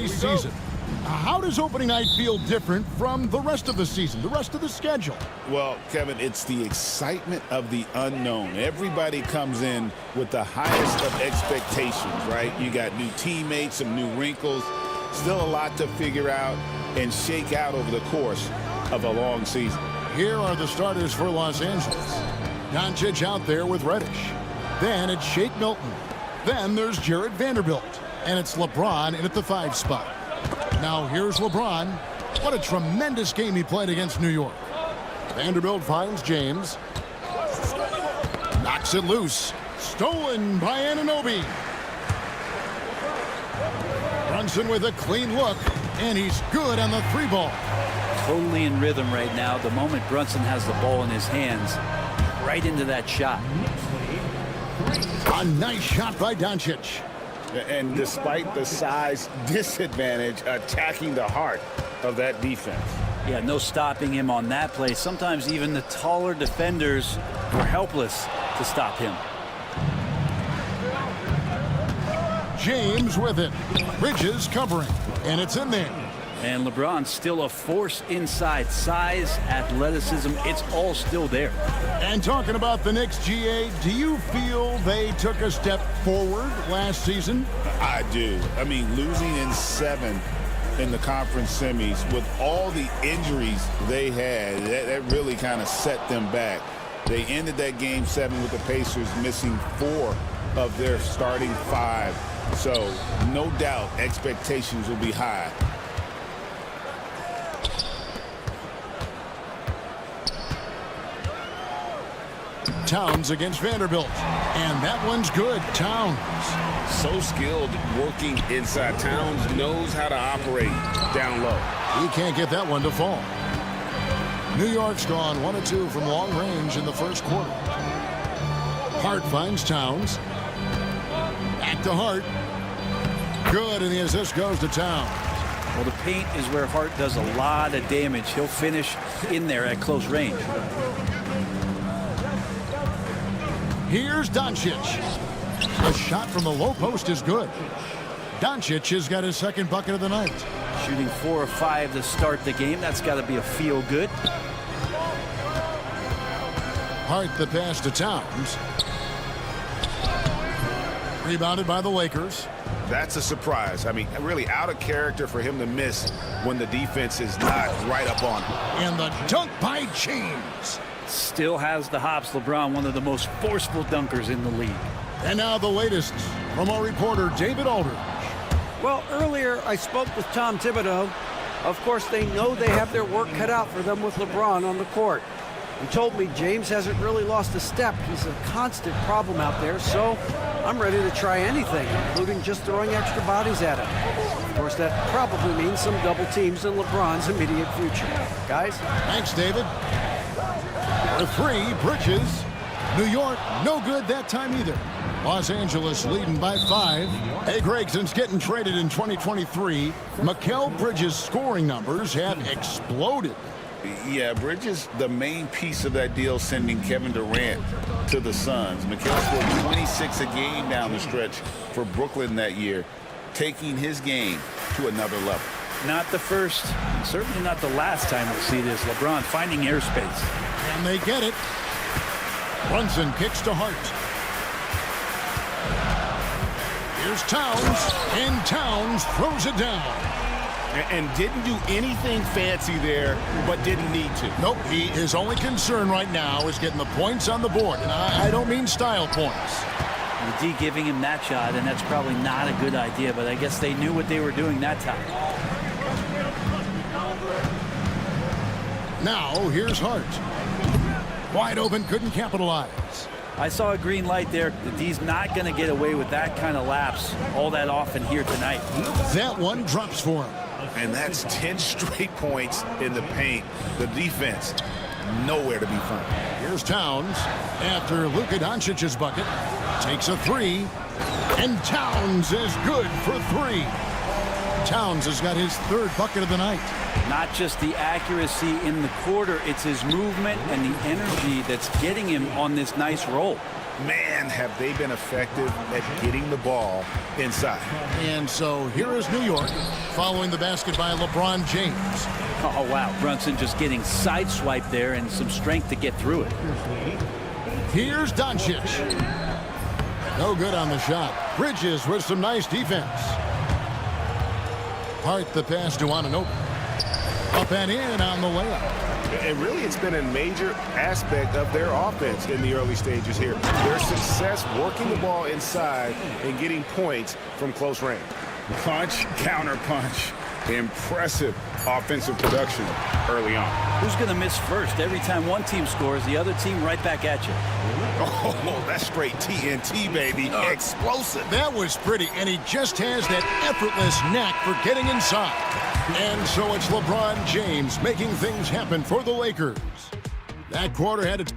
season. How does opening night feel different from the rest of the season, the rest of the schedule? Well, Kevin, it's the excitement of the unknown. Everybody comes in with the highest of expectations, right? You got new teammates, some new wrinkles, still a lot to figure out and shake out over the course of a long season. Here are the starters for Los Angeles. Doncic out there with Reddish. Then it's Shake Milton. Then there's Jared Vanderbilt. And it's LeBron in at the 5 spot. Now here's LeBron. What a tremendous game he played against New York. Vanderbilt finds James. Knocks it loose. Stolen by Anunoby. Brunson with a clean look. And he's good on the 3 ball. Totally in rhythm right now. The moment Brunson has the ball in his hands, right into that shot. A nice shot by Doncic. And despite the size disadvantage, attacking the heart of that defense. Yeah, no stopping him on that play. Sometimes even the taller defenders were helpless to stop him. James with it. Bridges covering. And it's in there. And LeBron still a force inside. Size, athleticism, it's all still there. And talking about the Knicks, GA, do you feel they took a step forward last season? I do. I mean, losing in 7 in the conference semis with all the injuries they had, that really kind of set them back. They ended that game 7 with the Pacers missing 4 of their starting 5. So no doubt expectations will be high. Towns against Vanderbilt. And that one's good. Towns. So skilled working inside. Towns knows how to operate down low. He can't get that one to fall. New York's gone 1 of 2 from long range in the first quarter. Hart finds Towns. Back to Hart. Good, and the assist goes to Towns. Well, the paint is where Hart does a lot of damage. He'll finish in there at close range. Here's Doncic. The shot from the low post is good. Doncic has got his second bucket of the night. Shooting 4 of 5 to start the game. That's got to be a feel good. Hart the pass to Towns. Rebounded by the Lakers. That's a surprise. I mean, really out of character for him to miss when the defense is not right up on him. And the dunk by James. Still has the hops. LeBron, one of the most forceful dunkers in the league. And now the latest from our reporter, David Aldridge. Well, earlier I spoke with Tom Thibodeau. Of course, they know they have their work cut out for them with LeBron on the court. He told me James hasn't really lost a step. He's a constant problem out there, so I'm ready to try anything, including just throwing extra bodies at him. Of course, that probably means some double teams in LeBron's immediate future. Guys? Thanks, David. For 3, Bridges. New York, no good that time either. Los Angeles leading by 5. Hey, Greg, since getting traded in 2023, Mikal Bridges' scoring numbers have exploded. Yeah, Bridges, the main piece of that deal, sending Kevin Durant to the Suns. Mikal scored 26 a game down the stretch for Brooklyn that year, taking his game to another level. Not the first, and certainly not the last time we'll see this. LeBron finding airspace. And they get it. Brunson kicks to Hart. Here's Towns, and Towns throws it down. And didn't do anything fancy there, but didn't need to. Nope, his only concern right now is getting the points on the board. And I don't mean style points. The D giving him that shot, and that's probably not a good idea, but I guess they knew what they were doing that time. Now, here's Hart. Wide open, couldn't capitalize. I saw a green light there. The D's not going to get away with that kind of lapse all that often here tonight. That one drops for him. And that's 10 straight points in the paint. The defense, nowhere to be found. Here's Towns after Luka Doncic's bucket. Takes a 3. And Towns is good for 3. Towns has got his 3rd bucket of the night. Not just the accuracy in the quarter, it's his movement and the energy that's getting him on this nice roll. man, have they been effective at getting the ball inside. And so here is New York following the basket by LeBron James. Oh, wow. Brunson just getting sideswiped there and some strength to get through it. Here's Doncic. No good on the shot. Bridges with some nice defense. Hart the pass to Anunoby. Up and in on the layup. And really, it's been a major aspect of their offense in the early stages here. Their success working the ball inside and getting points from close range. Punch, counter punch. Impressive offensive production early on. Who's going to miss first? Every time one team scores, the other team right back at you. Oh, that's straight TNT, baby. Explosive. That was pretty, and he just has that effortless knack for getting inside. And so it's LeBron James making things happen for the Lakers. That quarter had it.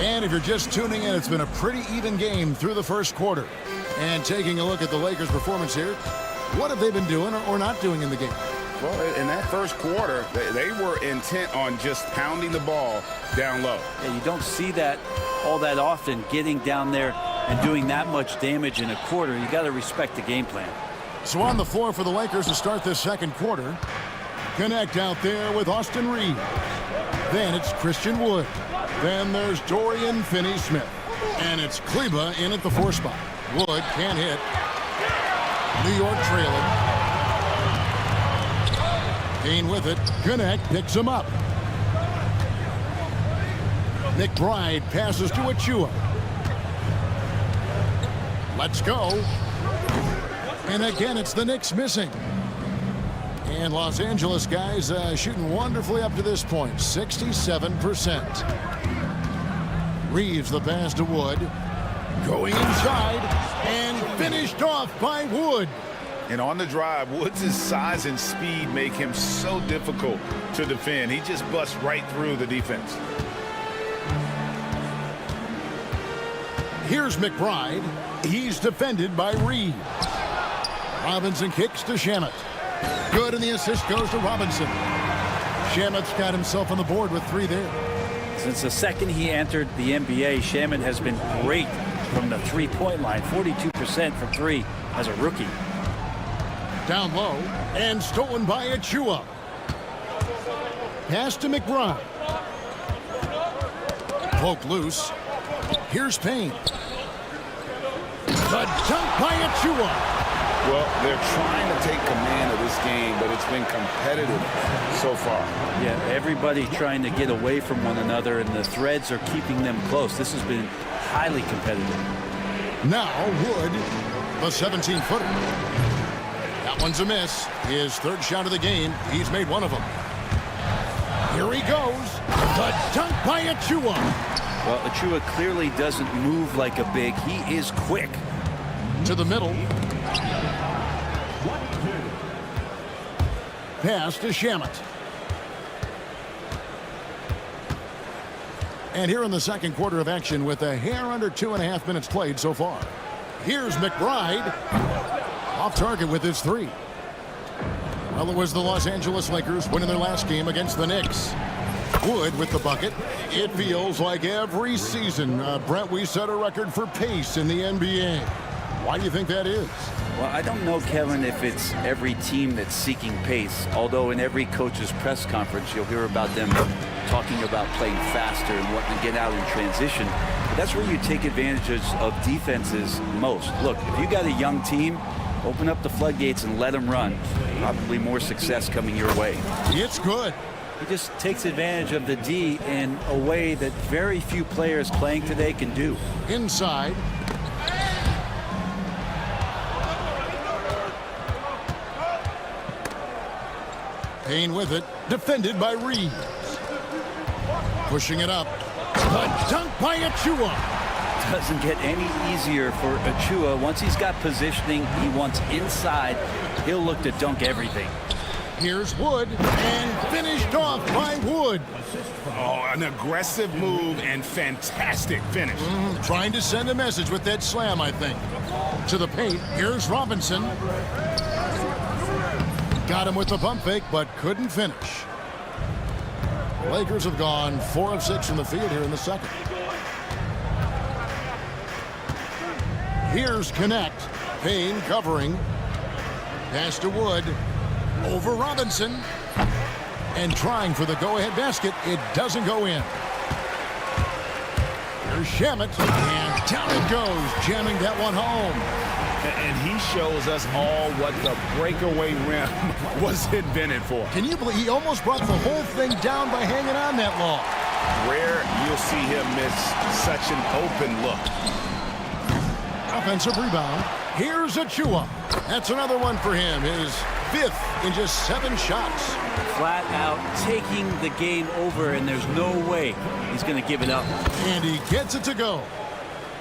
And if you're just tuning in, it's been a pretty even game through the first quarter. And taking a look at the Lakers' performance here, what have they been doing or not doing in the game? Well, in that first quarter, they were intent on just pounding the ball down low. Yeah, you don't see that all that often, getting down there and doing that much damage in a quarter. You got to respect the game plan. So on the floor for the Lakers to start this second quarter. Connect out there with Austin Reeves. Then it's Christian Wood. Then there's Dorian Finney-Smith. And it's Kleba in at the 4 spot. Wood can't hit. New York trailing. Kane with it. Connect picks him up. McBride passes to Achua. Let's go. And again, it's the Knicks missing. And Los Angeles guys shooting wonderfully up to this point, 67%. Reeves the pass to Wood. Going inside and finished off by Wood. And on the drive, Woods' size and speed make him so difficult to defend. He just busts right through the defense. Here's McBride. He's defended by Reeves. Robinson kicks to Shamet. Good, and the assist goes to Robinson. Shamet's got himself on the board with 3 there. Since the second he entered the NBA, Shamet has been great from the three-point line, 42% from 3 as a rookie. Down low, and stolen by Achua. Pass to McBride. Poke loose. Here's Payne. The dunk by Achua. Well, they're trying to take command of this game, but it's been competitive so far. Yeah, everybody trying to get away from one another, and the threads are keeping them close. This has been highly competitive. Now Wood, the 17-footer. That one's a miss. His 3rd shot of the game. He's made one of them. Here he goes. The dunk by Achua. Well, Achua clearly doesn't move like a big. He is quick. To the middle. Pass to Shamet. And here in the second quarter of action with a hair under 2.5 minutes played so far. Here's McBride. Off target with his 3. Well, it was the Los Angeles Lakers winning their last game against the Knicks. Wood with the bucket. It feels like every season, Brent, we set a record for pace in the NBA. Why do you think that is? Well, I don't know, Kevin, if it's every team that's seeking pace, although in every coach's press conference you'll hear about them talking about playing faster and wanting to get out in transition. But that's where you take advantage of defenses most. Look, if you got a young team, open up the floodgates and let them run. Probably more success coming your way. It's good. He just takes advantage of the D in a way that very few players playing today can do. Inside. Payne with it, defended by Reeves. Pushing it up. The dunk by Achua. Doesn't get any easier for Achua. Once he's got positioning he wants inside, he'll look to dunk everything. Here's Wood, and finished off by Wood. Oh, an aggressive move and fantastic finish. Trying to send a message with that slam, I think. To the paint, here's Robinson. Got him with the pump fake, but couldn't finish. Lakers have gone 4 of 6 from the field here in the second. Here's Connect. Payne covering. Pass to Wood. Over Robinson. And trying for the go-ahead basket. It doesn't go in. Here's Shamet. And down it goes. Jamming that one home. And he shows us all what the breakaway rim was invented for. Can you believe he almost brought the whole thing down by hanging on that long? Rare you'll see him miss such an open look. Offensive rebound. Here's Achua. That's another one for him. His 5th in just 7 shots. Flat out taking the game over, and there's no way he's going to give it up. And he gets it to go.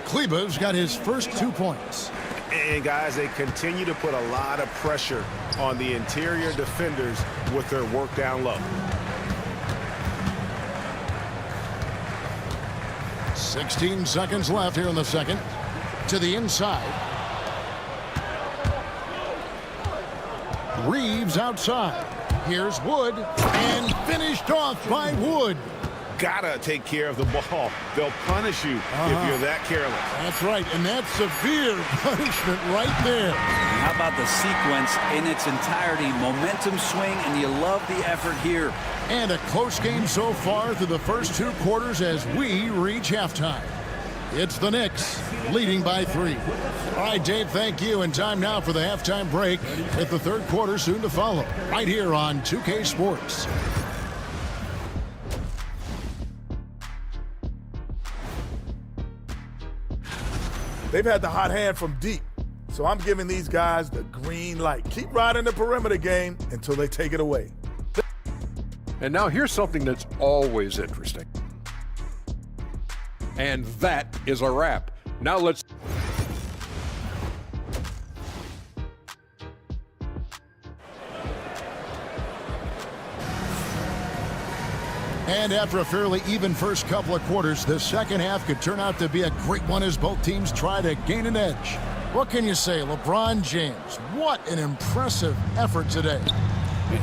Kleba's got his first 2 points. And guys, they continue to put a lot of pressure on the interior defenders with their work down low. 16 seconds left here in the second. To the inside. Reeves outside. Here's Wood. And finished off by Wood. Gotta take care of the ball. They'll punish you if you're that careless. That's right, and that's severe punishment right there. How about the sequence in its entirety? Momentum swing, and you love the effort here. And a close game so far through the first 2 quarters as we reach halftime. It's the Knicks leading by 3. All right, Dave, thank you. And time now for the halftime break with the 3rd quarter soon to follow. Right here on 2K Sports. They've had the hot hand from deep, so I'm giving these guys the green light. Keep riding the perimeter game until they take it away. And now here's something that's always interesting. And that is a wrap. Now let's... And after a fairly even first couple of quarters, the second half could turn out to be a great one as both teams try to gain an edge. What can you say, LeBron James? What an impressive effort today.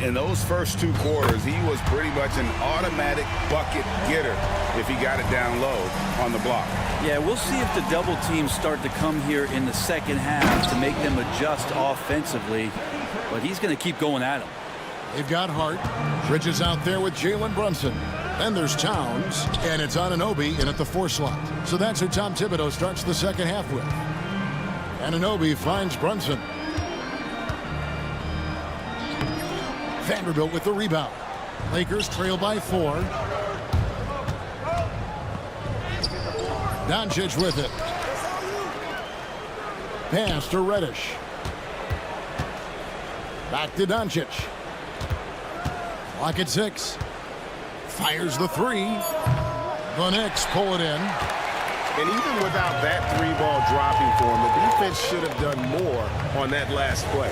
In those first 2 quarters, he was pretty much an automatic bucket getter if he got it down low on the block. Yeah, we'll see if the double teams start to come here in the second half to make them adjust offensively, but he's going to keep going at them. They've got Hart. Bridges out there with Jalen Brunson. Then there's Towns, and it's Anunoby in at the 4 slot. So that's who Tom Thibodeau starts the second half with. Anunoby finds Brunson. Vanderbilt with the rebound. Lakers trail by 4. Doncic with it. Pass to Reddish. Back to Doncic. Clock at 6. Fires the 3. The Knicks pull it in. And even without that 3-ball dropping for him, the defense should have done more on that last play.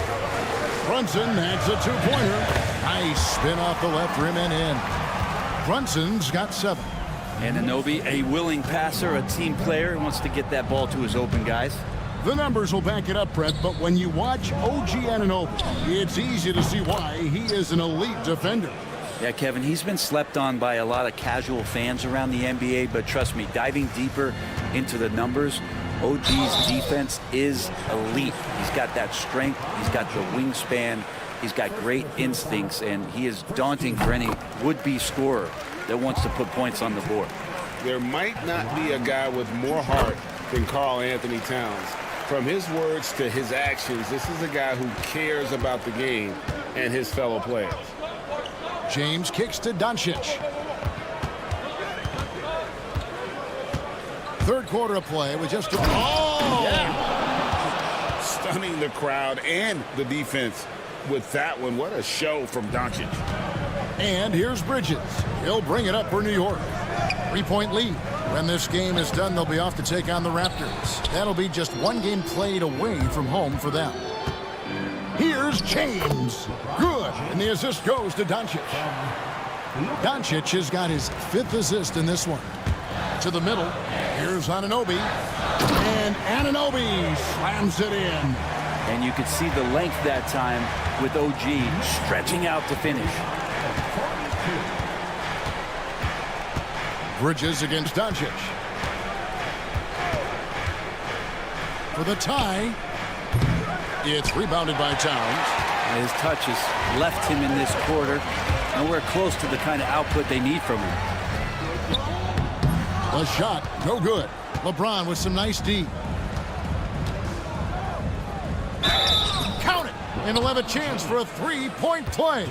Brunson adds a 2-pointer. Nice spin off the left rim and in. Brunson's got 7. Anunoby, a willing passer, a team player, who wants to get that ball to his open guys. The numbers will back it up, Brett, but when you watch OG Anunoby, it's easy to see why he is an elite defender. Yeah, Kevin, he's been slept on by a lot of casual fans around the NBA, but trust me, diving deeper into the numbers, OG's defense is elite. He's got that strength, he's got the wingspan, he's got great instincts, and he is daunting for any would-be scorer that wants to put points on the board. There might not be a guy with more heart than Karl Anthony Towns. From his words to his actions, this is a guy who cares about the game and his fellow players. James kicks to Doncic. 3rd quarter of play with just Stunning the crowd and the defense with that one. What a show from Doncic. And here's Bridges. He'll bring it up for New York. 3-point lead. When this game is done, they'll be off to take on the Raptors. That'll be just 1 game played away from home for them. Here's James. Good. And the assist goes to Doncic. Doncic has got his 5th assist in this one. To the middle. Here's Anunoby. And Anunoby slams it in. And you could see the length that time with OG stretching out to finish. Bridges against Doncic. For the tie. It's rebounded by Towns. His touches left him in this quarter. Nowhere close to the kind of output they need from him. The shot, no good. LeBron with some nice D. Count it! And he'll have a chance for a three-point play.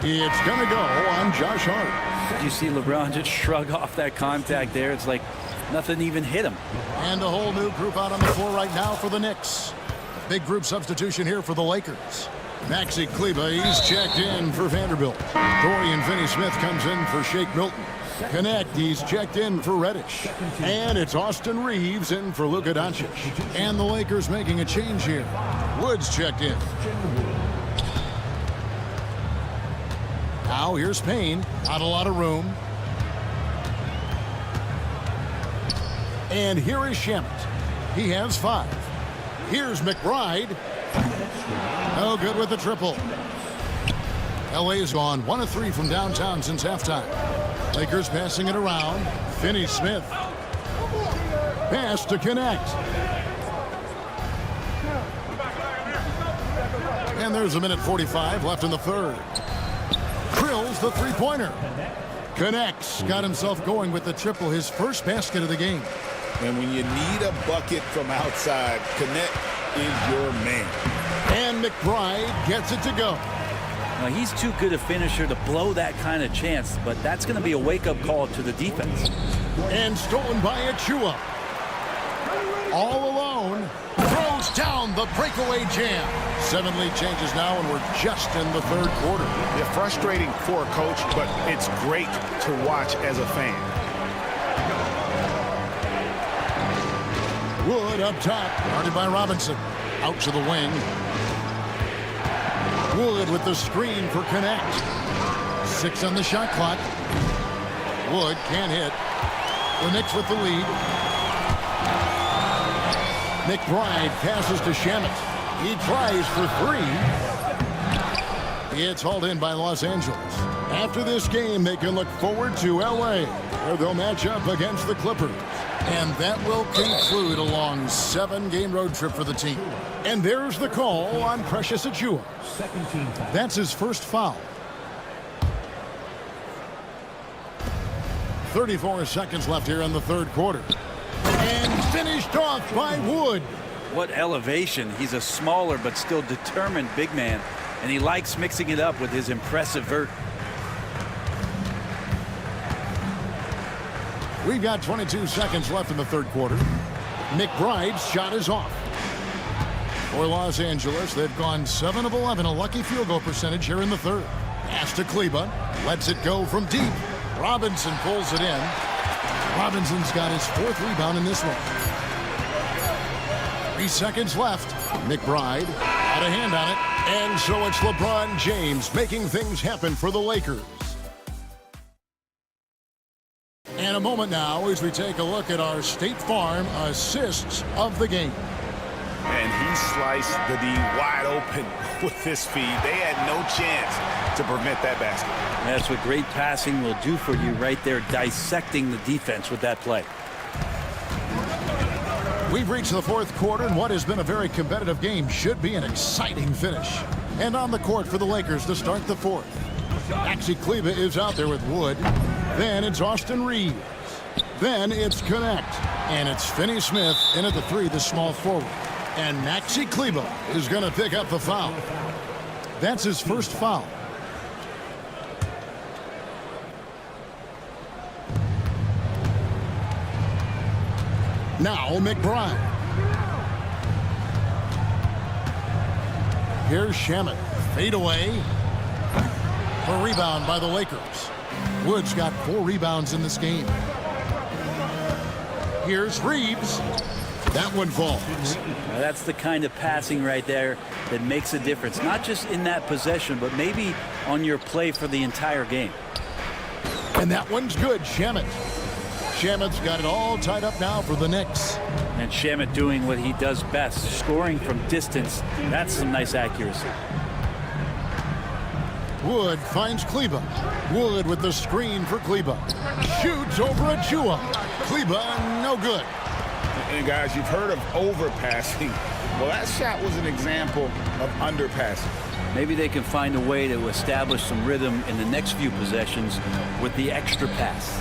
It's going to go on Josh Hart. Did you see LeBron just shrug off that contact there? It's like nothing even hit him. And a whole new group out on the floor right now for the Knicks. Big group substitution here for the Lakers. Maxi Kleber, he's checked in for Vanderbilt. Dorian Finney-Smith comes in for Shake Milton. Connect, he's checked in for Reddish. And it's Austin Reeves in for Luka Doncic. And the Lakers making a change here. Woods checked in. Now here's Payne. Not a lot of room. And here is Shamet. He has 5. Here's McBride. No good with the triple. LA's gone 1 of 3 from downtown since halftime. Lakers passing it around. Finney-Smith. Pass to Connect. And there's a minute 45 left in the third. Drills the three-pointer. Connects. Got himself going with the triple, his first basket of the game. And when you need a bucket from outside, Connect is your man. And McBride gets it to go. Now, he's too good a finisher to blow that kind of chance, but that's going to be a wake-up call to the defense. And stolen by Achua. All alone. Throws down the breakaway jam. 7 lead changes now, and we're just in the third quarter. They're frustrating for a coach, but it's great to watch as a fan. Wood up top, guarded by Robinson. Out to the wing. Wood with the screen for Connect. 6 on the shot clock. Wood can't hit. The Knicks with the lead. McBride passes to Shamet. He tries for 3. It's hauled in by Los Angeles. After this game, they can look forward to LA, where they'll match up against the Clippers. And that will conclude a long 7-game road trip for the team. And there's the call on Precious Achiuwa. That's his first foul. 34 seconds left here in the third quarter. And finished off by Wood. What elevation. He's a smaller but still determined big man, and he likes mixing it up with his impressive vert. We've got 22 seconds left in the third quarter. McBride's shot is off. For Los Angeles, they've gone 7 of 11, a lucky field goal percentage here in the third. Pass to Kleber, lets it go from deep. Robinson pulls it in. Robinson's got his 4th rebound in this one. 3 seconds left. McBride had a hand on it. And so it's LeBron James making things happen for the Lakers. And a moment now as we take a look at our State Farm assists of the game. And he sliced the D wide open with his feed. They had no chance to prevent that basket. That's what great passing will do for you right there, dissecting the defense with that play. We've reached the fourth quarter, and what has been a very competitive game should be an exciting finish. And on the court for the Lakers to start the fourth. Maxi Kleber is out there with Wood. Then it's Austin Reeves. Then it's Connect. And it's Finney-Smith in at the 3, the small forward. And Maxi Kleber is going to pick up the foul. That's his first foul. Now McBride. Here's Shamet. Fade away. A rebound by the Lakers. Wood's got 4 rebounds in this game. Here's Reeves. That one falls. Now that's the kind of passing right there that makes a difference. Not just in that possession, but maybe on your play for the entire game. And that one's good, Shamet. Shamet's got it all tied up now for the Knicks. And Shamet doing what he does best, scoring from distance. That's some nice accuracy. Wood finds Kleba. Wood with the screen for Kleba. Shoots over Achua. Kleba, no good. And guys, you've heard of overpassing. Well, that shot was an example of underpassing. Maybe they can find a way to establish some rhythm in the next few possessions with the extra pass.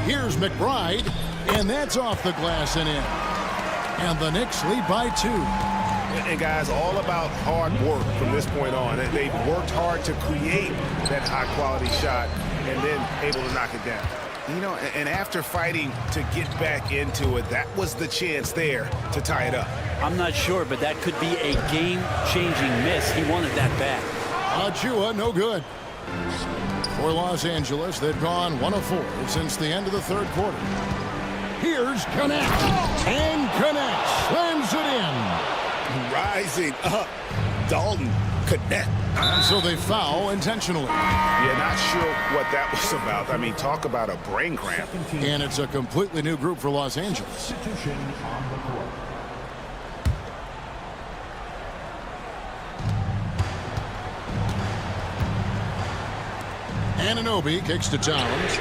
Here's McBride, and that's off the glass and in. And the Knicks lead by 2. And guys, all about hard work from this point on. They've worked hard to create that high-quality shot and then able to knock it down. You know, and after fighting to get back into it, that was the chance there to tie it up. I'm not sure, but that could be a game-changing miss. He wanted that back. Achua, no good. For Los Angeles, they've gone 1 of 4 since the end of the third quarter. Here's Connect. And Connect slams it in. Rising up, Dalton Connect. And so they foul intentionally. Yeah, not sure what that was about. I mean, talk about a brain cramp. And it's a completely new group for Los Angeles. Anunoby kicks to Towns.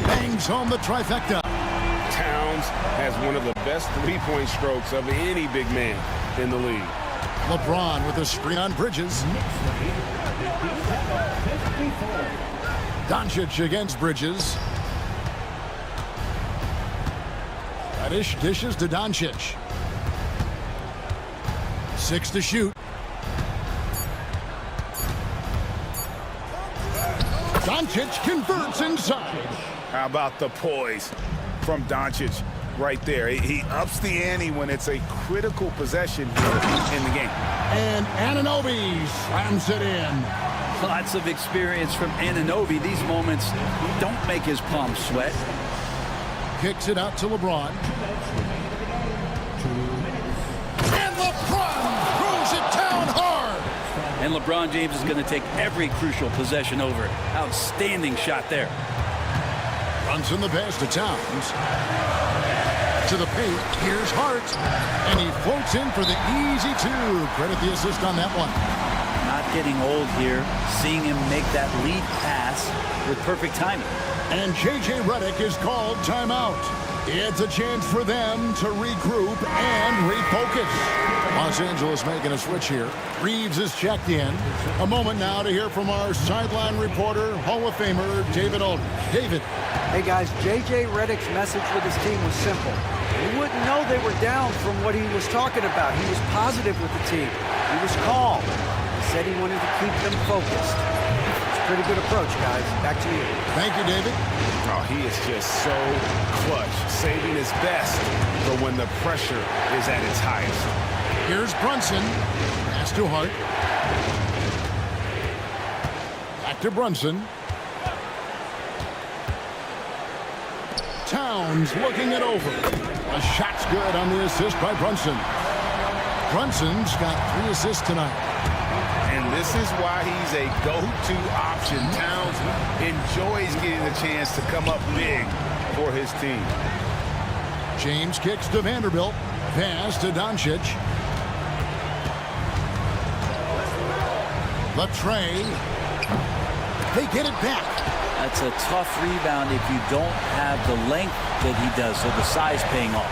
Bangs home the trifecta. Towns has one of the best three-point strokes of any big man in the league. LeBron with a screen on Bridges. Doncic against Bridges. Reddish dishes to Doncic. 6 to shoot. Doncic converts inside. How about the poise from Doncic right there? He ups the ante when it's a critical possession here in the game. And Anunoby slams it in. Lots of experience from Anunoby. These moments don't make his palms sweat. Kicks it out to LeBron. And LeBron throws it down hard. And LeBron James is going to take every crucial possession over. Outstanding shot there. Runs in the pass to Towns. To the paint. Here's Hart. And he floats in for the easy 2. Credit the assist on that one. Not getting old here. Seeing him make that lead pass with perfect timing. And J.J. Redick is called timeout. It's a chance for them to regroup and refocus. Los Angeles making a switch here. Reeves is checked in. A moment now to hear from our sideline reporter, Hall of Famer David Aldridge. David. Hey guys, J.J. Redick's message with his team was simple. You wouldn't know they were down from what he was talking about. He was positive with the team. He was calm. He said he wanted to keep them focused. Pretty good approach, guys. Back to you. Thank you, David. Oh, he is just so clutch, saving his best for when the pressure is at its highest. Here's Brunson. Pass to Hart. Back to Brunson. Towns looking it over. A shot's good on the assist by Brunson. Brunson's got 3 assists tonight. And this is why he's a go-to option. Towns enjoys getting the chance to come up big for his team. James kicks to Vanderbilt. Pass to Doncic. The tray. They get it back. That's a tough rebound if you don't have the length that he does, so the size paying off.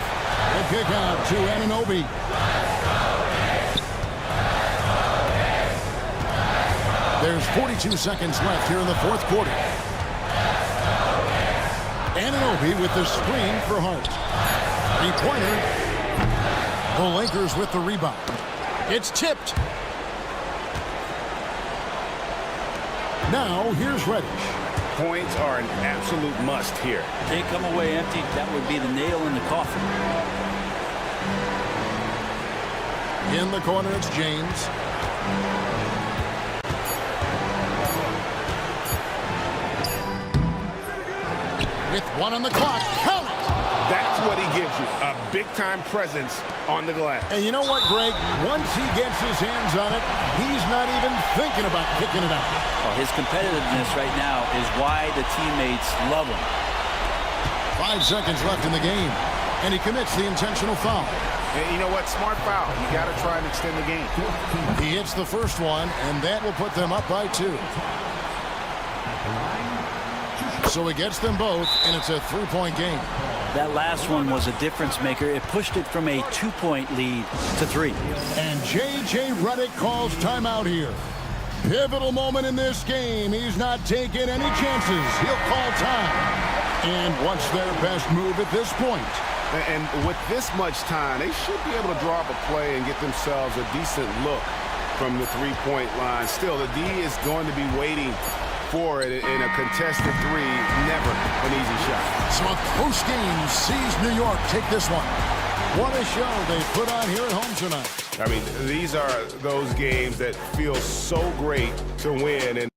The kick out to Anunoby. There's 42 seconds left here in the fourth quarter. Anunoby with the screen for Hart. 3-pointer. The Lakers with the rebound. It's tipped. Now here's Reddish. Points are an absolute must here. Can't come away empty. That would be the nail in the coffin. In the corner, it's James. With 1 on the clock, count it! That's what he gives you, a big-time presence on the glass. And you know what, Greg? Once he gets his hands on it, he's not even thinking about kicking it out. Well, his competitiveness right now is why the teammates love him. 5 seconds left in the game, and he commits the intentional foul. And you know what? Smart foul. You got to try and extend the game. He hits the first one, and that will put them up by 2. So he gets them both, and it's a 3-point game. That last one was a difference maker. It pushed it from a 2-point lead to 3. And J.J. Redick calls timeout here. Pivotal moment in this game. He's not taking any chances. He'll call time. And what's their best move at this point? And with this much time, they should be able to draw up a play and get themselves a decent look from the three-point line. Still, the D is going to be waiting for it in a contested 3. Never an easy shot. So a close game sees New York take this one. What a show they put on here at home tonight. I mean, these are those games that feel so great to win. And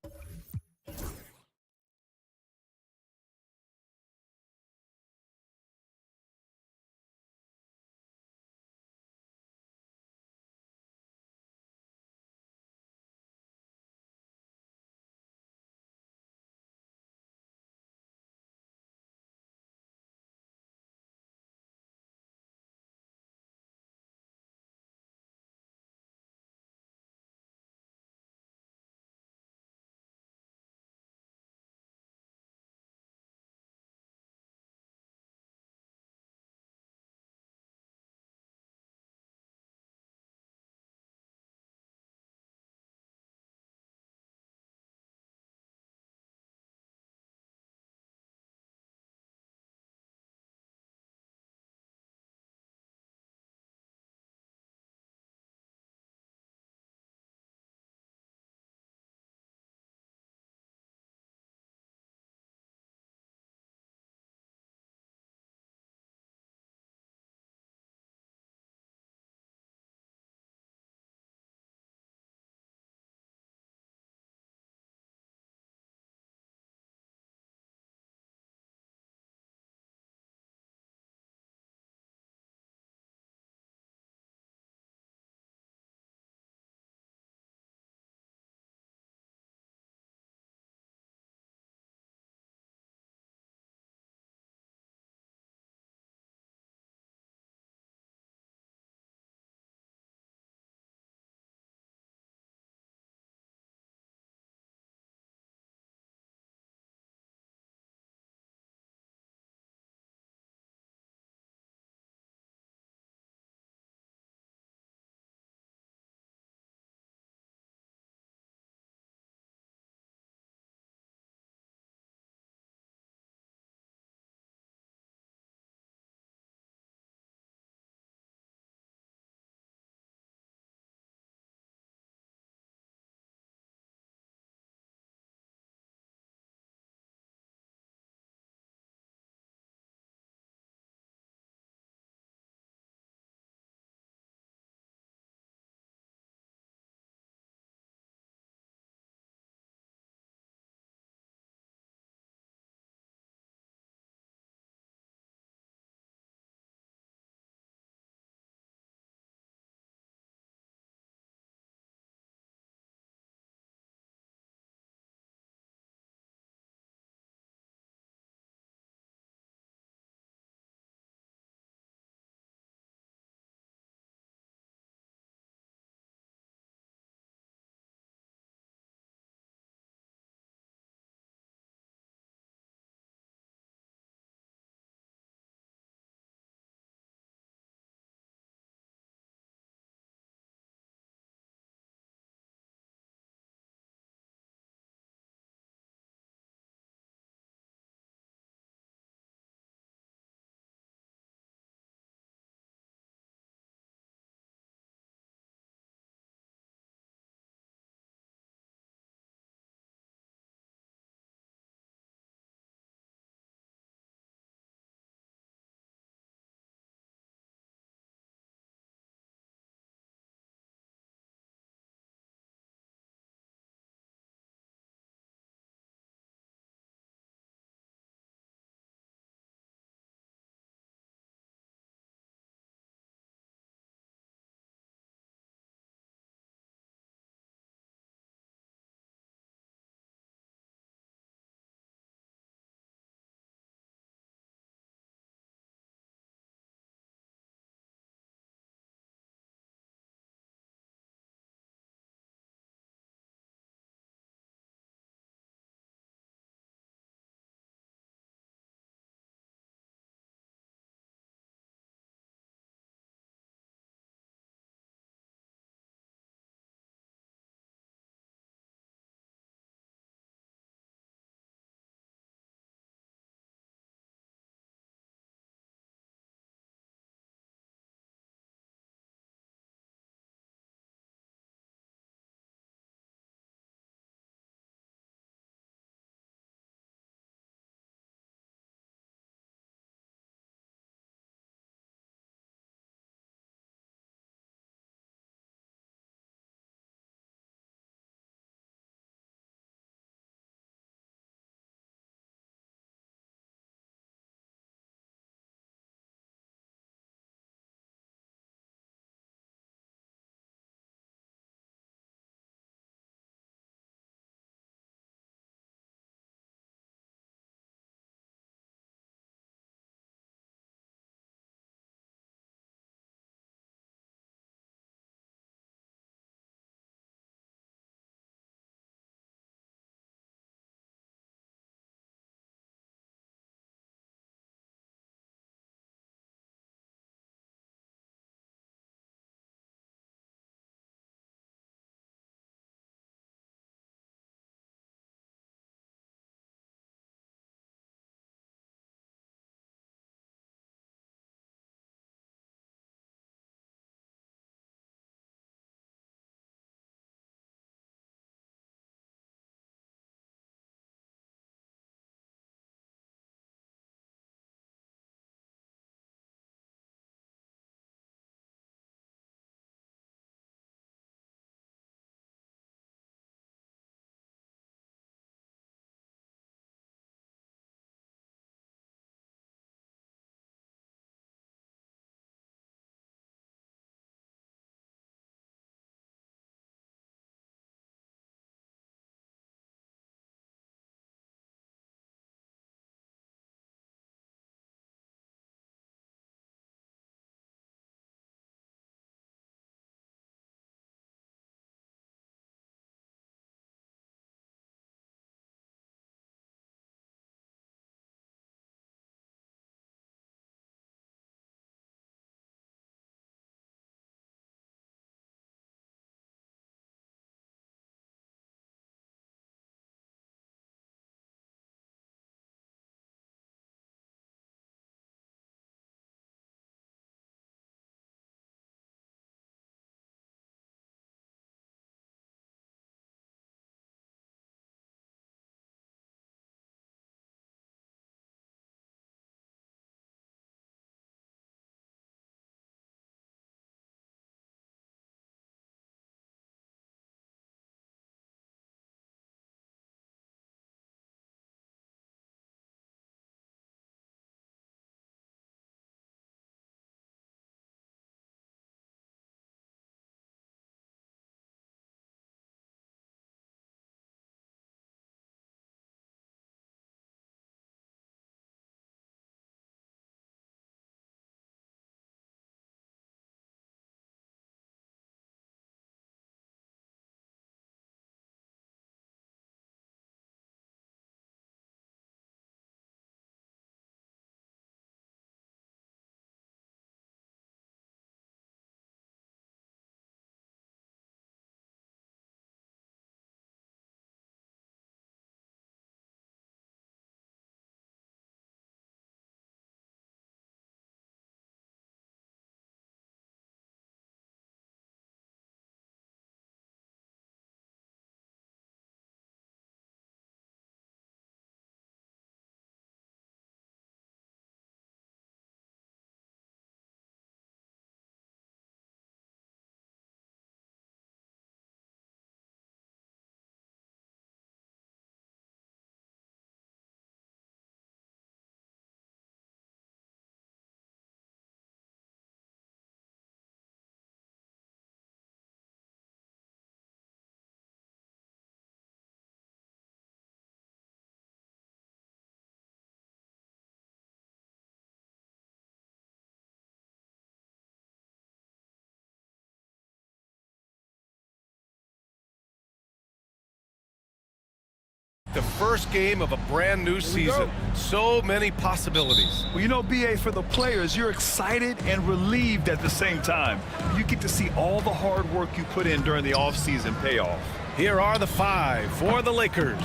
first game of a brand new season. So many possibilities. Well, you know, BA, for the players, you're excited and relieved at the same time. You get to see all the hard work you put in during the offseason pay off. Here are the 5 for the Lakers.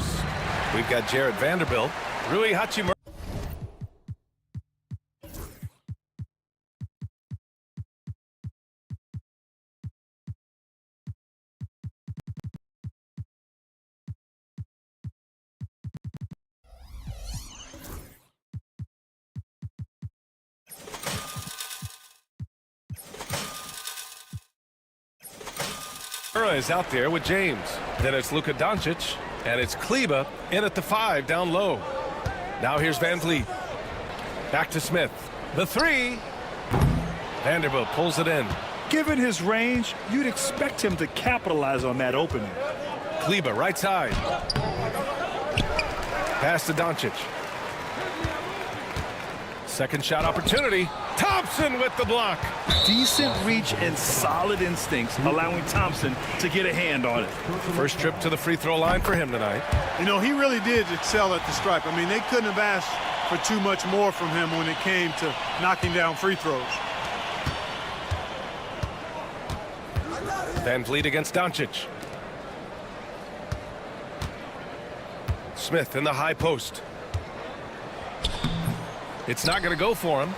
We've got Jared Vanderbilt, Rui Hachimura. Is out there with James. Then it's Luka Doncic, and it's Kleba in at the 5 down low. Now here's Van Vliet. Back to Smith. The 3. Vanderbilt pulls it in. Given his range, you'd expect him to capitalize on that opening. Kleba right side. Pass to Doncic. Second shot opportunity. Thompson with the block. Decent reach and solid instincts, allowing Thompson to get a hand on it. First trip to the free throw line for him tonight. You know, he really did excel at the stripe. I mean, they couldn't have asked for too much more from him when it came to knocking down free throws. Van Vliet against Doncic. Smith in the high post. It's not going to go for him.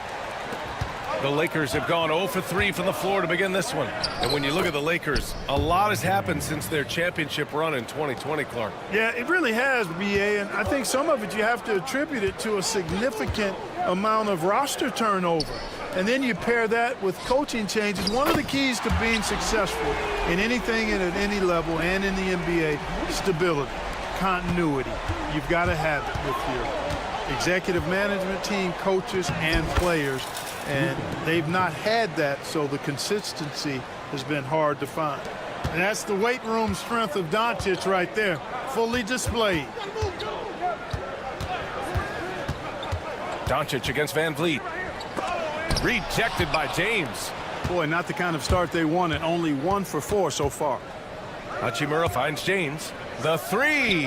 The Lakers have gone 0 for 3 from the floor to begin this one. And when you look at the Lakers, a lot has happened since their championship run in 2020, Clark. Yeah, it really has, BA, and I think some of it you have to attribute it to a significant amount of roster turnover. And then you pair that with coaching changes. One of the keys to being successful in anything and at any level and in the NBA, stability, continuity. You've got to have it with your executive management team, coaches, and players. And they've not had that, so the consistency has been hard to find. And that's the weight room strength of Doncic right there, fully displayed. Doncic against Van Vliet. Rejected by James. Boy, not the kind of start they wanted. Only 1 for 4 so far. Hachimura finds James. The 3.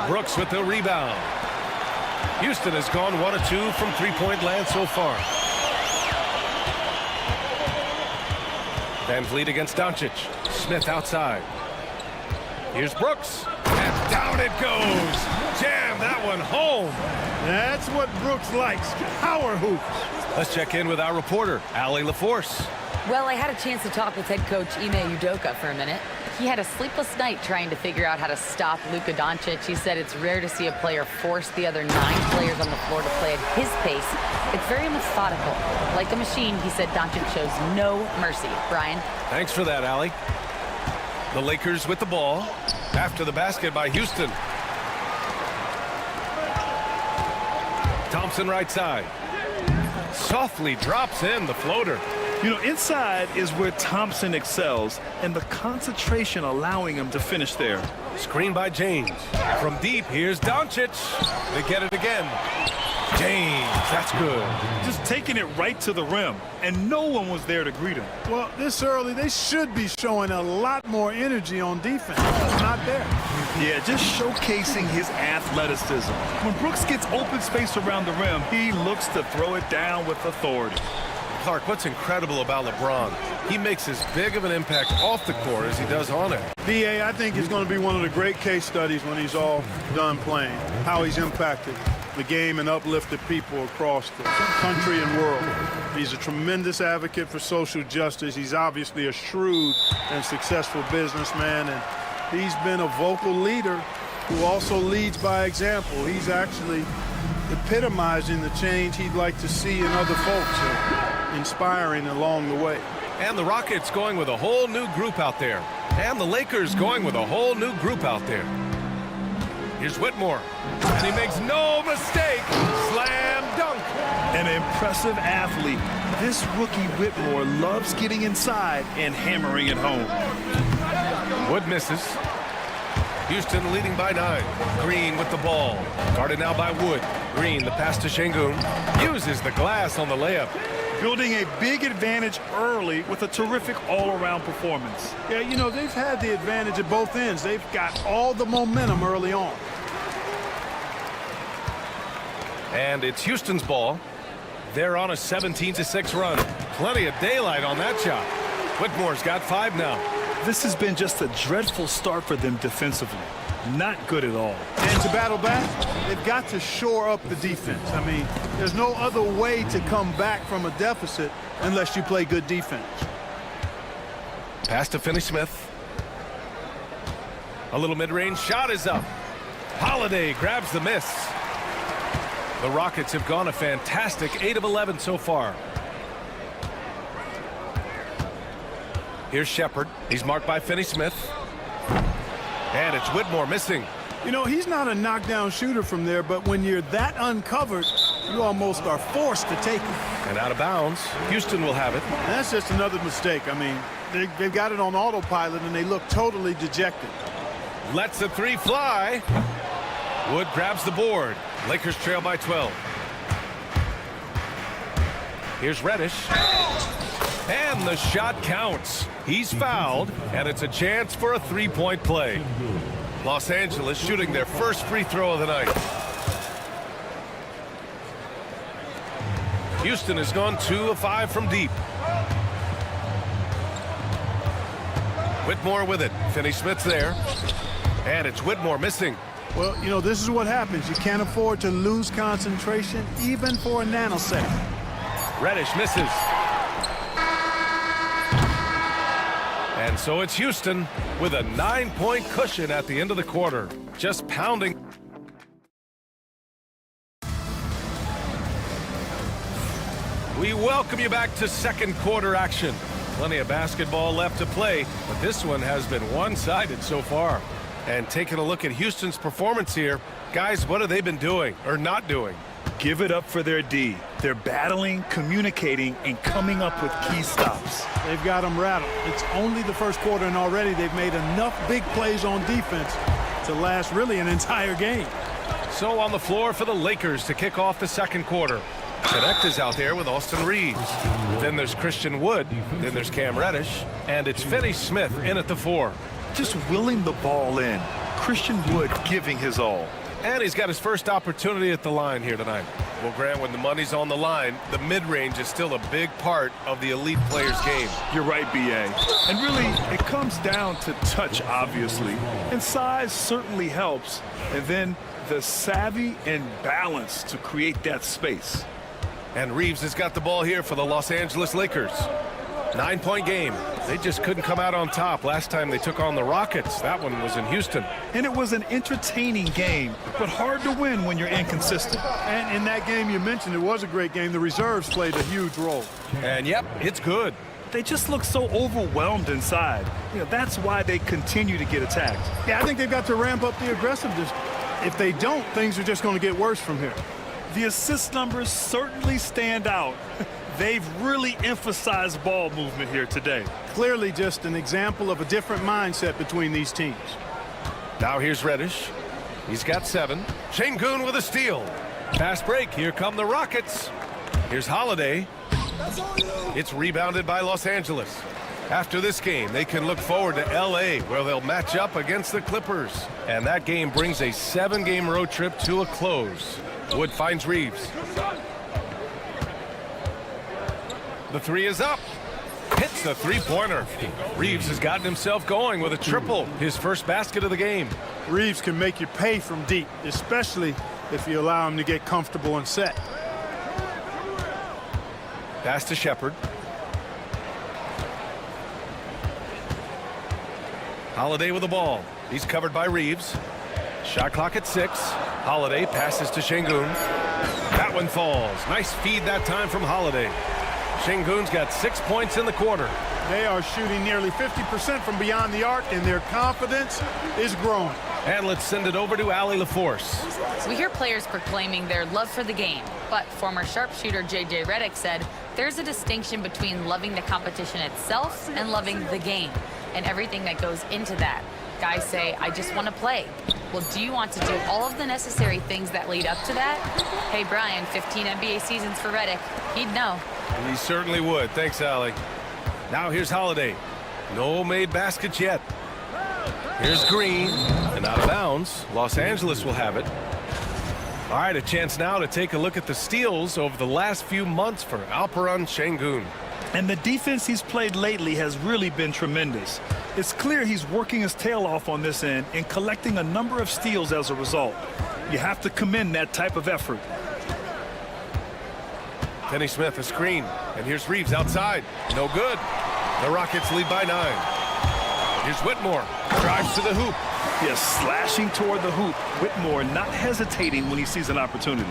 Brooks with the rebound. Houston has gone 1 of 2 from three-point land so far. Van Vliet against Doncic. Smith outside. Here's Brooks. And down it goes. Jam that one home. That's what Brooks likes. Power hoops. Let's check in with our reporter, Allie LaForce. Well, I had a chance to talk with head coach Ime Udoka for a minute. He had a sleepless night trying to figure out how to stop Luka Doncic. He said it's rare to see a player force the other 9 players on the floor to play at his pace. It's very methodical. Like a machine, he said Doncic shows no mercy. Brian? Thanks for that, Allie. The Lakers with the ball after the basket by Houston. Thompson right side. Softly drops in the floater. You know, inside is where Thompson excels, and the concentration allowing him to finish there. Screen by James. From deep, here's Doncic. They get it again. James, that's good. Just taking it right to the rim, and no one was there to greet him. Well, this early, they should be showing a lot more energy on defense. It's not there. Yeah, just showcasing his athleticism. When Brooks gets open space around the rim, he looks to throw it down with authority. Clark, what's incredible about LeBron, he makes as big of an impact off the court as he does on it. BA, I think he's going to be one of the great case studies when he's all done playing, how he's impacted the game and uplifted people across the country and world. He's a tremendous advocate for social justice. He's obviously a shrewd and successful businessman, and he's been a vocal leader who also leads by example. He's actually epitomizing the change he'd like to see in other folks, and inspiring along the way. And the Rockets going with a whole new group out there. And the Lakers going with a whole new group out there. Here's Whitmore. And he makes no mistake. Slam dunk. An impressive athlete. This rookie Whitmore loves getting inside and hammering it home. Wood misses. Houston leading by 9. Green with the ball. Guarded now by Wood. Green, the pass to Şengün. Uses the glass on the layup. Building a big advantage early with a terrific all-around performance. Yeah, you know, they've had the advantage at both ends. They've got all the momentum early on. And it's Houston's ball. They're on a 17-6 run. Plenty of daylight on that shot. Whitmore's got 5 now. This has been just a dreadful start for them defensively. Not good at all. And to battle back, they've got to shore up the defense. I mean, there's no other way to come back from a deficit unless you play good defense. Pass to Finney-Smith. A little mid-range shot is up. Holiday grabs the miss. The Rockets have gone a fantastic 8 of 11 so far. Here's Shepard. He's marked by Finney-Smith. And it's Whitmore missing. You know, he's not a knockdown shooter from there, but when you're that uncovered, you almost are forced to take it. And out of bounds. Houston will have it. And that's just another mistake. I mean, they've got it on autopilot, and they look totally dejected. Lets the 3 fly. Wood grabs the board. Lakers trail by 12. Here's Reddish. And the shot counts. He's fouled, and it's a chance for a 3-point play. Los Angeles shooting their first free throw of the night. Houston has gone 2 of 5 from deep. Whitmore with it. Finney-Smith's there. And it's Whitmore missing. Well, you know, this is what happens. You can't afford to lose concentration, even for a nanosecond. Reddish misses. And so it's Houston with a 9-point cushion at the end of the quarter. Just pounding. We welcome you back to second quarter action. Plenty of basketball left to play, but this one has been one-sided so far. And taking a look at Houston's performance here, guys, what have they been doing or not doing? Give it up for their D. They're battling, communicating, and coming up with key stops. They've got them rattled. It's only the first quarter, and already they've made enough big plays on defense to last really an entire game. So on the floor for the Lakers to kick off the second quarter. Connect is out there with Austin Reeves. Then there's Christian Wood. Then there's Cam Reddish. And it's Finney-Smith in at the 4. Just willing the ball in. Christian Wood giving his all. And he's got his first opportunity at the line here tonight. Well, Grant, when the money's on the line, the mid-range is still a big part of the elite player's game. You're right, B.A. And really, it comes down to touch, obviously. And size certainly helps. And then the savvy and balance to create that space. And Reeves has got the ball here for the Los Angeles Lakers. 9-point game. They just couldn't come out on top last time they took on the Rockets. That one was in Houston. And it was an entertaining game, but hard to win when you're inconsistent. And in that game you mentioned, it was a great game. The reserves played a huge role. And yep, it's good. They just look so overwhelmed inside. You know, that's why they continue to get attacked. Yeah, I think they've got to ramp up the aggressiveness. If they don't, things are just going to get worse from here. The assist numbers certainly stand out. They've really emphasized ball movement here today. Clearly just an example of a different mindset between these teams. Now here's Reddish. He's got 7. Şengün with a steal. Fast break. Here come the Rockets. Here's Holiday. It's rebounded by Los Angeles. After this game, they can look forward to L.A., where they'll match up against the Clippers. And that game brings a 7-game road trip to a close. Wood finds Reeves. The 3 is up. Hits the 3-pointer. Reeves has gotten himself going with a triple, his first basket of the game. Reeves can make you pay from deep, especially if you allow him to get comfortable and set. Pass to Shepard. Holiday with the ball. He's covered by Reeves. Shot clock at 6. Holiday passes to Şengün. That one falls. Nice feed that time from Holiday. Şengün's got 6 points in the quarter. They are shooting nearly 50% from beyond the arc, and their confidence is growing. And let's send it over to Allie LaForce. We hear players proclaiming their love for the game, but former sharpshooter J.J. Redick said there's a distinction between loving the competition itself and loving the game, and everything that goes into that. Guys say, I just want to play. Well, do you want to do all of the necessary things that lead up to that? Hey, Brian, 15 NBA seasons for Redick. He'd know. He certainly would. Thanks, Allie. Now here's Holiday. No made baskets yet. Here's Green. And out of bounds. Los Angeles will have it. All right, a chance now to take a look at the steals over the last few months for Alperen Şengün. And the defense he's played lately has really been tremendous. It's clear he's working his tail off on this end and collecting a number of steals as a result. You have to commend that type of effort. Kenny Smith, a screen. And here's Reeves outside. No good. The Rockets lead by 9. Here's Whitmore. Drives to the hoop. Yes, slashing toward the hoop. Whitmore not hesitating when he sees an opportunity.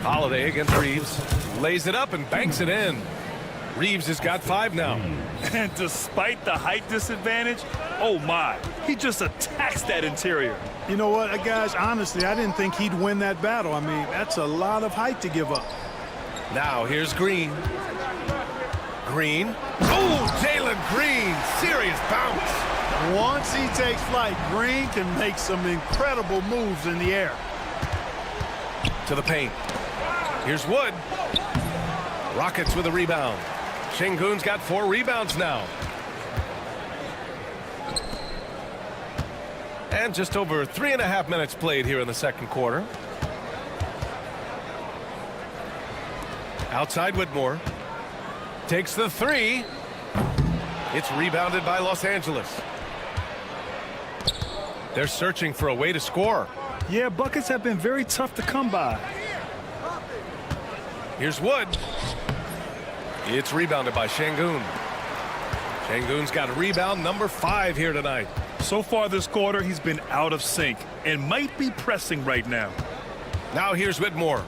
Holiday against Reeves. Lays it up and banks it in. Reeves has got 5 now. And despite the height disadvantage, oh my, he just attacks that interior. You know what, guys, honestly, I didn't think he'd win that battle. I mean, that's a lot of height to give up. Now here's Green. Green. Oh, Jalen Green. Serious bounce. Once he takes flight, Green can make some incredible moves in the air. To the paint. Here's Wood. Rockets with a rebound. Şengün's got 4 rebounds now. And just over 3.5 minutes played here in the second quarter. Outside Whitmore. Takes the 3. It's rebounded by Los Angeles. They're searching for a way to score. Yeah, buckets have been very tough to come by. Here's Wood. It's rebounded by Şengün. Şengün's got a rebound number 5 here tonight. So far this quarter, he's been out of sync and might be pressing right now. Now here's Whitmore.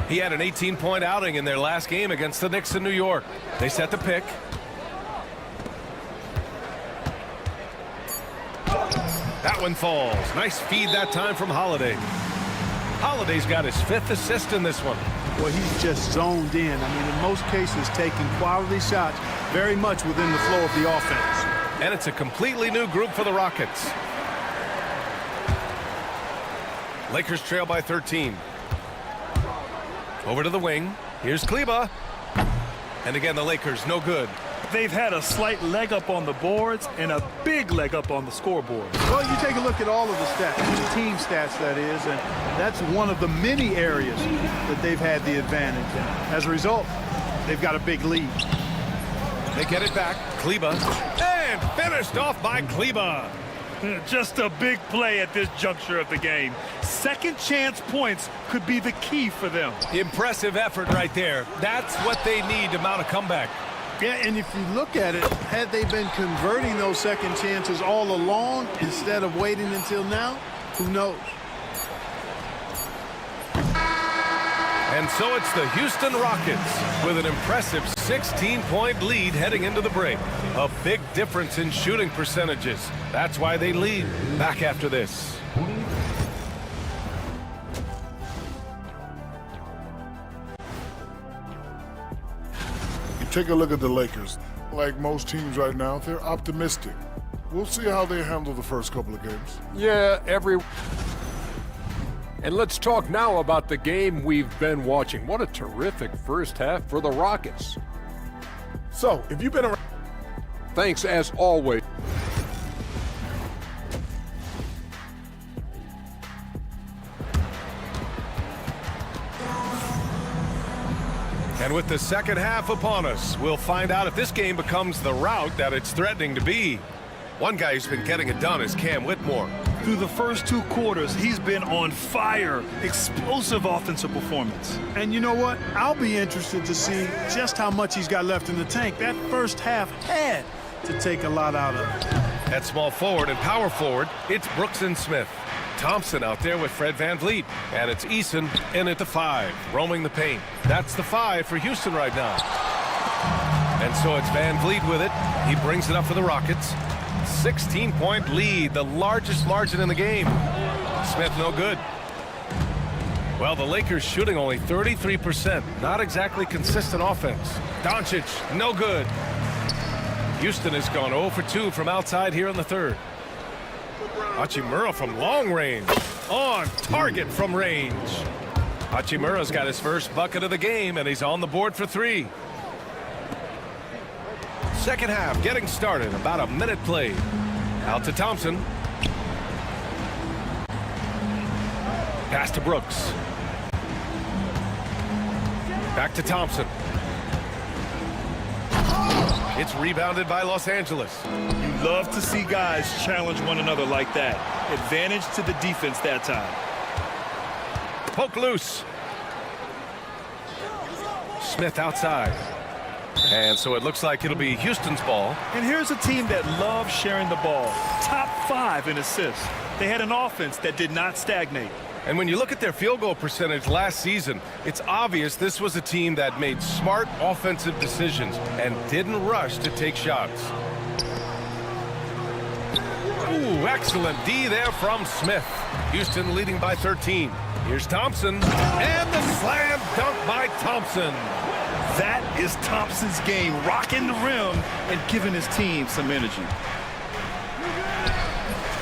He had an 18-point outing in their last game against the Knicks in New York. They set the pick. That one falls. Nice feed that time from Holiday. Holiday's got his 5th assist in this one. Well, he's just zoned in. I mean, in most cases, taking quality shots very much within the flow of the offense. And it's a completely new group for the Rockets. Lakers trail by 13. Over to the wing. Here's Kleber. And again, the Lakers, no good. They've had a slight leg up on the boards and a big leg up on the scoreboard. Well, you take a look at all of the stats, the team stats, that is, and that's one of the many areas that they've had the advantage. And as a result, they've got a big lead. They get it back. Kleber. And finished off by Kleber. Just a big play at this juncture of the game. Second chance points could be the key for them. Impressive effort right there. That's what they need to mount a comeback. Yeah, and if you look at it, had they been converting those second chances all along instead of waiting until now, who knows? And so it's the Houston Rockets with an impressive 16-point lead heading into the break. A big difference in shooting percentages. That's why they lead. Back after this. Take a look at the Lakers. Like most teams right now, they're optimistic. We'll see how they handle the first couple of games. Yeah, And let's talk now about the game we've been watching. What a terrific first half for the Rockets. So, if you've been around... Thanks, as always. And with the second half upon us, we'll find out if this game becomes the rout that it's threatening to be. One guy who's been getting it done is Cam Whitmore. Through the first 2 quarters, he's been on fire. Explosive offensive performance. And you know what? I'll be interested to see just how much he's got left in the tank. That first half had to take a lot out of it. At small forward and power forward, it's Brooks and Smith. Thompson out there with Fred VanVleet. And it's Eason in at the 5, roaming the paint. That's the 5 for Houston right now. And so it's VanVleet with it. He brings it up for the Rockets. 16-point lead, the largest margin in the game. Smith no good. Well, the Lakers shooting only 33%. Not exactly consistent offense. Doncic, no good. Houston has gone 0 for 2 from outside here in the third. Hachimura from long range. On target from range. Hachimura's got his first bucket of the game, and he's on the board for 3. Second half getting started. About a minute played. Out to Thompson. Pass to Brooks. Back to Thompson. It's rebounded by Los Angeles. You love to see guys challenge one another like that. Advantage to the defense that time. Poke loose. Smith outside. And so it looks like it'll be Houston's ball. And here's a team that loves sharing the ball. Top 5 in assists. They had an offense that did not stagnate. And when you look at their field goal percentage last season, it's obvious this was a team that made smart offensive decisions and didn't rush to take shots. Ooh, excellent D there from Smith. Houston leading by 13. Here's Thompson, and the slam dunk by Thompson. That is Thompson's game, rocking the rim and giving his team some energy.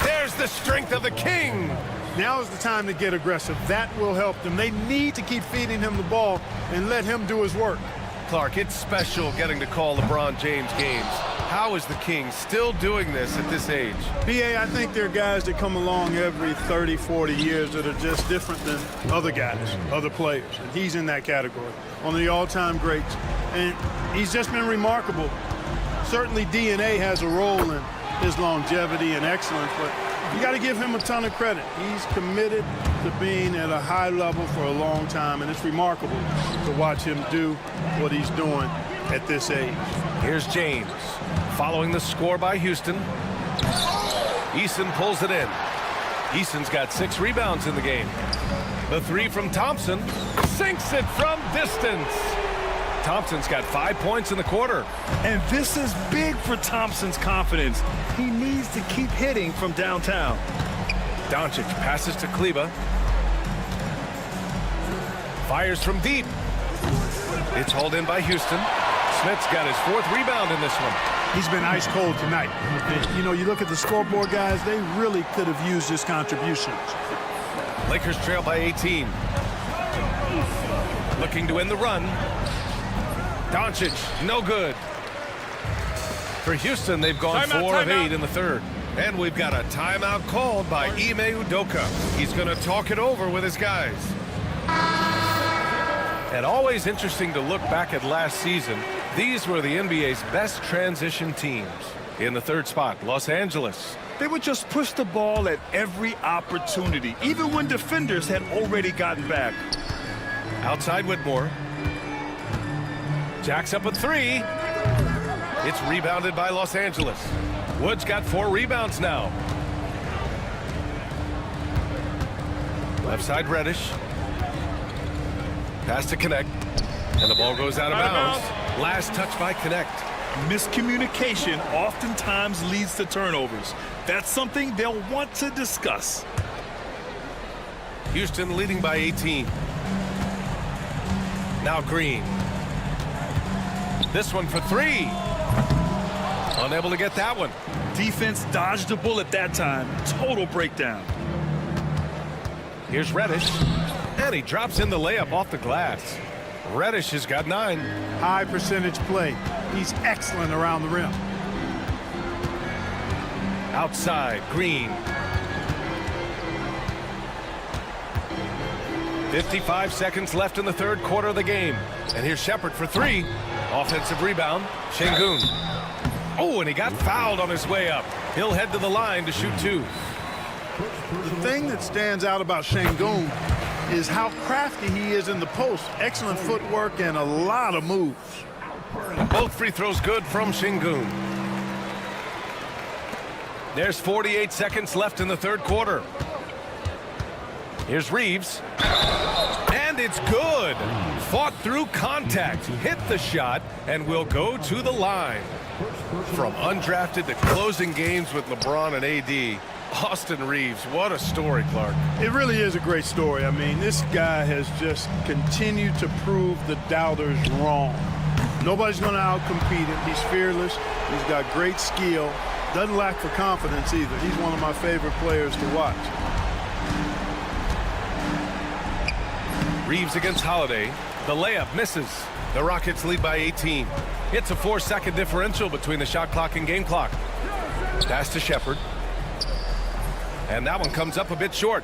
There's the strength of the King. Now is the time to get aggressive. That will help them. They need to keep feeding him the ball and let him do his work. Clark, it's special getting to call LeBron James games. How is the King still doing this at this age? BA, I think there are guys that come along every 30, 40 years that are just different than other guys, other players. And he's in that category, one of the all-time greats. And he's just been remarkable. Certainly DNA has a role in his longevity and excellence, but you got to give him a ton of credit. He's committed to being at a high level for a long time, and it's remarkable to watch him do what he's doing at this age. Here's James, following the score by Houston. Eason pulls it in. Eason's got 6 rebounds in the game. The 3 from Thompson sinks it from distance. Thompson's got 5 points in the quarter. And this is big for Thompson's confidence. He needs to keep hitting from downtown. Doncic passes to Kleba. Fires from deep. It's hauled in by Houston. Smith's got his 4th rebound in this one. He's been ice cold tonight. You know, you look at the scoreboard, guys, they really could have used his contributions. Lakers trail by 18. Looking to win the run. Doncic, no good. For Houston, they've gone 4 of 8 in the third. And we've got a timeout called by Ime Udoka. He's going to talk it over with his guys. And always interesting to look back at last season. These were the NBA's best transition teams. In the third spot, Los Angeles. They would just push the ball at every opportunity, even when defenders had already gotten back. Outside Whitmore. Jacks up a 3. It's rebounded by Los Angeles. Wood's got 4 rebounds now. Left side Reddish. Pass to Connect. And the ball goes out of bounds. Last touch by Connect. Miscommunication oftentimes leads to turnovers. That's something they'll want to discuss. Houston leading by 18. Now Green. This one for 3. Unable to get that one. Defense dodged a bullet that time. Total breakdown. Here's Reddish. And he drops in the layup off the glass. Reddish has got 9. High percentage play. He's excellent around the rim. Outside, Green. 55 seconds left in the third quarter of the game. And here's Shepard for 3. Offensive rebound, Şengün. Oh, and he got fouled on his way up. He'll head to the line to shoot 2. The thing that stands out about Şengün is how crafty he is in the post. Excellent footwork and a lot of moves. Both free throws good from Şengün. There's 48 seconds left in the third quarter. Here's Reeves. And it's good. Fought through contact, hit the shot, and will go to the line. From undrafted to closing games with LeBron and AD, Austin Reeves, what a story, Clark. It really is a great story. I mean, this guy has just continued to prove the doubters wrong. Nobody's going to outcompete him. He's fearless. He's got great skill. Doesn't lack for confidence either. He's one of my favorite players to watch. Reeves against Holiday. The layup misses. The Rockets lead by 18. It's a 4-second differential between the shot clock and game clock. Pass to Shepard. And that one comes up a bit short.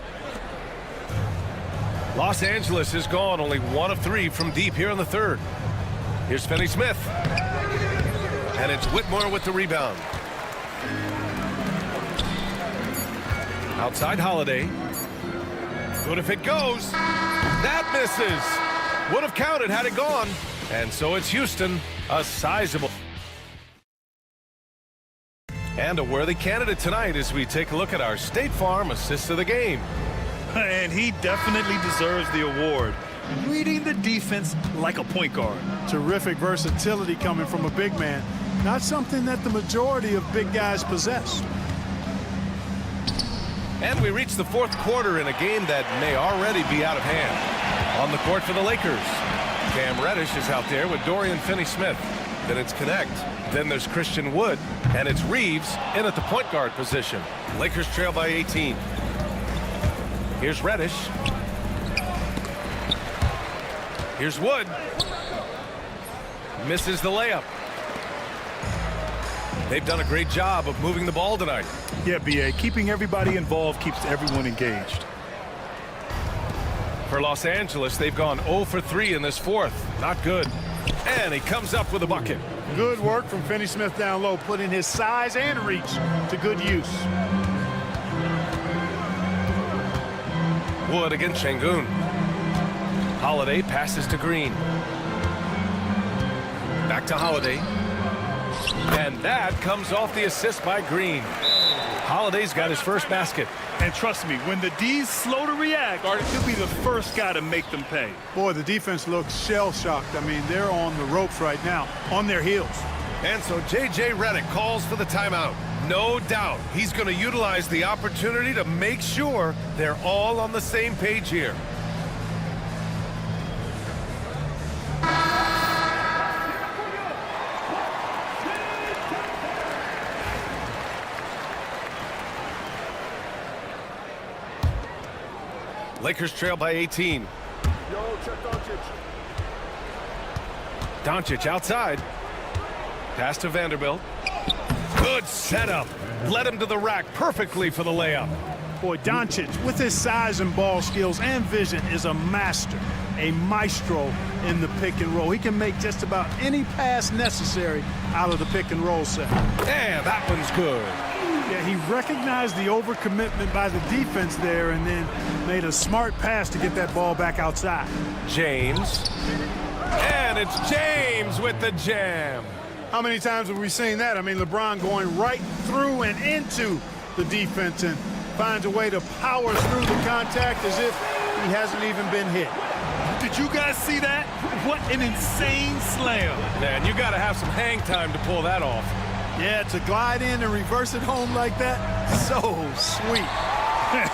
Los Angeles is gone only 1 of 3 from deep here in the third. Here's Finney Smith. And it's Whitmore with the rebound. Outside Holiday. Good if it goes. That misses. Would have counted had it gone. And so it's Houston, a sizable. And a worthy candidate tonight as we take a look at our State Farm assist of the game. And he definitely deserves the award. Reading the defense like a point guard. Terrific versatility coming from a big man. Not something that the majority of big guys possess. And we reach the fourth quarter in a game that may already be out of hand. On the court for the Lakers, Cam Reddish is out there with Dorian Finney-Smith. Then it's Connect. Then there's Christian Wood. And it's Reeves in at the point guard position. Lakers trail by 18. Here's Reddish. Here's Wood. Misses the layup. They've done a great job of moving the ball tonight. Yeah, B.A. Keeping everybody involved keeps everyone engaged. For Los Angeles, they've gone 0 for 3 in this fourth. Not good. And he comes up with a bucket. Good work from Finney-Smith down low, putting his size and reach to good use. Wood against Şengün. Holiday passes to Green. Back to Holiday. And that comes off the assist by Green. Holiday's got his first basket. And trust me, when the D's slow to react, he'll be the first guy to make them pay. Boy, the defense looks shell-shocked. I mean, they're on the ropes right now, on their heels. And so J.J. Redick calls for the timeout. No doubt he's going to utilize the opportunity to make sure they're all on the same page here. Lakers trail by 18. Doncic outside. Pass to Vanderbilt. Good setup. Led him to the rack perfectly for the layup. Boy, Doncic, with his size and ball skills and vision, is a master, a maestro in the pick and roll. He can make just about any pass necessary out of the pick and roll set. And that one's good. Yeah, he recognized the overcommitment by the defense there and then made a smart pass to get that ball back outside. James. And it's James with the jam. How many times have we seen that? I mean, LeBron going right through and into the defense and finds a way to power through the contact as if he hasn't even been hit. Did you guys see that? What an insane slam. Man, you got to have some hang time to pull that off. Yeah, to glide in and reverse it home like that, so sweet.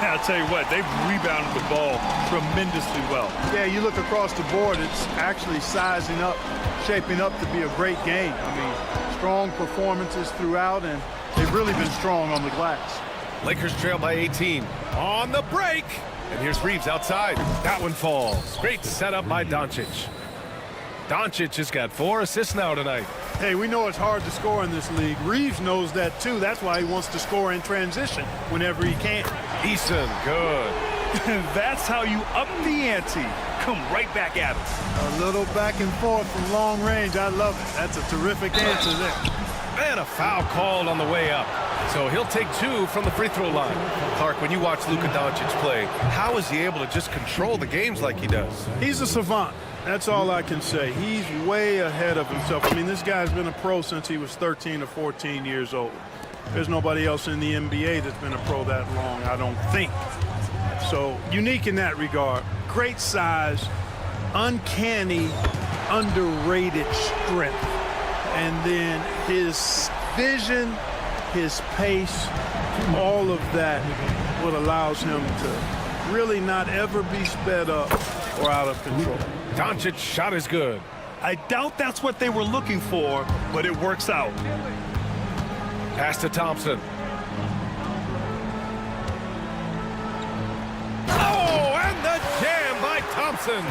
I'll tell you what, they've rebounded the ball tremendously well. Yeah, you look across the board, it's actually sizing up, shaping up to be a great game. I mean, strong performances throughout, and they've really been strong on the glass. Lakers trail by 18. On the break. And here's Reeves outside. That one falls. Great setup by Doncic. Doncic has got 4 assists now tonight. Hey, we know it's hard to score in this league. Reeves knows that too. That's why he wants to score in transition whenever he can. Eason, good. That's how you up the ante. Come right back at us. A little back and forth from long range. I love it. That's a terrific answer there. And a foul called on the way up. So he'll take 2 from the free throw line. Clark, when you watch Luka Doncic play, how is he able to just control the games like he does? He's a savant. That's all I can say. He's way ahead of himself. I mean, this guy's been a pro since he was 13 or 14 years old. There's nobody else in the NBA that's been a pro that long, I don't think. So unique in that regard. Great size, uncanny, underrated strength. And then his vision, his pace, all of that what allows him to really not ever be sped up or out of control. Doncic's shot is good. I doubt that's what they were looking for, but it works out. Pass to Thompson. Oh, and the jam by Thompson.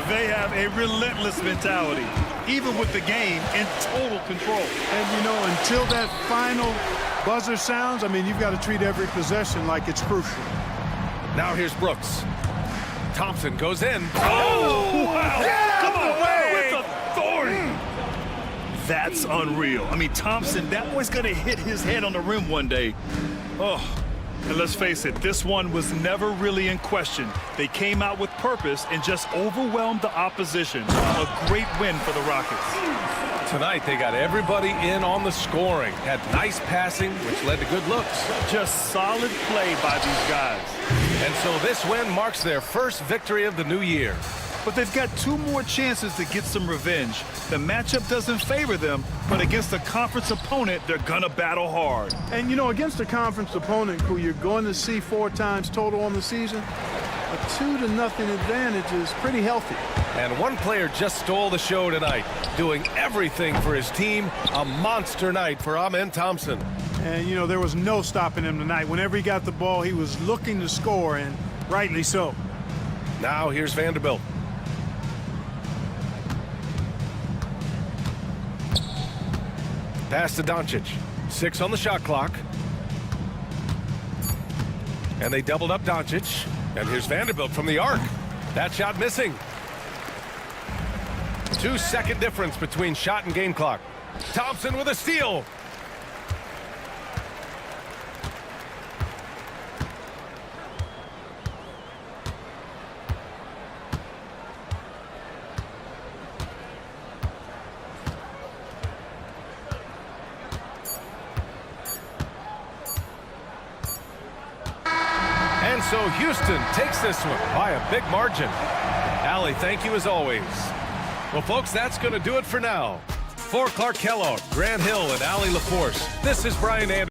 They have a relentless mentality, even with the game in total control. And, you know, until that final buzzer sounds, I mean, you've got to treat every possession like it's crucial. Now here's Brooks. Thompson goes in. Oh, wow. Yeah! With authority. That's unreal. I mean, Thompson, that boy's going to hit his head on the rim one day. Oh, and let's face it, this one was never really in question. They came out with purpose and just overwhelmed the opposition. A great win for the Rockets. Tonight, they got everybody in on the scoring. Had nice passing, which led to good looks. Just solid play by these guys. And so this win marks their first victory of the new year. But they've got 2 more chances to get some revenge. The matchup doesn't favor them, but against a conference opponent, they're gonna battle hard. And, you know, against a conference opponent who you're going to see 4 times total on the season, a 2-0 advantage is pretty healthy. And one player just stole the show tonight, doing everything for his team. A monster night for Amen Thompson. And, you know, there was no stopping him tonight. Whenever he got the ball, he was looking to score, and rightly so. Now here's Vanderbilt. Pass to Doncic. 6 on the shot clock. And they doubled up Doncic. And here's Vanderbilt from the arc. That shot missing. 2-second difference between shot and game clock. Thompson with a steal. And so Houston takes this one by a big margin. Allie, thank you as always. Well, folks, that's going to do it for now. For Clark Kellogg, Grant Hill, and Allie LaForce, this is Brian Anderson.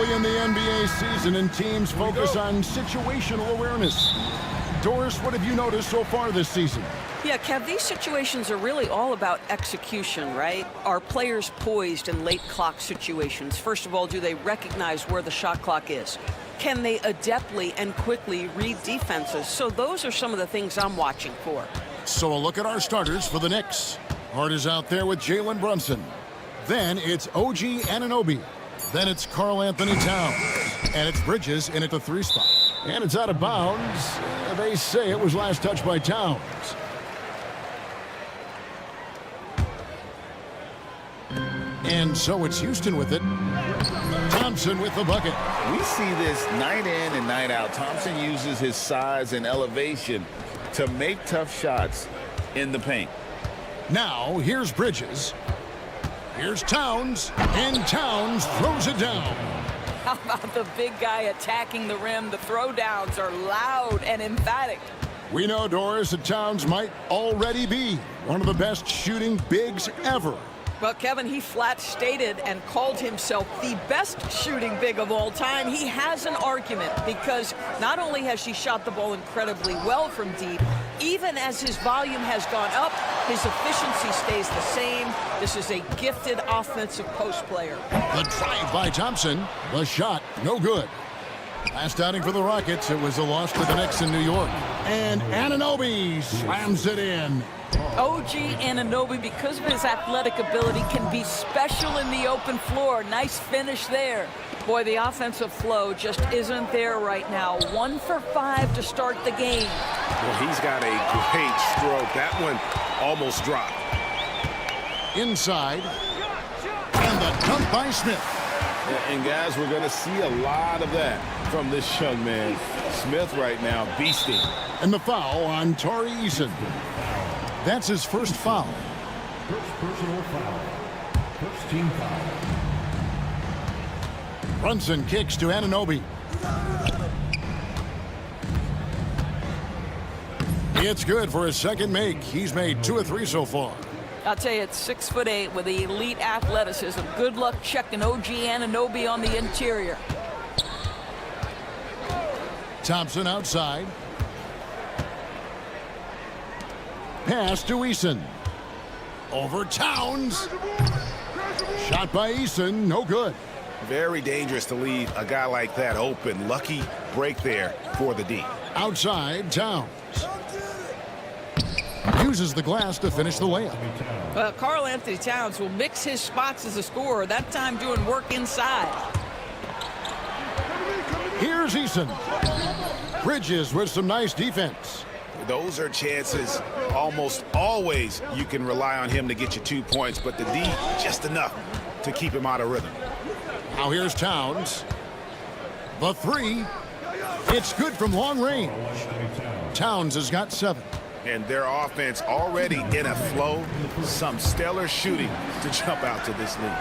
Early in the NBA season, and teams focus on situational awareness. Doris, what have you noticed so far this season? Yeah, Kev, these situations are really all about execution, right? Are players poised in late clock situations? First of all, do they recognize where the shot clock is? Can they adeptly and quickly read defenses? So those are some of the things I'm watching for. So a look at our starters for the Knicks. Hart is out there with Jalen Brunson. Then it's OG Anunoby. Then it's Karl Anthony Towns. And it's Bridges in at the 3 spot. And it's out of bounds. They say it was last touched by Towns. And so it's Houston with it. Thompson with the bucket. We see this night in and night out. Thompson uses his size and elevation to make tough shots in the paint. Now, here's Bridges. Here's Towns. And Towns throws it down. How about the big guy attacking the rim? The throwdowns are loud and emphatic. We know, Doris, that Towns might already be one of the best shooting bigs ever. Well, Kevin, he flat stated and called himself the best shooting big of all time. He has an argument because not only has he shot the ball incredibly well from deep, even as his volume has gone up, his efficiency stays the same. This is a gifted offensive post player. The drive by Thompson. The shot, no good. Last outing for the Rockets, it was a loss to the Knicks in New York. And Anunoby slams it in. OG Anunoby, because of his athletic ability, can be special in the open floor. Nice finish there. Boy, the offensive flow just isn't there right now. 1 for 5 to start the game. Well, he's got a great stroke. That one almost dropped. Inside. And the dunk by Smith. And guys, we're going to see a lot of that from this young man. Smith right now beasting. And the foul on Tari Eason. That's his first foul. First personal foul. First team foul. Brunson kicks to Anunoby. It's good for his second make. He's made 2 of 3 so far. I'll tell you, it's 6'8" with elite athleticism. Good luck checking OG Anunoby on the interior. Thompson outside. Pass to Eason. Over Towns. Shot by Eason, no good. Very dangerous to leave a guy like that open. Lucky break there for the D. Outside, Towns. Uses the glass to finish the layup. Well, Karl Anthony Towns will mix his spots as a scorer, that time doing work inside. Here's Eason. Bridges with some nice defense. Those are chances almost always you can rely on him to get you 2 points, but the D just enough to keep him out of rhythm. Now here's Towns. The 3. It's good from long range. Towns has got 7. And their offense already in a flow. Some stellar shooting to jump out to this lead.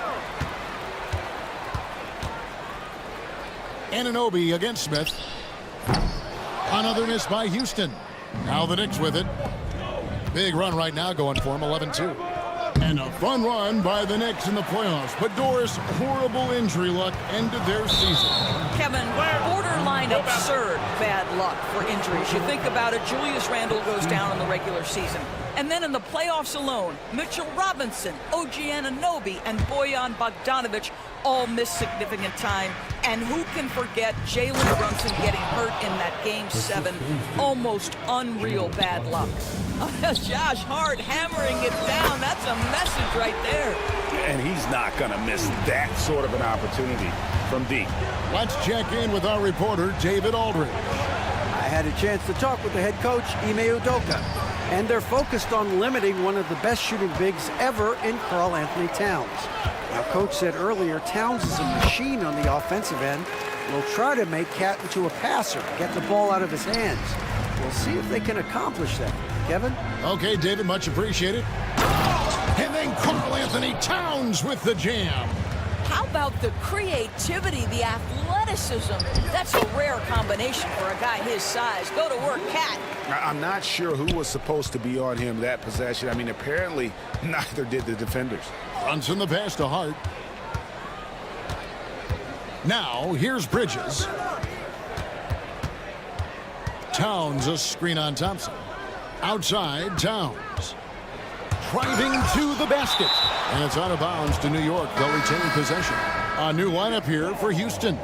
Anunoby against Smith. Another miss by Houston. Now the Knicks with it. Big run right now going for him, 11-2. And a fun run by the Knicks in the playoffs. But Doris, horrible injury luck ended their season. Kevin, borderline absurd bad luck for injuries. You think about it, Julius Randle goes down in the regular season. And then in the playoffs alone, Mitchell Robinson, OG Anunoby, and Bojan Bogdanovic all missed significant time. And who can forget Jalen Brunson getting hurt in that Game 7? Almost unreal bad luck. Josh Hart hammering it down. That's a message right there. And he's not going to miss that sort of an opportunity from deep. Let's check in with our reporter, David Aldridge. I had a chance to talk with the head coach, Ime Udoka, and they're focused on limiting one of the best shooting bigs ever in Karl Anthony Towns. Now, Coach said earlier, Towns is a machine on the offensive end. Will try to make Cat into a passer, get the ball out of his hands. We'll see if they can accomplish that. Kevin? Okay, David, much appreciated. And then Karl Anthony Towns with the jam. How about the creativity, the athleticism? That's a rare combination for a guy his size. Go to work, Cat. I'm not sure who was supposed to be on him that possession. I mean, apparently neither did the defenders. Brunson the pass to Hart. Now, here's Bridges. Towns a screen on Thompson. Outside, Towns. Driving to the basket. And it's out of bounds to New York. They'll retain possession. A new lineup here for Houston.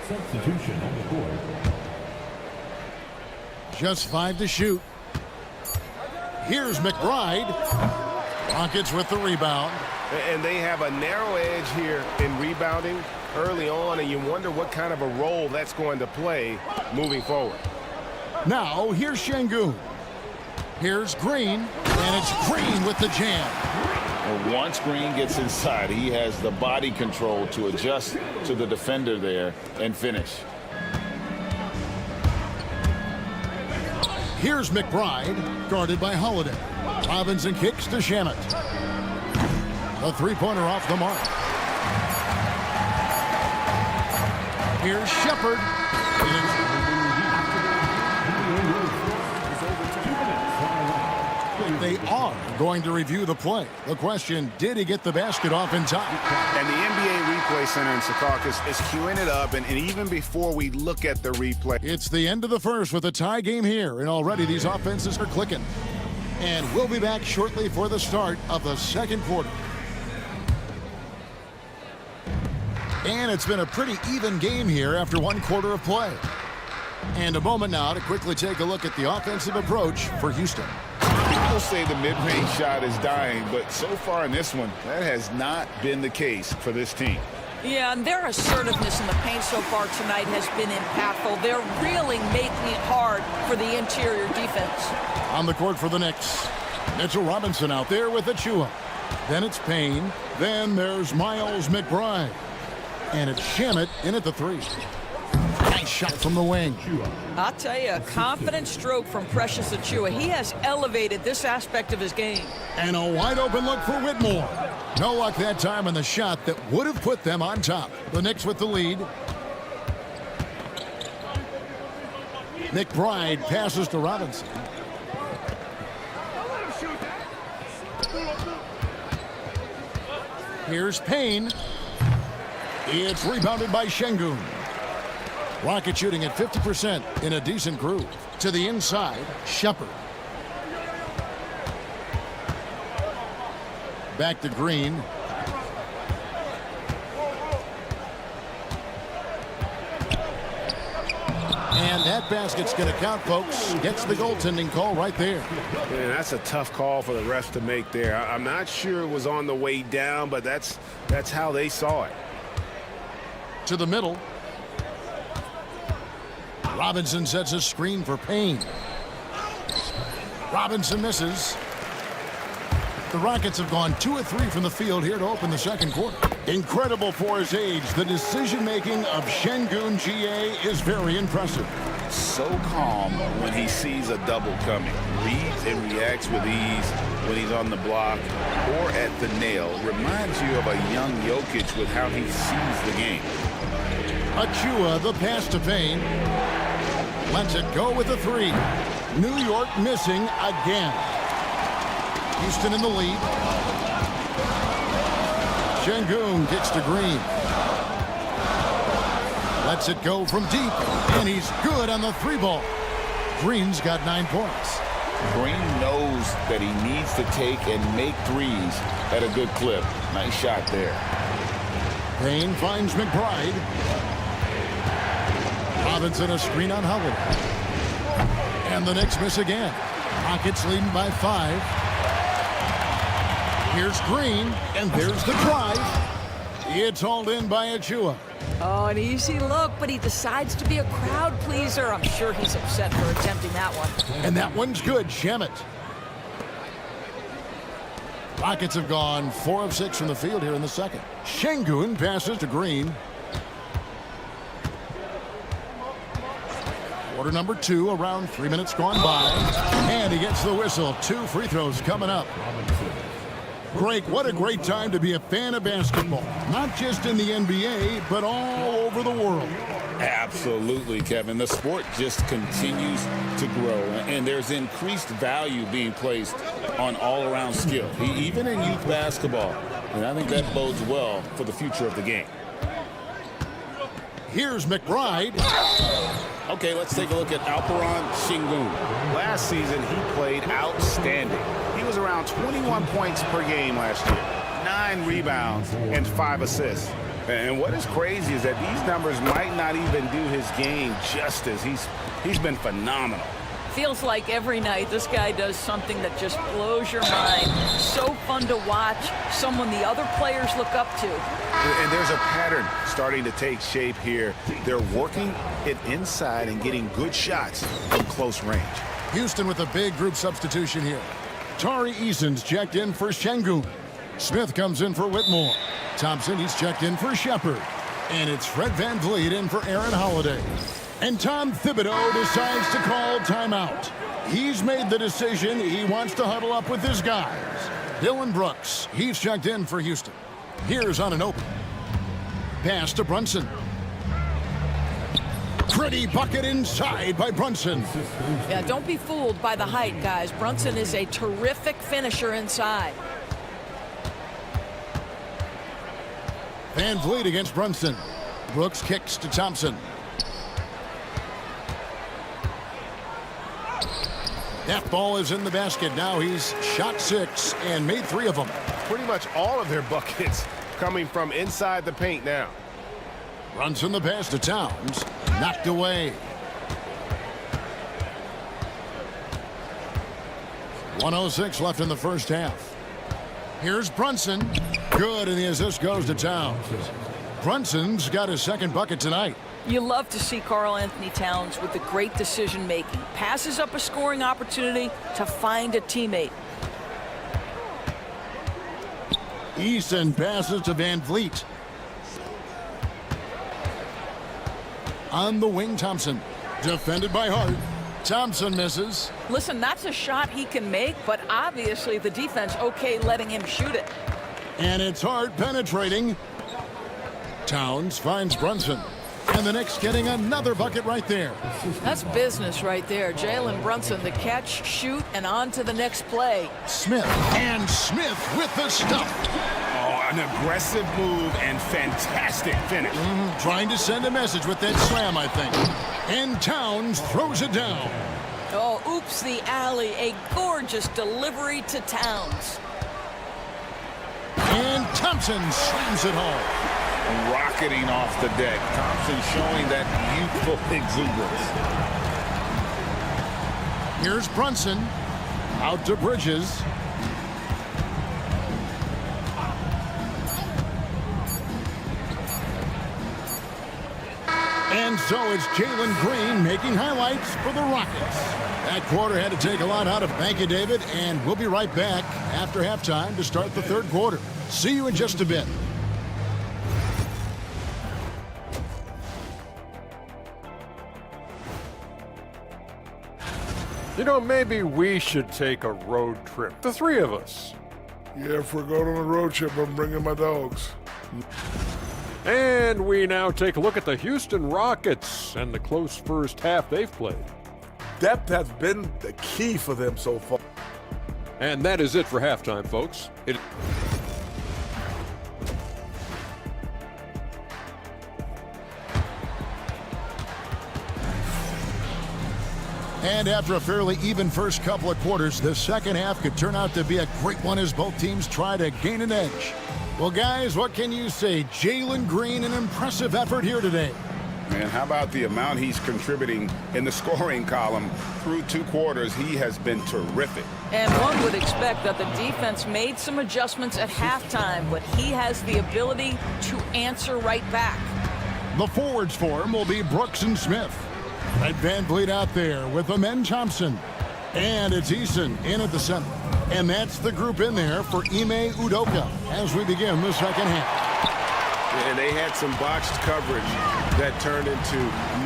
Substitution on the court. Just 5 to shoot. Here's McBride. Rockets with the rebound. And they have a narrow edge here in rebounding early on, and you wonder what kind of a role that's going to play moving forward. Now, here's Şengün. Here's Green, and it's Green with the jam. Well, once Green gets inside, he has the body control to adjust to the defender there and finish. Here's McBride, guarded by Holiday. Robinson kicks to Shamet. A three-pointer off the mark. Here's Shepard. They are going to review the play. The question, did he get the basket off in time? And the NBA Replay Center in Secaucus is queuing it up, and even before we look at the replay. It's the end of the first with a tie game here, and already these offenses are clicking. And we'll be back shortly for the start of the second quarter. And it's been a pretty even game here after one quarter of play. And a moment now to quickly take a look at the offensive approach for Houston. People say the mid-range shot is dying, but so far in this one, that has not been the case for this team. Yeah, and their assertiveness in the paint so far tonight has been impactful. They're really making it hard for the interior defense. On the court for the Knicks, Mitchell Robinson out there with Achua. Then it's Payne. Then there's Miles McBride. And it's Shamet in at the three. Nice shot from the wing. I'll tell you, a confident stroke from Precious Achua. He has elevated this aspect of his game. And a wide open look for Whitmore. No luck that time on the shot that would have put them on top. The Knicks with the lead. McBride passes to Robinson. Here's Payne. It's rebounded by Şengün. Rocket shooting at 50% in a decent groove. To the inside, Shepard. Back to Green. And that basket's going to count, folks. Gets the goaltending call right there. Man, that's a tough call for the refs to make there. I'm not sure it was on the way down, but that's how they saw it. To the middle. Robinson sets a screen for Payne. Robinson misses. The Rockets have gone 2 of 3 from the field here to open the second quarter. Incredible for his age. The decision-making of Şengün GA is very impressive. So calm when he sees a double coming. Reads and reacts with ease when he's on the block or at the nail. Reminds you of a young Jokic with how he sees the game. Achua, the pass to Payne. Lets it go with a three. New York missing again. Houston in the lead. Şengün kicks to Green. Lets it go from deep, and he's good on the three ball. Green's got 9 points. Green knows that he needs to take and make threes at a good clip. Nice shot there. Payne finds McBride. Robinson a screen on Howard. And the Knicks miss again. Rockets leading by 5. Here's Green, and there's the drive. It's hauled in by Achua. Oh, an easy look, but he decides to be a crowd pleaser. I'm sure he's upset for attempting that one. And that one's good, Shamet. Rockets have gone 4 of 6 from the field here in the second. Şengün passes to Green. Quarter number 2, around 3 minutes gone by. And he gets the whistle. 2 free throws coming up. Greg, what a great time to be a fan of basketball. Not just in the NBA, but all over the world. Absolutely, Kevin. The sport just continues to grow, and there's increased value being placed on all-around skill, even in youth basketball. And I think that bodes well for the future of the game. Here's McBride. Okay, let's take a look at Alperon Şengün. Last season, he played outstanding. He was around 21 points per game last year, 9 rebounds, and 5 assists. And what is crazy is that these numbers might not even do his game justice. He's been phenomenal. Feels like every night this guy does something that just blows your mind. So fun to watch, someone the other players look up to. And there's a pattern starting to take shape here. They're working it inside and getting good shots from close range. Houston with a big group substitution here. Tari Eason's checked in for Şengün. Smith comes in for Whitmore. Thompson, he's checked in for Shepard. And it's Fred VanVleet in for Aaron Holiday. And Tom Thibodeau decides to call timeout. He's made the decision. He wants to huddle up with his guys. Dylan Brooks, he's checked in for Houston. Here's on an open. Pass to Brunson. Pretty bucket inside by Brunson. Yeah, don't be fooled by the height, guys. Brunson is a terrific finisher inside. VanVleet against Brunson. Brooks kicks to Thompson. That ball is in the basket. Now he's shot 6 and made 3 of them. Pretty much all of their buckets coming from inside the paint now. Runs in the pass to Towns. Knocked away. 1:06 left in the first half. Here's Brunson. Good, and the assist goes to Towns. Brunson's got his second bucket tonight. You love to see Karl Anthony Towns with the great decision-making. Passes up a scoring opportunity to find a teammate. Eason passes to VanVleet. On the wing, Thompson. Defended by Hart. Thompson misses. Listen, that's a shot he can make, but obviously the defense okay letting him shoot it. And it's Hart penetrating. Towns finds Brunson. And the Knicks getting another bucket right there. That's business right there. Jalen Brunson, the catch, shoot, and on to the next play. Smith, and Smith with the stuff. Oh, an aggressive move and fantastic finish. Trying to send a message with that slam, I think. And Towns throws it down. Oh, oops, the alley. A gorgeous delivery to Towns. And Thompson slams it home. Rocketing off the deck. Thompson showing that youthful exuberance. Here's Brunson. Out to Bridges. And so it's Jalen Green making highlights for the Rockets. That quarter had to take a lot out of Thank you, David, and we'll be right back after halftime to start the third quarter. See you in just a bit. You know, maybe we should take a road trip. The 3 of us. Yeah, if we're going on a road trip, I'm bringing my dogs. And we now take a look at the Houston Rockets and the close first half they've played. Depth has been the key for them so far. And that is it for halftime, folks. And after a fairly even first couple of quarters, the second half could turn out to be a great one as both teams try to gain an edge. Well, guys, what can you say? Jalen Green, an impressive effort here today. Man, how about the amount he's contributing in the scoring column? Through 2 quarters, he has been terrific. And one would expect that the defense made some adjustments at halftime, but he has the ability to answer right back. The forwards for him will be Brooks and Smith. Fred VanVleet out there with them and Thompson. And it's Eason in at the center. And that's the group in there for Ime Udoka as we begin the second half. And they had some botched coverage that turned into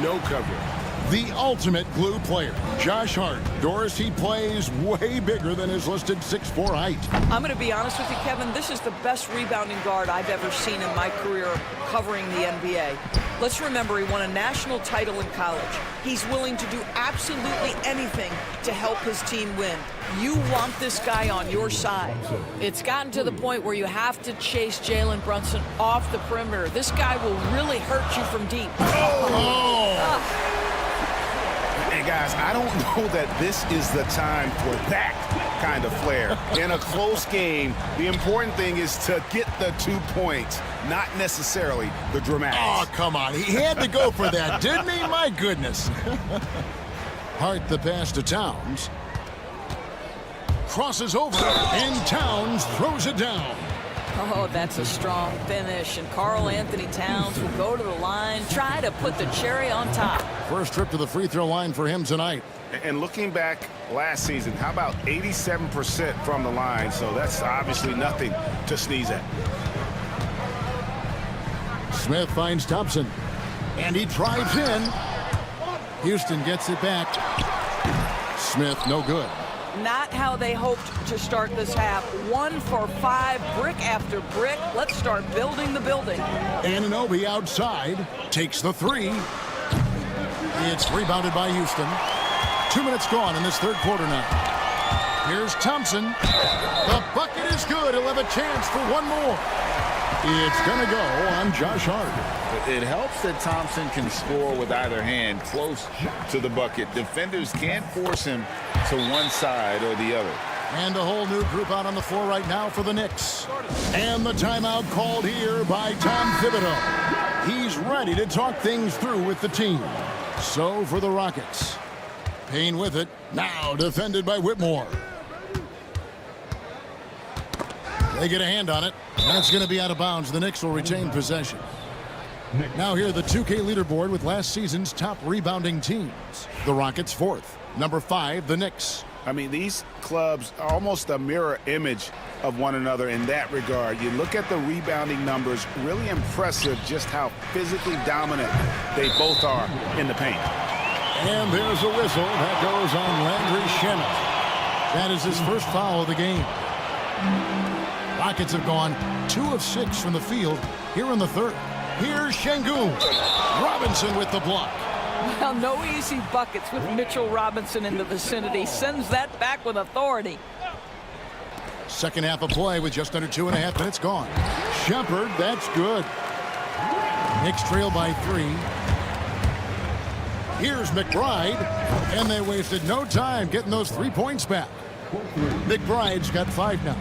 no coverage. The ultimate glue player, Josh Hart. Doris, he plays way bigger than his listed 6'4" height. I'm going to be honest with you, Kevin. This is the best rebounding guard I've ever seen in my career covering the NBA. Let's remember, he won a national title in college. He's willing to do absolutely anything to help his team win. You want this guy on your side. It's gotten to the point where you have to chase Jalen Brunson off the perimeter. This guy will really hurt you from deep. And guys, I don't know that this is the time for that kind of flair. In a close game, the important thing is to get the 2 points, not necessarily the dramatics. Oh, come on. He had to go for that, didn't he? My goodness. Hart the pass to Towns. Crosses over, and Towns throws it down. Oh, that's a strong finish, and Karl Anthony Towns will go to the line, try to put the cherry on top. First trip to the free throw line for him tonight. And looking back last season, how about 87% from the line? So that's obviously nothing to sneeze at. Smith finds Thompson, and he drives in. Houston gets it back. Smith, no good. Not how they hoped to start this half. 1 for 5, brick after brick. Let's start building the building. Anunoby outside, takes the three. It's rebounded by Houston. 2 minutes gone in this third quarter now. Here's Thompson. The bucket is good. He'll have a chance for one more. It's going to go on Josh Hart. It helps that Thompson can score with either hand close to the bucket. Defenders can't force him to one side or the other. And a whole new group out on the floor right now for the Knicks. And the timeout called here by Tom Thibodeau. He's ready to talk things through with the team. So for the Rockets. Payne with it. Now defended by Whitmore. They get a hand on it. That's going to be out of bounds. The Knicks will retain possession. Now here the 2K leaderboard with last season's top rebounding teams. The Rockets 4th. Number 5, the Knicks. I mean, these clubs are almost a mirror image of one another in that regard. You look at the rebounding numbers, really impressive just how physically dominant they both are in the paint. And there's a whistle that goes on Landry Shamet. That is his first foul of the game. Rockets have gone 2 of 6 from the field here in the third. Here's Şengün. Robinson with the block. Well, no easy buckets with Mitchell Robinson in the vicinity. Sends that back with authority. Second half of play with just under 2.5 minutes gone. Shepard, that's good. Knicks trail by 3. Here's McBride, and they wasted no time getting those 3 points back. McBride's got 5 now.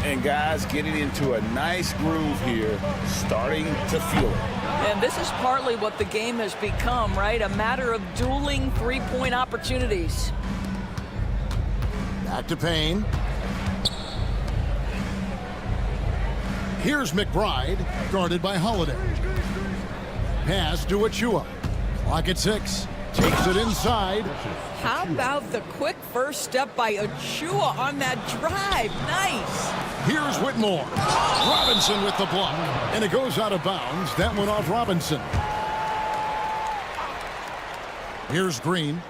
And guys getting into a nice groove here, starting to feel it. And this is partly what the game has become, right? A matter of dueling three-point opportunities. Back to Payne. Here's McBride, guarded by Holiday. Pass to Achua. Clock at 6. Takes it inside. How about the quick first step by Achua on that drive? Nice. Here's Whitmore. Robinson with the block. And it goes out of bounds. That went off Robinson. Here's Green.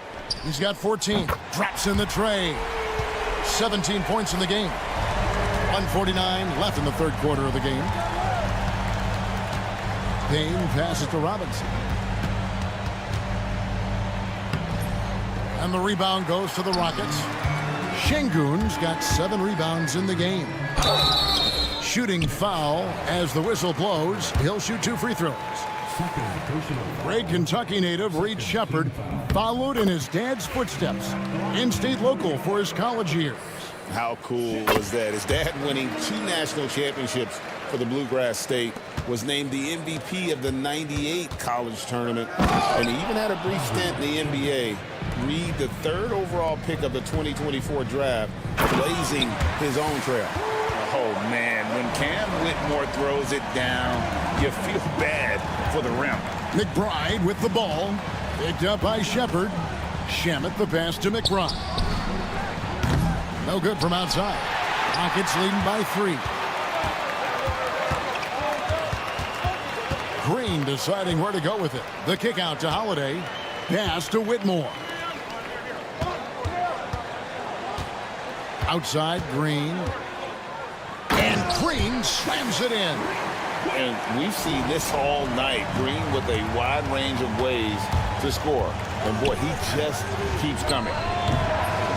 He's got 14. Drops in the tray. 17 points in the game. 1:49 left in the third quarter of the game. Payne passes to Robinson. And the rebound goes to the Rockets. Şengün's got 7 rebounds in the game. Shooting foul as the whistle blows. He'll shoot 2 free throws. Great Kentucky native Reed Shepard followed in his dad's footsteps. In-state local for his college years. How cool was that? His dad winning 2 national championships for the Bluegrass State, was named the MVP of the '98 college tournament, and he even had a brief stint in the NBA. Reed, the 3rd overall pick of the 2024 draft, blazing his own trail. Oh, man, when Cam Whitmore throws it down, you feel bad for the rim. McBride with the ball. Picked up by Shepard. Shamet the pass to McBride. No good from outside. Rockets leading by 3. Green deciding where to go with it. The kick out to Holiday. pass to Whitmore. Outside, Green. And Green slams it in. And we've seen this all night. Green with a wide range of ways to score. And boy, he just keeps coming.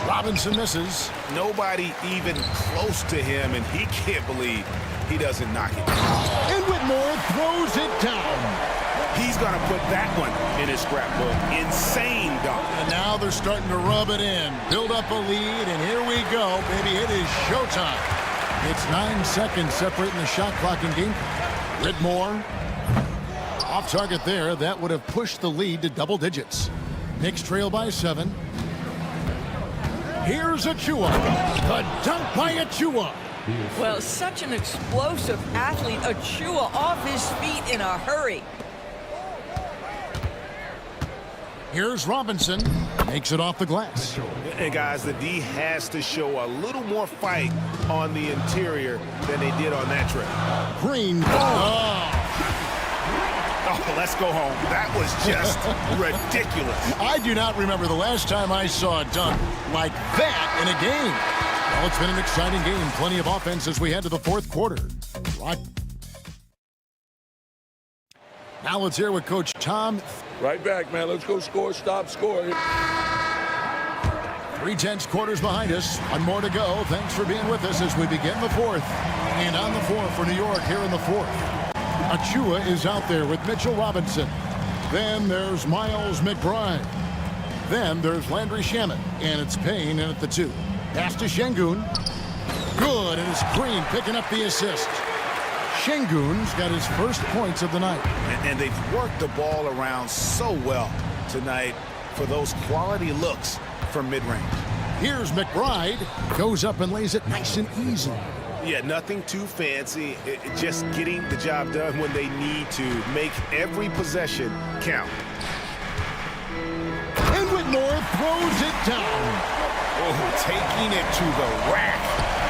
Robinson misses. Nobody even close to him, and he can't believe he doesn't knock it. And Whitmore throws it down. He's going to put that one in his scrapbook. Insane dunk. And now they're starting to rub it in. Build up a lead, and here we go, baby. It is showtime. It's 9 seconds separating the shot clock and game. Whitmore off target there. That would have pushed the lead to double digits. Knicks trail by 7. Here's Achua. The dunk by Achua. Well, such an explosive athlete. Achua off his feet in a hurry. Here's Robinson. Makes it off the glass. And guys, the D has to show a little more fight on the interior than they did on that trip. Green. Oh, let's go home. That was just ridiculous. I do not remember the last time I saw a dunk like that in a game. Well, it's been an exciting game. Plenty of offense as we head to the fourth quarter. Now let's hear what Coach Tom. Right back, man. Let's go score. Stop scoring. 3 tenths quarters behind us. One more to go. Thanks for being with us as we begin the fourth. And on the floor for New York here in the fourth. Achua is out there with Mitchell Robinson. Then there's Miles McBride. Then there's Landry Shamet. And it's Payne in at the 2. Pass to Şengün. Good, and it's Green picking up the assist. Şengün's got his first points of the night. And they've worked the ball around so well tonight for those quality looks from mid-range. Here's McBride. Goes up and lays it nice and easy. Yeah, nothing too fancy. Just getting the job done when they need to. Make every possession count. And Whitmore throws it down. Oh, taking it to the rack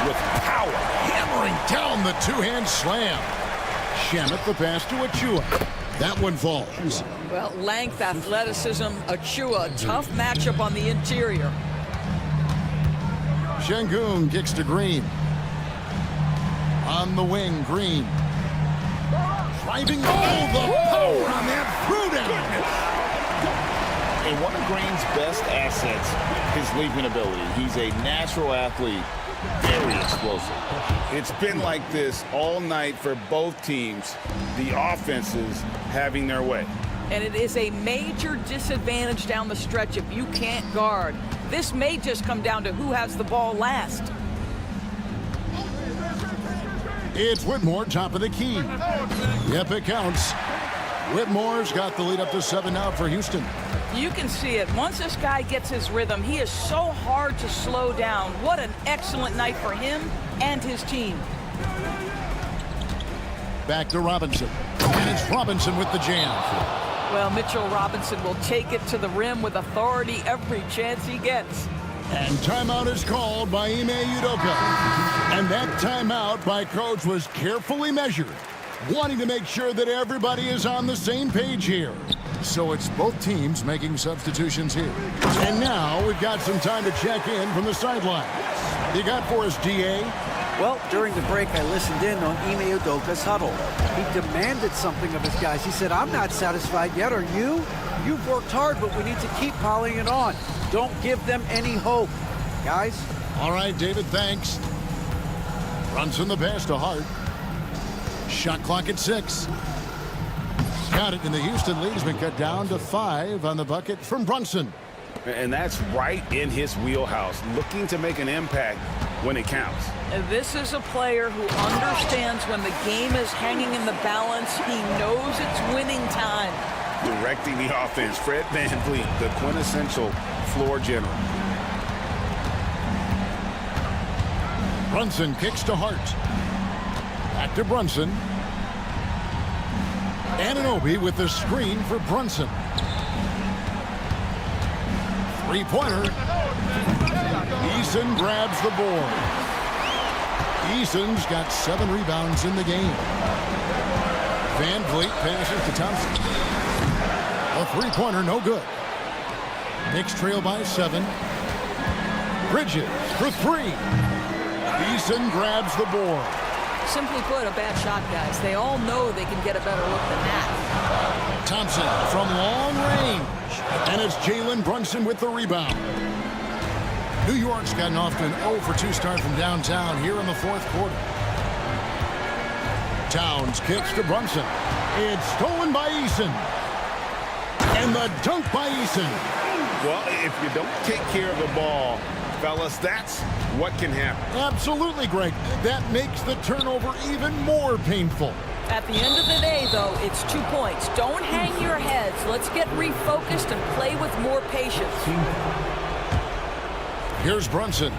with power. Hammering down the two-hand slam. Shamet the pass to Achua. That one falls. Well, length, athleticism, Achua, tough matchup on the interior. Şengün kicks to Green. On the wing, Green. Driving the power on that throwdown. And one of Green's best assets, his leaping ability. He's a natural athlete, very explosive. It's been like this all night for both teams, the offenses having their way. And it is a major disadvantage down the stretch if you can't guard. This may just come down to who has the ball last. It's Whitmore, top of the key. Yep, it counts. Whitmore's got the lead up to 7 now for Houston. You can see it. Once this guy gets his rhythm, he is so hard to slow down. What an excellent night for him and his team. Back to Robinson. And it's Robinson with the jam. Well, Mitchell Robinson will take it to the rim with authority every chance he gets. And timeout is called by Ime Udoka. And that timeout by Coach was carefully measured, wanting to make sure that everybody is on the same page here. So it's both teams making substitutions here. And now we've got some time to check in from the sideline. You got for us, DA? Well, during the break, I listened in on Ime Udoka's huddle. He demanded something of his guys. He said, I'm not satisfied yet, are you? You've worked hard, but we need to keep piling it on. Don't give them any hope, guys. All right, David, thanks. Brunson the pass to Hart. Shot clock at 6. Got it, and the Houston lead has been cut down to 5 on the bucket from Brunson. And that's right in his wheelhouse, looking to make an impact when it counts. This is a player who understands when the game is hanging in the balance. He knows it's winning time. Directing the offense, Fred VanVleet, the quintessential floor general. Brunson kicks to Hart. Back to Brunson. Anunoby with the screen for Brunson. Three-pointer. Eason grabs the board. Eason's got 7 rebounds in the game. VanVleet passes to Thompson. A three-pointer, no good. Knicks trail by 7. Bridges for 3. Eason grabs the board. Simply put, a bad shot, guys. They all know they can get a better look than that. Thompson from long range. And it's Jalen Brunson with the rebound. New York's gotten off to an 0 for 2 start from downtown here in the 4th quarter. Towns kicks to Brunson. It's stolen by Eason. And the dunk by Eason. Well, if you don't take care of the ball, fellas, that's what can happen. Absolutely, Greg. That makes the turnover even more painful. At the end of the day, though, it's 2 points. Don't hang your heads. Let's get refocused and play with more patience. Here's Brunson.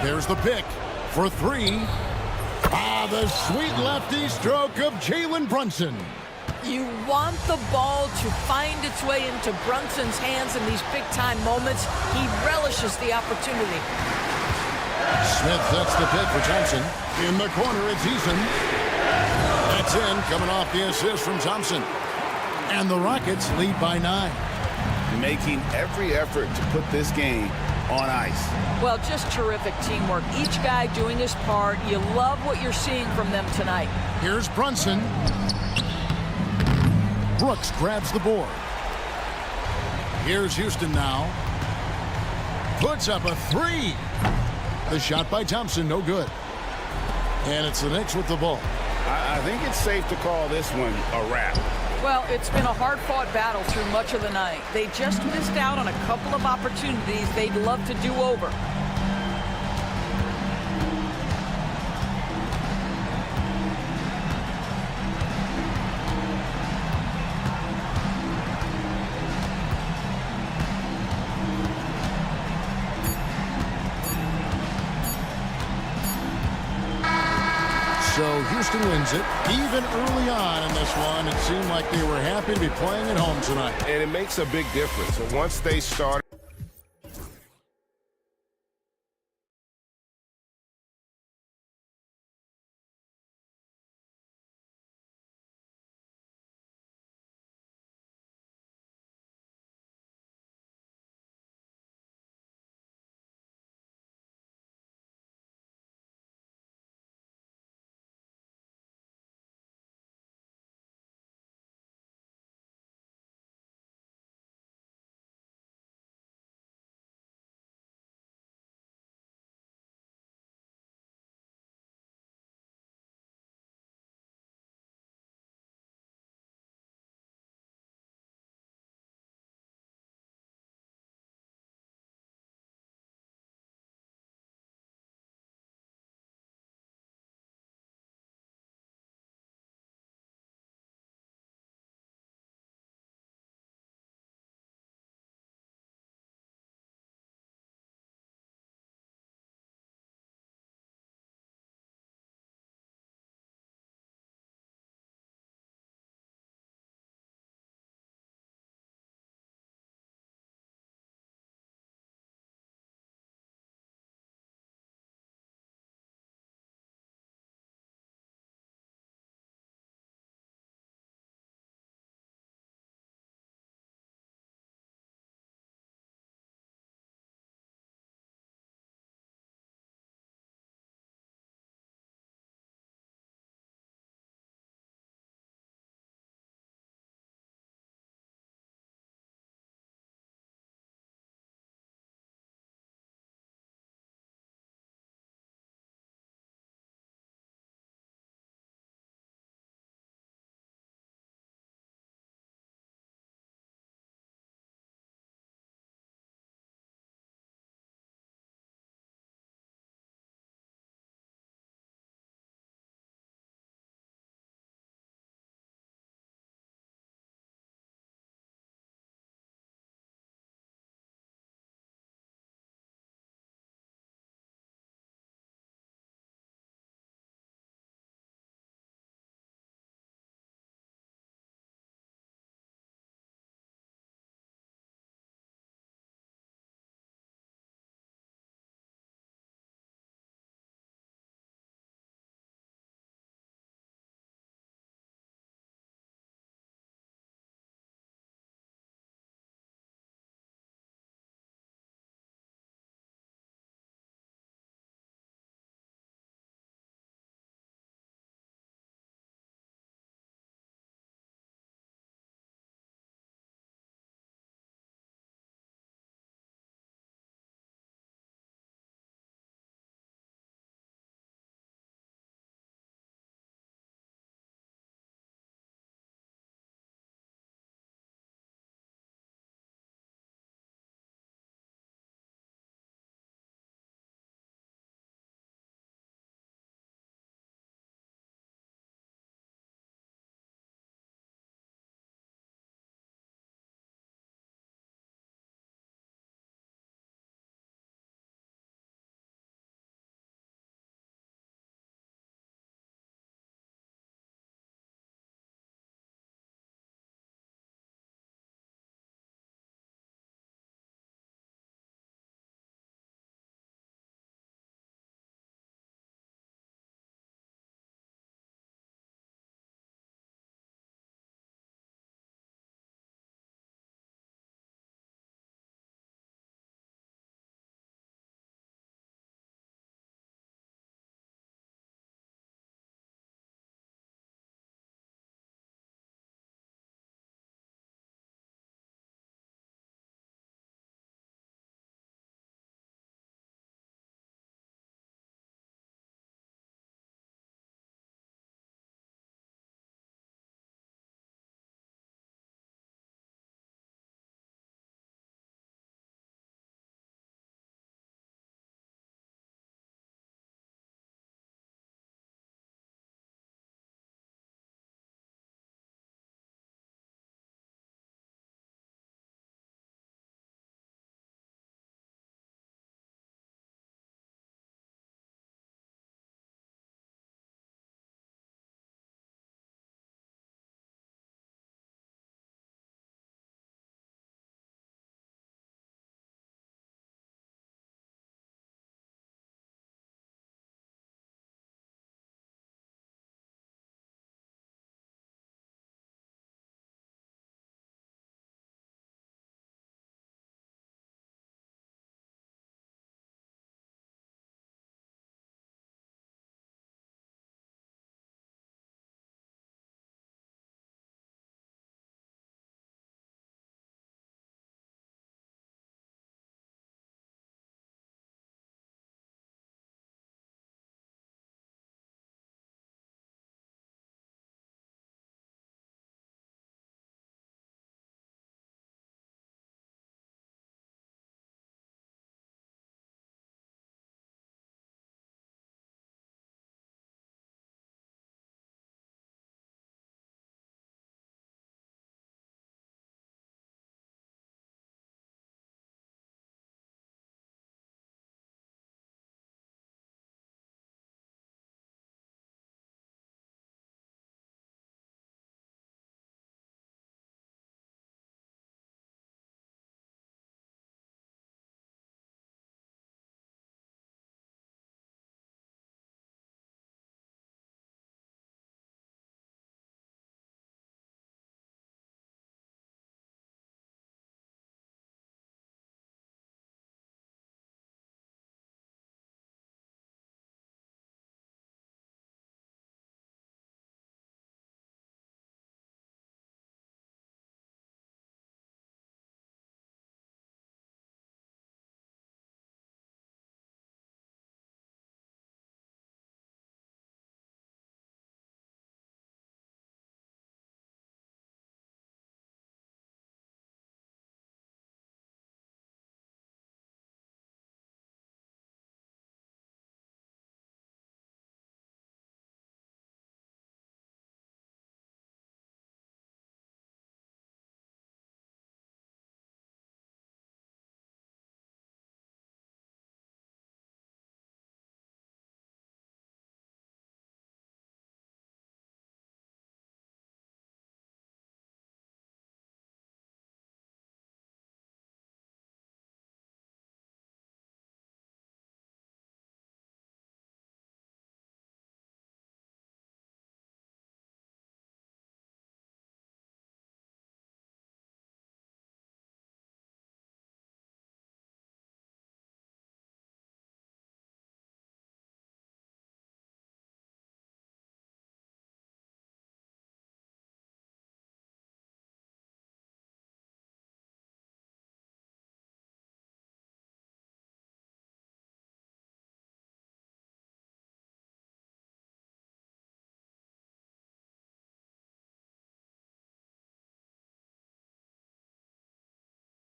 There's the pick for 3. The sweet lefty stroke of Jalen Brunson. You want the ball to find its way into Brunson's hands in these big-time moments. He relishes the opportunity. Smith sets the pick for Thompson. In the corner, it's Eason. That's in, coming off the assist from Thompson. And the Rockets lead by 9. Making every effort to put this game on ice. Well, just terrific teamwork. Each guy doing his part. You love what you're seeing from them tonight. Here's Brunson. Brooks grabs the board. Here's Houston now. Puts up a 3. The shot by Thompson, no good. And it's the Knicks with the ball. I think it's safe to call this one a wrap. Well, it's been a hard-fought battle through much of the night. They just missed out on a couple of opportunities they'd love to do over. So Houston wins it. Even early on in this one, it seemed like they were happy to be playing at home tonight. And it makes a big difference. So once they start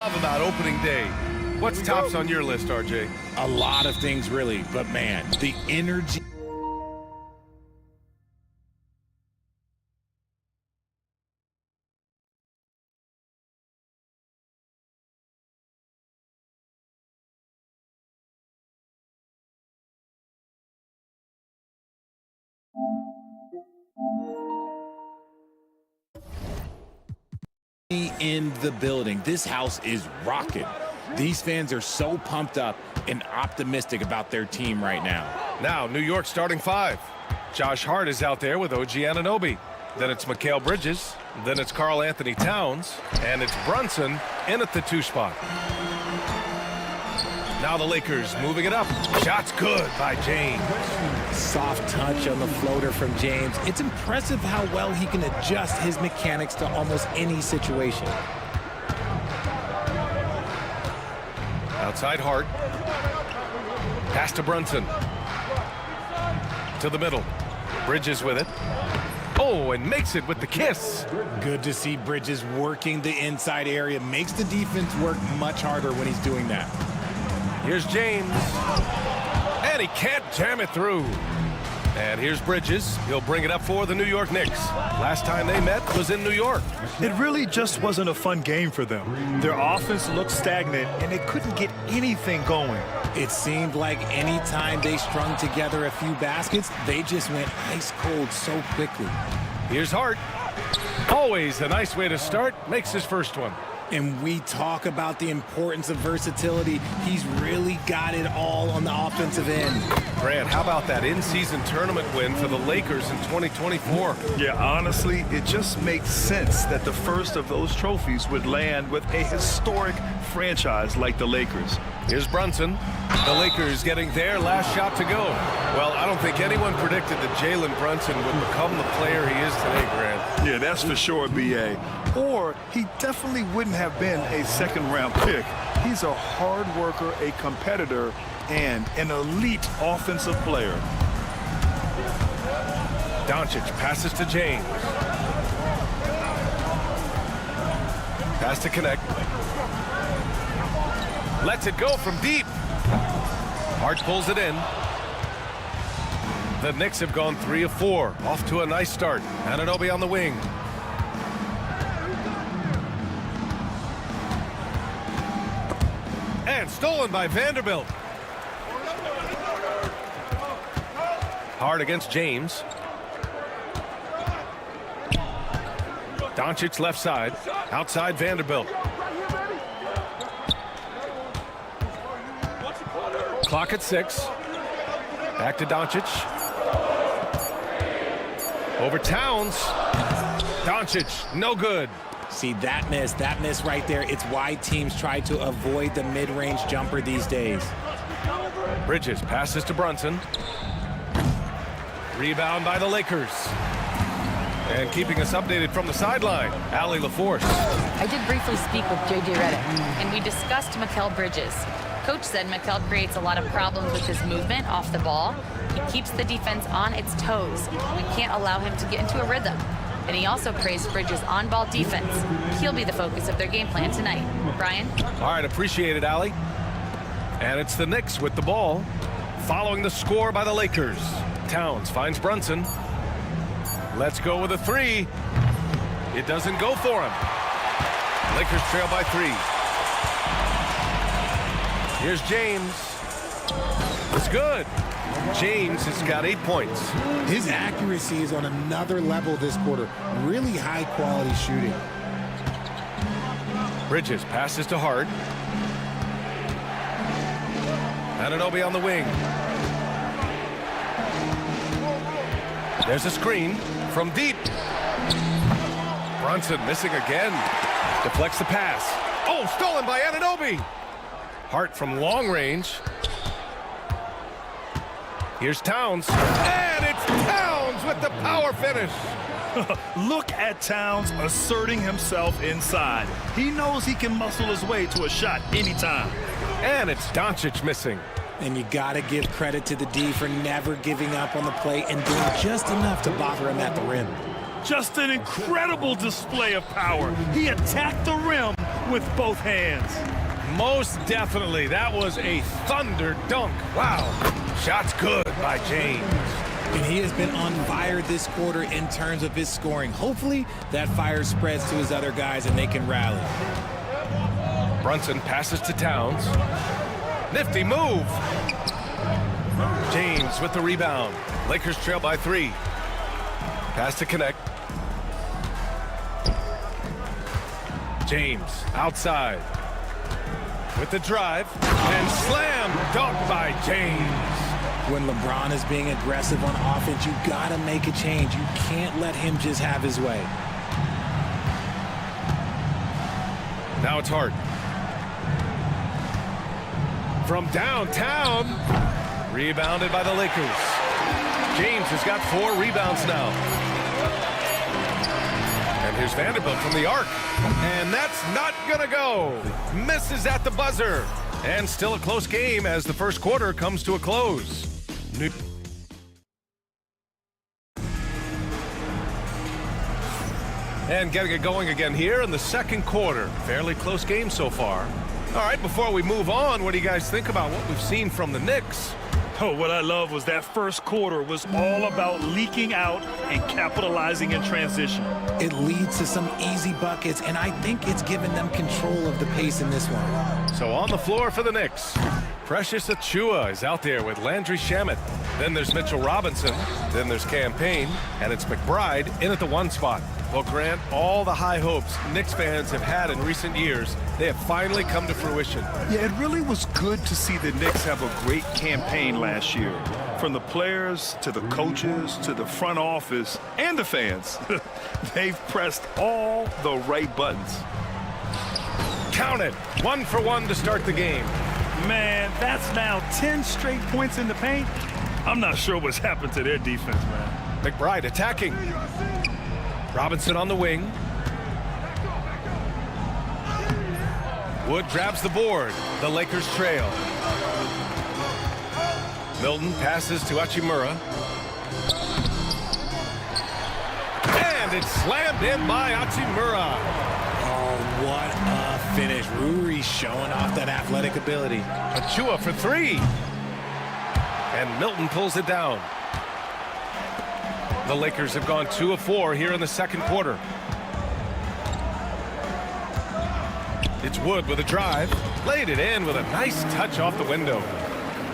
About opening day. What's tops on your list, RJ? A lot of things, really. But, man, the energy. In the building. This house is rocking. These fans are so pumped up and optimistic about their team right now. Now, New York starting five. Josh Hart is out there with OG Anunoby. Then it's Mikal Bridges. Then it's Karl Anthony Towns. And it's Brunson in at the 2 spot. Now the Lakers moving it up. Shot's good by James. Soft touch on the floater from James. It's impressive how well he can adjust his mechanics to almost any situation. Outside Hart. Pass to Brunson. To the middle. Bridges with it. Oh, and makes it with the kiss. Good to see Bridges working the inside area. Makes the defense work much harder when he's doing that. Here's James. And he can't jam it through. And here's Bridges. He'll bring it up for the New York Knicks. Last time they met was in New York. It really just wasn't a fun game for them. Their offense looked stagnant, and they couldn't get anything going. It seemed like any time they strung together a few baskets, they just went ice cold so quickly. Here's Hart. Always a nice way to start. Makes his first one. And we talk about the importance of versatility. He's really got it all on the offensive end. Grant, how about that in-season tournament win for the Lakers in 2024? Yeah, honestly, it just makes sense that the first of those trophies would land with a historic franchise like the Lakers. Here's Brunson. The Lakers getting their last shot to go. Well, I don't think anyone predicted that Jalen Brunson would become the player he is today, Grant. Yeah, that's for sure, B.A. Or he definitely wouldn't have been a second-round pick. He's a hard worker, a competitor, and an elite offensive player. Doncic passes to James. Pass to connect. Lets it go from deep. Hart pulls it in. The Knicks have gone 3 of 4. Off to a nice start. Anunoby on the wing. And stolen by Vanderbilt. Hard against James. Doncic left side. Outside Vanderbilt. Clock at 6. Back to Doncic. Over Towns. Doncic, no good. See, that miss right there. It's why teams try to avoid the mid-range jumper these days. Bridges passes to Brunson. Rebound by the Lakers. And keeping us updated from the sideline, Allie LaForce. I did briefly speak with J.J. Redick, and we discussed Mikal Bridges. Coach said Mikal creates a lot of problems with his movement off the ball. He keeps the defense on its toes. We can't allow him to get into a rhythm. And he also praised Bridges' on-ball defense. He'll be the focus of their game plan tonight. Brian? All right, appreciate it, Allie. And it's the Knicks with the ball, following the score by the Lakers. Towns finds Brunson. Let's go with a 3. It doesn't go for him. Lakers trail by 3. Here's James. It's good. James has got 8 points. His accuracy is on another level this quarter. Really high-quality shooting. Bridges passes to Hart. Anunoby on the wing. There's a screen from deep. Brunson missing again. Deflects the pass. Oh, stolen by Anunoby. Hart from long range. Here's Towns. And it's Towns with the power finish. Look at Towns asserting himself inside. He knows he can muscle his way to a shot anytime. And it's Doncic missing. And you got to give credit to the D for never giving up on the play and doing just enough to bother him at the rim. Just an incredible display of power. He attacked the rim with both hands. Most definitely. That was a thunder dunk. Wow. Shot's good by James. And he has been on fire this quarter in terms of his scoring. Hopefully, that fire spreads to his other guys and they can rally. Brunson passes to Towns. Nifty move. James with the rebound. Lakers trail by 3. Pass to connect. James outside with the drive and slam dunk by James. When LeBron is being aggressive on offense, you gotta make a change. You can't let him just have his way. Now it's Hart. From downtown, rebounded by the Lakers. James has got 4 rebounds now. And here's Vanderbilt from the arc. And that's not gonna go. Misses at the buzzer. And still a close game as the first quarter comes to a close. And getting it going again here in the second quarter. Fairly close game so far. All right, before we move on, what do you guys think about what we've seen from the Knicks? Oh, what I love was that first quarter was all about leaking out and capitalizing in transition. It leads to some easy buckets, and I think it's given them control of the pace in this one. So on the floor for the Knicks, Precious Achiuwa is out there with Landry Shamet. Then there's Mitchell Robinson. Then there's Cam Payne. And it's McBride in at the 1 spot. Well, Grant, all the high hopes Knicks fans have had in recent years, they have finally come to fruition. Yeah, it really was good to see the Knicks have a great campaign last year. From the players to the coaches to the front office and the fans. They've pressed all the right buttons. Count it. 1 for 1 to start the game. Man, that's now 10 straight points in the paint. I'm not sure what's happened to their defense, man. McBride attacking. Robinson on the wing. Wood grabs the board. The Lakers trail. Milton passes to Hachimura. And it's slammed in by Hachimura. Oh, what a finish. Ruri's showing off that athletic ability. Achiuwa for 3. And Milton pulls it down. The Lakers have gone 2 of 4 here in the second quarter. It's Wood with a drive. Laid it in with a nice touch off the window.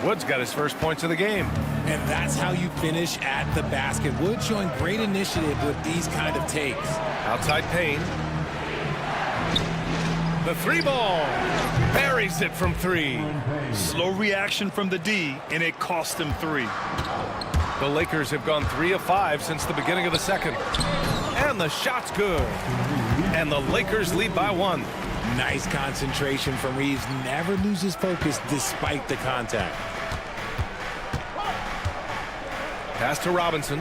Wood's got his first points of the game. And that's how you finish at the basket. Wood showing great initiative with these kind of takes. Outside Payne. The 3 ball. Buries it from 3. Slow reaction from the D, and it cost them 3. The Lakers have gone 3 of 5 since the beginning of the second. And the shot's good. And the Lakers lead by 1. Nice concentration from Reeves. Never loses focus despite the contact. Pass to Robinson.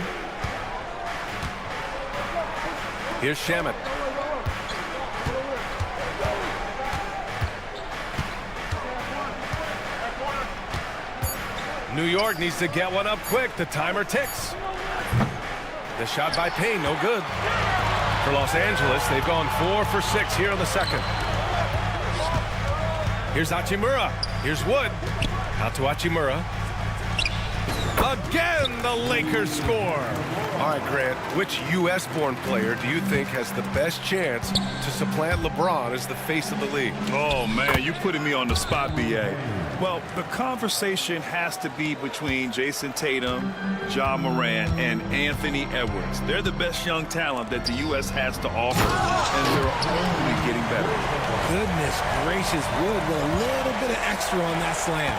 Here's Shamet. New York needs to get one up quick. The timer ticks. The shot by Payne, no good. For Los Angeles, they've gone 4 for 6 here in the second. Here's Hachimura. Here's Wood. Out to Hachimura. Again, the Lakers score. All right, Grant, which U.S.-born player do you think has the best chance to supplant LeBron as the face of the league? Oh, man, you're putting me on the spot, B.A. Well, the conversation has to be between Jason Tatum, Ja Morant, and Anthony Edwards. They're the best young talent that the U.S. has to offer, and they're only getting better. Goodness gracious, Wood with a little bit of extra on that slam.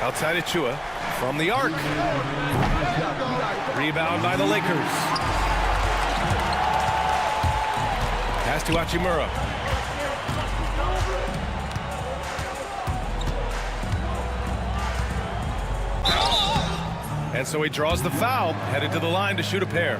Outside Achiuwa from the arc. Rebound by the Lakers. Pass to Hachimura. And so he draws the foul, headed to the line to shoot a pair.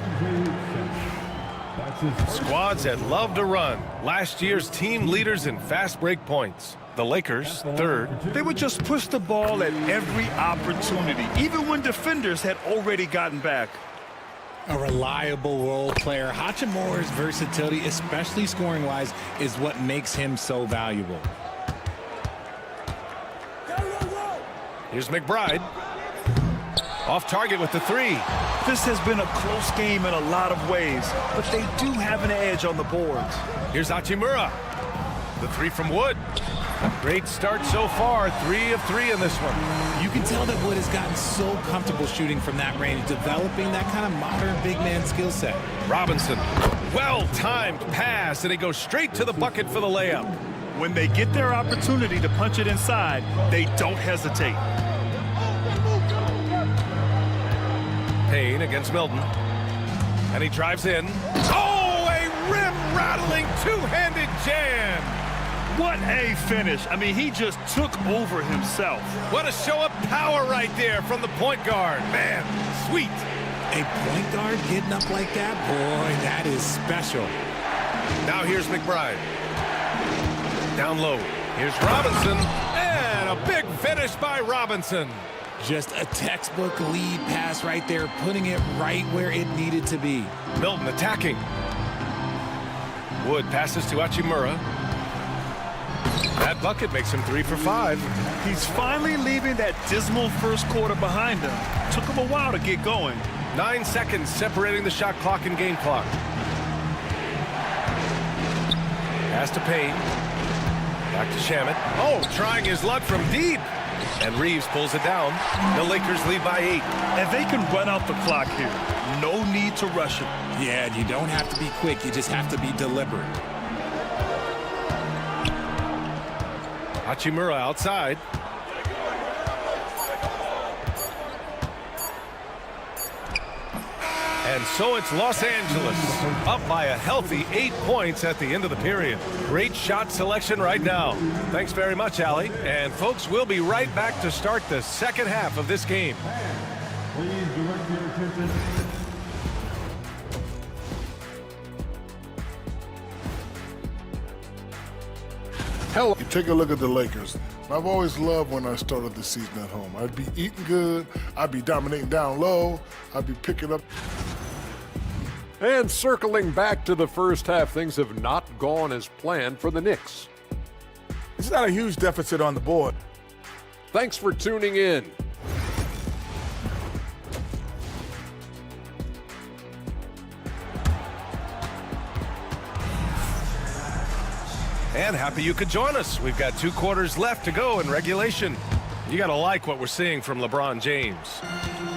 Squads that love to run. Last year's team leaders in fast break points. The Lakers, 3rd. They would just push the ball at every opportunity, even when defenders had already gotten back. A reliable role player. Hachimura's versatility, especially scoring-wise, is what makes him so valuable. Here's McBride. Off target with the three. This has been a close game in a lot of ways, but they do have an edge on the boards. Here's Hachimura. The three from Wood. Great start so far. 3 of 3 in this one. You can tell that Wood has gotten so comfortable shooting from that range, developing that kind of modern big man skill set. Robinson. Well-timed pass, and he goes straight to the bucket for the layup. When they get their opportunity to punch it inside, they don't hesitate. Payne against Milton. And he drives in. Oh, a rim-rattling two-handed jam. What a finish. I mean, he just took over himself. What a show of power right there from the point guard. Man, sweet. A point guard getting up like that? Boy, that is special. Now here's McBride. Down low. Here's Robinson. And a big finish by Robinson. Just a textbook lead pass right there, putting it right where it needed to be. Milton attacking. Wood passes to Hachimura. That bucket makes him 3 for 5. He's finally leaving that dismal first quarter behind him. Took him a while to get going. 9 seconds separating the shot clock and game clock. Pass to Payne. Back to Shamet. Oh, trying his luck from deep. And Reeves pulls it down. The Lakers lead by 8. And they can run out the clock here. No need to rush it. Yeah, you don't have to be quick. You just have to be deliberate. Hachimura outside. And so it's Los Angeles up by a healthy 8 points at the end of the period. Great shot selection right now. Thanks very much, Allie. And folks, we'll be right back to start the second half of this game. Please direct your attention. Hell, you take a look at the Lakers. I've always loved when I started the season at home. I'd be eating good, I'd be dominating down low, I'd be picking up. And circling back to the first half, things have not gone as planned for the Knicks. It's not a huge deficit on the board. Thanks for tuning in. And happy you could join us. We've got 2 quarters left to go in regulation. You got to like what we're seeing from LeBron James.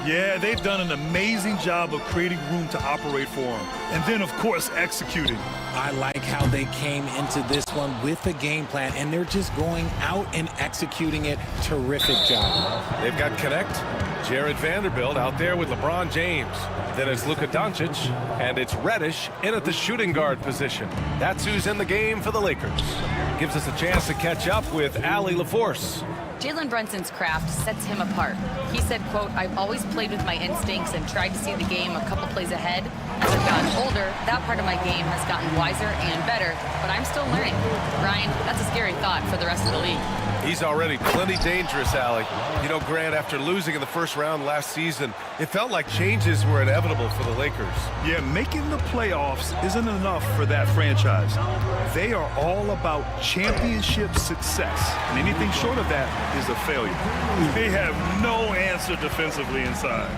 Yeah, they've done an amazing job of creating room to operate for him. And then, of course, executing. I like how they came into this one with a game plan, and they're just going out and executing it. Terrific job. They've got Connect, Jared Vanderbilt out there with LeBron James. Then it's Luka Doncic, and it's Reddish in at the shooting guard position. That's who's in the game for the Lakers. Gives us a chance to catch up with Allie LaForce. Jalen Brunson's craft sets him apart. He said, quote, "I've always played with my instincts and tried to see the game a couple plays ahead. As I've gotten older, that part of my game has gotten wiser and better, but I'm still learning." Ryan, that's a scary thought for the rest of the league. He's already plenty dangerous, Allie. You know, Grant, after losing in the first round last season, it felt like changes were inevitable for the Lakers. Yeah, making the playoffs isn't enough for that franchise. They are all about championship success, and anything short of that is a failure. They have no answer defensively inside.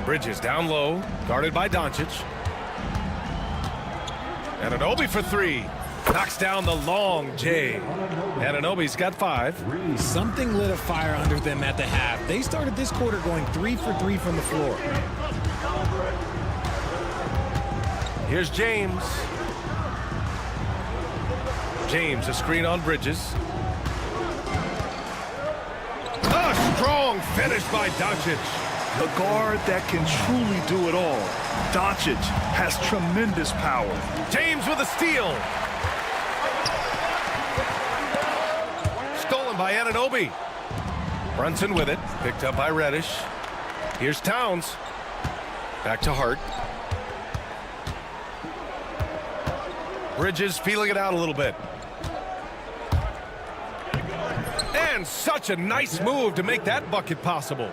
Bridges down low, guarded by Doncic. And Anunoby for 3. Knocks down the long J. And Anunoby's got 5. Something lit a fire under them at the half. They started this quarter going 3 for 3 from the floor. Here's James. James, a screen on Bridges. A strong finish by Doncic. The guard that can truly do it all. Doncic has tremendous power. James with a steal. Stolen by Anunoby. Brunson with it. Picked up by Reddish. Here's Towns. Back to Hart. Bridges feeling it out a little bit. And such a nice move to make that bucket possible.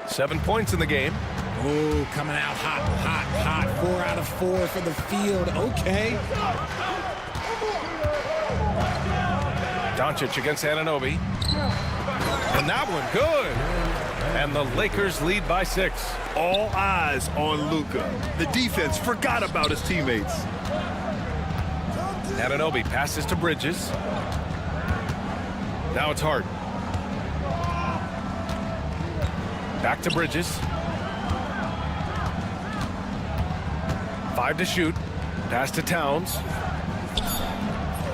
7 points in the game. Oh, coming out hot, hot, hot. 4 out of 4 for the field. Okay. Doncic against Anunoby. And that one, good. And the Lakers lead by 6. All eyes on Luka. The defense forgot about his teammates. Anunoby passes to Bridges. Now it's Hart. Back to Bridges. 5 to shoot. Pass to Towns.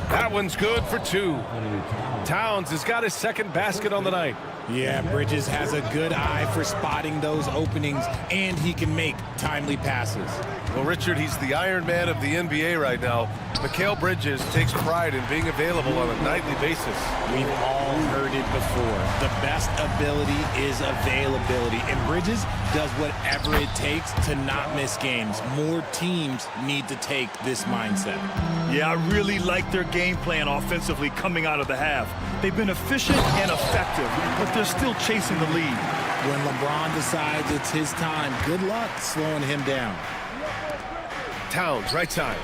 That one's good for 2. Towns has got his second basket on the night. Yeah, Bridges has a good eye for spotting those openings, and he can make timely passes. Well, Richard, he's the Iron Man of the NBA right now. Mikal Bridges takes pride in being available on a nightly basis. We've all heard it before. The best ability is availability, and Bridges does whatever it takes to not miss games. More teams need to take this mindset. Yeah, I really like their game plan offensively coming out of the half. They've been efficient and effective, but they're still chasing the lead. When LeBron decides it's his time, good luck slowing him down. Towns, right side.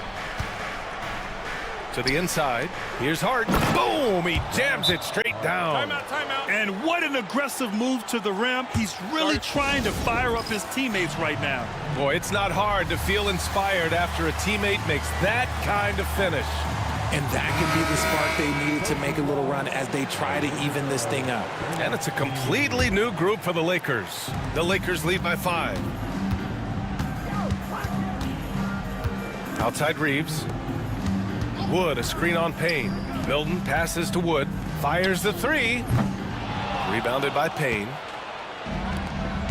To the inside. Here's Hart. Boom! He jams it straight down. Timeout, timeout. And what an aggressive move to the rim. He's really trying to fire up his teammates right now. Boy, it's not hard to feel inspired after a teammate makes that kind of finish. And that could be the spark they needed to make a little run as they try to even this thing up. And it's a completely new group for the Lakers. The Lakers lead by 5. Outside Reeves. Wood, a screen on Payne. Milton passes to Wood. Fires the 3. Rebounded by Payne.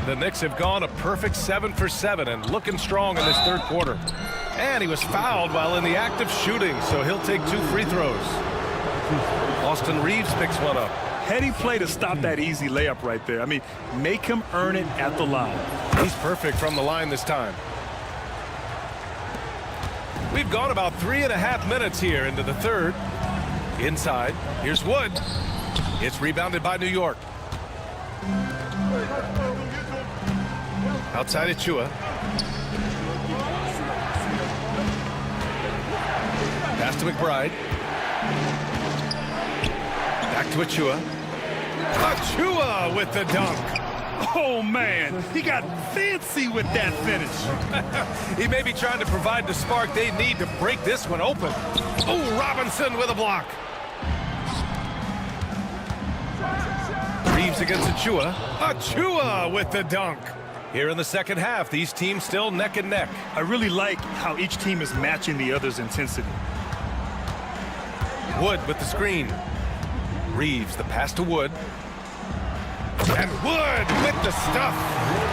The Knicks have gone a perfect 7 for 7 and looking strong in this third quarter. And he was fouled while in the act of shooting, so he'll take 2 free throws. Austin Reeves picks one up. Heady play to stop that easy layup right there. I mean, make him earn it at the line. He's perfect from the line this time. We've gone about 3.5 minutes here into the third. Inside, here's Wood. It's rebounded by New York. Outside Achua. Pass to McBride. Back to Achua. Achua with the dunk. Oh, man, he got fancy with that finish. He may be trying to provide the spark they need to break this one open. Oh, Robinson with a block. Reeves against Achua. Achua with the dunk. Here in the second half, these teams still neck and neck. I really like how each team is matching the other's intensity. Wood with the screen. Reeves, the pass to Wood. And Wood with the stuff.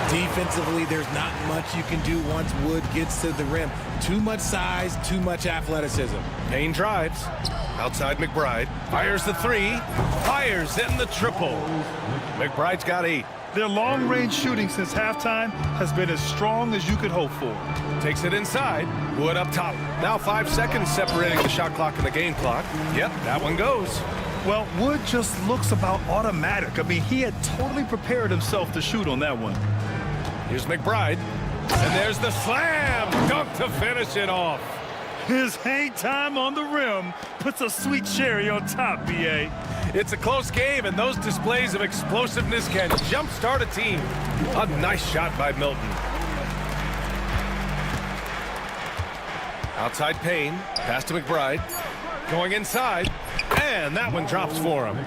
Defensively, there's not much you can do once Wood gets to the rim. Too much size, too much athleticism. Payne drives. Outside McBride. Fires the 3. Fires in the triple. McBride's got 8. Their long-range shooting since halftime has been as strong as you could hope for. Takes it inside. Wood up top. Now 5 seconds separating the shot clock and the game clock. Yep, that one goes. Well, Wood just looks about automatic. I mean, he had totally prepared himself to shoot on that one. Here's McBride. And there's the slam dunk to finish it off. His hang time on the rim puts a sweet cherry on top, B.A. It's a close game, and those displays of explosiveness can jumpstart a team. A nice shot by Milton. Outside Payne. Pass to McBride. Going inside. And that one drops for him.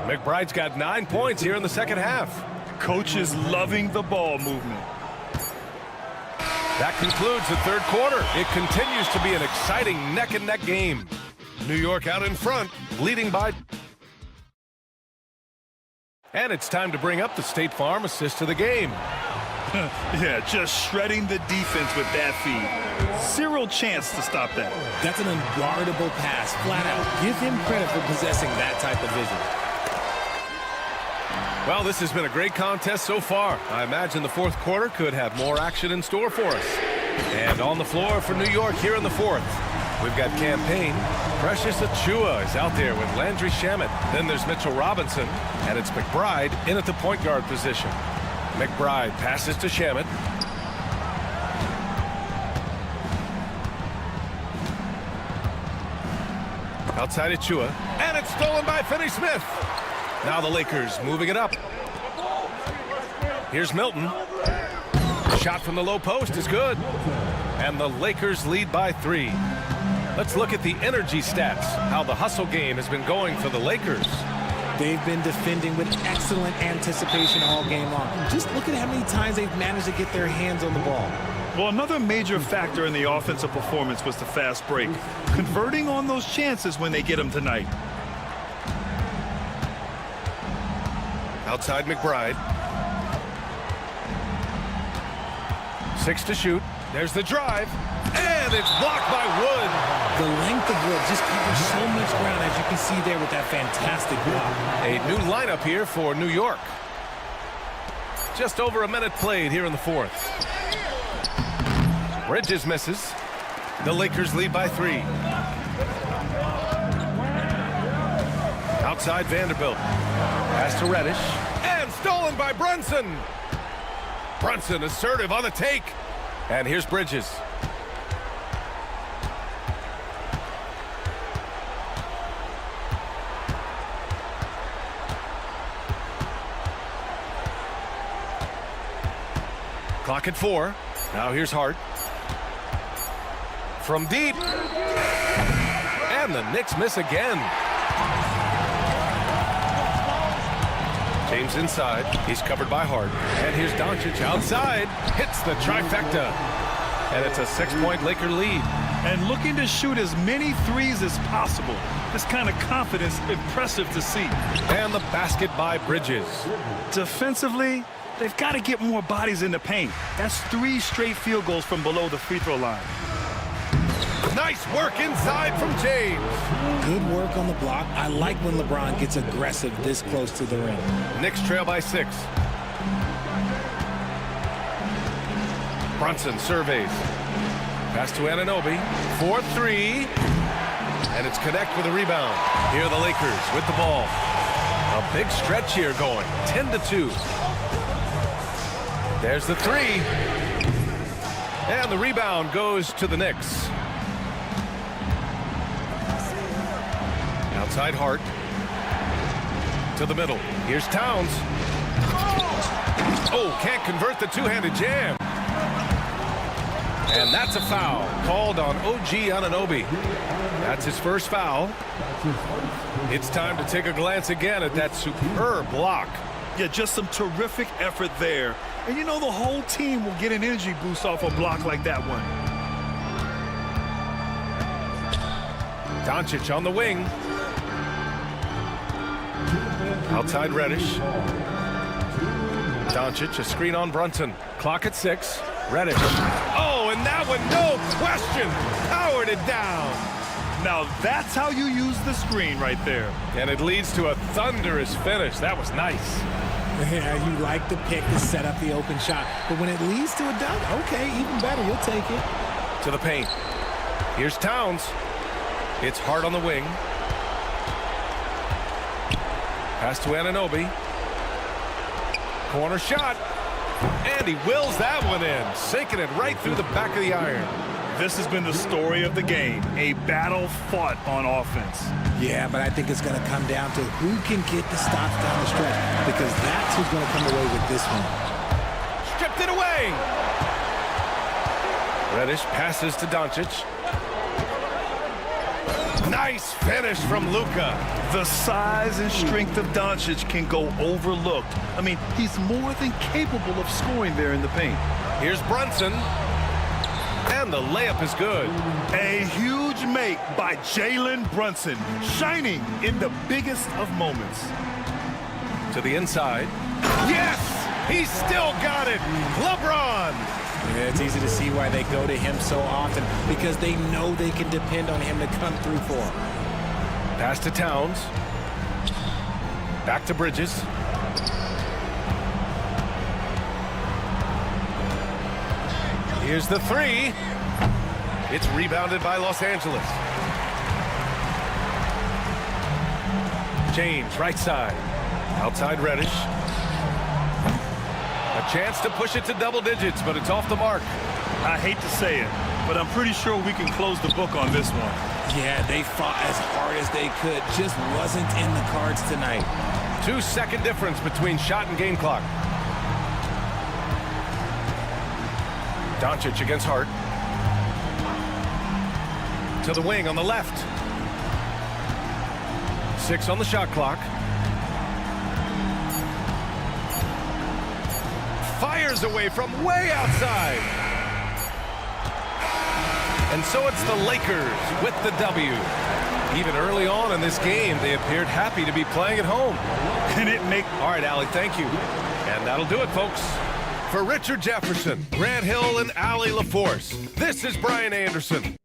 McBride's got 9 points here in the second half. Coach is loving the ball movement. That concludes the third quarter. It continues to be an exciting neck-and-neck game. New York out in front, leading by... And it's time to bring up the State Farm assist to the game. Yeah, just shredding the defense with that feed. Zero chance to stop that. That's an unguardable pass, flat out. Give him credit for possessing that type of vision. Well, this has been a great contest so far. I imagine the fourth quarter could have more action in store for us. And on the floor for New York here in the fourth, we've got Campaign. Precious Achua is out there with Landry Shamet. Then there's Mitchell Robinson, and it's McBride in at the point guard position. McBride passes to Shamet. Outside Achua, and it's stolen by Finney-Smith. Now the Lakers moving it up. Here's Milton. Shot from the low post is good. And the Lakers lead by 3. Let's look at the energy stats, how the hustle game has been going for the Lakers. They've been defending with excellent anticipation all game long. Just look at how many times they've managed to get their hands on the ball. Well, another major factor in the offensive performance was the fast break. Converting on those chances when they get them tonight. Outside McBride. 6 to shoot. There's the drive. And it's blocked by Wood. The length of Wood just covers so much ground, as you can see there with that fantastic block. A new lineup here for New York. Just over a minute played here in the 4th. Bridges misses. The Lakers lead by 3. Outside Vanderbilt. Pass to Reddish. And stolen by Brunson. Brunson assertive on the take. And here's Bridges. Clock at 4. Now here's Hart. From deep. And the Knicks miss again. James inside. He's covered by Hart. And here's Doncic outside. Hits the trifecta. And it's a 6-point Laker lead. And looking to shoot as many threes as possible. This kind of confidence, impressive to see. And the basket by Bridges. Defensively, they've got to get more bodies in the paint. That's 3 straight field goals from below the free throw line. Nice work inside from James. Good work on the block. I like when LeBron gets aggressive this close to the rim. Knicks trail by 6. Brunson surveys. Pass to Anunoby. 4-3. And it's connect with a rebound. Here are the Lakers with the ball. A big stretch here going. 10-2. There's the 3. And the rebound goes to the Knicks. Outside Hart. To the middle. Here's Towns. Oh, can't convert the two-handed jam. And that's a foul called on OG Anunoby. That's his first foul. It's time to take a glance again at that superb block. Yeah, just some terrific effort there. And you know the whole team will get an energy boost off a block like that one. Doncic on the wing. Outside Reddish. Doncic, a screen on Brunson. Clock at 6. Reddish. Oh, and that one, no question, powered it down. Now that's how you use the screen right there. And it leads to a thunderous finish. That was nice. Yeah, you like the pick to set up the open shot. But when it leads to a dunk, okay, even better, you'll take it. To the paint. Here's Towns. It's Hart on the wing. Pass to Anunoby. Corner shot. And he wills that one in, sinking it right through the back of the iron. This has been the story of the game, a battle fought on offense. Yeah, but I think it's going to come down to who can get the stops down the stretch, because that's who's going to come away with this one. Stripped it away. Reddish passes to Doncic. Nice finish from Luka. The size and strength of Doncic can go overlooked. I mean, he's more than capable of scoring there in the paint. Here's Brunson. And the layup is good. A huge make by Jalen Brunson, shining in the biggest of moments. To the inside. Yes! He's still got it! LeBron! Yeah, it's easy to see why they go to him so often, because they know they can depend on him to come through for them. Pass to Towns. Back to Bridges. Here's the 3. It's rebounded by Los Angeles. James, right side. Outside Reddish. Chance to push it to double digits, but it's off the mark. I hate to say it, but I'm pretty sure we can close the book on this one. Yeah, they fought as hard as they could. Just wasn't in the cards tonight. 2-second difference between shot and game clock. Doncic against Hart. To the wing on the left. 6 on the shot clock. Fires away from way outside. And so it's the Lakers with the W. Even early on in this game, they appeared happy to be playing at home. And it make... All right, Allie, thank you. And that'll do it, folks. For Richard Jefferson, Grant Hill, and Allie LaForce, this is Brian Anderson.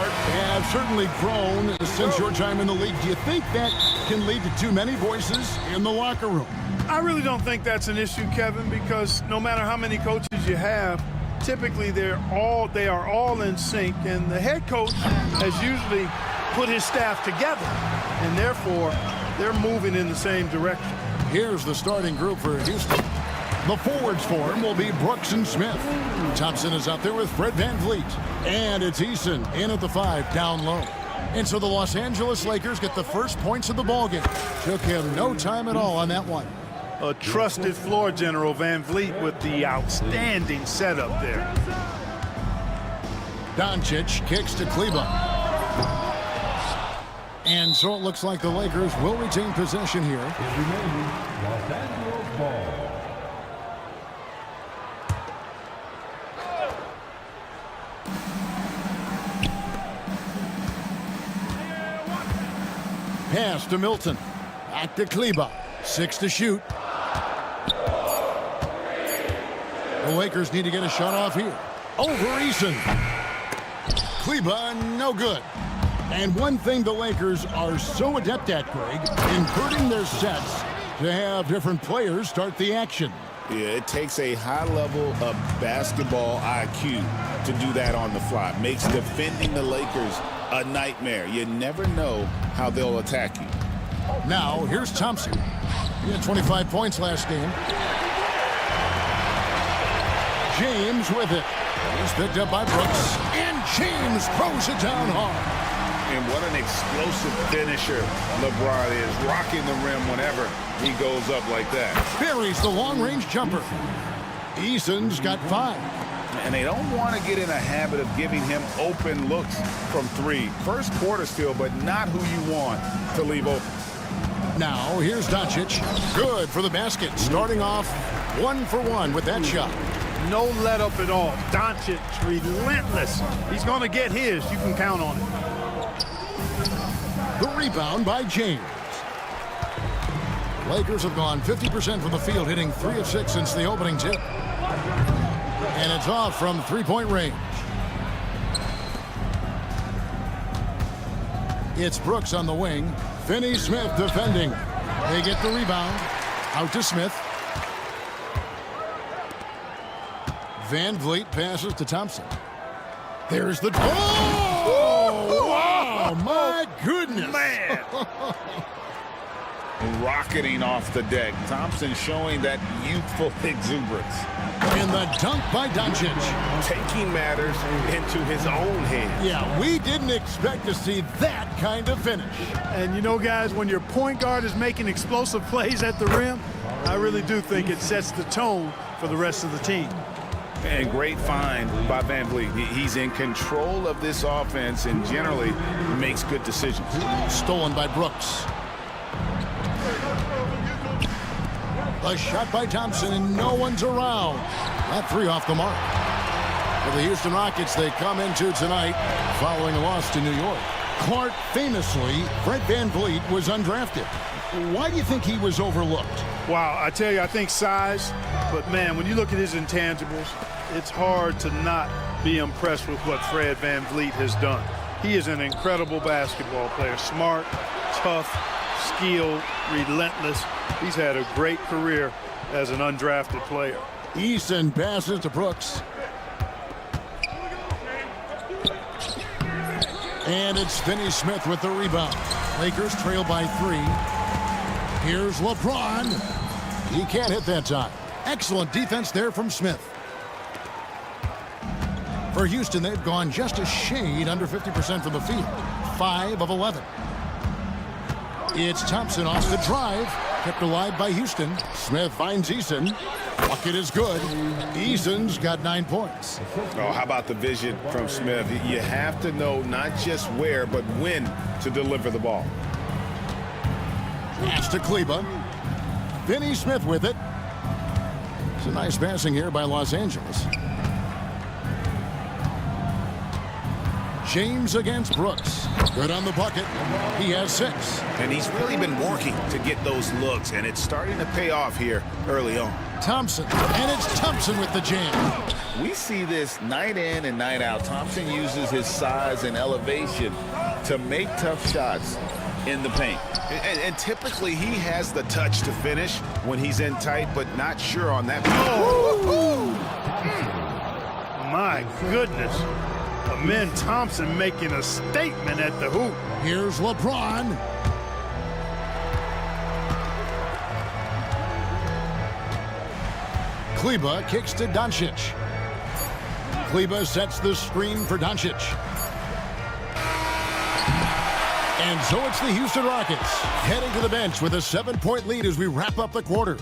have certainly grown since your time in the league. Do you think that can lead to too many voices in the locker room? I really don't think that's an issue, Kevin, because no matter how many coaches you have, typically they are all in sync, and the head coach has usually put his staff together, and therefore they're moving in the same direction. Here's the starting group for Houston. The forwards for him will be Brooks and Smith. Thompson is out there with Fred VanVleet. And it's Eason in at the 5, down low. And so the Los Angeles Lakers get the first points of the ballgame. Took him no time at all on that one. A trusted floor general, VanVleet, with the outstanding setup there. Doncic kicks to Kleber. And so it looks like the Lakers will retain possession here. Los Angeles ball. Pass to Milton. Back to Kleber. 6 to shoot. The Lakers need to get a shot off here. Over Eason. Kleber, no good. And one thing the Lakers are so adept at, Greg, inverting their sets to have different players start the action. Yeah, it takes a high level of basketball IQ to do that on the fly. Makes defending the Lakers a nightmare. You never know how they'll attack you. Now, here's Thompson. He had 25 points last game. James with it. He's picked up by Brooks. And James throws it down hard. And what an explosive finisher LeBron is, rocking the rim whenever he goes up like that. Buries the long-range jumper. Eason's got 5. And they don't want to get in a habit of giving him open looks from 3. First quarter still, but not who you want to leave open. Now, here's Doncic. Good for the basket. Starting off 1 for 1 with that shot. No let up at all. Doncic, relentless. He's going to get his. You can count on it. The rebound by James. Lakers have gone 50% from the field, hitting 3 of 6 since the opening tip. And it's off from three-point range. It's Brooks on the wing. Finney Smith defending. They get the rebound. Out to Smith. VanVleet passes to Thompson. There's the... Oh! Wow! My goodness! Man! Rocketing off the deck. Thompson showing that youthful exuberance. And the dunk by Doncic. Taking matters into his own hands. Yeah, we didn't expect to see that kind of finish. And you know, guys, when your point guard is making explosive plays at the rim, I really do think it sets the tone for the rest of the team. And great find by VanVleet. He's in control of this offense and generally makes good decisions. Stolen by Brooks. A shot by Thompson, and no one's around. That 3 off the mark. For the Houston Rockets, they come into tonight following a loss to New York. Clark, famously, Fred VanVleet was undrafted. Why do you think he was overlooked? Wow, I tell you, I think size. But, man, when you look at his intangibles, it's hard to not be impressed with what Fred VanVleet has done. He is an incredible basketball player. Smart, tough, skilled, relentless. He's had a great career as an undrafted player. Eason passes to Brooks. And it's Finney Smith with the rebound. Lakers trail by 3. Here's LeBron. He can't hit that time. Excellent defense there from Smith. For Houston, they've gone just a shade under 50% from the field. 5 of 11. It's Thompson off the drive. Kept alive by Houston. Smith finds Eason. Bucket is good. Eason's got 9 points. Oh, how about the vision from Smith? You have to know not just where, but when to deliver the ball. Pass to Kleber. Finney Smith with it. It's a nice passing here by Los Angeles. James against Brooks. Good on the bucket. He has 6. And he's really been working to get those looks, and it's starting to pay off here early on. Thompson, and it's Thompson with the jam. We see this night in and night out. Thompson uses his size and elevation to make tough shots in the paint. And typically he has the touch to finish when he's in tight, but not sure on that. My goodness. Amen Thompson making a statement at the hoop. Here's LeBron. Kleber kicks to Doncic. Kleber sets the screen for Doncic. And so it's the Houston Rockets heading to the bench with a 7-point lead as we wrap up the quarter.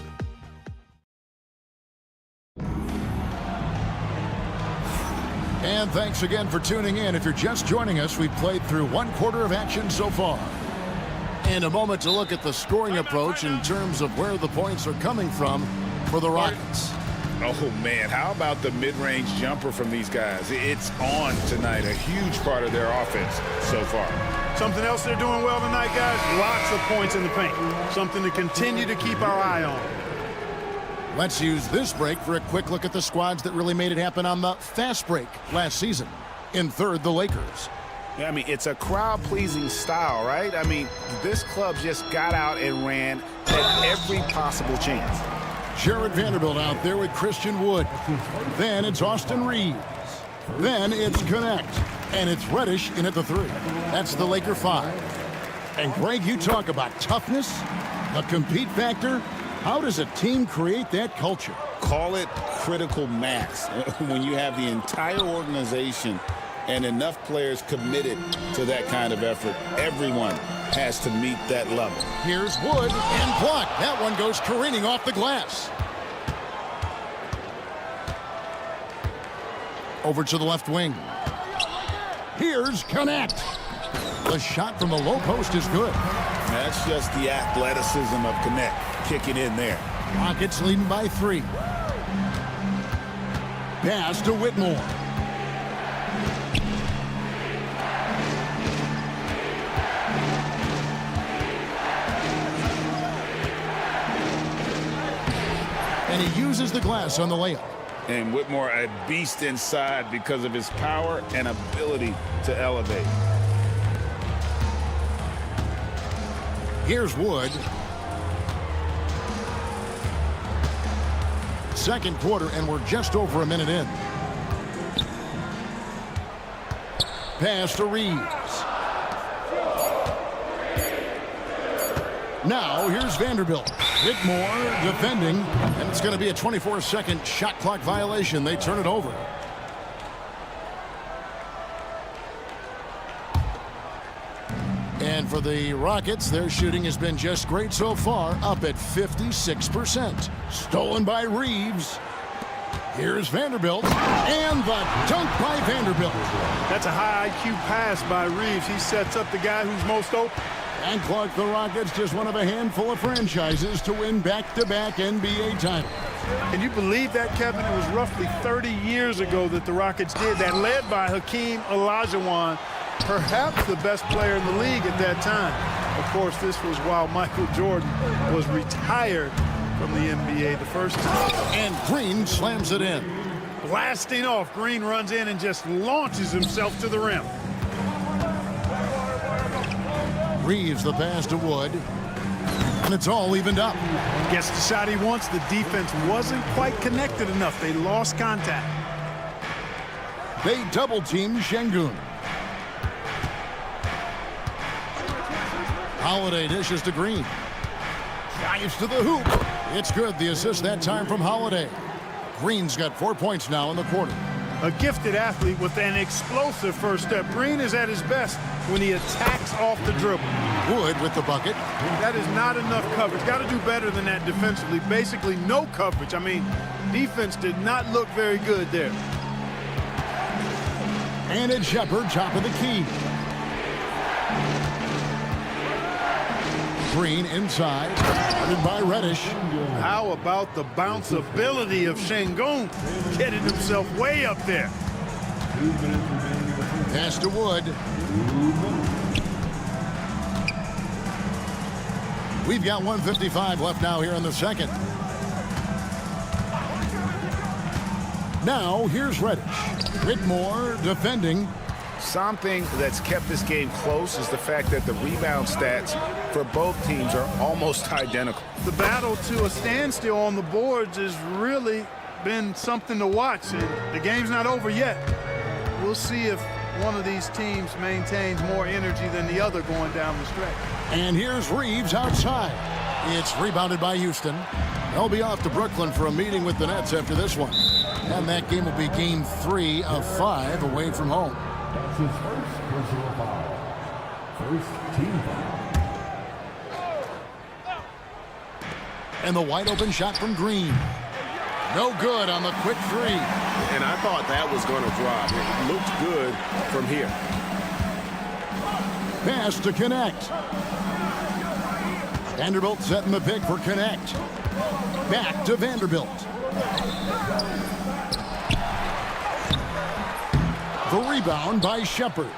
And thanks again for tuning in. If you're just joining us, we've played through 1 quarter of action so far. And a moment to look at the scoring approach in terms of where the points are coming from for the Rockets. Oh, man, how about the mid-range jumper from these guys? It's on tonight, a huge part of their offense so far. Something else they're doing well tonight, guys, lots of points in the paint. Something to continue to keep our eye on. Let's use this break for a quick look at the squads that really made it happen on the fast break last season. In third, the Lakers. Yeah, I mean, it's a crowd-pleasing style, right? I mean, this club just got out and ran at every possible chance. Jared Vanderbilt out there with Christian Wood. Then it's Austin Reeves. Then it's Connect. And it's Reddish in at the 3. That's the Laker 5. And Greg, you talk about toughness, the compete factor. How does a team create that culture? Call it critical mass. When you have the entire organization and enough players committed to that kind of effort, everyone has to meet that level. Here's Wood and blocked. That one goes careening off the glass. Over to the left wing. Here's Connect. The shot from the low post is good. That's just the athleticism of Connect kicking in there. Rockets leading by 3. Pass to Whitmore. And he uses the glass on the layup. And Whitmore, a beast inside because of his power and ability to elevate. Here's Wood. Second quarter, and we're just over a minute in. Pass to Reeves. Now, here's Vanderbilt. Whitmore defending, and it's going to be a 24-second shot clock violation. They turn it over. And for the Rockets, their shooting has been just great so far, up at 56%. Stolen by Reeves. Here's Vanderbilt, and the dunk by Vanderbilt. That's a high IQ pass by Reeves. He sets up the guy who's most open. And Clark, the Rockets, just one of a handful of franchises to win back-to-back NBA titles. Can you believe that, Kevin? It was roughly 30 years ago that the Rockets did that, led by Hakeem Olajuwon, perhaps the best player in the league at that time. Of course, this was while Michael Jordan was retired from the NBA the first time. And Green slams it in. Blasting off, Green runs in and just launches himself to the rim. Reeves the pass to Wood. And it's all evened up. Gets the shot he wants. The defense wasn't quite connected enough. They lost contact. They double-team Şengün. Holiday dishes to Green. Drives to the hoop. It's good. The assist that time from Holiday. Green's got 4 points now in the quarter. A gifted athlete with an explosive first step. Green is at his best when he attacks off the dribble. Wood with the bucket. That is not enough coverage. Got to do better than that defensively. Basically no coverage. I mean, defense did not look very good there. And it's Shepard, top of the key. Green inside, guarded by Reddish. How about the bounceability of Şengün, getting himself way up there. Pass to Wood. We've got 1:55 left now here in the second. Now, here's Reddish. Whitmore defending. Something that's kept this game close is the fact that the rebound stats for both teams are almost identical. The battle to a standstill on the boards has really been something to watch, and the game's not over yet. We'll see if one of these teams maintains more energy than the other going down the stretch. And here's Reeves outside. It's rebounded by Houston. They'll be off to Brooklyn for a meeting with the Nets after this one. And that game will be game 3 of 5 away from home. That's his first personal foul. First team foul. And the wide open shot from Green. No good on the quick 3. And I thought that was going to drop. It looked good from here. Pass to Connect. Vanderbilt setting the pick for Connect. Back to Vanderbilt. The rebound by Shepard.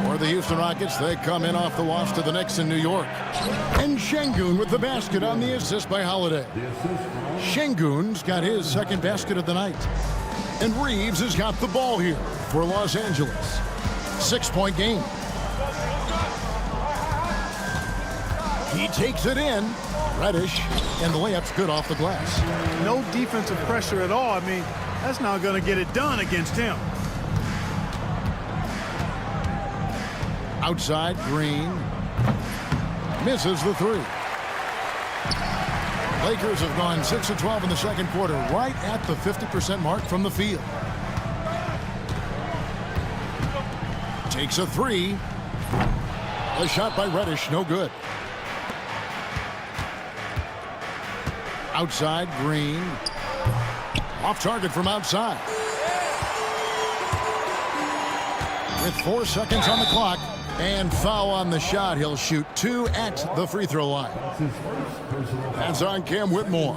For the Houston Rockets, they come in off the loss to the Knicks in New York. And Şengün with the basket on the assist by Holiday. Şengün's got his second basket of the night. And Reeves has got the ball here for Los Angeles. 6-point game. He takes it in. Reddish, and the layup's good off the glass. No defensive pressure at all. I mean, that's not going to get it done against him. Outside, Green. Misses the 3. Lakers have gone 6 of 12 in the second quarter, right at the 50% mark from the field. Takes a 3. A shot by Reddish, no good. Outside, Green. Off target from outside. With 4 seconds on the clock and foul on the shot, he'll shoot 2 at the free throw line. That's on Cam Whitmore.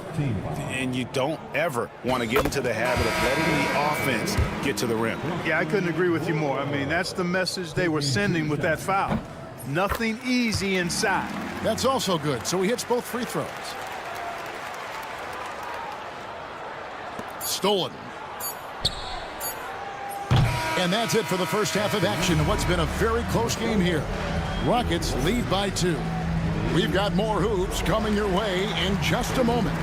And you don't ever want to get into the habit of letting the offense get to the rim. Yeah, I couldn't agree with you more. I mean, that's the message they were sending with that foul. Nothing easy inside. That's also good. So he hits both free throws. Stolen. And that's it for the first half of action in what's been a very close game here. Rockets lead by 2. We've got more hoops coming your way in just a moment.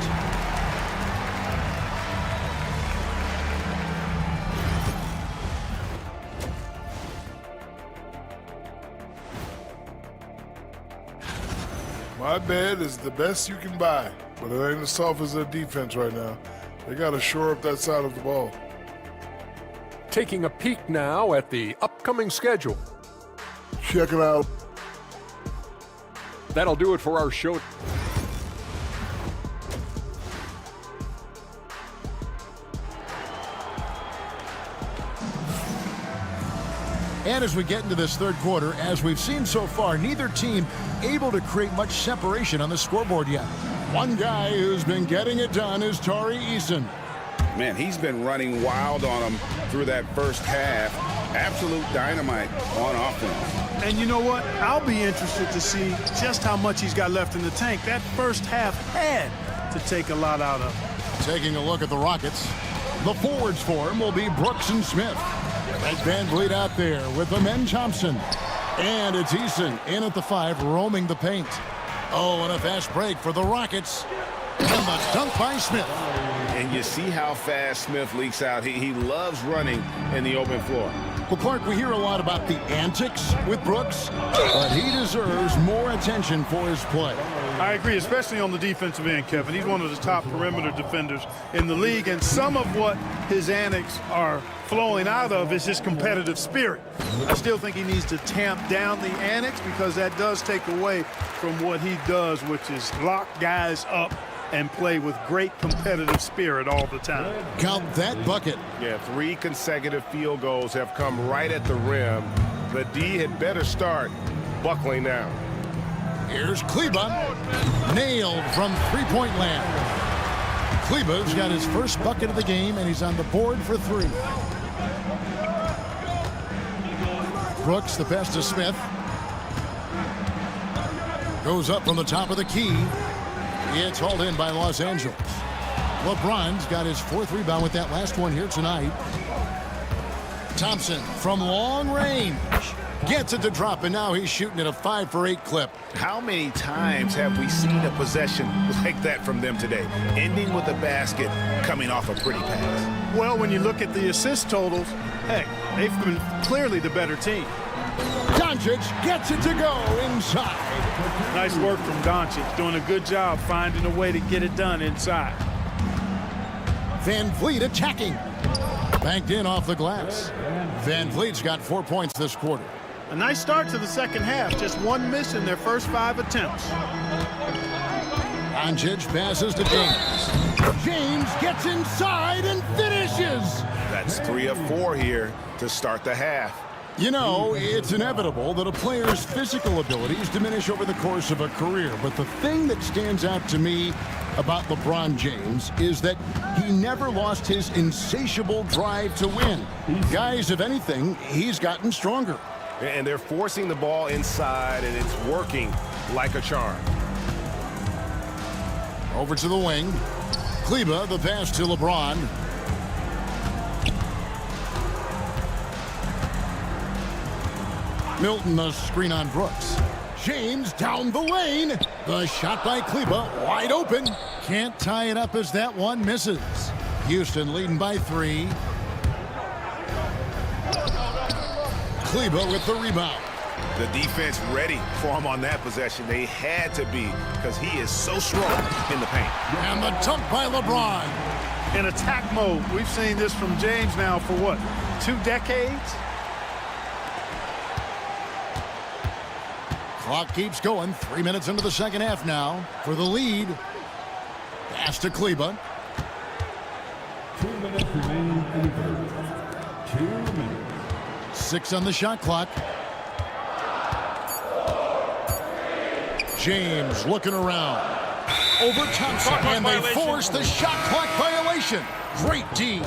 My bed is the best you can buy, but it ain't as soft as their defense right now. They got to shore up that side of the ball. Taking a peek now at the upcoming schedule. Check it out. That'll do it for our show. And as we get into this third quarter, as we've seen so far, neither team able to create much separation on the scoreboard yet. One guy who's been getting it done is Tari Eason. Man, he's been running wild on him through that first half. Absolute dynamite on offense. And you know what? I'll be interested to see just how much he's got left in the tank. That first half had to take a lot out of him. Taking a look at the Rockets, the forwards for him will be Brooks and Smith. Ed Van Vliet out there with Amen Thompson. And it's Eason in at the 5, roaming the paint. Oh, and a fast break for the Rockets. And the dunk by Smith. And you see how fast Smith leaks out. He loves running in the open floor. Well, Clark, we hear a lot about the antics with Brooks, but he deserves more attention for his play. I agree, especially on the defensive end, Kevin. He's one of the top perimeter defenders in the league, and some of what his antics are flowing out of is his competitive spirit. I still think he needs to tamp down the antics because that does take away from what he does, which is lock guys up and play with great competitive spirit all the time. Count that bucket. Yeah, 3 consecutive field goals have come right at the rim. The D had better start buckling down. Here's Kleba. Nailed from three-point land. Kleba's got his first bucket of the game, and he's on the board for 3. Brooks, the pass to Smith. Goes up from the top of the key. It's hauled in by Los Angeles. LeBron's got his 4th rebound with that last one here tonight. Thompson from long range gets it to drop, and now he's shooting at a 5 for 8 clip. How many times have we seen a possession like that from them today, ending with a basket coming off a pretty pass? Well, when you look at the assist totals, hey, they've been clearly the better team. Doncic gets it to go inside. Nice work from Doncic, doing a good job finding a way to get it done inside. Van Vliet attacking. Banked in off the glass. Van Vliet's got 4 points this quarter. A nice start to the second half, just one miss in their first 5 attempts. Doncic passes to James. James gets inside and finishes. That's 3 of 4 here to start the half. You know, it's inevitable that a player's physical abilities diminish over the course of a career, but the thing that stands out to me about LeBron James is that he never lost his insatiable drive to win. Guys, if anything, he's gotten stronger. And they're forcing the ball inside, and it's working like a charm. Over to the wing. Kleber, the pass to LeBron. Milton, the screen on Brooks. James down the lane. The shot by Kleber, wide open. Can't tie it up as that one misses. Houston leading by 3. Kleber with the rebound. The defense ready for him on that possession. They had to be, because he is so strong in the paint. And the dunk by LeBron. In attack mode, we've seen this from James now for what, 2 decades? Clock keeps going. 3 minutes into the second half now for the lead. Pass to Kleber. 2 minutes remaining in the third. 2 minutes. 6 on the shot clock. James looking around. Over Thompson, and they force the shot clock violation. Great D.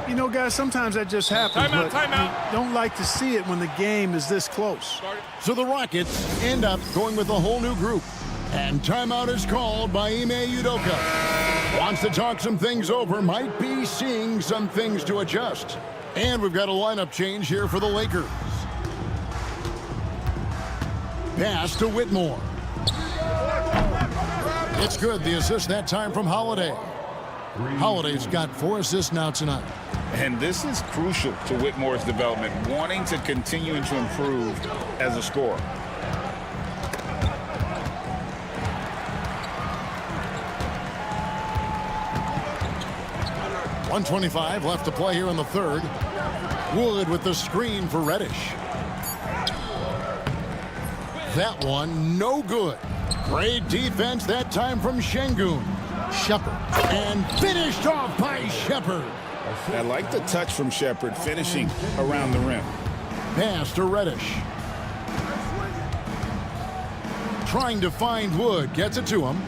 You know, guys, sometimes that just happens, but you don't like to see it when the game is this close. So the Rockets end up going with a whole new group. And timeout is called by Ime Udoka. Wants to talk some things over, might be seeing some things to adjust. And we've got a lineup change here for the Lakers. Pass to Whitmore. It's good, the assist that time from Holiday. Holiday's got 4 assists now tonight. And this is crucial to Whitmore's development, wanting to continue to improve as a scorer. .125 left to play here in the third. Wood with the screen for Reddish. That one, no good. Great defense that time from Şengün. Shepard. And finished off by Shepard. I like the touch from Shepard, finishing around the rim. Pass to Reddish. Trying to find Wood. Gets it to him.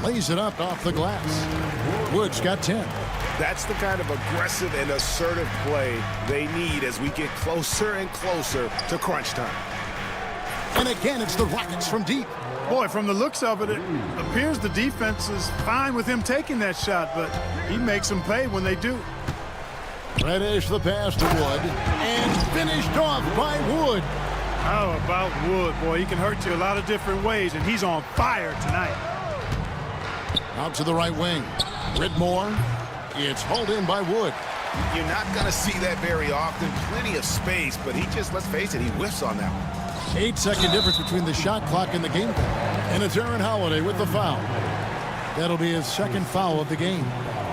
Lays it up off the glass. Wood's got 10. That's the kind of aggressive and assertive play they need as we get closer and closer to crunch time. And again, it's the Rockets from deep. Boy, from the looks of it, it appears the defense is fine with him taking that shot, but he makes them pay when they do. Reddish the pass to Wood, and finished off by Wood. How about Wood? Boy, he can hurt you a lot of different ways, and he's on fire tonight. Out to the right wing. Whitmore. It's hauled in by Wood. You're not going to see that very often. Plenty of space, but he just, let's face it, he whiffs on that one. 8-second difference between the shot clock and the game clock. And it's Aaron Holiday with the foul. That'll be his second foul of the game.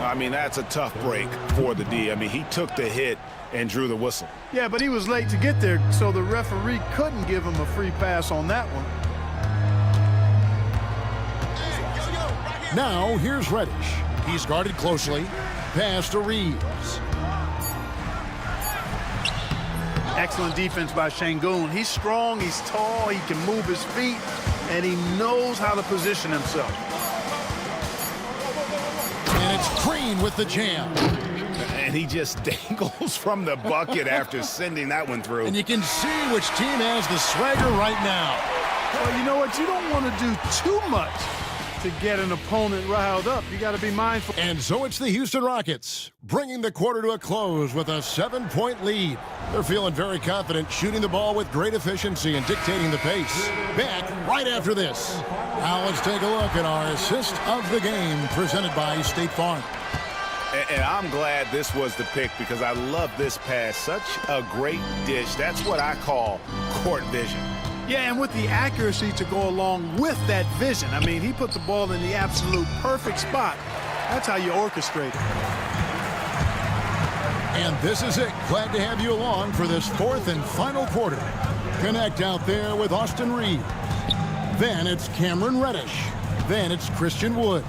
I mean, that's a tough break for the D. I mean, he took the hit and drew the whistle. Yeah, but he was late to get there, so the referee couldn't give him a free pass on that one. Now, here's Reddish. He's guarded closely. Pass to Reeves. Excellent defense by Şengün. He's strong, he's tall, he can move his feet, and he knows how to position himself. And it's Green with the jam. And he just dangles from the bucket after sending that one through. And you can see which team has the swagger right now. Well, you know what? You don't want to do too much to get an opponent riled up. You got to be mindful. And so it's the Houston Rockets, bringing the quarter to a close with a 7-point lead. They're feeling very confident, shooting the ball with great efficiency and dictating the pace. Back right after this. Now let's take a look at our assist of the game, presented by State Farm. And I'm glad this was the pick because I love this pass. Such a great dish. That's what I call court vision. Yeah, and with the accuracy to go along with that vision. I mean, he put the ball in the absolute perfect spot. That's how you orchestrate it. And this is it. Glad to have you along for this fourth and final quarter. Connect out there with Austin Reed. Then it's Cameron Reddish. Then it's Christian Wood.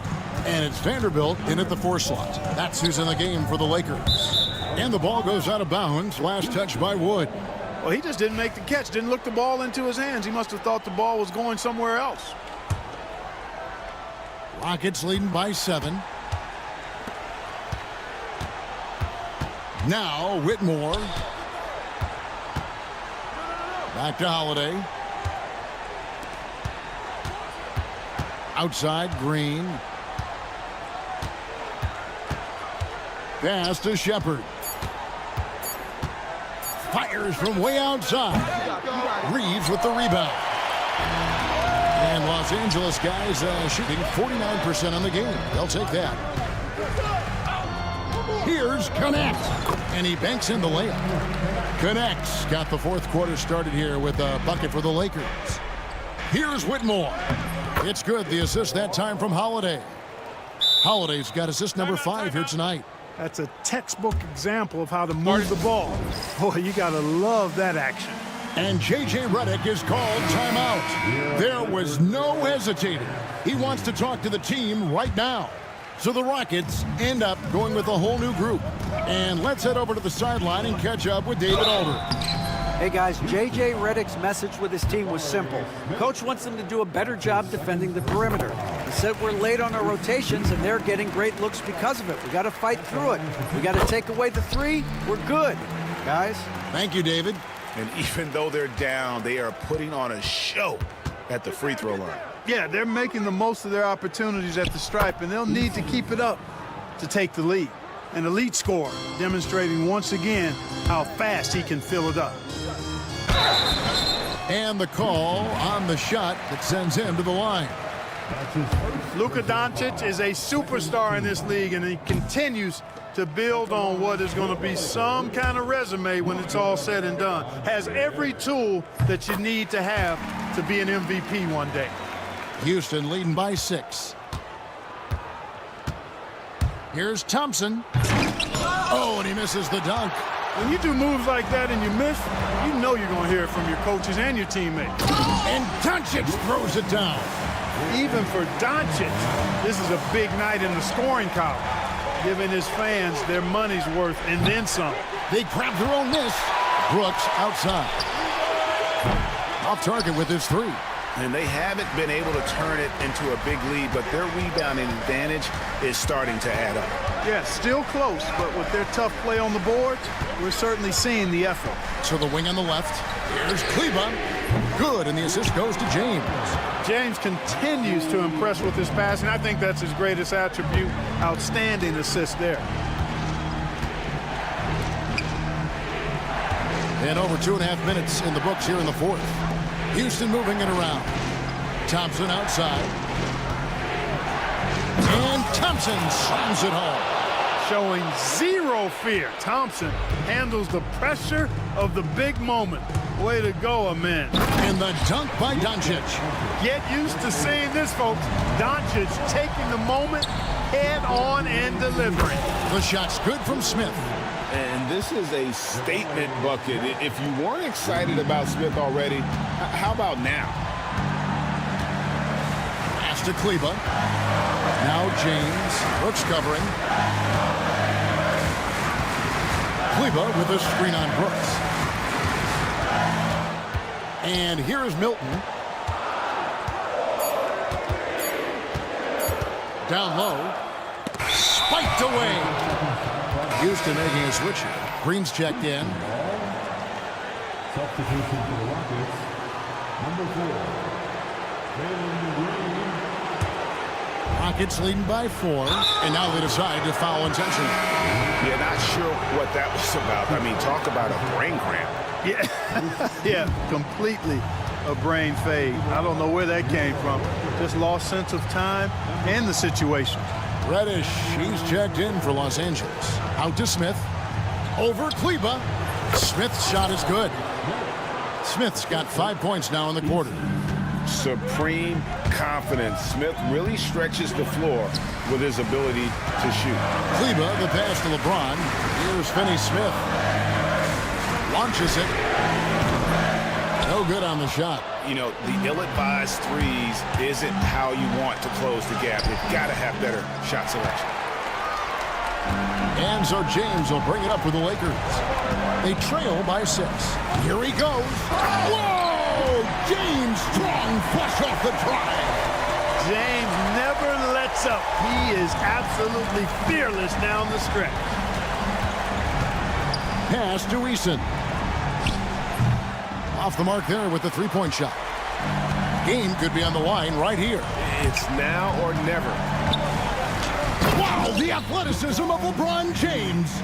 And it's Vanderbilt in at the 4 slot. That's who's in the game for the Lakers. And the ball goes out of bounds. Last touch by Wood. Well, he just didn't make the catch, didn't look the ball into his hands. He must have thought the ball was going somewhere else. Rockets leading by 7. Now Whitmore. Back to Holiday. Outside Green. Pass to Shepard. Fires from way outside. Reeves with the rebound. And Los Angeles guys shooting 49% on the game. They'll take that. Here's Connect. And he banks in the layup. Connect's got the fourth quarter started here with a bucket for the Lakers. Here's Whitmore. It's good. The assist that time from Holiday. Holiday's got assist number 5 here tonight. That's a textbook example of how to move the ball. Boy, you got to love that action. And J.J. Redick is called timeout. There was no hesitating. He wants to talk to the team right now. So the Rockets end up going with a whole new group. And let's head over to the sideline and catch up with David Aldridge. Hey guys, J.J. Redick's message with his team was simple. Coach wants them to do a better job defending the perimeter. He said we're late on our rotations and they're getting great looks because of it. We got to fight through it. We got to take away the 3. We're good, guys. Thank you, David. And even though they're down, they are putting on a show at the free throw line. Yeah, they're making the most of their opportunities at the stripe, and they'll need to keep it up to take the lead. An elite scorer, demonstrating once again how fast he can fill it up. And the call on the shot that sends him to the line. Luka Doncic is a superstar in this league, and he continues to build on what is going to be some kind of resume when it's all said and done. Has every tool that you need to have to be an MVP one day. Houston leading by 6. Here's Thompson. Oh, and he misses the dunk. When you do moves like that and you miss, you know you're going to hear it from your coaches and your teammates. And Doncic throws it down. Even for Doncic, this is a big night in the scoring column, giving his fans their money's worth and then some. They grab their own miss. Brooks outside. Off target with his 3. And they haven't been able to turn it into a big lead, but their rebounding advantage is starting to add up. Yeah, still close, but with their tough play on the boards, we're certainly seeing the effort. So the wing on the left. Here's Kleba. Good, and the assist goes to James. James continues to impress with his passing. I think that's his greatest attribute. Outstanding assist there. And over 2.5 minutes in the books here in the fourth. Houston moving it around. Thompson outside. And Thompson slams it home. Showing zero fear. Thompson handles the pressure of the big moment. Way to go, Amen. And the dunk by Doncic. Get used to seeing this, folks. Doncic taking the moment head on and delivering. The shot's good from Smith. And this is a statement bucket. If you weren't excited about Smith already, how about now? Pass to Kleba. Now James. Brooks covering. Kleba with a screen on Brooks. And here is Milton. Down low. Spiked away. Houston making a switch here. Green's checked in. Substitution for the Rockets. Number 4, Jalen Green. Rockets leading by 4, and now they decide to foul intentionally. Yeah, not sure what that was about. I mean, talk about a brain cramp. Yeah, yeah, completely a brain fade. I don't know where that came from. Just lost sense of time and the situation. Reddish, he's checked in for Los Angeles. Out to Smith. Over Kleba. Smith's shot is good. Smith's got 5 points now in the quarter. Supreme confidence. Smith really stretches the floor with his ability to shoot. Kleba, the pass to LeBron. Here's Finney-Smith. Launches it. No good on the shot. You know, the ill-advised threes isn't how you want to close the gap. You've got to have better shot selection. And so James will bring it up for the Lakers. They trail by 6. Here he goes. Whoa! James strong flush off the drive. James never lets up. He is absolutely fearless down the stretch. Pass to Eason. Off the mark there with the three-point shot. Game could be on the line right here. It's now or never. Wow, the athleticism of LeBron James.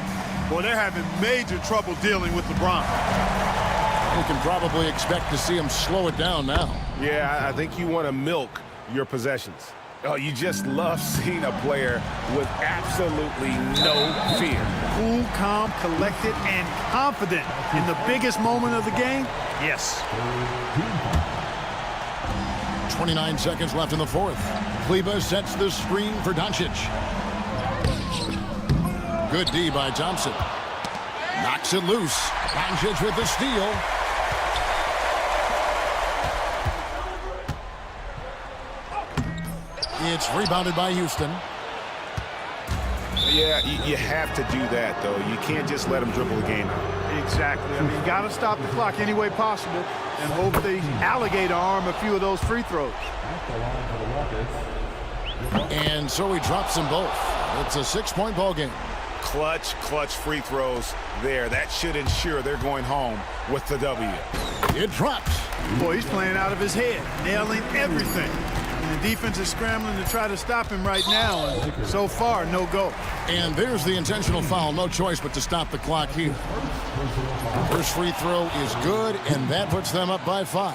Well, they're having major trouble dealing with LeBron. You can probably expect to see him slow it down now. Yeah, I think you want to milk your possessions. Oh, you just love seeing a player with absolutely no fear. Cool, calm, collected, and confident in the biggest moment of the game. Yes. 29 seconds left in the fourth. Kleba sets the screen for Doncic. Good D by Thompson. Knocks it loose. Doncic with the steal. It's rebounded by Houston. Yeah, you have to do that, though. You can't just let them dribble the game out. Exactly. I mean, you got to stop the clock any way possible and hope they alligator arm a few of those free throws. And so he drops them both. It's a 6-point ball game. Clutch free throws there. That should ensure they're going home with the W. It drops. Boy, he's playing out of his head, nailing everything. And the defense is scrambling to try to stop him right now, and so far, no go. And there's the intentional foul. No choice but to stop the clock here. First free throw is good, and that puts them up by 5.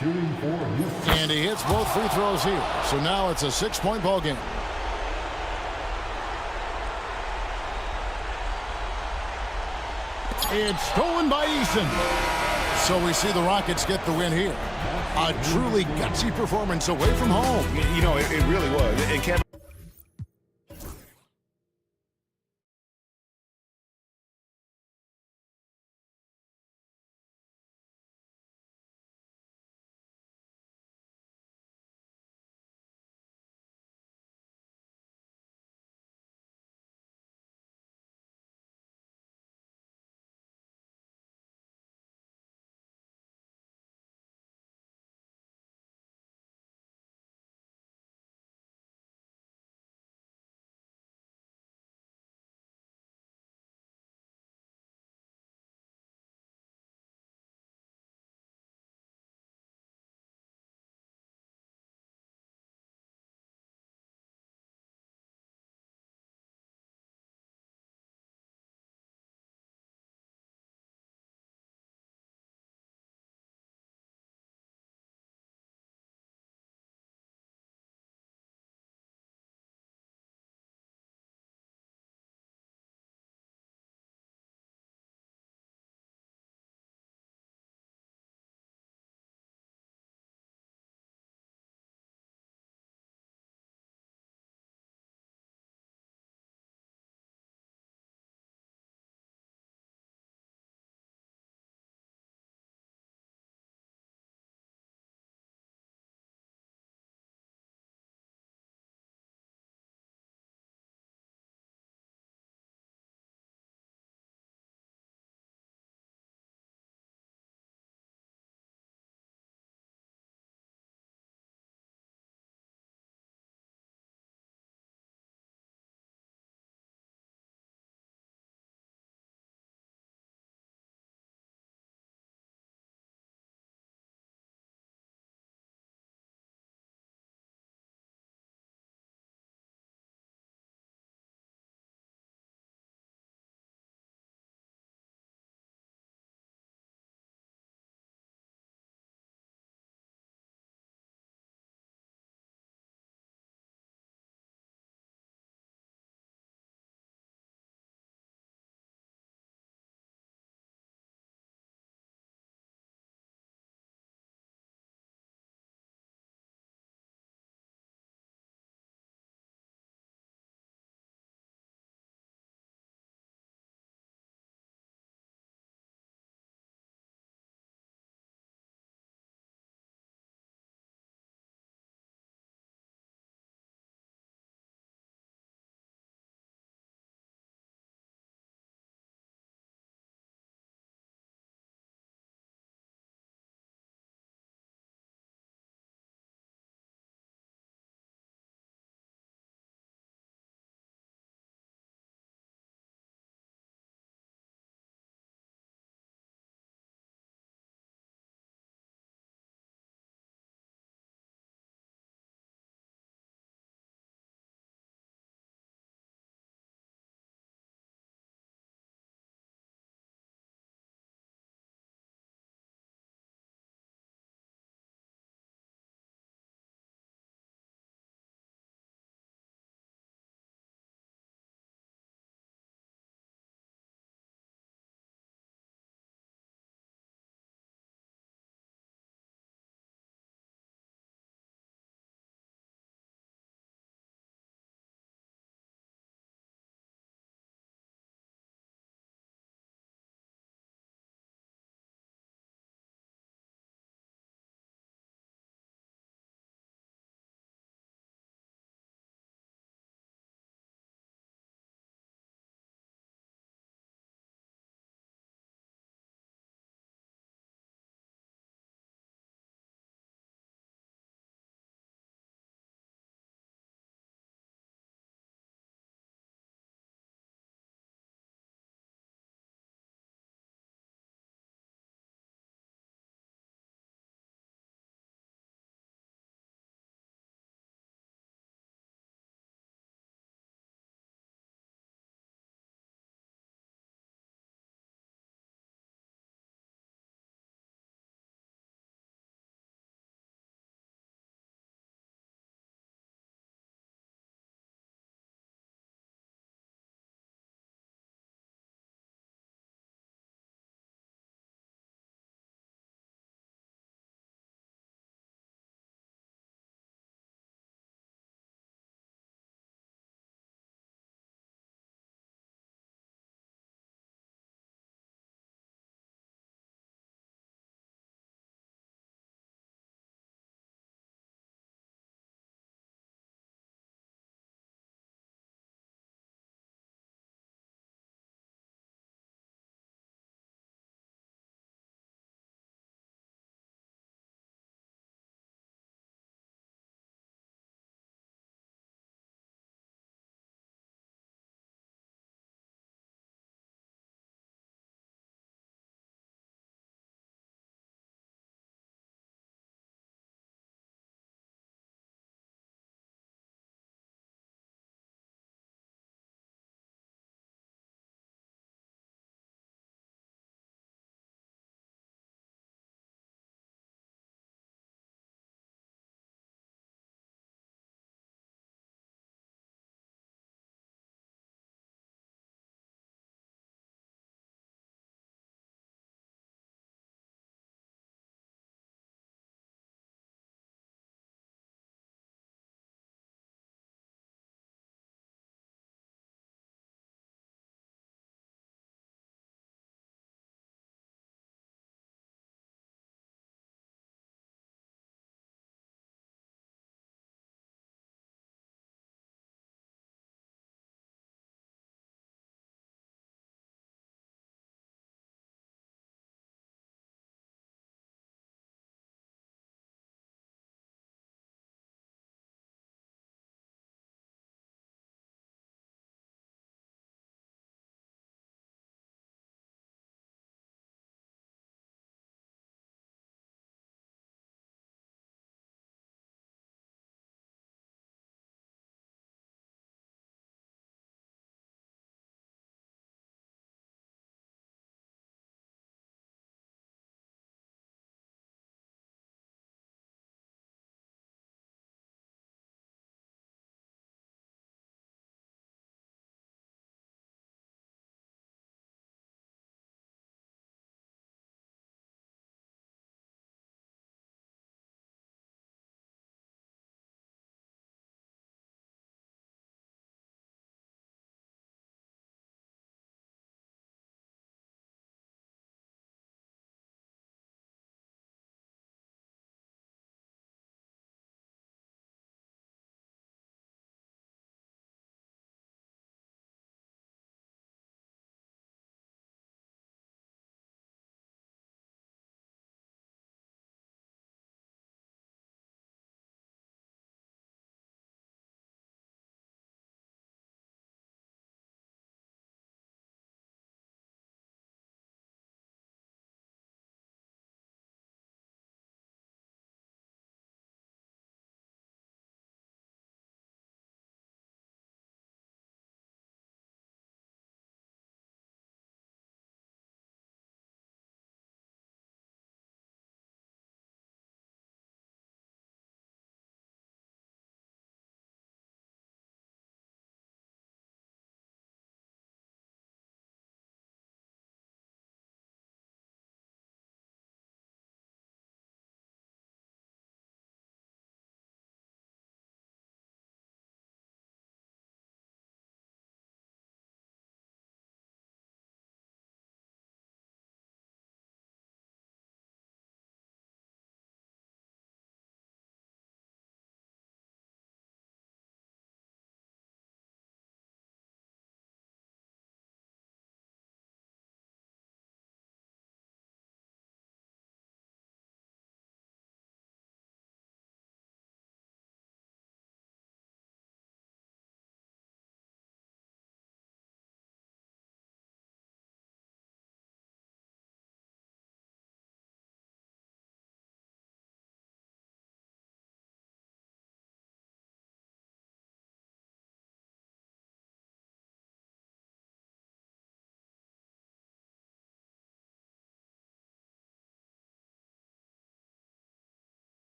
And he hits both free throws here. So now it's a 6-point ball game. It's stolen by Eason. So we see the Rockets get the win here. A truly gutsy performance away from home. You know, it really was. And Kevin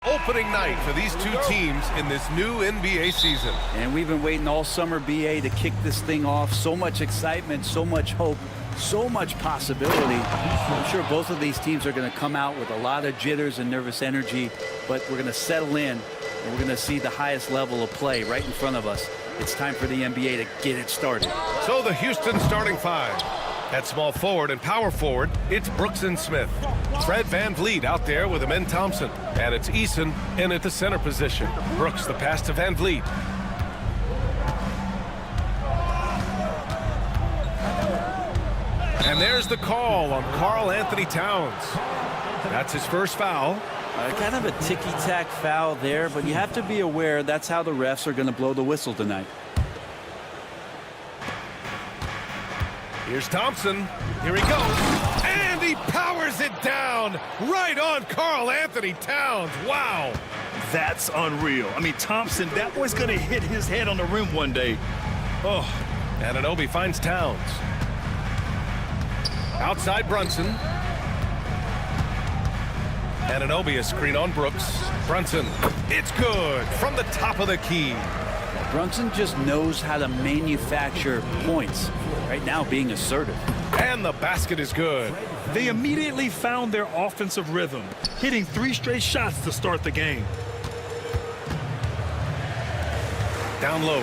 Opening night for these two teams in this new NBA season. And we've been waiting all summer, BA, to kick this thing off. So much excitement, so much hope, so much possibility. I'm sure both of these teams are going to come out with a lot of jitters and nervous energy, but we're going to settle in, and we're going to see the highest level of play right in front of us. It's time for the NBA to get it started. So the Houston starting five. At small forward and power forward, it's Brooks and Smith. Fred VanVleet out there with Amen Thompson. And it's Eason in at the center position. Brooks the pass to VanVleet. And there's the call on Karl Anthony Towns. That's his first foul. Kind of a ticky-tack foul there, but you have to be aware that's how the refs are going to blow the whistle tonight. Here's Thompson. Here he goes. And he powers it down right on Karl Anthony Towns. Wow. That's unreal. I mean, Thompson, that boy's going to hit his head on the rim one day. Oh. Anunoby finds Towns. Outside Brunson. Anunoby a screen on Brooks. Brunson. It's good from the top of the key. Brunson just knows how to manufacture points. Right now being assertive. And the basket is good. They immediately found their offensive rhythm, hitting 3 straight shots to start the game. Down low.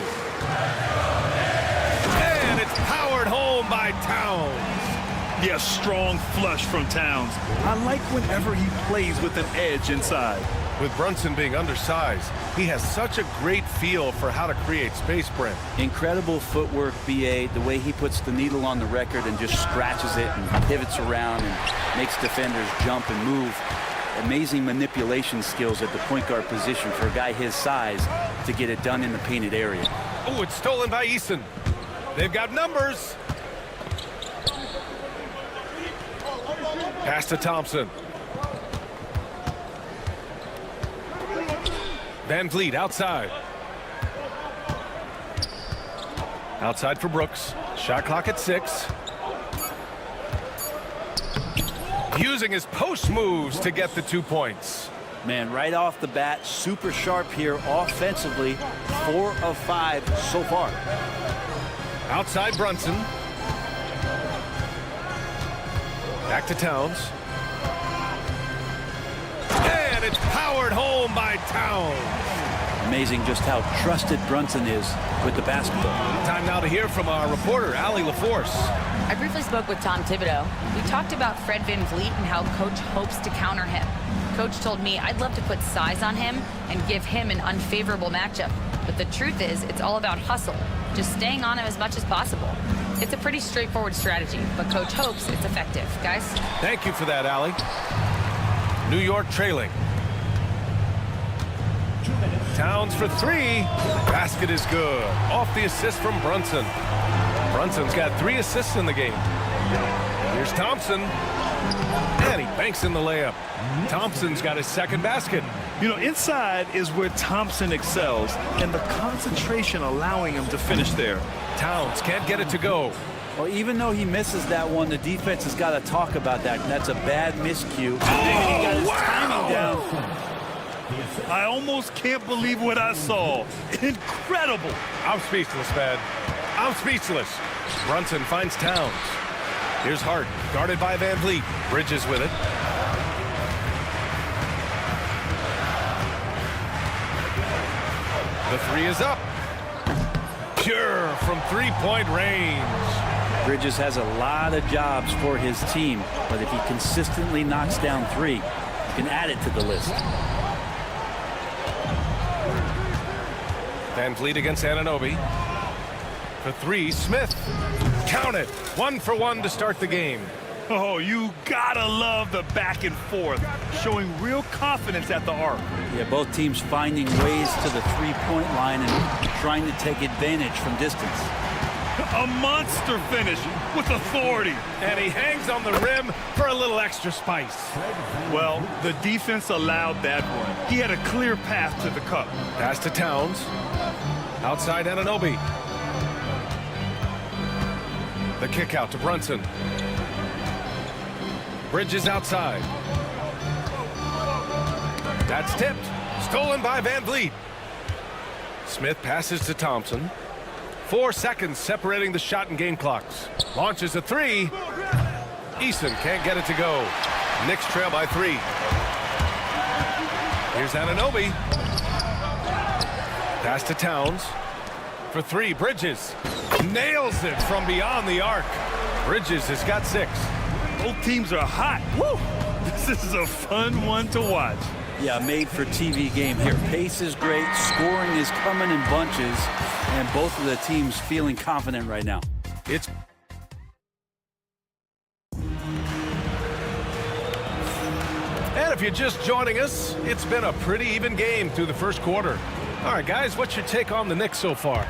And it's powered home by Towns. Yeah, strong flush from Towns. I like whenever he plays with an edge inside. With Brunson being undersized, he has such a great feel for how to create space, Brent. Incredible footwork, BA, the way he puts the needle on the record and just scratches it and pivots around and makes defenders jump and move. Amazing manipulation skills at the point guard position for a guy his size to get it done in the painted area. Oh, it's stolen by Eason. They've got numbers. Pass to Thompson. VanVleet outside. Outside for Brooks. Shot clock at 6. Using his post moves to get the 2 points. Man, right off the bat, super sharp here offensively. 4 of 5 so far. Outside Brunson. Back to Towns. And it's powered home by Towns. Amazing just how trusted Brunson is with the basketball. Time now to hear from our reporter, Allie LaForce. I briefly spoke with Tom Thibodeau. We talked about Fred VanVleet and how Coach hopes to counter him. Coach told me I'd love to put size on him and give him an unfavorable matchup. But the truth is, it's all about hustle, just staying on him as much as possible. It's a pretty straightforward strategy, but Coach hopes it's effective. Guys? Thank you for that, Allie. New York trailing. Towns for 3. Basket is good. Off the assist from Brunson. Brunson's got 3 assists in the game. Here's Thompson. And he banks in the layup. Thompson's got his second basket. You know, inside is where Thompson excels, and the concentration allowing him to finish there. Towns can't get it to go. Well, even though he misses that one, the defense has got to talk about that. That's a bad miscue. Oh, he got his timing down. I almost can't believe what I saw. Incredible. I'm speechless, man. I'm speechless. Brunson finds Towns. Here's Hart, guarded by VanVleet. Bridges with it. The 3 is up. Pure from three-point range. Bridges has a lot of jobs for his team, but if he consistently knocks down 3, he can add it to the list. VanVleet against Anunoby. For 3, Smith. Count it. 1 for 1 to start the game. Oh, you gotta love the back and forth, showing real confidence at the arc. Yeah, both teams finding ways to the three-point line and trying to take advantage from distance. A monster finish with authority. And he hangs on the rim for a little extra spice. Well, the defense allowed that one. He had a clear path to the cup. Pass to Towns. Outside Anunoby. The kick out to Brunson. Bridges outside. That's tipped. Stolen by Van Vliet. Smith passes to Thompson. 4 seconds separating the shot and game clocks. Launches a three. Eason can't get it to go. Knicks trail by 3. Here's Anunoby. Pass to Towns. For 3, Bridges. Nails it from beyond the arc. Bridges has got 6. Both teams are hot. Woo! This is a fun one to watch. Yeah, made for TV game here. Pace is great, scoring is coming in bunches, and both of the teams feeling confident right now. It's And if you're just joining us, it's been a pretty even game through the first quarter. All right, guys, what's your take on the Knicks so far?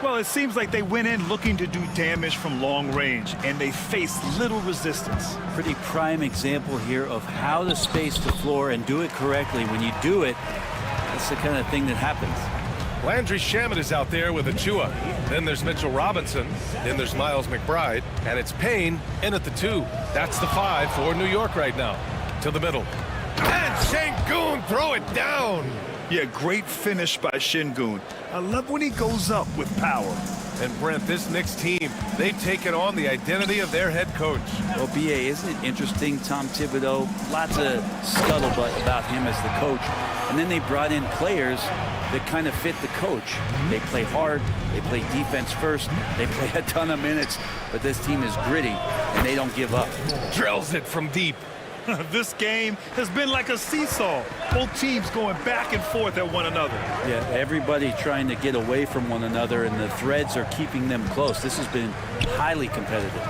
Well, it seems like they went in looking to do damage from long range, and they faced little resistance. Pretty prime example here of how to space the floor and do it correctly. When you do it, that's the kind of thing that happens. Landry Shamet is out there with Achua. Then there's Mitchell Robinson. Then there's Miles McBride. And it's Payne in at the 2. That's the 5 for New York right now. To the middle. And Şengün throw it down. Yeah, great finish by Şengün. I love when he goes up with power. And Brent, this Knicks team, they've taken on the identity of their head coach. Well, B.A., isn't it interesting, Tom Thibodeau? Lots of scuttlebutt about him as the coach. And then they brought in players that kind of fit the coach. They play hard, they play defense first, they play a ton of minutes, but this team is gritty, and they don't give up. Drills it from deep. This game has been like a seesaw. Both teams going back and forth at one another. Yeah, everybody trying to get away from one another, and the threads are keeping them close. This has been highly competitive.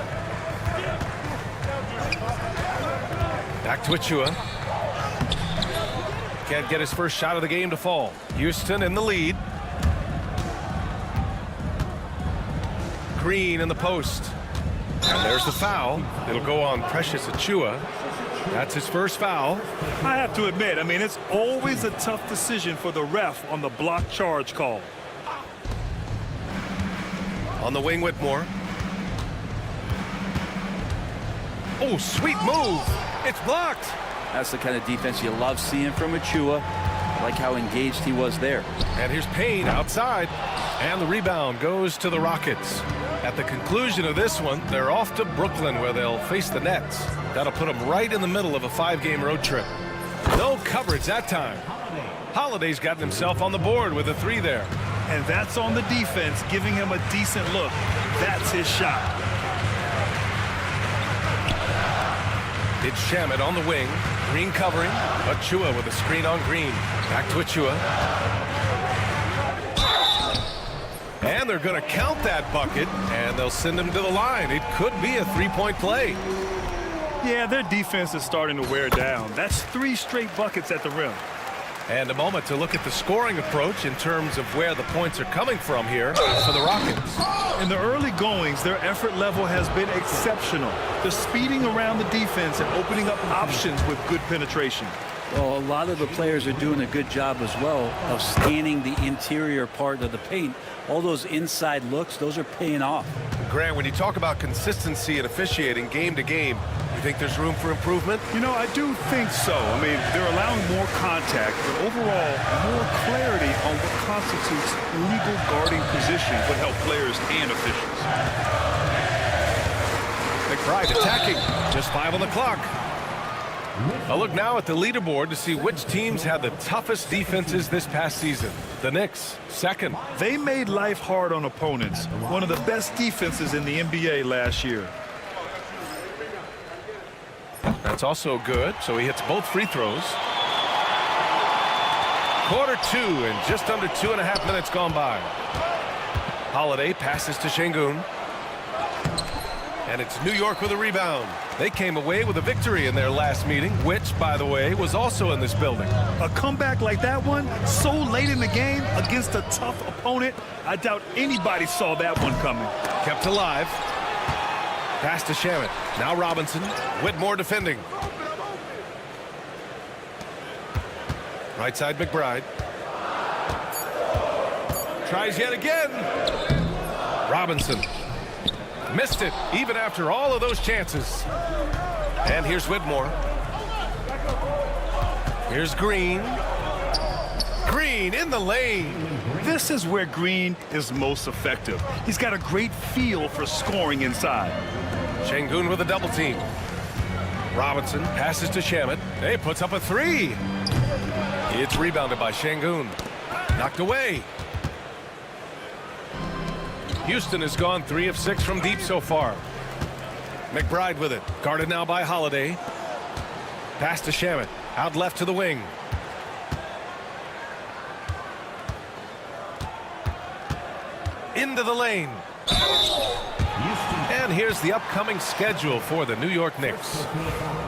Back to Achua. Can't get his first shot of the game to fall. Houston in the lead. Green in the post. And there's the foul. It'll go on Precious Achua. That's his first foul. I have to admit, I mean, it's always a tough decision for the ref on the block charge call. On the wing, Whitmore. Oh, sweet move. It's blocked. That's the kind of defense you love seeing from Achua. I like how engaged he was there. And here's Payne outside. And the rebound goes to the Rockets. At the conclusion of this one, they're off to Brooklyn, where they'll face the Nets. That'll put them right in the middle of a 5-game road trip. No coverage that time. Holiday's gotten himself on the board with a 3 there. And that's on the defense, giving him a decent look. That's his shot. It's Shamet on the wing. Green covering. Achua with a screen on Green. Back to Achua. And they're going to count that bucket, and they'll send him to the line. It could be a 3-point play. Yeah, their defense is starting to wear down. That's 3 straight buckets at the rim. And a moment to look at the scoring approach in terms of where the points are coming from here for the Rockets. In the early goings, their effort level has been exceptional. They're speeding around the defense and opening up options with good penetration. Well, a lot of the players are doing a good job as well of scanning the interior part of the paint. All those inside looks, those are paying off. Grant, when you talk about consistency and officiating game to game, you think there's room for improvement? You know, I do think so. I mean, they're allowing more contact, but overall, more clarity on what constitutes legal guarding position would help players and officials. McBride attacking. Just 5 on the clock. A look now at the leaderboard to see which teams had the toughest defenses this past season. The Knicks, second. They made life hard on opponents. One of the best defenses in the NBA last year. That's also good, so he hits both free throws. Quarter 2 and just under 2.5 minutes gone by. Holiday passes to Şengün. And it's New York with a rebound. They came away with a victory in their last meeting, which, by the way, was also in this building. A comeback like that one, so late in the game against a tough opponent, I doubt anybody saw that one coming. Kept alive. Pass to Shamet. Now Robinson. Whitmore defending. Right side McBride. Tries yet again. Robinson. Missed it, even after all of those chances. And here's Whitmore. Here's Green. Green in the lane. This is where Green is most effective. He's got a great feel for scoring inside. Şengün with a double team. Robinson passes to Shamit. He puts up a three. It's rebounded by Şengün. Knocked away. Houston has gone 3 of 6 from deep so far. McBride with it. Guarded now by Holiday. Pass to Shamit. Out left to the wing. Into the lane. And here's the upcoming schedule for the New York Knicks.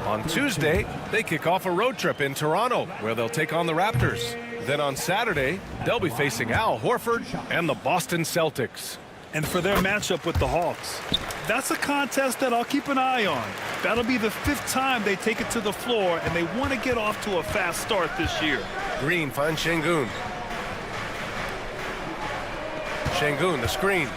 On Tuesday, they kick off a road trip in Toronto, where they'll take on the Raptors. Then on Saturday, they'll be facing Al Horford and the Boston Celtics. And for their matchup with the Hawks, that's a contest that I'll keep an eye on. That'll be the 5th time they take it to the floor, and they want to get off to a fast start this year. Green finds Şengün. Şengün, the screen.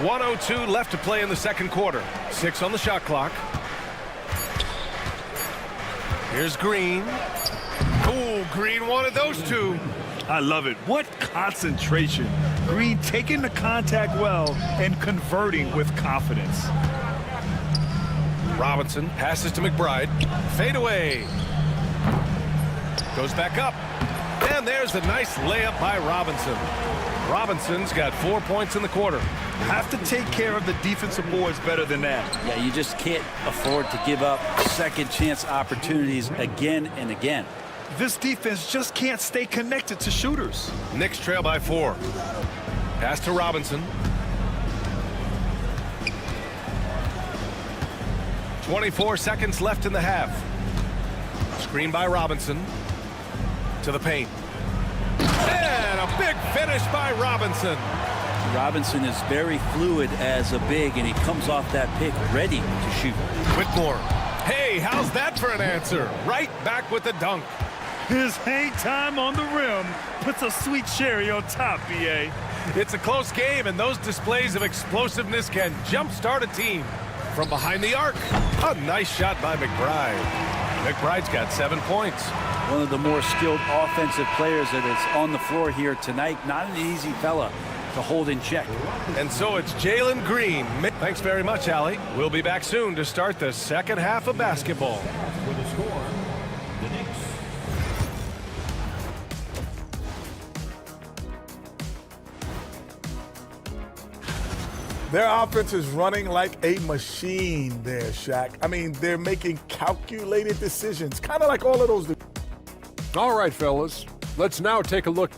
1:02 left to play in the second quarter. 6 on the shot clock. Here's Green. Oh, Green wanted those two. I love it. What concentration. Green taking the contact well and converting with confidence. Robinson passes to McBride. Fade away. Goes back up. And there's a nice layup by Robinson. Robinson's got 4 points in the quarter. Have to take care of the defensive boards better than that. Yeah, you just can't afford to give up second chance opportunities again and again. This defense just can't stay connected to shooters. Knicks trail by 4. Pass to Robinson. 24 seconds left in the half. Screen by Robinson. To the paint. And a big finish by Robinson. Robinson is very fluid as a big, and he comes off that pick ready to shoot. Whitmore. Hey, how's that for an answer? Right back with the dunk. His hang time on the rim puts a sweet cherry on top, B.A. It's a close game, and those displays of explosiveness can jumpstart a team. From behind the arc, a nice shot by McBride. McBride's got 7 points. One of the more skilled offensive players that is on the floor here tonight. Not an easy fella to hold in check. And so it's Jalen Green. Thanks very much, Allie. We'll be back soon to start the second half of basketball. For the score, the Knicks. Their offense is running like a machine there, Shaq. I mean, they're making calculated decisions, kind of like all of those. All right, fellas, let's now take a look.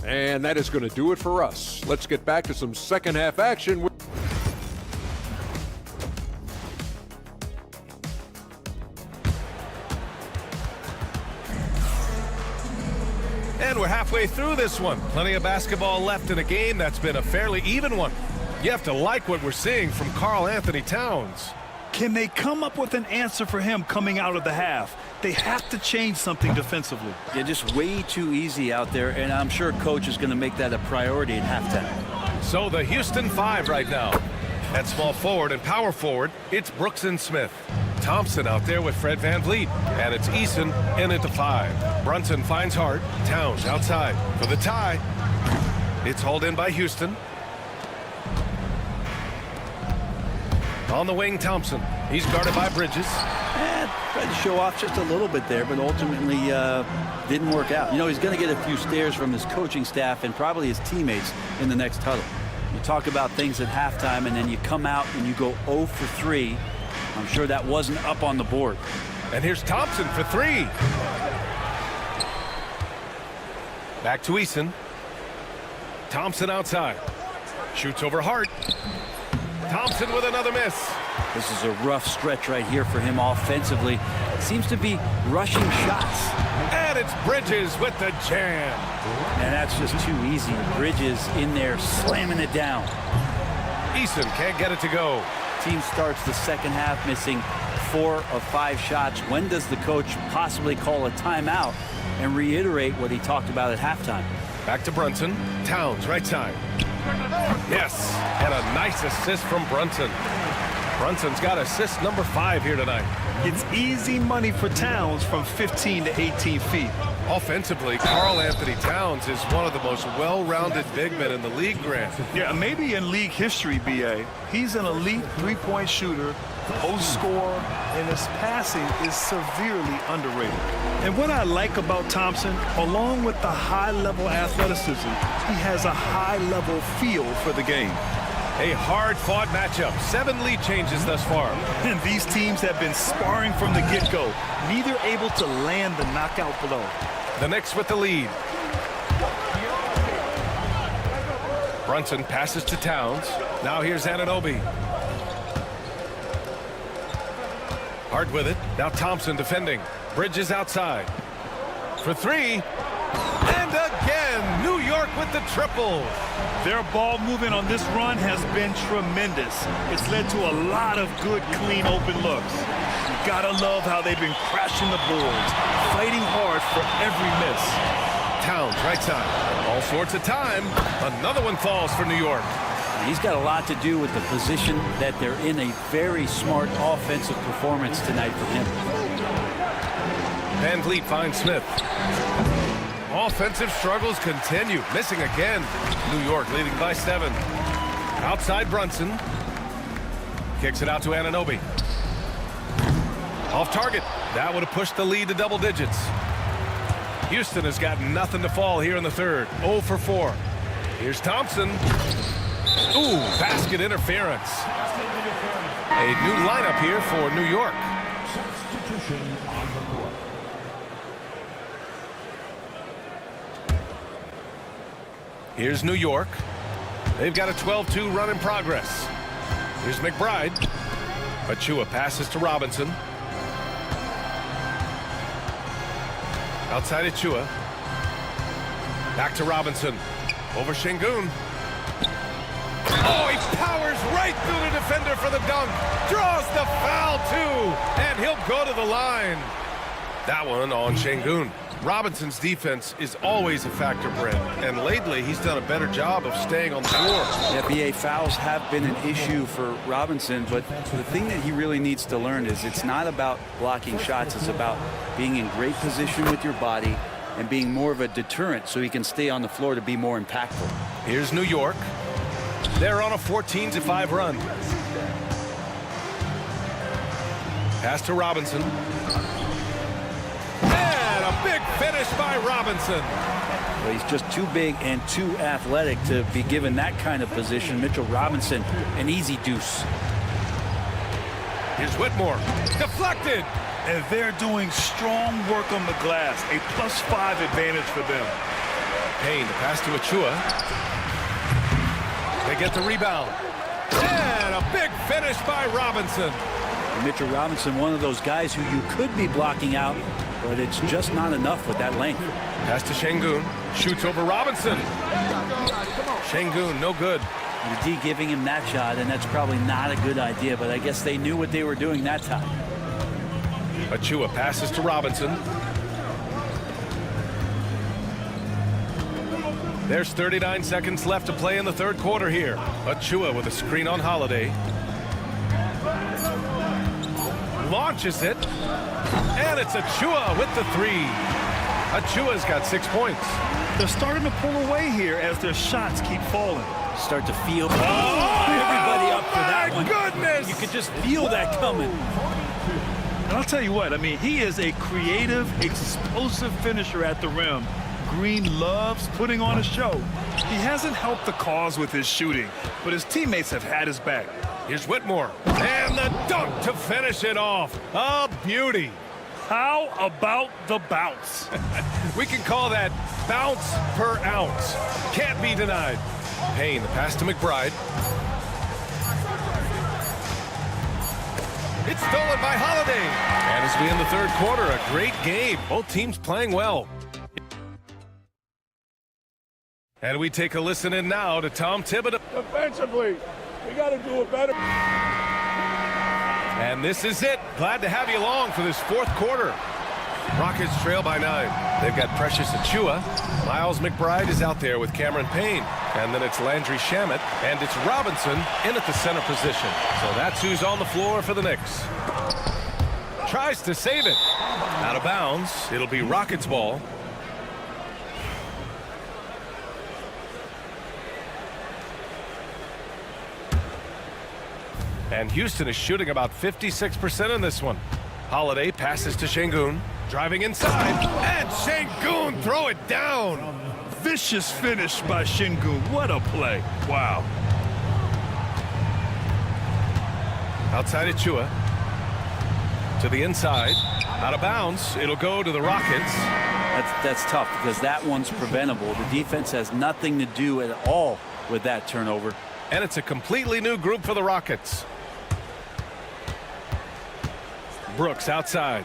And that is going to do it for us. Let's get back to some second half action. And we're halfway through this one. Plenty of basketball left in a game that's been a fairly even one. You have to like what we're seeing from Karl Anthony Towns. Can they come up with an answer for him coming out of the half? They have to change something defensively. Yeah, just way too easy out there, and I'm sure coach is going to make that a priority at halftime. So the Houston 5 right now. At small forward and power forward, it's Brooks and Smith. Thompson out there with Fred VanVleet. And it's Eason in at the 5. Brunson finds Hart. Towns outside for the tie. It's hauled in by Houston. On the wing, Thompson. He's guarded by Bridges. Tried to show off just a little bit there, but ultimately didn't work out. You know, he's going to get a few stares from his coaching staff and probably his teammates in the next huddle. You talk about things at halftime, and then you come out and you go 0 for 3. I'm sure that wasn't up on the board. And here's Thompson for 3. Back to Eason. Thompson outside. Shoots over Hart. Thompson with another miss. This is a rough stretch right here for him offensively. Seems to be rushing shots. And it's Bridges with the jam. And that's just too easy. Bridges in there slamming it down. Eason can't get it to go. Team starts the second half missing 4 of 5 shots. When does the coach possibly call a timeout and reiterate what he talked about at halftime? Back to Brunson. Towns, right side. Yes, and a nice assist from Brunson. Brunson's got assist number 5 here tonight. It's easy money for Towns from 15 to 18 feet. Offensively, Karl Anthony Towns is one of the most well-rounded big men in the league, Grant. Yeah, maybe in league history, B.A. He's an elite three-point shooter, post scorer, and his passing is severely underrated. And what I like about Thompson, along with the high-level athleticism, he has a high-level feel for the game. A hard-fought matchup. 7 lead changes thus far. And these teams have been sparring from the get-go, neither able to land the knockout blow. The Knicks with the lead. Brunson passes to Towns. Now here's Anunoby. Hard with it. Now Thompson defending. Bridges outside. For 3. And again, New York with the triple. Their ball movement on this run has been tremendous. It's led to a lot of good, clean, open looks. You gotta love how they've been crashing the boards, fighting hard for every miss. Towns, right side. All sorts of time. Another one falls for New York. He's got a lot to do with the position that they're in. A very smart offensive performance tonight from him. Van Vliet finds Smith. Offensive struggles continue. Missing again. New York leading by 7. Outside Brunson. Kicks it out to Anunoby. Off target. That would have pushed the lead to double digits. Houston has got nothing to fall here in the third. 0 for 4. Here's Thompson. Ooh, basket interference. A new lineup here for New York. Here's New York. They've got a 12-2 run in progress. Here's McBride. Achua passes to Robinson. Outside Achua. Back to Robinson. Over Şengün. Oh, he powers right through the defender for the dunk. Draws the foul, too. And he'll go to the line. That one on Şengün. Robinson's defense is always a factor, Brent, and lately he's done a better job of staying on the floor. NBA fouls have been an issue for Robinson, but the thing that he really needs to learn is it's not about blocking shots, it's about being in great position with your body and being more of a deterrent so he can stay on the floor to be more impactful. Here's New York. They're on a 14-5 run. Pass to Robinson. A big finish by Robinson. Well, he's just too big and too athletic to be given that kind of position. Mitchell Robinson, an easy deuce. Here's Whitmore. Deflected. And they're doing strong work on the glass. A +5 advantage for them. Payne to pass to Achua. They get the rebound. And a big finish by Robinson. And Mitchell Robinson, one of those guys who you could be blocking out, but it's just not enough with that length. Pass to Şengün. Shoots over Robinson. Şengün, no good. The D giving him that shot, and that's probably not a good idea, but I guess they knew what they were doing that time. Achua passes to Robinson. There's 39 seconds left to play in the third quarter here. Achua with a screen on Holiday. Launches it. And it's Achua with the 3. Achua's got 6 points. They're starting to pull away here as their shots keep falling. Start to feel everybody up for that one. Goodness! You could just feel that coming. And I'll tell you what, I mean, he is a creative, explosive finisher at the rim. Green loves putting on a show. He hasn't helped the cause with his shooting, but his teammates have had his back. Here's Whitmore. And the dunk to finish it off. A beauty. How about the bounce? We can call that bounce per ounce. Can't be denied. Payne, the pass to McBride. It's stolen by Holiday. And as we end the third quarter, a great game. Both teams playing well. And we take a listen in now to Tom Thibodeau. Defensively, we got to do it better. And this is it. Glad to have you along for this fourth quarter. Rockets trail by 9. They've got Precious Achua. Miles McBride is out there with Cameron Payne. And then it's Landry Shamet. And it's Robinson in at the center position. So that's who's on the floor for the Knicks. Tries to save it. Out of bounds. It'll be Rockets ball. And Houston is shooting about 56% in this one. Holiday passes to Şengün. Driving inside. And Şengün throw it down. Vicious finish by Şengün. What a play. Wow. Outside Achua. To the inside. Out of bounds. It'll go to the Rockets. That's tough because that one's preventable. The defense has nothing to do at all with that turnover. And it's a completely new group for the Rockets. Brooks outside.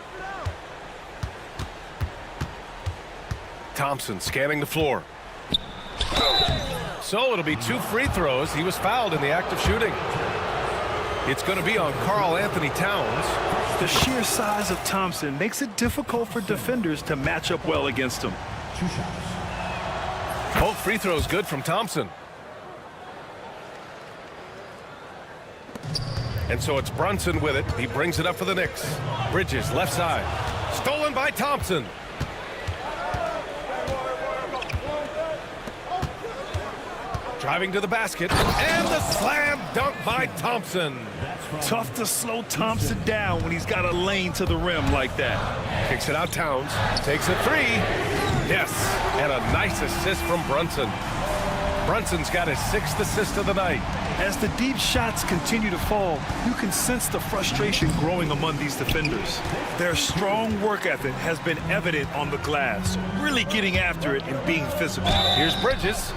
Thompson scanning the floor. So it'll be 2 free throws. He was fouled in the act of shooting. It's going to be on Karl Anthony Towns. The sheer size of Thompson makes it difficult for defenders to match up well against him. Both free throws good from Thompson. And so it's Brunson with it. He brings it up for the Knicks. Bridges, left side. Stolen by Thompson. Driving to the basket. And the slam dunk by Thompson. Tough to slow Thompson down when he's got a lane to the rim like that. Kicks it out Towns. Takes a 3. Yes. And a nice assist from Brunson. Brunson's got his 6th assist of the night. As the deep shots continue to fall, you can sense the frustration growing among these defenders. Their strong work ethic has been evident on the glass, really getting after it and being physical. Here's Bridges.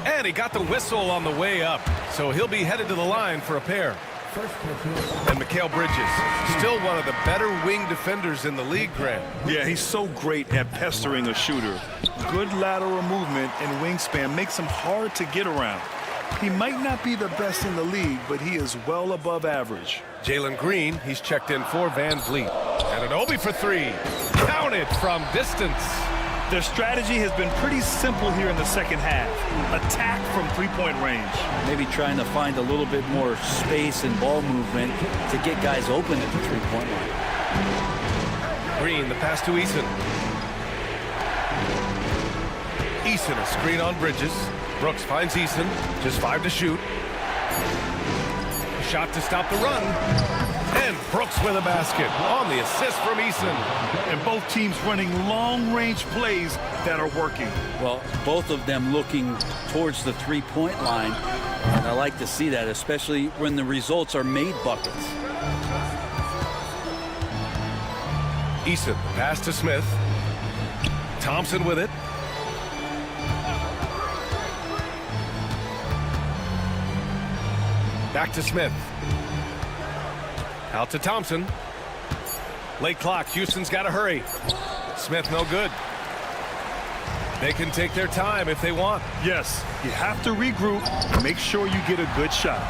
And he got the whistle on the way up. So he'll be headed to the line for a pair. And Mikal Bridges, still one of the better wing defenders in the league, Grant. Yeah, he's so great at pestering a shooter. Good lateral movement and wingspan makes him hard to get around. He might not be the best in the league, but he is well above average. Jalen Green, he's checked in for Van Vliet. And Anunoby for 3. Counted from distance. Their strategy has been pretty simple here in the second half. Attack from three-point range. Maybe trying to find a little bit more space and ball movement to get guys open at the three-point line. Green, the pass to Eason. Eason, a screen on Bridges. Brooks finds Eason, just 5 to shoot. Shot to stop the run. And Brooks with a basket on the assist from Eason. And both teams running long-range plays that are working. Well, both of them looking towards the three-point line. And I like to see that, especially when the results are made buckets. Eason, pass to Smith. Thompson with it. Back to Smith. Out to Thompson. Late clock. Houston's got to hurry. Smith no good. They can take their time if they want. Yes, you have to regroup and make sure you get a good shot.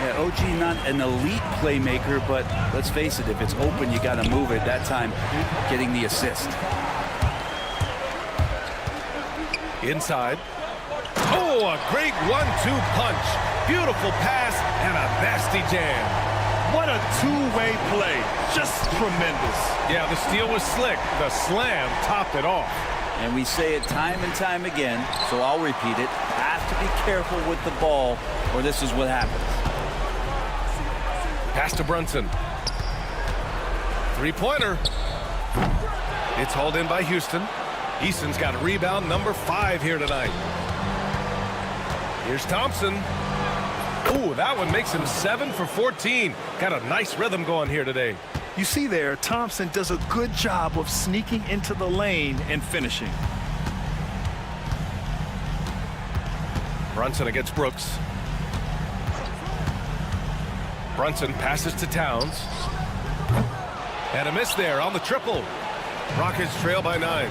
Yeah, OG not an elite playmaker, but let's face it, if it's open, you got to move it. That time, getting the assist. Inside. Oh, a great 1-2 punch. Beautiful pass and a nasty jam. What a two-way play. Just tremendous. Yeah, the steal was slick. The slam topped it off. And we say it time and time again, so I'll repeat it. Have to be careful with the ball, or this is what happens. Pass to Brunson. Three-pointer. It's hauled in by Houston. Eason's got rebound number 5 here tonight. Here's Thompson. Ooh, that one makes him 7 for 14. Got a nice rhythm going here today. You see there, Thompson does a good job of sneaking into the lane and finishing. Brunson against Brooks. Brunson passes to Towns. And a miss there on the triple. Rockets trail by 9.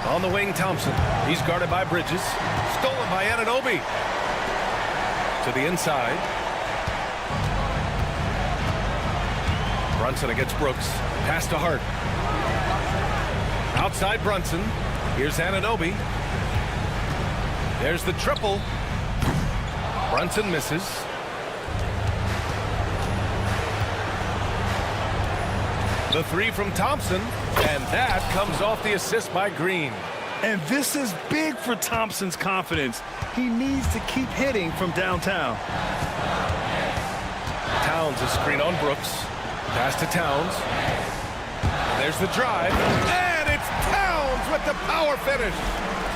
On the wing, Thompson. He's guarded by Bridges. Stolen by Anunoby. To the inside. Brunson against Brooks. Pass to Hart. Outside Brunson. Here's Anunoby. There's the triple. Brunson misses. The three from Thompson, and that comes off the assist by Green. And this is big for Thompson's confidence. He needs to keep hitting from downtown. Towns a screen on Brooks. Pass to Towns. There's the drive, and it's Towns with the power finish.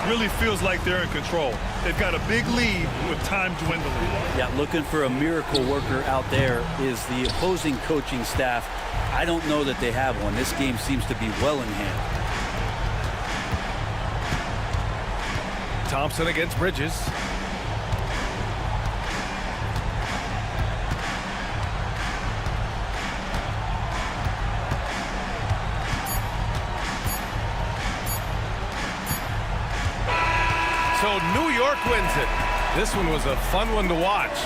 Really feels like they're in control. They've got a big lead with time dwindling. Yeah, looking for a miracle worker out there is the opposing coaching staff. I don't know that they have one. This game seems to be well in hand. Thompson against Bridges. So New York wins it. This one was a fun one to watch.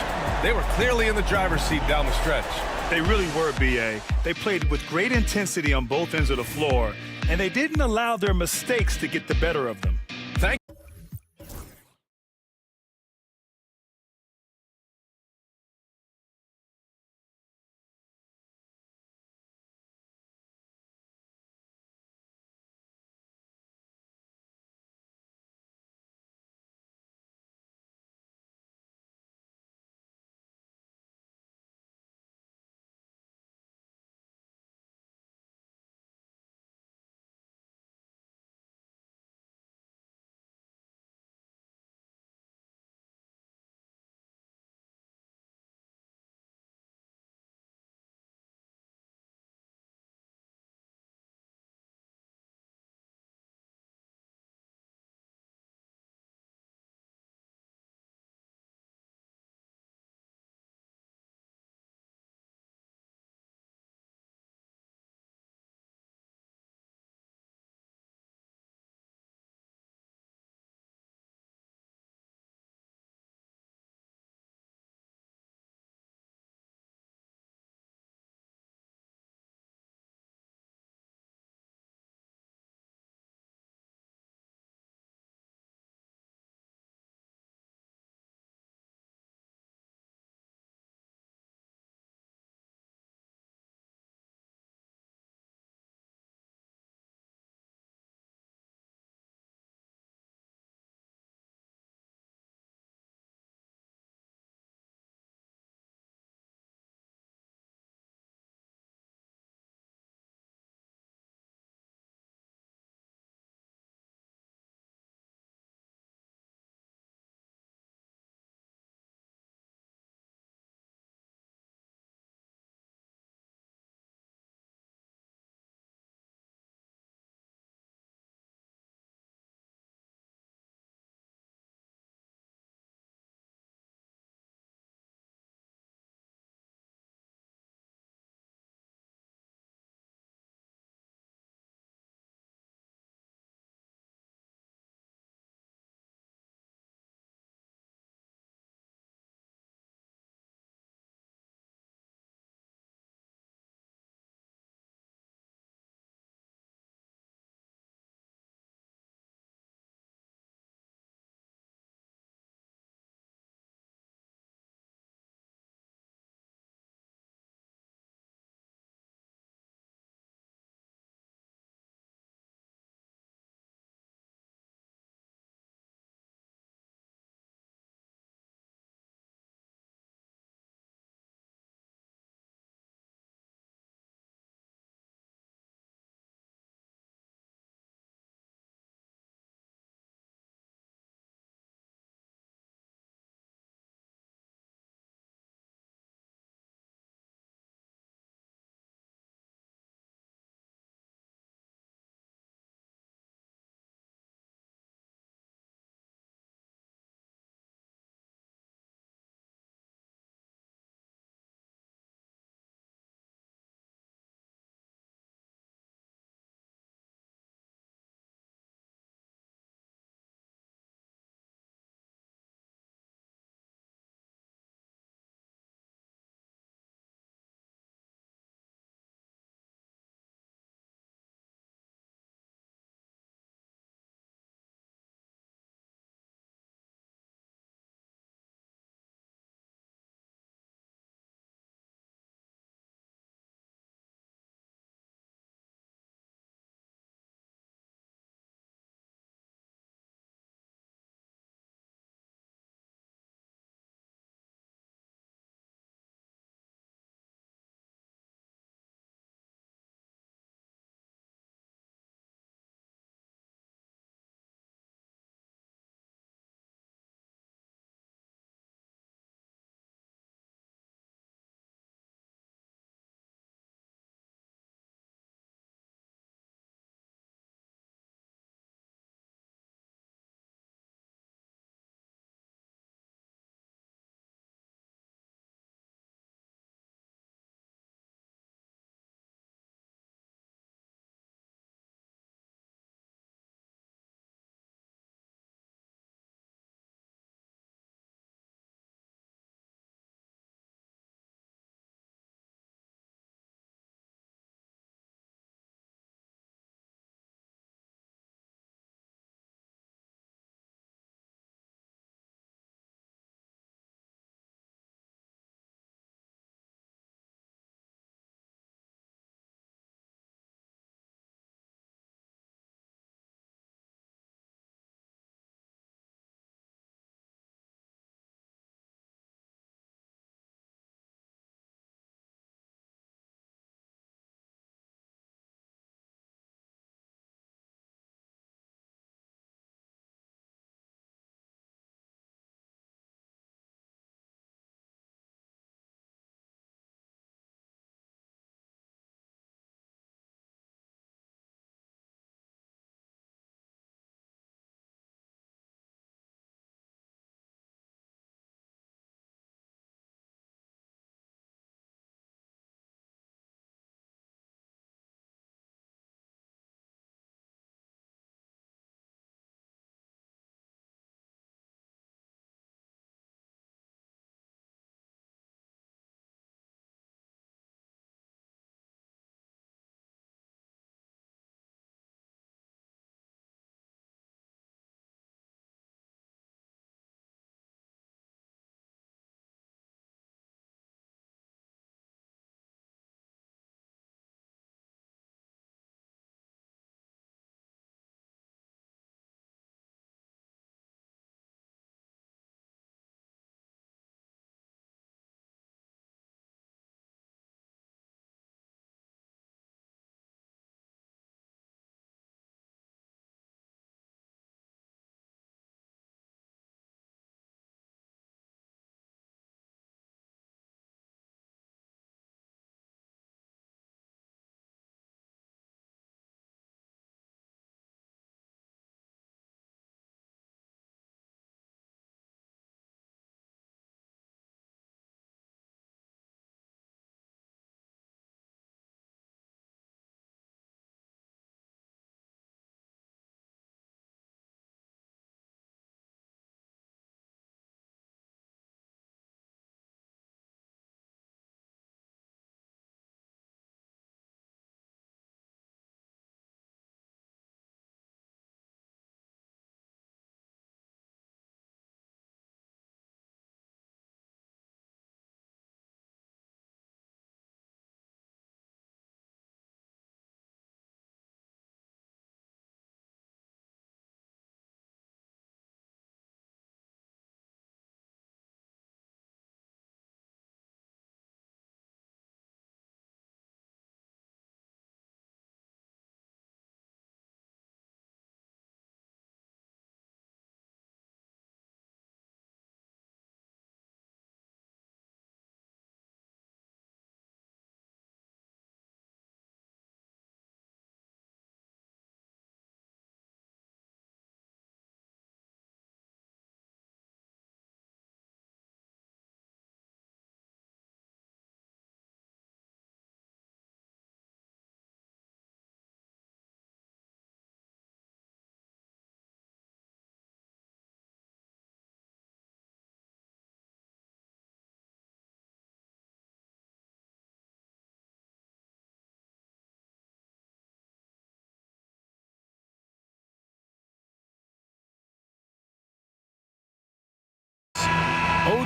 They were clearly in the driver's seat down the stretch. They really were, B.A. They played with great intensity on both ends of the floor, and they didn't allow their mistakes to get the better of them.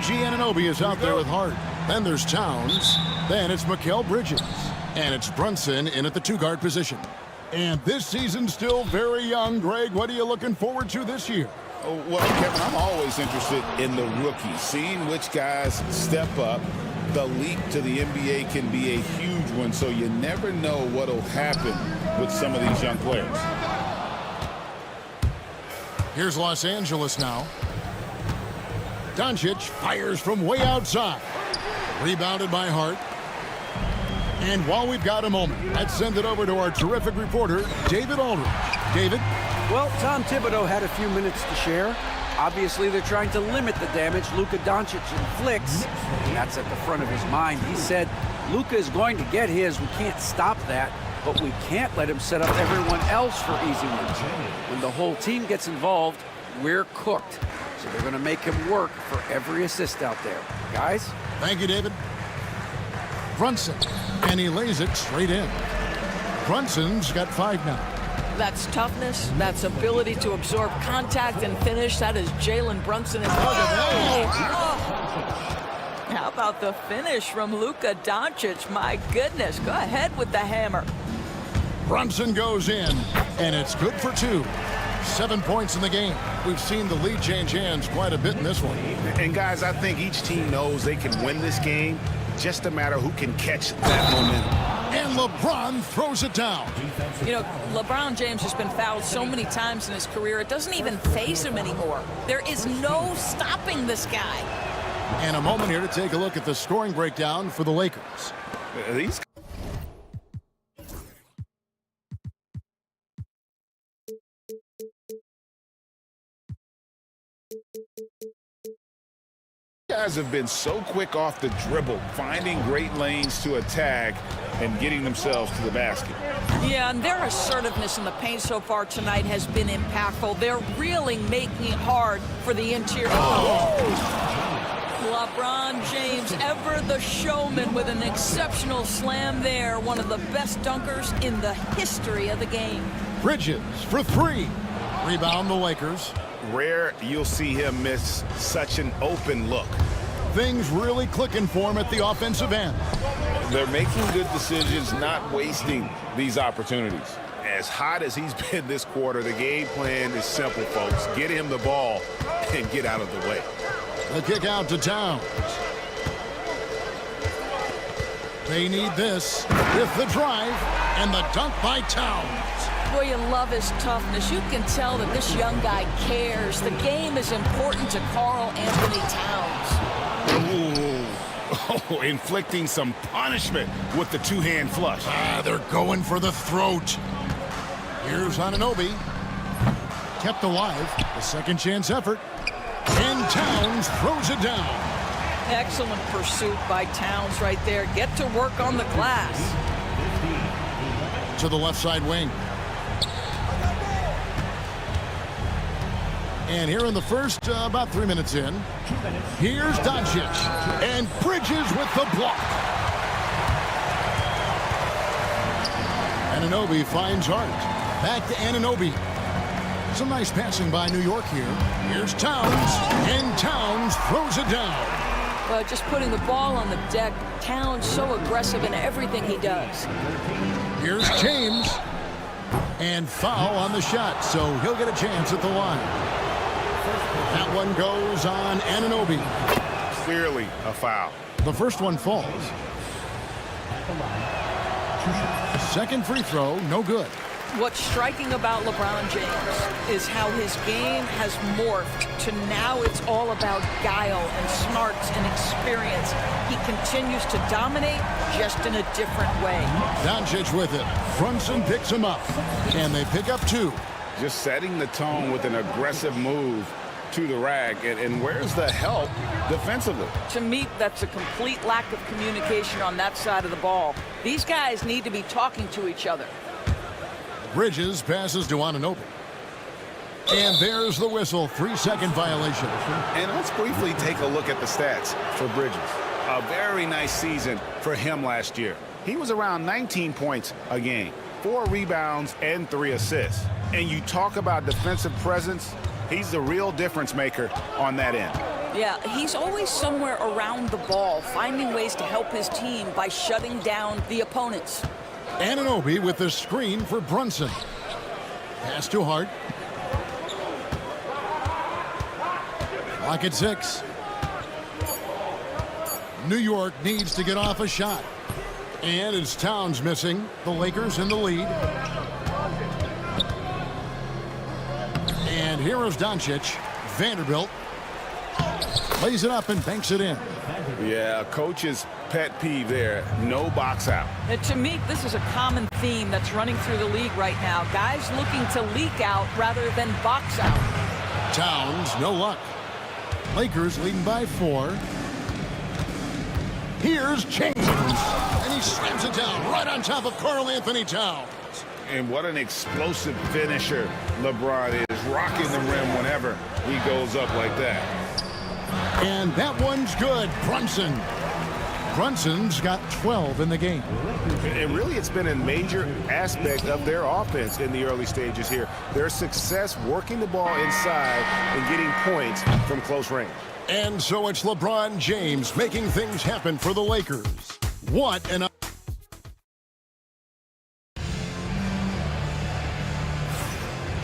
OG Anunoby is out there with Hart. Then there's Towns. Then it's Mikal Bridges. And it's Brunson in at the two-guard position. And this season's still very young. Greg, what are you looking forward to this year? Well, Kevin, I'm always interested in the rookies, seeing which guys step up. The leap to the NBA can be a huge one, so you never know what will happen with some of these young players. Here's Los Angeles now. Doncic fires from way outside. Rebounded by Hart. And while we've got a moment, let's send it over to our terrific reporter, David Aldridge. David? Well, Tom Thibodeau had a few minutes to share. Obviously, they're trying to limit the damage Luka Doncic inflicts. That's at the front of his mind. He said, Luka is going to get his. We can't stop that, but we can't let him set up everyone else for easy ones. When the whole team gets involved, we're cooked. So they're going to make him work for every assist out there. Guys? Thank you, David. Brunson, and he lays it straight in. Brunson's got 5 now. That's toughness. That's ability to absorb contact and finish. That is Jalen Brunson. How about the finish from Luka Doncic? My goodness. Go ahead with the hammer. Brunson goes in, and it's good for 2. 7 points in the game. We've seen the lead change hands quite a bit in this one. And guys, I think each team knows they can win this game. Just a matter who can catch that momentum. And LeBron throws it down. You know, LeBron James has been fouled so many times in his career, it doesn't even faze him anymore. There is no stopping this guy. And a moment here to take a look at the scoring breakdown for the Lakers. These guys have been so quick off the dribble, finding great lanes to attack and getting themselves to the basket. Yeah, and their assertiveness in the paint so far tonight has been impactful. They're really making it hard for the interior. LeBron James, ever the showman, with an exceptional slam there. One of the best dunkers in the history of the game. Bridges for 3. Rebound the Lakers. Rare you'll see him miss such an open look. Things really clicking for him at the offensive end. They're making good decisions, not wasting these opportunities. As hot as he's been this quarter, the game plan is simple, folks. Get him the ball and get out of the way. The kick out to Towns. They need this with the drive and the dunk by Towns. Boy, you love his toughness. You can tell that this young guy cares. The game is important to Karl Anthony Towns. Ooh. Inflicting some punishment with the two-hand flush. They're going for the throat. Here's Anunoby. Kept alive. A second chance effort. And Towns throws it down. Excellent pursuit by Towns right there. Get to work on the glass. To the left side wing. And here in the first, about 3 minutes in, here's Doncic. And Bridges with the block. Anunoby finds Hart. Back to Anunoby. Some nice passing by New York here. Here's Towns. And Towns throws it down. Well, just putting the ball on the deck. Towns so aggressive in everything he does. Here's James. And foul on the shot, so he'll get a chance at the line. That one goes on Anunoby. Clearly a foul. The first one falls. Second free throw, no good. What's striking about LeBron James is how his game has morphed to now it's all about guile and smarts and experience. He continues to dominate just in a different way. Doncic with it. Brunson picks him up. And they pick up 2. Just setting the tone with an aggressive move to the rack. And where's the help defensively? To me, that's a complete lack of communication on that side of the ball. These guys need to be talking to each other. Bridges passes to Anunoby. And there's the whistle. 3-second violation. And let's briefly take a look at the stats for Bridges. A very nice season for him last year. He was around 19 points a game, 4 rebounds and 3 assists. And you talk about defensive presence, he's the real difference maker on that end. Yeah, he's always somewhere around the ball, finding ways to help his team by shutting down the opponents. Anunoby with the screen for Brunson. Pass to Hart. Clock at 6. New York needs to get off a shot. And it's Towns missing. The Lakers in the lead. And here is Doncic. Vanderbilt lays it up and banks it in. Yeah, coach's pet peeve there. No box out. And to me, this is a common theme that's running through the league right now. Guys looking to leak out rather than box out. Towns, no luck. Lakers leading by 4. Here's James, and he slams it down right on top of Karl Anthony Towns. And what an explosive finisher LeBron is, rocking the rim whenever he goes up like that. And that one's good. Brunson's got 12 in the game. And really, it's been a major aspect of their offense in the early stages here. Their success working the ball inside and getting points from close range. And so it's LeBron James making things happen for the Lakers. What an...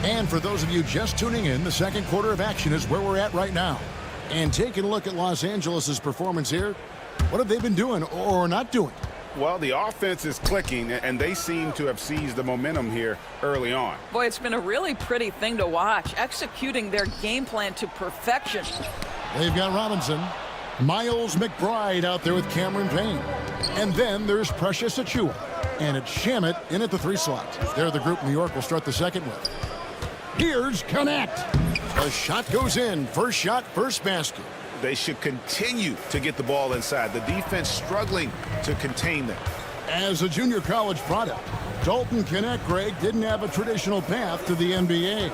And for those of you just tuning in, the second quarter of action is where we're at right now. And taking a look at Los Angeles' performance here, what have they been doing or not doing? Well, the offense is clicking, and they seem to have seized the momentum here early on. Boy, it's been a really pretty thing to watch, executing their game plan to perfection. They've got Robinson, Miles McBride out there with Cameron Payne. And then there's Precious Achiuwa. And it's Shamet in at the 3 slot. They're the group New York will start the second with. Here's Connect. The shot goes in. First shot, first basket. They should continue to get the ball inside. The defense struggling to contain them. As a junior college product, Dalton Connect, Greg, didn't have a traditional path to the NBA.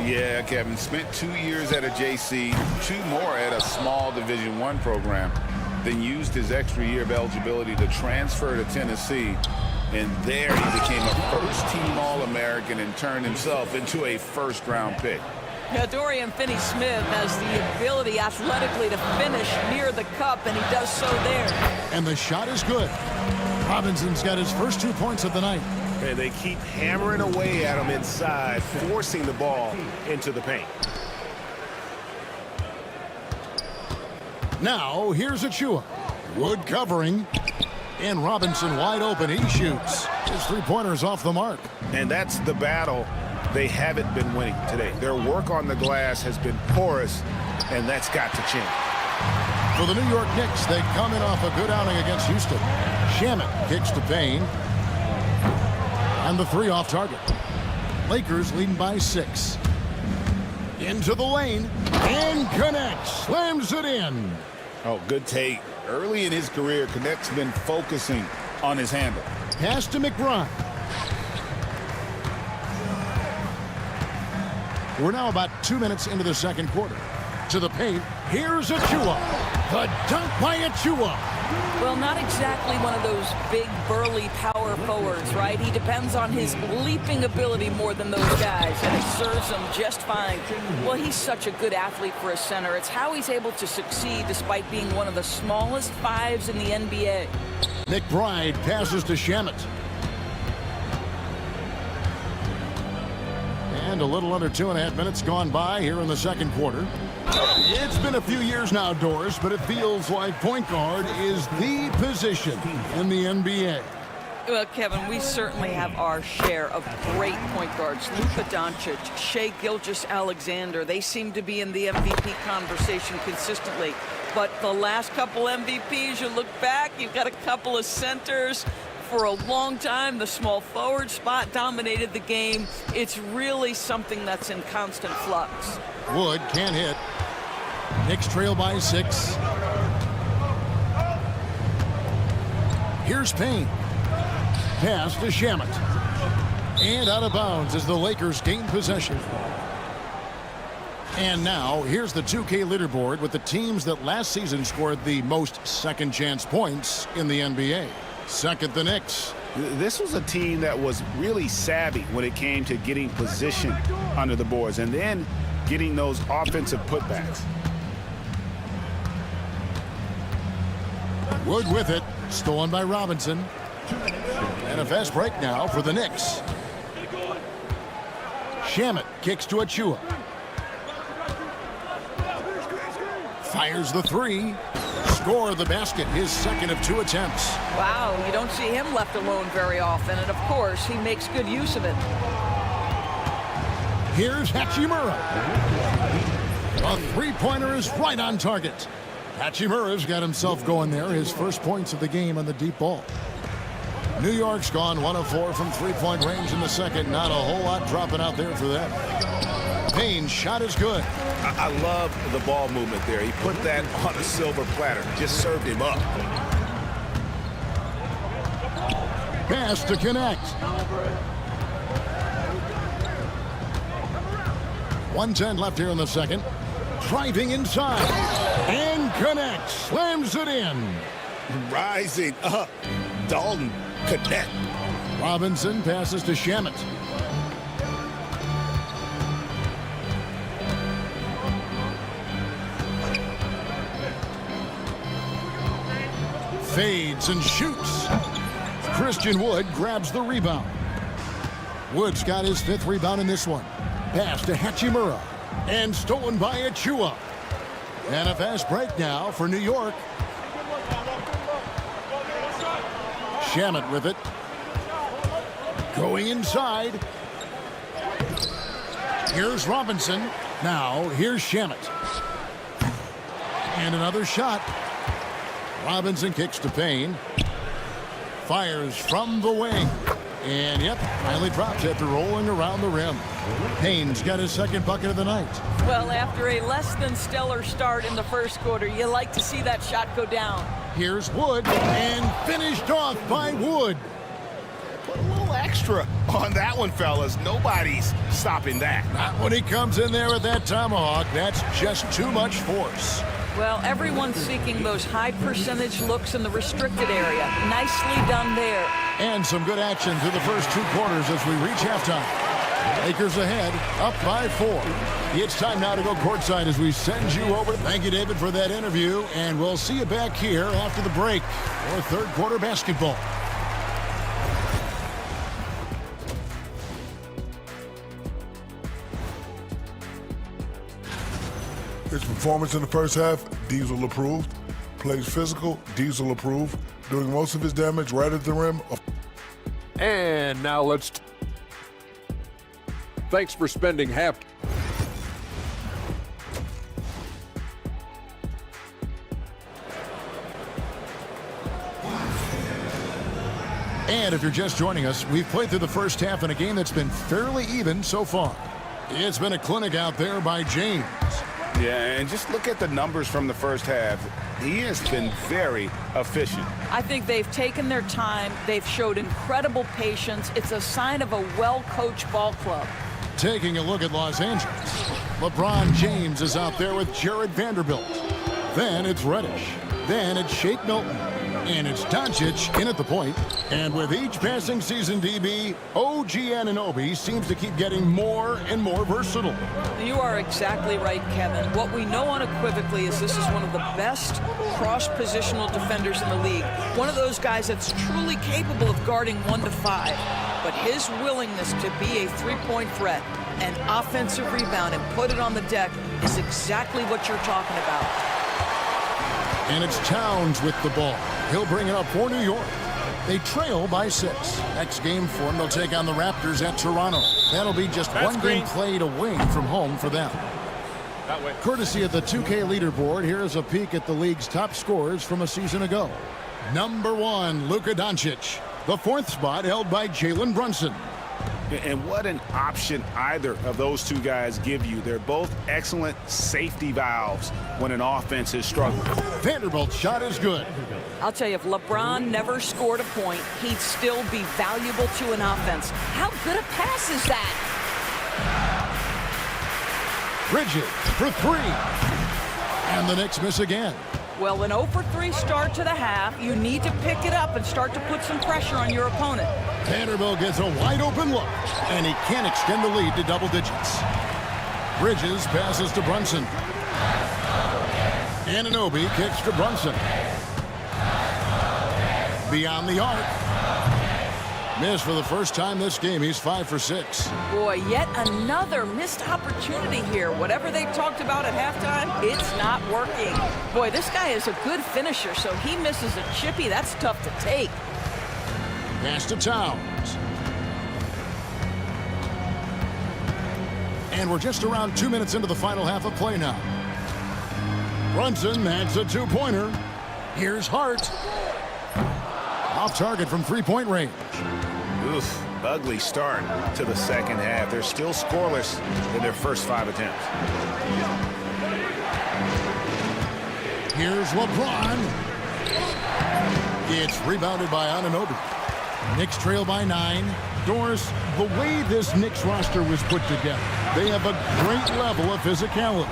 Yeah, Kevin, spent 2 years at a JC, 2 more at a small Division I program, then used his extra year of eligibility to transfer to Tennessee. And there he became a first-team All-American and turned himself into a first-round pick. Yeah, Dorian Finney-Smith has the ability athletically to finish near the cup, and he does so there. And the shot is good. Robinson's got his first 2 points of the night. And they keep hammering away at him inside, forcing the ball into the paint. Now, here's Achiuwa. Wood covering. And Robinson wide open. He shoots. His 3-pointer's off the mark. And that's the battle they haven't been winning today. Their work on the glass has been porous, and that's got to change. For the New York Knicks, they come in off a good outing against Houston. Shamet kicks to Payne. And the 3 off target. Lakers leading by 6. Into the lane. And Connect slams it in. Oh, good take. Early in his career, Connect's been focusing on his handle. Pass to McBride. We're now about 2 minutes into the second quarter. To the paint, here's Achiuwa. The dunk by Achiuwa. Well, not exactly one of those big, burly power forwards, right? He depends on his leaping ability more than those guys, and it serves him just fine. Well, he's such a good athlete for a center. It's how he's able to succeed despite being one of the smallest 5s in the NBA. McBride passes to Shamet. And a little under 2.5 minutes gone by here in the second quarter. It's been a few years now, Doris, but it feels like point guard is the position in the NBA. Well, Kevin, we certainly have our share of great point guards. Luka Doncic, Shai Gilgeous-Alexander, they seem to be in the MVP conversation consistently. But the last couple MVPs, you look back, you've got a couple of centers. For a long time, the small forward spot dominated the game. It's really something that's in constant flux. Wood can't hit. Knicks trail by 6. Here's Payne. Pass to Shamet. And out of bounds as the Lakers gain possession. And now, here's the 2K leaderboard with the teams that last season scored the most second-chance points in the NBA. Second, the Knicks. This was a team that was really savvy when it came to getting position under the boards and then getting those offensive putbacks. Wood with it. Stolen by Robinson. And a fast break now for the Knicks. Shamet kicks to Achua. Fires the three. Score the basket, his second of 2 attempts. Wow, you don't see him left alone very often, and of course, he makes good use of it. Here's Hachimura. A three-pointer is right on target. Hachimura's got himself going there, his first points of the game on the deep ball. New York's gone 1 of 4 from three-point range in the second. Not a whole lot dropping out there for them. Payne's shot is good. I love the ball movement there. He put that on a silver platter. Just served him up. Pass to connect. 1:10 left here in the second. Driving inside. And connects. Slams it in. Rising up. Dalton connect. Robinson passes to Shamet. Fades and shoots. Christian Wood grabs the rebound. Wood's got his 5th rebound in this one. Pass to Hachimura. And stolen by Achua. And a fast break now for New York. Shamet with it. Going inside. Here's Robinson. Now here's Shamet. And another shot. Robinson kicks to Payne. Fires from the wing. And yep, finally drops after rolling around the rim. Payne's got his second bucket of the night. Well, after a less than stellar start in the first quarter, you like to see that shot go down. Here's Wood, and finished off by Wood. Put a little extra on that one, fellas. Nobody's stopping that. Not when he comes in there with that tomahawk. That's just too much force. Well, everyone's seeking those high percentage looks in the restricted area. Nicely done there. And some good action through the first 2 quarters as we reach halftime. Lakers ahead, up by 4. It's time now to go courtside as we send you over. Thank you, David, for that interview, and we'll see you back here after the break for 3rd quarter basketball. His performance in the first half, Diesel approved. Plays physical, Diesel approved. Doing most of his damage right at the rim. And now let's... Thanks for spending half... And if you're just joining us, we've played through the first half in a game that's been fairly even so far. It's been a clinic out there by James. Yeah, and just look at the numbers from the first half. He has been very efficient. I think they've taken their time. They've showed incredible patience. It's a sign of a well-coached ball club. Taking a look at Los Angeles. LeBron James is out there with Jared Vanderbilt. Then it's Reddish. Then it's Shake Milton. And it's Doncic in at the point. And with each passing season, DB, OG Anunoby seems to keep getting more and more versatile. You are exactly right, Kevin. What we know unequivocally is this is one of the best cross-positional defenders in the league. One of those guys that's truly capable of guarding 1 to 5. But his willingness to be a three-point threat, an offensive rebound, and put it on the deck is exactly what you're talking about. And it's Towns with the ball. He'll bring it up for New York. They trail by 6. Next game for them, they'll take on the Raptors at Toronto. That'll be just one game played away from home for them. That way. Courtesy of the 2K leaderboard, here's a peek at the league's top scorers from a season ago. Number 1, Luka Doncic. The 4th spot held by Jalen Brunson. And what an option either of those two guys give you. They're both excellent safety valves when an offense is struggling. Vanderbilt's shot is good. I'll tell you, if LeBron never scored a point, he'd still be valuable to an offense. How good a pass is that? Bridges for 3. And the Knicks miss again. Well, an 0-for-3 start to the half, you need to pick it up and start to put some pressure on your opponent. Vanderbilt gets a wide open look, and he can't extend the lead to double digits. Bridges passes to Brunson. Anunoby kicks to Brunson. Beyond the arc. Missed for the first time this game. He's 5 for 6. Boy, yet another missed opportunity here. Whatever they talked about at halftime, it's not working. Boy, this guy is a good finisher, so he misses a chippy. That's tough to take. Pass to Towns. And we're just around 2 minutes into the final half of play now. Brunson adds a two-pointer. Here's Hart. Off target from three-point range. Oof, ugly start to the second half. They're still scoreless in their first 5 attempts. Here's LeBron. It's rebounded by Anunoby. Knicks trail by 9. Doris, the way this Knicks roster was put together, they have a great level of physicality.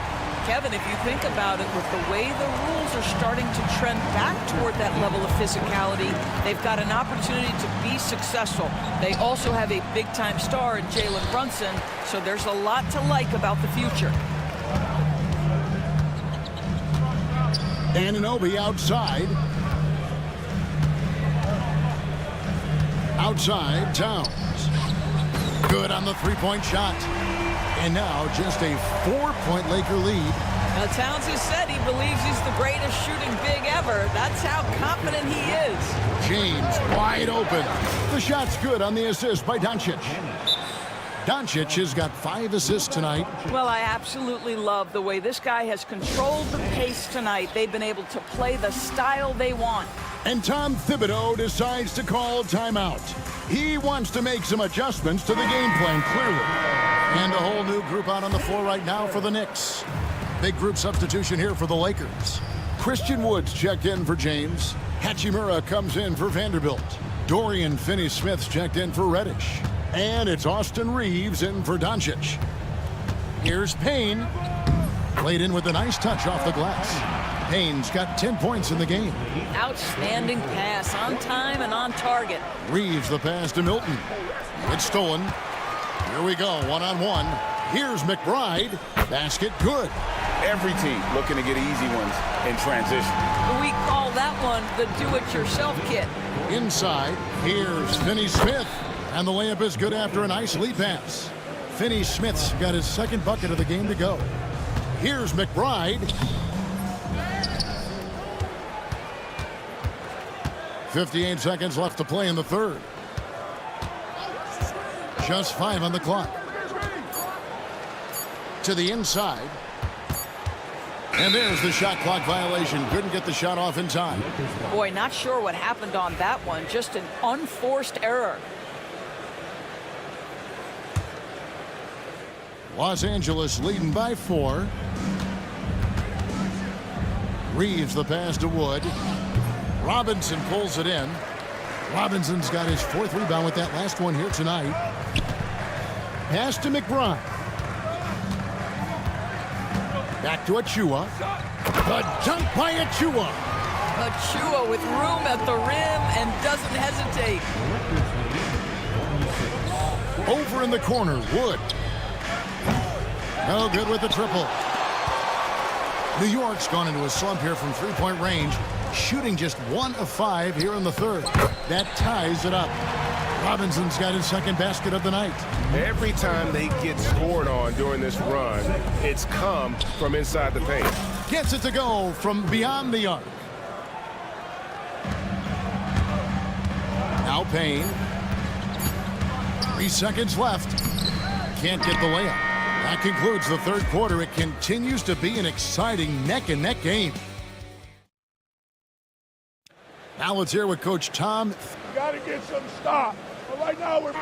Kevin, if you think about it, with the way the rules are starting to trend back toward that level of physicality, they've got an opportunity to be successful. They also have a big-time star in Jalen Brunson, so there's a lot to like about the future. Anunoby outside. Outside, Towns. Good on the three-point shot. And now just a 4-point Laker lead. Now, Towns has said he believes he's the greatest shooting big ever. That's how confident he is. James wide open. The shot's good on the assist by Doncic. Doncic has got 5 assists tonight. Well, I absolutely love the way this guy has controlled the pace tonight. They've been able to play the style they want. And Tom Thibodeau decides to call timeout. He wants to make some adjustments to the game plan, clearly. And a whole new group out on the floor right now for the Knicks. Big group substitution here for the Lakers. Christian Woods checked in for James. Hachimura comes in for Vanderbilt. Dorian Finney-Smith's checked in for Reddish. And it's Austin Reeves in for Doncic. Here's Payne. Played in with a nice touch off the glass. Payne's got 10 points in the game. Outstanding pass, on time and on target. Reeves the pass to Milton. It's stolen. Here we go, one-on-one. Here's McBride. Basket good. Every team looking to get easy ones in transition. We call that one the do-it-yourself kit. Inside, here's Finney-Smith. And the layup is good after a nice lead pass. Finney-Smith's got his second bucket of the game to go. Here's McBride. 58 seconds left to play in the third. Just 5 on the clock. To the inside. And there's the shot clock violation. Couldn't get the shot off in time. Boy, not sure what happened on that one. Just an unforced error. Los Angeles leading by 4. Reeves the pass to Wood. Robinson pulls it in. Robinson's got his 4th rebound with that last one here tonight. Pass to McBride. Back to Achua. The dunk by Achua. Achua with room at the rim and doesn't hesitate. Over in the corner, Wood. No good with the triple. New York's gone into a slump here from three-point range, shooting just 1 of 5 here in the third. That ties it up. Robinson's got his second basket of the night. Every time they get scored on during this run, it's come from inside the paint. Gets it to go from beyond the arc. Now Payne. 3 seconds left. Can't get the layup. That concludes the third quarter. It continues to be an exciting neck-and-neck game. Now let's hear what Coach Tom. Got to get some stop. But right now we're.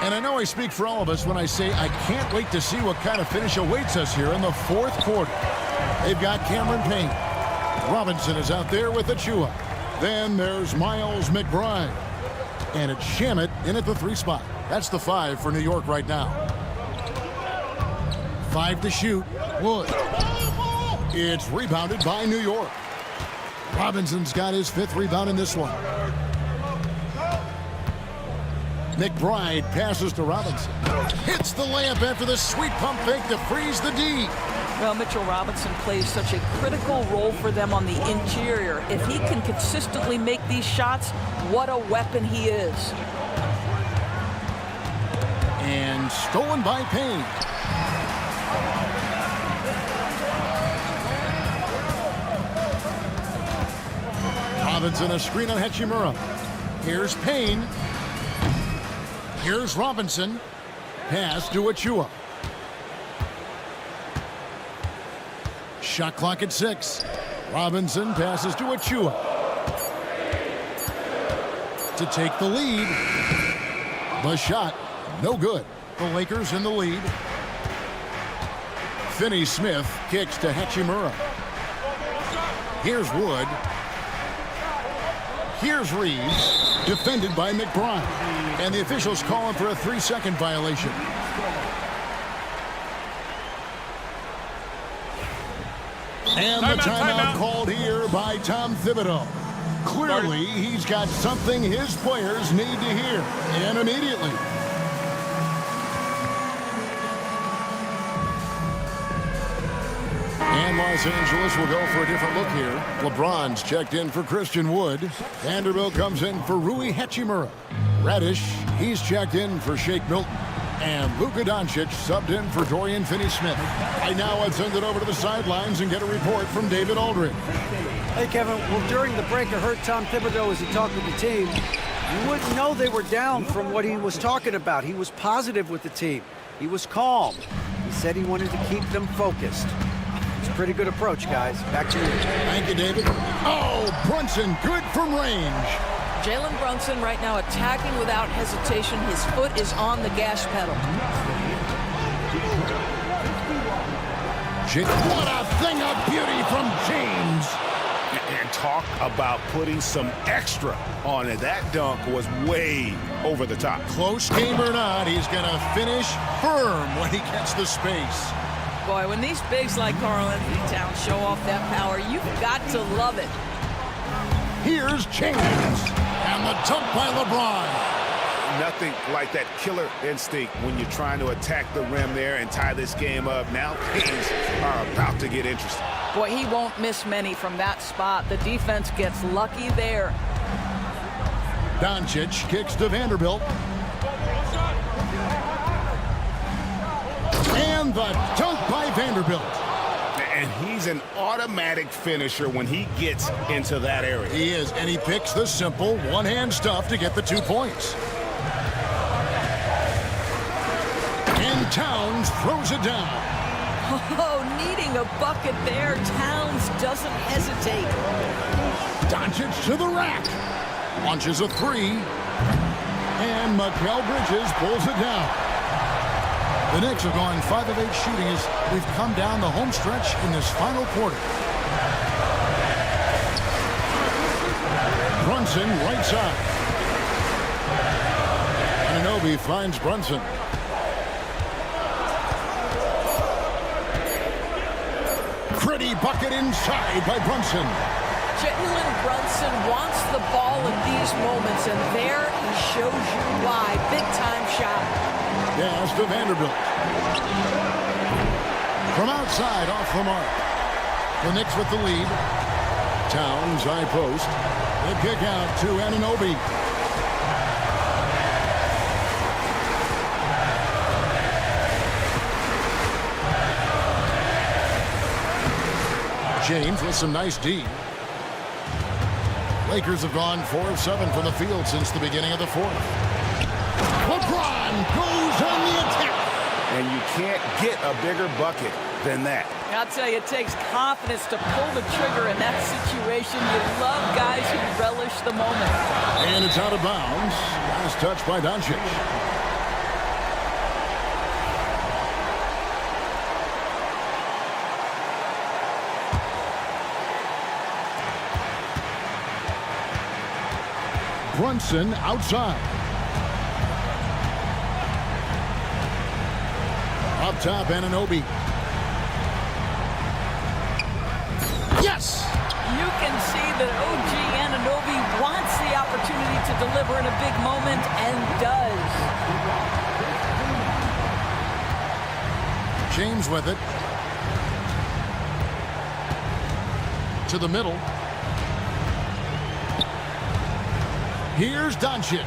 And I know I speak for all of us when I say I can't wait to see what kind of finish awaits us here in the fourth quarter. They've got Cameron Payne. Robinson is out there with Achua. Then there's Miles McBride. And it's Shamet in at the 3 spot. That's the 5 for New York right now. 5 to shoot. Wood. It's rebounded by New York. Robinson's got his 5th rebound in this one. McBride passes to Robinson. Hits the layup after the sweet pump fake to freeze the D. Well, Mitchell Robinson plays such a critical role for them on the interior. If he can consistently make these shots, what a weapon he is. And stolen by Payne. Robinson, a screen on Hachimura. Here's Payne. Here's Robinson. Pass to Achua. Shot clock at 6. Robinson passes to Achua. To take the lead. The shot, no good. The Lakers in the lead. Finney-Smith kicks to Hachimura. Here's Wood. Here's Reeves, defended by McBride. And the officials call him for a 3-second violation. And the timeout called here by Tom Thibodeau. Clearly, he's got something his players need to hear, and immediately. And Los Angeles will go for a different look here. LeBron's checked in for Christian Wood. Vanderbilt comes in for Rui Hachimura. Reddish, he's checked in for Shake Milton. And Luka Doncic subbed in for Dorian Finney-Smith. Right now, I'd send it over to the sidelines and get a report from David Aldridge. Hey, Kevin, well, during the break, I heard Tom Thibodeau as he talked with the team. You wouldn't know they were down from what he was talking about. He was positive with the team. He was calm. He said he wanted to keep them focused. It's a pretty good approach, guys. Back to you. Thank you, David. Oh, Brunson, good from range. Jalen Brunson right now attacking without hesitation. His foot is on the gas pedal. What a thing of beauty from James. And talk about putting some extra on it. That dunk was way over the top. Close game or not, he's going to finish firm when he gets the space. Boy, when these bigs like Karl Anthony Towns show off that power, you've got to love it. Here's James. And the dunk by LeBron. Nothing like that killer instinct when you're trying to attack the rim there and tie this game up. Now things are about to get interesting. Boy, he won't miss many from that spot. The defense gets lucky there. Doncic kicks to Vanderbilt. And the dunk by Vanderbilt. And he's an automatic finisher when he gets into that area. He is, and he picks the simple one-hand stuff to get the 2 points. And Towns throws it down. Oh, needing a bucket there. Towns doesn't hesitate. Doncic to the rack. Launches a 3. And Mikal Bridges pulls it down. The Knicks have gone 5 of 8 shooting as we've come down the home stretch in this final quarter. Brunson, right side. Anunoby finds Brunson. Pretty bucket inside by Brunson. Jalen Brunson wants the ball in these moments, and there he shows you why. Big-time shot. Yes, to Vanderbilt. From outside, off the mark. The Knicks with the lead. Towns, high post. The kick out to Anunoby. James with some nice D. Lakers have gone 4 of 7 from the field since the beginning of the fourth. LeBron goes on the attack. And you can't get a bigger bucket than that. I'll tell you, it takes confidence to pull the trigger in that situation. You love guys who relish the moment. And it's out of bounds. Last touch by Doncic. Brunson outside. Up top, Anunoby. Yes! You can see that OG Anunoby wants the opportunity to deliver in a big moment and does. James with it. To the middle. Here's Doncic.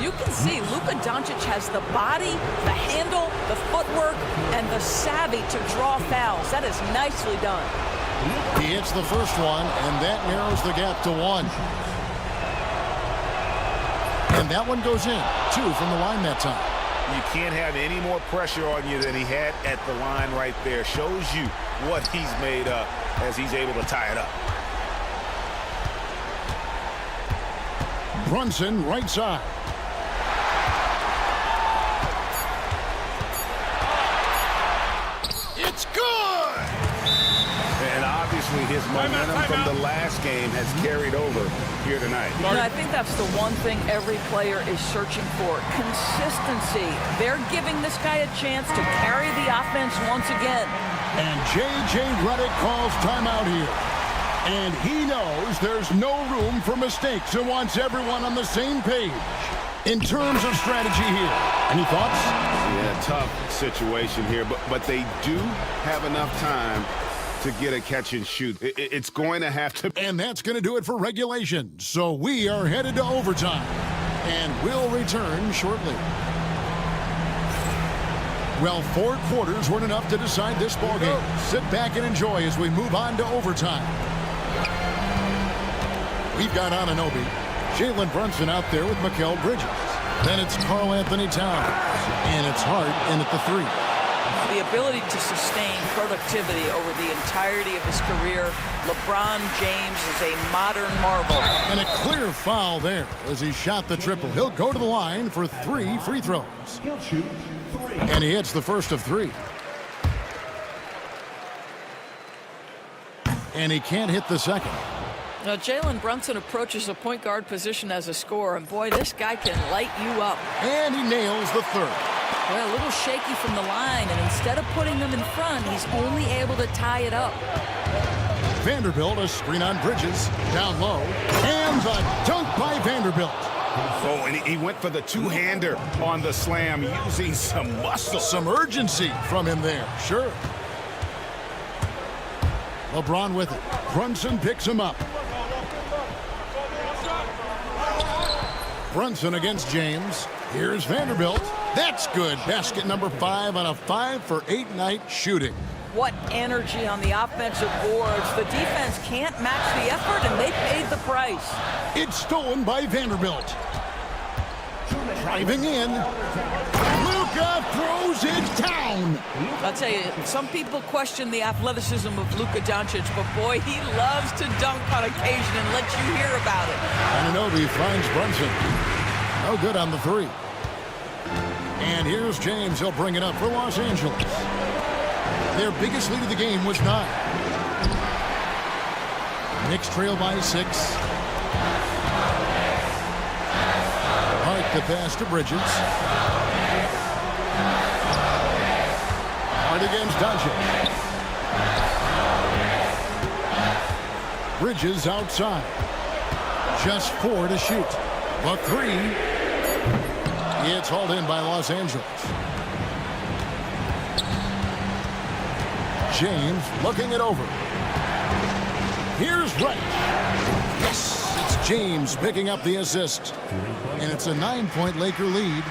You can see Luka Doncic has the body, the handle, the footwork, and the savvy to draw fouls. That is nicely done. He hits the first one, and that narrows the gap to 1. And that one goes in. 2 from the line that time. You can't have any more pressure on you than he had at the line right there. Shows you what he's made up as he's able to tie it up. Brunson, right side. It's good! And obviously his momentum from the last game has carried over here tonight. And I think that's the one thing every player is searching for. Consistency. They're giving this guy a chance to carry the offense once again. And J.J. Redick calls timeout here. And he knows there's no room for mistakes and wants everyone on the same page in terms of strategy here. Any thoughts? Yeah, tough situation here, but they do have enough time to get a catch and shoot. It's going to have to. And that's going to do it for regulation. So we are headed to overtime. And we'll return shortly. Well, 4 quarters weren't enough to decide this ballgame. Sit back and enjoy as we move on to overtime. We've got Anunoby, Jalen Brunson out there with Mikal Bridges. Then it's Karl Anthony Towns, and it's Hart in at the 3. The ability to sustain productivity over the entirety of his career, LeBron James is a modern marvel. And a clear foul there as he shot the triple. He'll go to the line for 3 free throws. And he hits the first of 3. And he can't hit the second. Now, Jalen Brunson approaches the point guard position as a scorer, and boy, this guy can light you up. And he nails the 3rd. Well, a little shaky from the line, and instead of putting them in front, he's only able to tie it up. Vanderbilt, a screen on Bridges, down low, and the dunk by Vanderbilt. Oh, and he went for the two-hander on the slam, using some muscle. Some urgency from him there, sure. LeBron with it. Brunson picks him up. Brunson against James. Here's Vanderbilt. That's good. Basket number 5 on a 5-for-8 night shooting. What energy on the offensive boards. The defense can't match the effort, and they paid the price. It's stolen by Vanderbilt. Driving in. Luka throws it down. I'll tell you, some people question the athleticism of Luka Doncic, but boy, he loves to dunk on occasion and let you hear about it. Anunoby finds Brunson. No good on the 3. And here's James. He'll bring it up for Los Angeles. Their biggest lead of the game was 9. Knicks trail by 6. Hart the pass to Bridges. Hart against Doncic. Bridges outside. Just 4 to shoot. The 3. It's hauled in by Los Angeles. James looking it over. Here's Wright. Yes, it's James picking up the assist. And it's a 9-point Laker lead.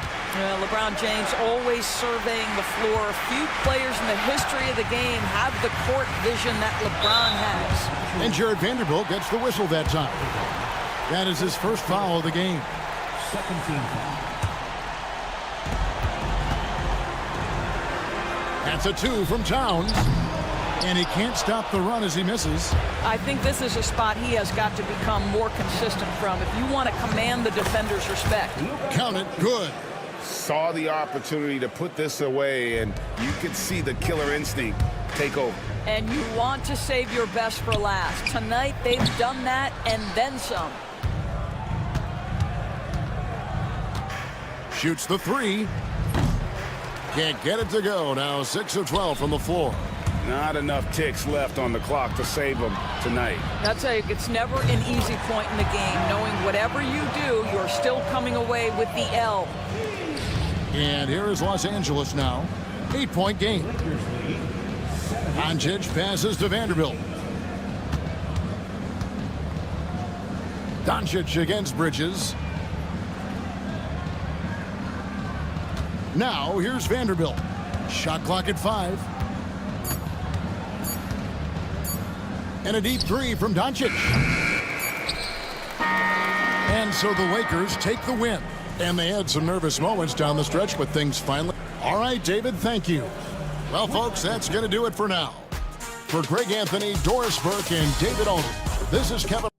LeBron James always surveying the floor. Few players in the history of the game have the court vision that LeBron has. And Jared Vanderbilt gets the whistle that time. That is his first foul of the game. Second team foul. That's a 2 from Towns. And he can't stop the run as he misses. I think this is a spot he has got to become more consistent from if you want to command the defender's respect. Count it, good. Saw the opportunity to put this away, and you could see the killer instinct take over. And you want to save your best for last. Tonight, they've done that and then some. Shoots the 3. Can't get it to go. Now 6 of 12 from the floor. Not enough ticks left on the clock to save them tonight. I'll tell you, it's never an easy point in the game, knowing whatever you do, you're still coming away with the L. And here is Los Angeles now. 8-point game. Doncic passes to Vanderbilt. Doncic against Bridges. Now here's Vanderbilt. Shot clock at 5. And a deep three from Doncic. And so the Lakers take the win. And they had some nervous moments down the stretch, but things finally... All right, David, thank you. Well, folks, that's going to do it for now. For Greg Anthony, Doris Burke, and David Alden, this is Kevin...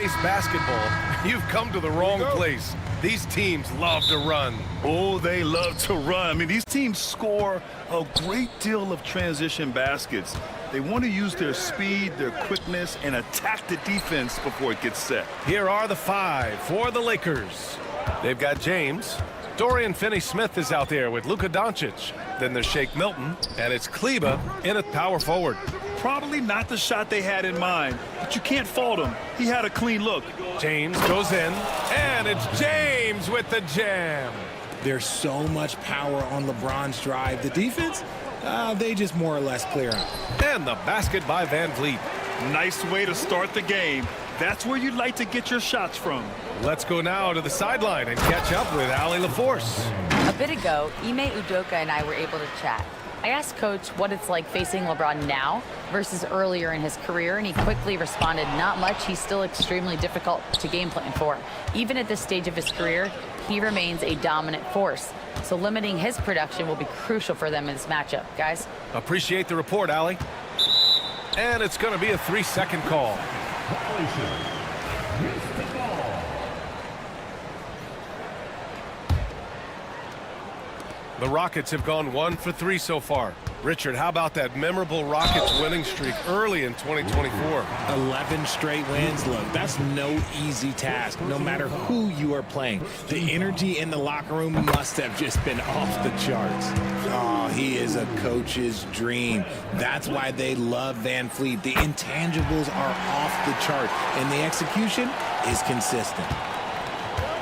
Basketball, you've come to the wrong place. These teams love to run. Oh, they love to run. I mean, these teams score a great deal of transition baskets. They want to use their speed, their quickness, and attack the defense before it gets set. Here are the 5 for the Lakers. They've got James. Dorian Finney-Smith is out there with Luka Doncic. Then there's Shake Milton, and it's Kleba in at power forward. Probably not the shot they had in mind, but you can't fault him. He had a clean look. James goes in, and it's James with the jam. There's so much power on LeBron's drive. The defense, they just more or less clear out. And the basket by Van Vliet. Nice way to start the game. That's where you'd like to get your shots from. Let's go now to the sideline and catch up with Allie LaForce. A bit ago, Ime Udoka and I were able to chat. I asked Coach what it's like facing LeBron now versus earlier in his career, and he quickly responded, not much. He's still extremely difficult to game plan for. Even at this stage of his career, he remains a dominant force. So limiting his production will be crucial for them in this matchup. Guys? Appreciate the report, Allie. And it's going to be a 3-second call. The Rockets have gone 1 for 3 so far. Richard, how about that memorable Rockets winning streak early in 2024? 11 straight wins. Look, that's no easy task, no matter who you are playing. The energy in the locker room must have just been off the charts. Oh, he is a coach's dream. That's why they love Van Vliet. The intangibles are off the chart, and the execution is consistent.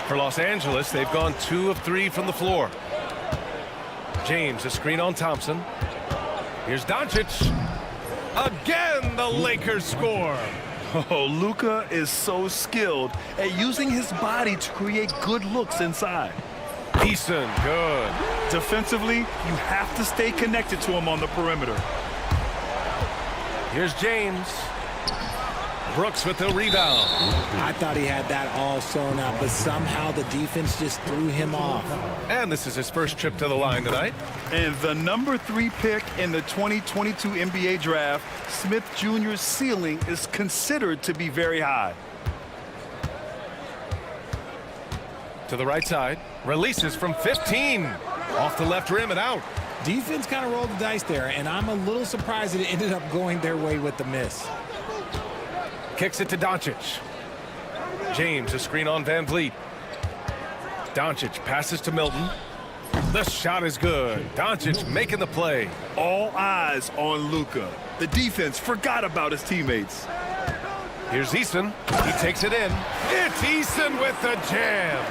For Los Angeles, they've gone 2 of 3 from the floor. James, a screen on Thompson. Here's Doncic. Again, the Lakers score. Oh, Luka is so skilled at using his body to create good looks inside. Eason, good. Defensively, you have to stay connected to him on the perimeter. Here's James. Brooks with the rebound. I thought he had that all sewn up, but somehow the defense just threw him off. And this is his first trip to the line tonight. And the number 3 pick in the 2022 NBA draft, Smith Jr.'s ceiling is considered to be very high. To the right side. Releases from 15. Off the left rim and out. Defense kind of rolled the dice there, and I'm a little surprised that it ended up going their way with the miss. Kicks it to Doncic. James, a screen on Van Vliet. Doncic passes to Milton. The shot is good. Doncic making the play. All eyes on Luka. The defense forgot about his teammates. Here's Eason. He takes it in. It's Eason with the jam.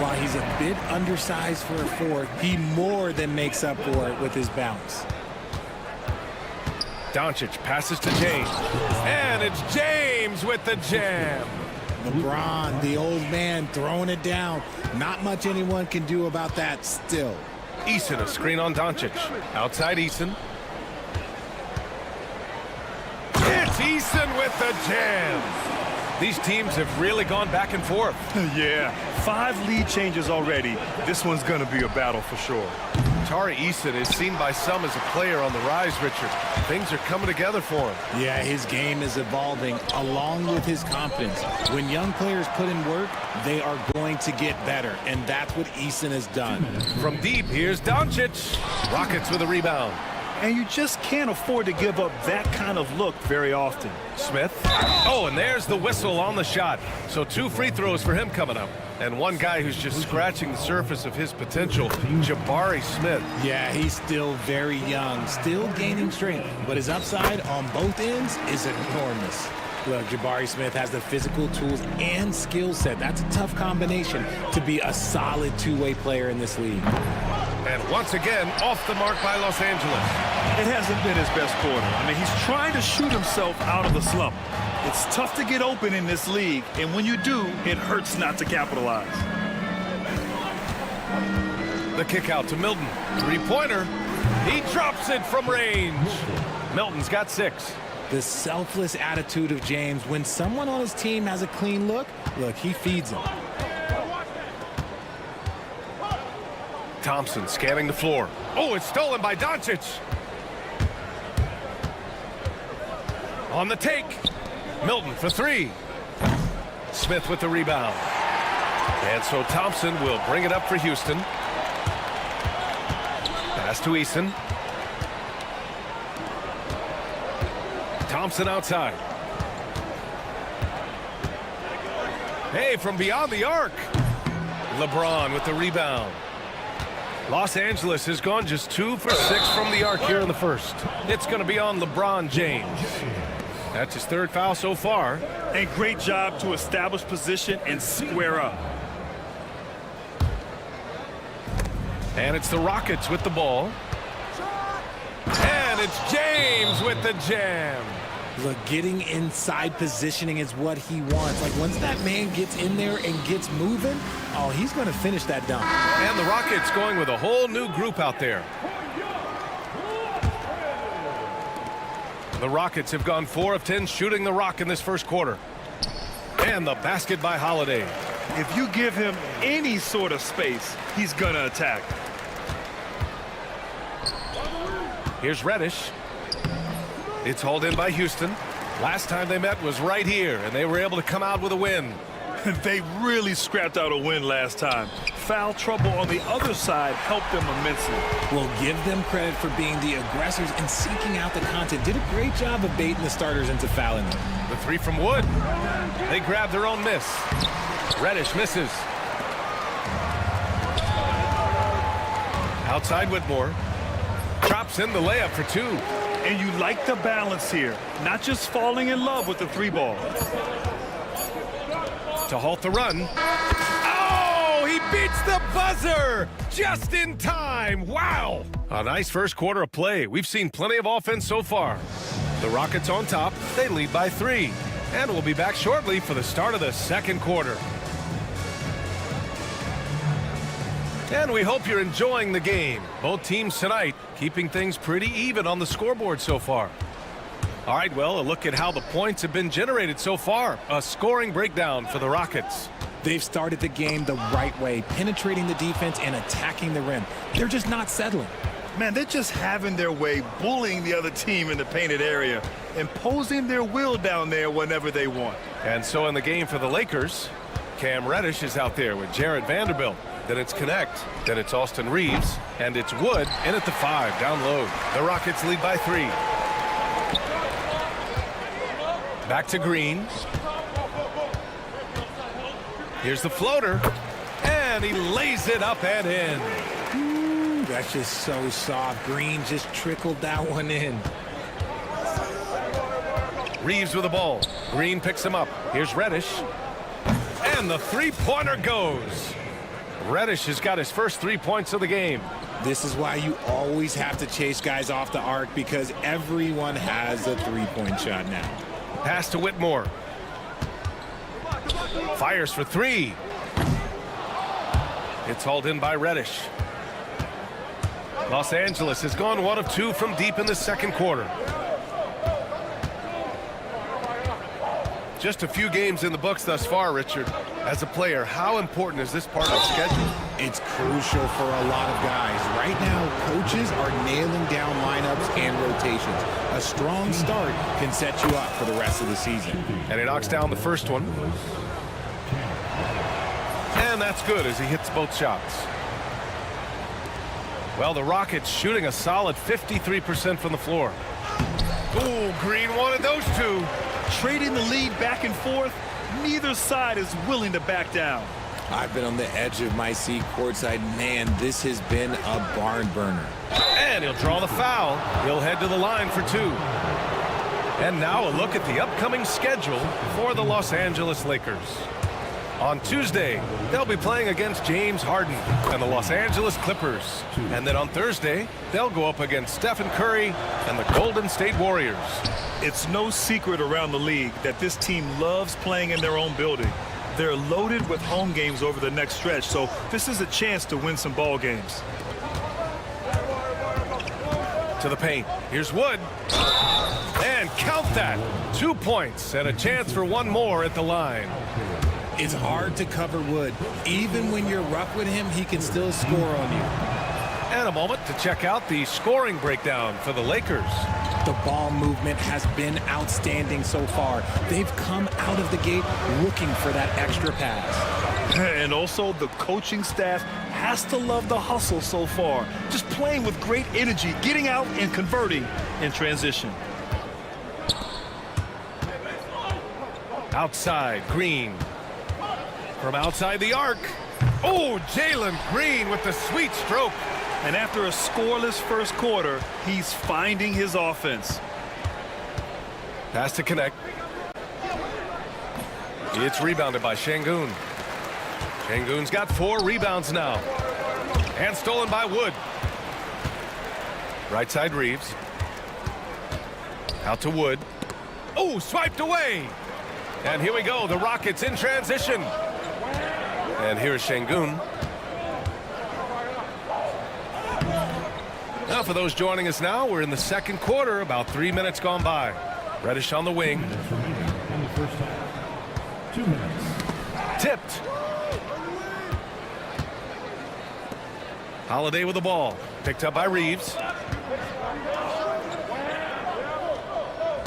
While he's a bit undersized for a forward, he more than makes up for it with his bounce. Doncic passes to James. And it's James with the jam. LeBron, the old man, throwing it down. Not much anyone can do about that still. Eason, a screen on Doncic. Outside Eason. It's Eason with the jam. These teams have really gone back and forth. Yeah, 5 lead changes already. This one's going to be a battle for sure. Tari Eason is seen by some as a player on the rise, Richard. Things are coming together for him. Yeah, his game is evolving along with his confidence. When young players put in work, they are going to get better, and that's what Eason has done. From deep, here's Doncic. Rockets with a rebound. And you just can't afford to give up that kind of look very often. Smith. Oh, and there's the whistle on the shot. So 2 free throws for him coming up. And one guy who's just scratching the surface of his potential, Jabari Smith. Yeah, he's still very young, still gaining strength, but his upside on both ends is enormous. Look, Jabari Smith has the physical tools and skill set. That's a tough combination to be a solid 2-way player in this league. And once again, off the mark by Los Angeles. It hasn't been his best quarter. I mean, he's trying to shoot himself out of the slump. It's tough to get open in this league, and when you do, it hurts not to capitalize. The kick out to Milton. 3-pointer. He drops it from range. Milton's got 6. The selfless attitude of James. When someone on his team has a clean look, he feeds them. Thompson scanning the floor. Oh, it's stolen by Doncic. On the take. Milton for 3. Smith with the rebound. And so Thompson will bring it up for Houston. Pass to Eason. Thompson outside. Hey, from beyond the arc. LeBron with the rebound. Los Angeles has gone just 2 for 6 from the arc here in the first. It's going to be on LeBron James. That's his 3rd foul so far. And great job to establish position and square up. And it's the Rockets with the ball. And it's James with the jam. Look, getting inside positioning is what he wants. Like, once that man gets in there and gets moving, oh, he's going to finish that dunk. And the Rockets going with a whole new group out there. The Rockets have gone 4 of 10 shooting the rock in this first quarter. And the basket by Holiday. If you give him any sort of space, he's going to attack. Here's Reddish. It's hauled in by Houston. Last time they met was right here, and they were able to come out with a win. They really scrapped out a win last time. Foul trouble on the other side helped them immensely. We'll give them credit for being the aggressors and seeking out the content. Did a great job of baiting the starters into fouling them. The 3 from Wood. They grab their own miss. Reddish misses. Outside Whitmore. Drops in the layup for 2. And you like the balance here. Not just falling in love with the 3-ball. To halt the run. Oh, he beats the buzzer just in time. Wow. A nice first quarter of play. We've seen plenty of offense so far. The Rockets on top. They lead by 3. And we'll be back shortly for the start of the second quarter. And we hope you're enjoying the game. Both teams tonight keeping things pretty even on the scoreboard so far. All right, well, a look at how the points have been generated so far. A scoring breakdown for the Rockets. They've started the game the right way, penetrating the defense and attacking the rim. They're just not settling. Man, they're just having their way, bullying the other team in the painted area, imposing their will down there whenever they want. And so in the game for the Lakers, Cam Reddish is out there with Jared Vanderbilt. Then it's Connect. Then it's Austin Reeves. And it's Wood in at the 5, down low. The Rockets lead by 3. Back to Green. Here's the floater. And he lays it up and in. Ooh, that's just so soft. Green just trickled that one in. Reeves with the ball. Green picks him up. Here's Reddish. And the 3-pointer goes. Reddish has got his first 3 points of the game. This is why you always have to chase guys off the arc, because everyone has a 3-point shot now. Pass to Whitmore. Fires for 3. It's hauled in by Reddish. Los Angeles has gone 1 of 2 from deep in the second quarter. Just a few games in the books thus far, Richard. As a player, how important is this part of the schedule? It's crucial for a lot of guys. Right now, coaches are nailing down lineups and rotations. A strong start can set you up for the rest of the season. And he knocks down the first one. And that's good as he hits both shots. Well, the Rockets shooting a solid 53% from the floor. Ooh, Green wanted those 2. Trading the lead back and forth, neither side is willing to back down. I've been on the edge of my seat courtside. Man, this has been a barn burner. And he'll draw the foul. He'll head to the line for 2. And now a look at the upcoming schedule for the Los Angeles Lakers. On Tuesday, they'll be playing against James Harden and the Los Angeles Clippers. And then on Thursday, they'll go up against Stephen Curry and the Golden State Warriors. It's no secret around the league that this team loves playing in their own building. They're loaded with home games over the next stretch, so this is a chance to win some ball games. To the paint. Here's Wood. And count that. 2 points and a chance for 1 more at the line. It's hard to cover Wood. Even when you're rough with him, he can still score on you. And a moment to check out the scoring breakdown for the Lakers. The ball movement has been outstanding so far. They've come out of the gate looking for that extra pass. And also the coaching staff has to love the hustle so far. Just playing with great energy, getting out and converting in transition. Outside, Green. From outside the arc. Oh, Jalen Green with the sweet stroke. And after a scoreless first quarter, he's finding his offense. Pass to connect. It's rebounded by Şengün. Şengün's got 4 rebounds now. And stolen by Wood. Right side Reeves. Out to Wood. Oh, swiped away. And here we go. The Rockets in transition. And here's Şengün. Now, for those joining us now, we're in the second quarter, about 3 minutes gone by. Reddish on the wing. In the first half. 2 minutes. Tipped. Holiday with the ball. Picked up by Reeves.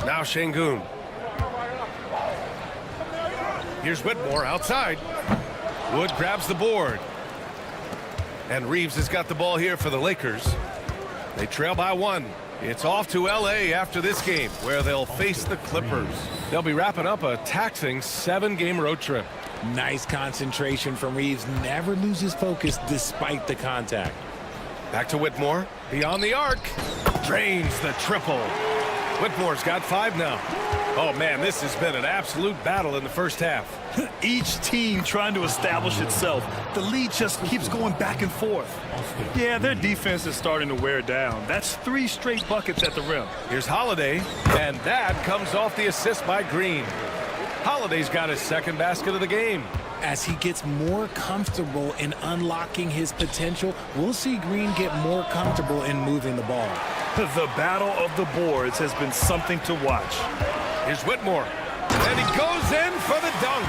Now Şengün. Here's Whitmore outside. Wood grabs the board. And Reeves has got the ball here for the Lakers. They trail by 1. It's off to L.A. after this game, where they'll face the Clippers. They'll be wrapping up a taxing 7-game road trip. Nice concentration from Reeves. Never loses focus despite the contact. Back to Whitmore. Beyond the arc. Drains the triple. Whitmore's got 5 now. Oh, man, this has been an absolute battle in the first half. Each team trying to establish itself. The lead just keeps going back and forth. Yeah, their defense is starting to wear down. That's 3 straight buckets at the rim. Here's Holiday, and that comes off the assist by Green. Holiday's got his 2nd basket of the game. As he gets more comfortable in unlocking his potential, we'll see Green get more comfortable in moving the ball. The battle of the boards has been something to watch. Here's Whitmore, and he goes in for the dunk.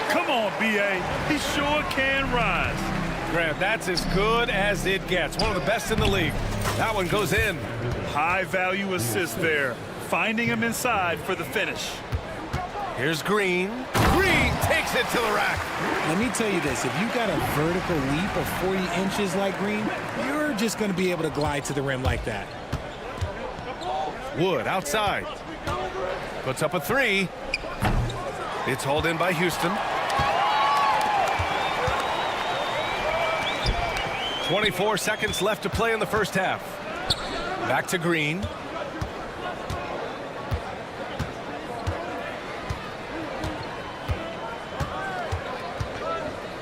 Come on, B.A. He sure can rise. Grant, that's as good as it gets. One of the best in the league. That one goes in. High-value assist there. Finding him inside for the finish. Here's Green. Green takes it to the rack. Let me tell you this. If you got a vertical leap of 40 inches like Green, you're just going to be able to glide to the rim like that. Wood outside. Puts up a 3. It's hauled in by Houston. 24 seconds left to play in the first half. Back to Green.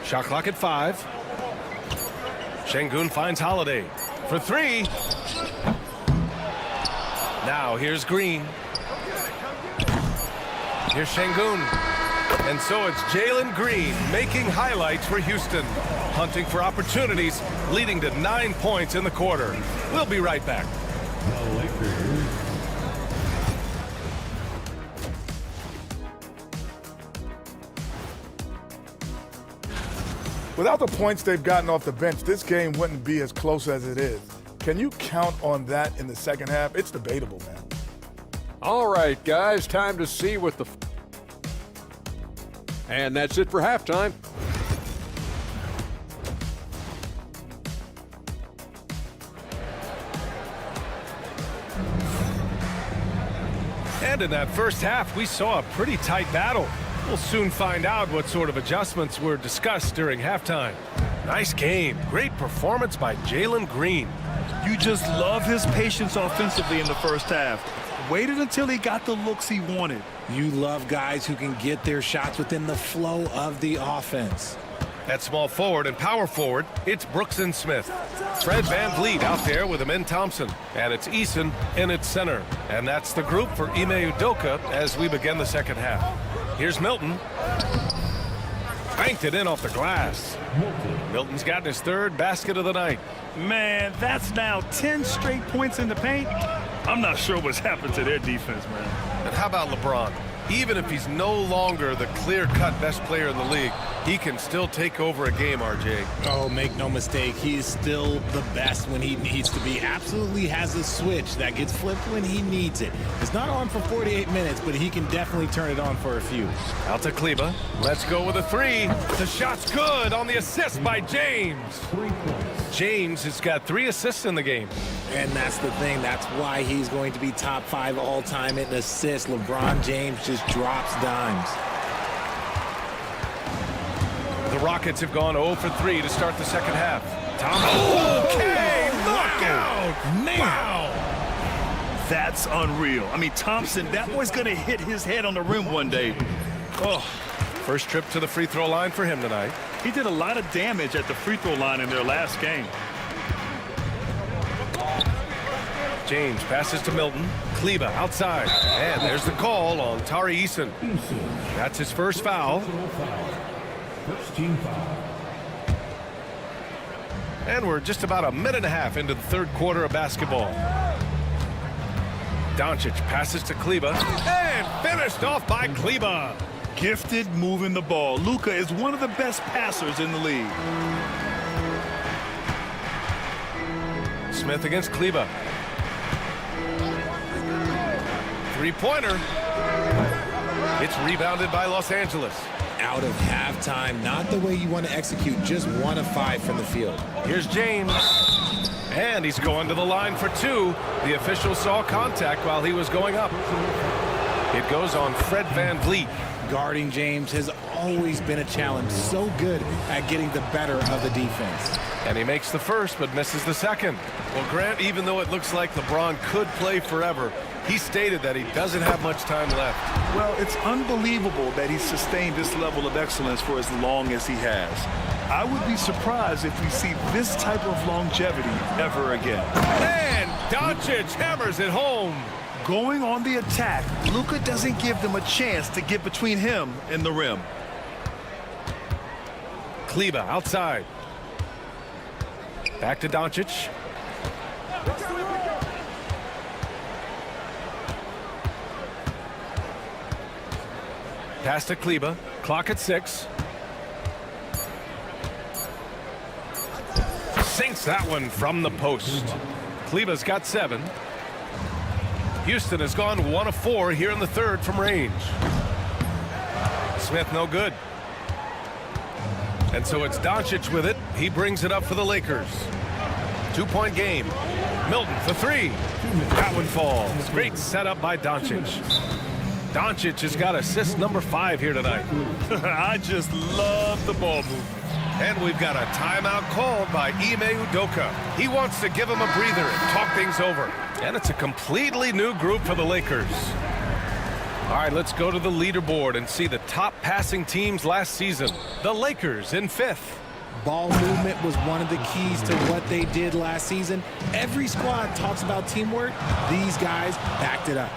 Shot clock at 5. Şengün finds Holiday for 3. Now here's Green. Here's Şengün. And so it's Jalen Green making highlights for Houston, hunting for opportunities, leading to 9 points in the quarter. We'll be right back. The Lakers. Without the points they've gotten off the bench, this game wouldn't be as close as it is. Can you count on that in the second half? It's debatable, man. All right, guys, time to see what the... And that's it for halftime. And in that first half, we saw a pretty tight battle. We'll soon find out what sort of adjustments were discussed during halftime. Nice game. Great performance by Jalen Green. You just love his patience offensively in the first half. Waited until he got the looks he wanted. You love guys who can get their shots within the flow of the offense. At small forward and power forward, it's Brooks and Smith. Fred VanVleet out there with Amin Thompson. And it's Eason in its center. And that's the group for Ime Udoka as we begin the second half. Here's Milton. Banked it in off the glass. Milton's gotten his 3rd basket of the night. Man, that's now 10 straight points in the paint. I'm not sure what's happened to their defense, man. And how about LeBron? Even if he's no longer the clear-cut best player in the league, he can still take over a game, RJ. Oh, make no mistake, he is still the best when he needs to be. Absolutely has a switch that gets flipped when he needs it. It's not on for 48 minutes, but he can definitely turn it on for a few. Out to Kleba. Let's go with a three. The shot's good on the assist by James. James has got 3 assists in the game. And that's the thing. That's why he's going to be top 5 all-time in assists. LeBron James just drops dimes. The Rockets have gone 0 for 3 to start the second half. Tom. Okay, knockout. Man. Wow. That's unreal. I mean, Thompson, that boy's going to hit his head on the rim one day. Oh. First trip to the free throw line for him tonight. He did a lot of damage at the free throw line in their last game. James passes to Milton. Kleba outside. And there's the call on Tari Eason. That's his first foul. First team foul. And we're just about a minute and a half into the third quarter of basketball. Doncic passes to Kleba. And finished off by Kleba. Gifted moving the ball. Luka is one of the best passers in the league. Smith against Kleba. Three-pointer. It's rebounded by Los Angeles. Out of halftime, not the way you want to execute, just 1 of 5 from the field. Here's James. And he's going to the line for 2. The official saw contact while he was going up. It goes on Fred VanVleet. Guarding James has always been a challenge. So good at getting the better of the defense. And he makes the first, but misses the second. Well, Grant, even though it looks like LeBron could play forever, he stated that he doesn't have much time left. Well, it's unbelievable that he's sustained this level of excellence for as long as he has. I would be surprised if we see this type of longevity ever again. And Doncic hammers it home. Going on the attack, Luka doesn't give them a chance to get between him and the rim. Kleba outside. Back to Doncic. Pass to Kleba. Clock at 6. Sinks that one from the post. Kleba's got 7. Houston has gone 1 of 4 here in the third from range. Smith no good. And so it's Doncic with it. He brings it up for the Lakers. 2-point game. Milton for 3. That one falls. Great setup by Doncic. Doncic has got assist number 5 here tonight. I just love the ball movement. And we've got a timeout called by Ime Udoka. He wants to give him a breather and talk things over. And it's a completely new group for the Lakers. All right, let's go to the leaderboard and see the top passing teams last season. The Lakers in 5th. Ball movement was one of the keys to what they did last season. Every squad talks about teamwork. These guys backed it up.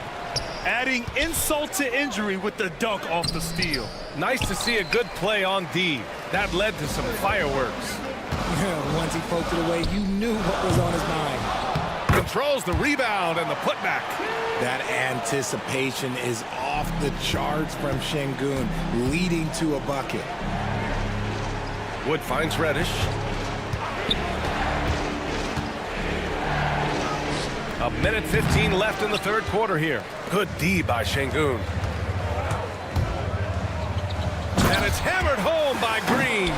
Adding insult to injury with the dunk off the steal. Nice to see a good play on D. That led to some fireworks. Yeah, once he poked it away, you knew what was on his mind. Controls the rebound and the putback. That anticipation is off the charts from Şengün, leading to a bucket. Wood finds Reddish. A minute 15 left in the third quarter here. Good D by Şengün. And it's hammered home by Green.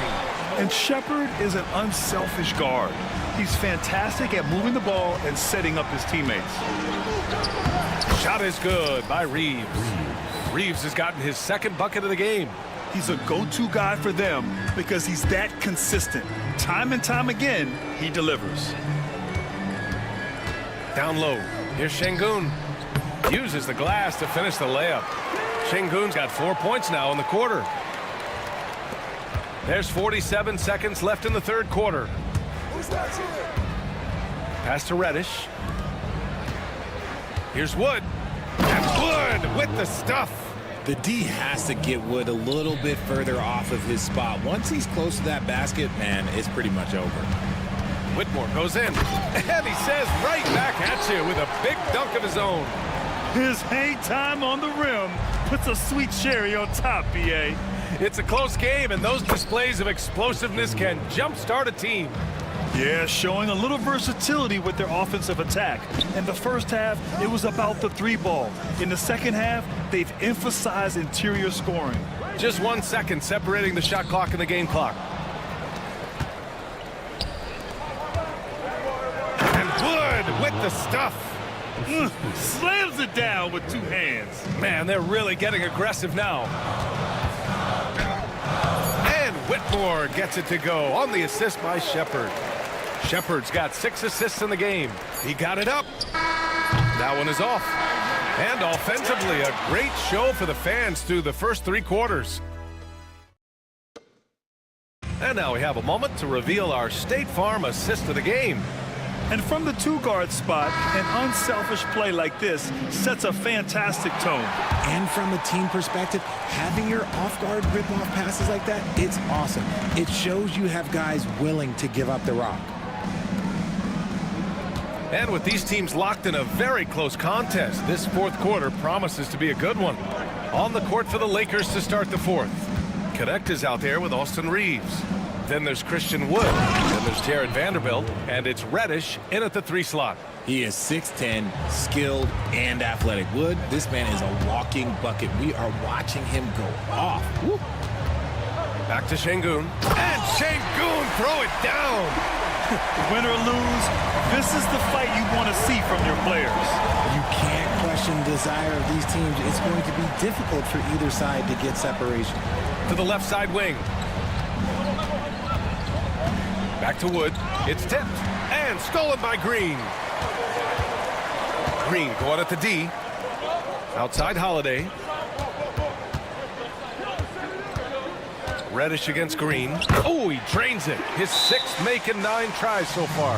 And Shepherd is an unselfish guard. He's fantastic at moving the ball and setting up his teammates. Shot is good by Reeves. Reeves has gotten his second bucket of the game. He's a go-to guy for them because he's that consistent. Time and time again, he delivers. Down low. Here's Şengün. Uses the glass to finish the layup. Şengün's got 4 points now in the quarter. There's 47 seconds left in the third quarter. Pass to Reddish. Here's Wood. And Wood with the stuff. The D has to get Wood a little bit further off of his spot. Once he's close to that basket, man, it's pretty much over. Whitmore goes in. And he says right back at you with a big dunk of his own. His hang time on the rim puts a sweet cherry on top, B.A. It's a close game, and those displays of explosiveness can jumpstart a team. Yeah, showing a little versatility with their offensive attack. In the first half, it was about the three ball. In the second half, they've emphasized interior scoring. Just 1 second separating the shot clock and the game clock. And Wood with the stuff. Slams it down with two hands. Man, they're really getting aggressive now. And Whitmore gets it to go on the assist by Shepard. Shepard's got 6 assists in the game. He got it up. That one is off. And offensively, a great show for the fans through the first 3 quarters. And now we have a moment to reveal our State Farm assist of the game. And from the two-guard spot, an unselfish play like this sets a fantastic tone. And from a team perspective, having your off-guard rip-off passes like that, it's awesome. It shows you have guys willing to give up the rock. And with these teams locked in a very close contest, this fourth quarter promises to be a good one. On the court for the Lakers to start the fourth. Connect is out there with Austin Reeves. Then there's Christian Wood. Then there's Jared Vanderbilt. And it's Reddish in at the 3 slot. He is 6'10", skilled, and athletic. Wood, this man is a walking bucket. We are watching him go off. Woo. Back to Şengün. And Şengün throw it down. Win or lose, this is the fight you want to see from your players. You can't question the desire of these teams. It's going to be difficult for either side to get separation. To the left side wing. Back to Wood. It's tipped. And stolen by Green. Green going at the D. Outside Holiday. Reddish against Green. Oh, he drains it. His 6th make in 9 tries so far.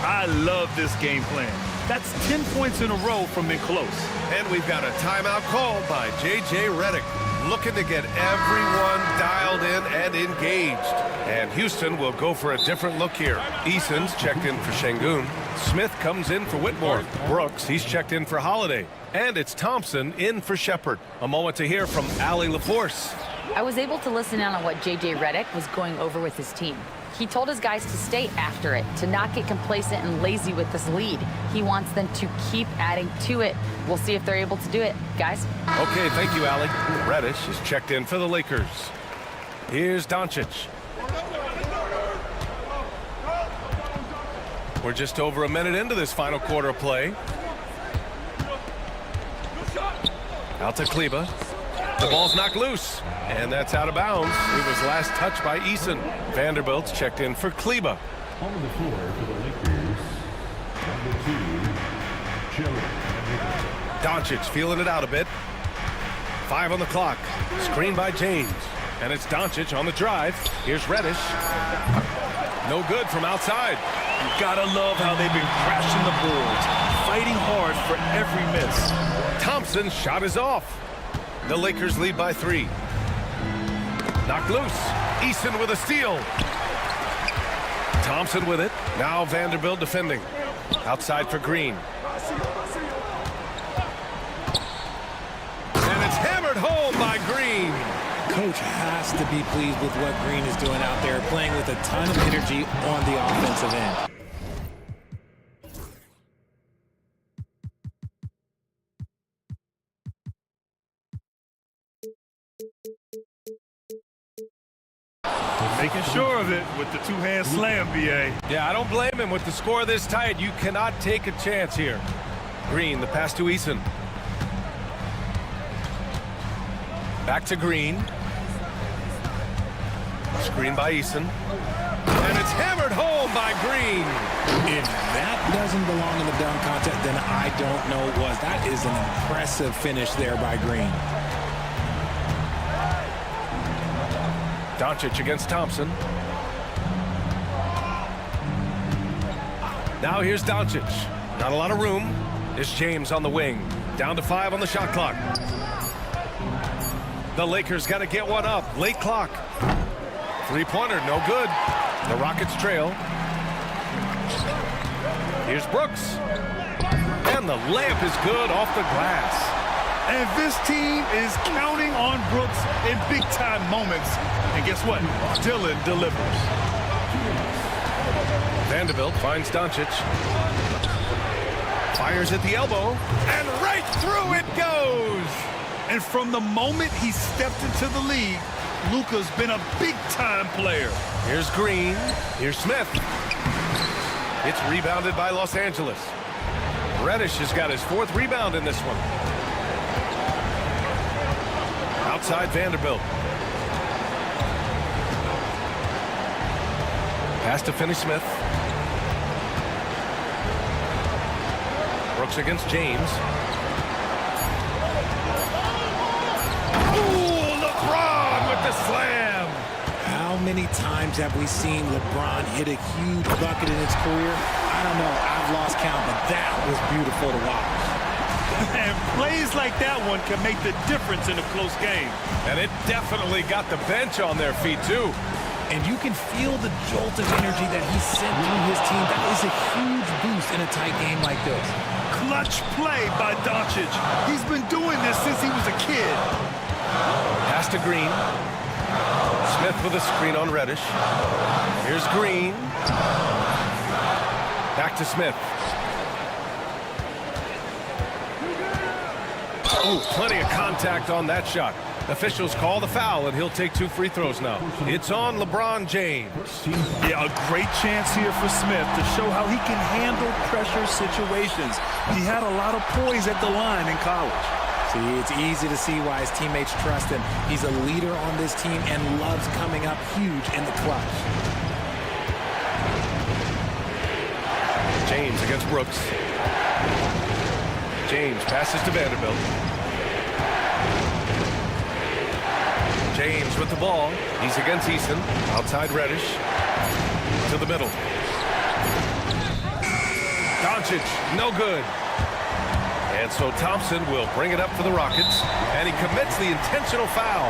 I love this game plan. That's 10 points in a row from in close. And we've got a timeout called by J.J. Redick, looking to get everyone dialed in and engaged. And Houston will go for a different look here. Eason's checked in for Şengün. Smith comes in for Whitmore. Brooks, he's checked in for Holiday. And it's Thompson in for Shepard. A moment to hear from Allie LaForce. I was able to listen in on what J.J. Redick was going over with his team. He told his guys to stay after it, to not get complacent and lazy with this lead. He wants them to keep adding to it. We'll see if they're able to do it, guys. Okay, thank you, Allie. Reddish is checked in for the Lakers. Here's Doncic. We're just over a minute into this final quarter of play. Out to Kleber. The ball's knocked loose, and that's out of bounds. It was last touched by Eason. Vanderbilt's checked in for Kleber. On the floor for the Lakers, number 2, Joe. Doncic feeling it out a bit. 5 on the clock. Screen by James. And it's Doncic on the drive. Here's Reddish. No good from outside. You gotta love how they've been crashing the boards, fighting hard for every miss. Thompson's shot is off. The Lakers lead by 3. Knocked loose. Eason with a steal. Thompson with it. Now Vanderbilt defending. Outside for Green. And it's hammered home by Green. Coach has to be pleased with what Green is doing out there, playing with a ton of energy on the offensive end. Making sure of it with the two-hand slam, B.A. Yeah, I don't blame him. With the score this tight, you cannot take a chance here. Green, the pass to Eason. Back to Green. Screen by Eason. And it's hammered home by Green. If that doesn't belong in the dunk contest, then I don't know what was. That is an impressive finish there by Green. Doncic against Thompson. Now here's Doncic. Not a lot of room. There's James on the wing. Down to 5 on the shot clock. The Lakers got to get one up. Late clock. 3-pointer, no good. The Rockets trail. Here's Brooks. And the layup is good off the glass. And this team is counting on Brooks in big-time moments. And guess what? Dylan delivers. Vanderbilt finds Doncic. Fires at the elbow. And right through it goes. And from the moment he stepped into the league, Luka's been a big-time player. Here's Green. Here's Smith. It's rebounded by Los Angeles. Reddish has got his 4th rebound in this one. Outside Vanderbilt. Pass to Finney-Smith. Brooks against James. Ooh, LeBron with the slam. How many times have we seen LeBron hit a huge bucket in his career? I don't know. I've lost count, but that was beautiful to watch. And plays like that one can make the difference in a close game. And it definitely got the bench on their feet, too. And you can feel the jolt of energy that he sent through his team. That is a huge boost in a tight game like this. Clutch play by Doncic. He's been doing this since he was a kid. Pass to Green. Smith with a screen on Reddish. Here's Green. Back to Smith. Oh, plenty of contact on that shot. Officials call the foul, and he'll take 2 free throws now. It's on LeBron James. Yeah, a great chance here for Smith to show how he can handle pressure situations. He had a lot of poise at the line in college. See, it's easy to see why his teammates trust him. He's a leader on this team and loves coming up huge in the clutch. James against Brooks. James passes to Vanderbilt. James with the ball. He's against Easton. Outside Reddish. To the middle. Doncic, no good. And so Thompson will bring it up for the Rockets. And he commits the intentional foul.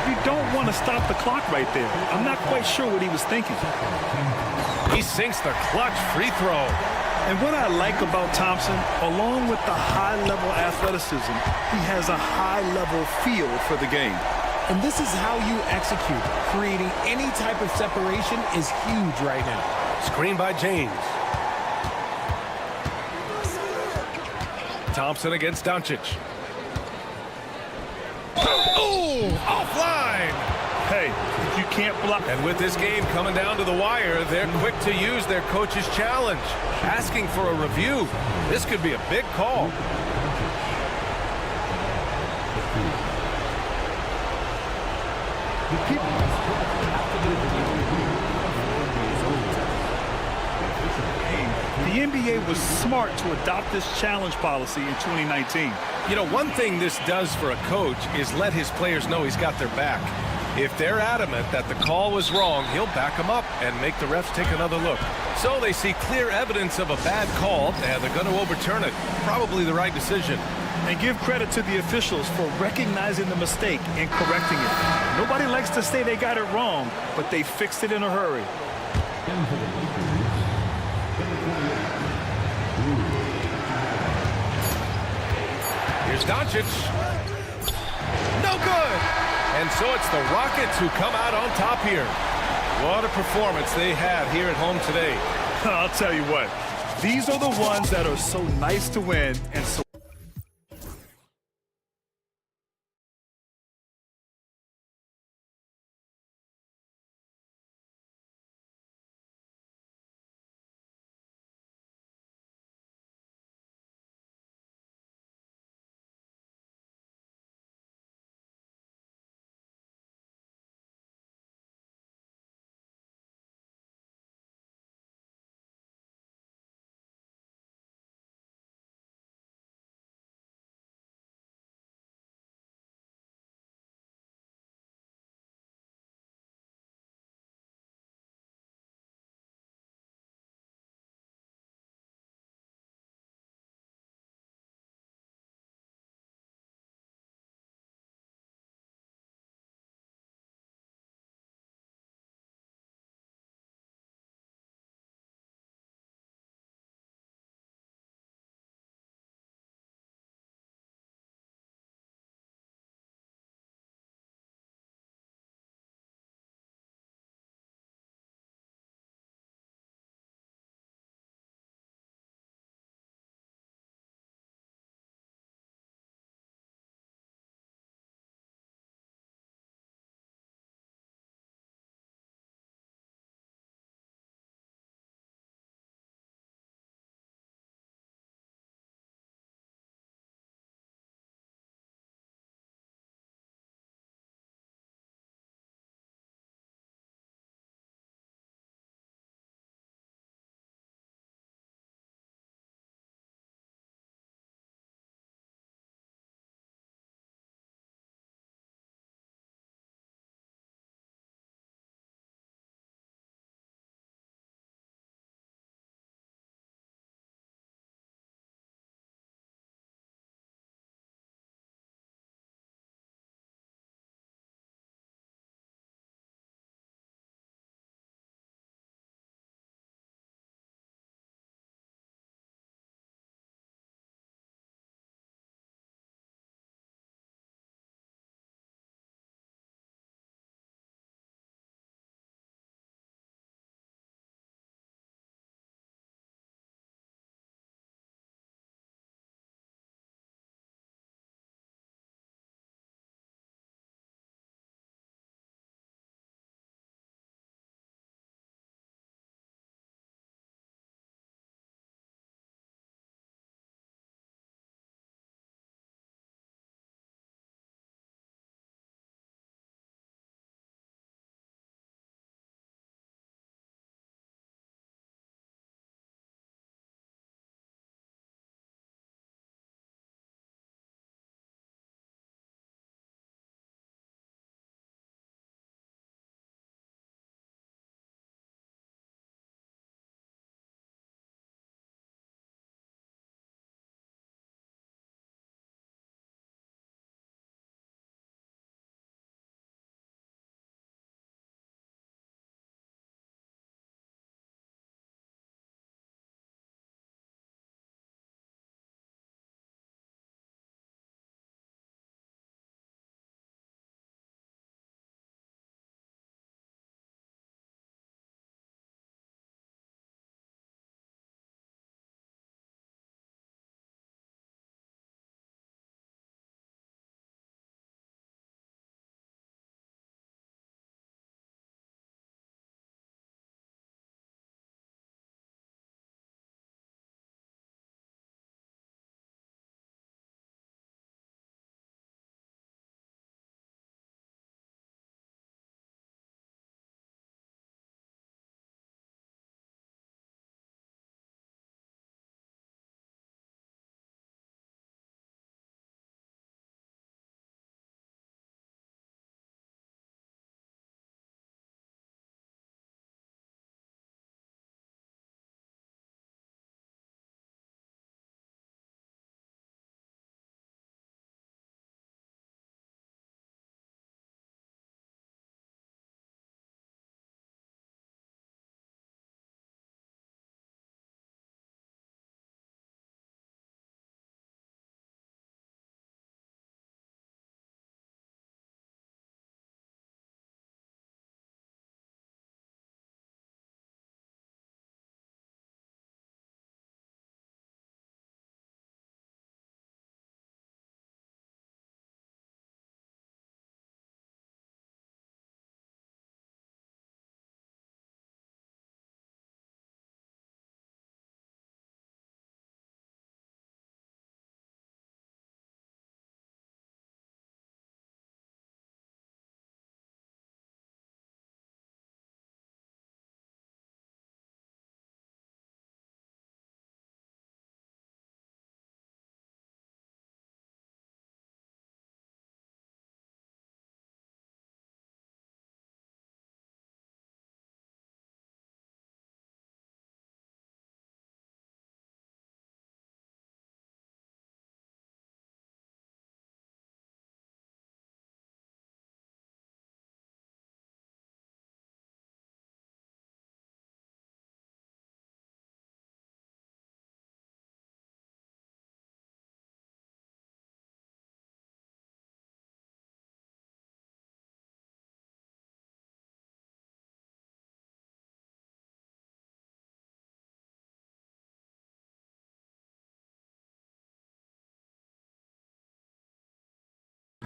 You don't want to stop the clock right there. I'm not quite sure what he was thinking. He sinks the clutch free throw. And what I like about Thompson, along with the high-level athleticism, he has a high-level feel for the game. And this is how you execute. Creating any type of separation is huge right now. Screen by James. Thompson against Doncic. Oh, offline. Hey, you can't block. And with this game coming down to the wire, they're quick to use their coach's challenge, asking for a review. This could be a big call. The NBA was smart to adopt this challenge policy in 2019. You know, one thing this does for a coach is let his players know he's got their back. If they're adamant that the call was wrong, he'll back them up and make the refs take another look. So they see clear evidence of a bad call, and they're going to overturn it. Probably the right decision. And give credit to the officials for recognizing the mistake and correcting it. Nobody likes to say they got it wrong, but they fixed it in a hurry. Here's Doncic. No good. And so it's the Rockets who come out on top here. What a performance they had here at home today. I'll tell you what, these are the ones that are so nice to win and so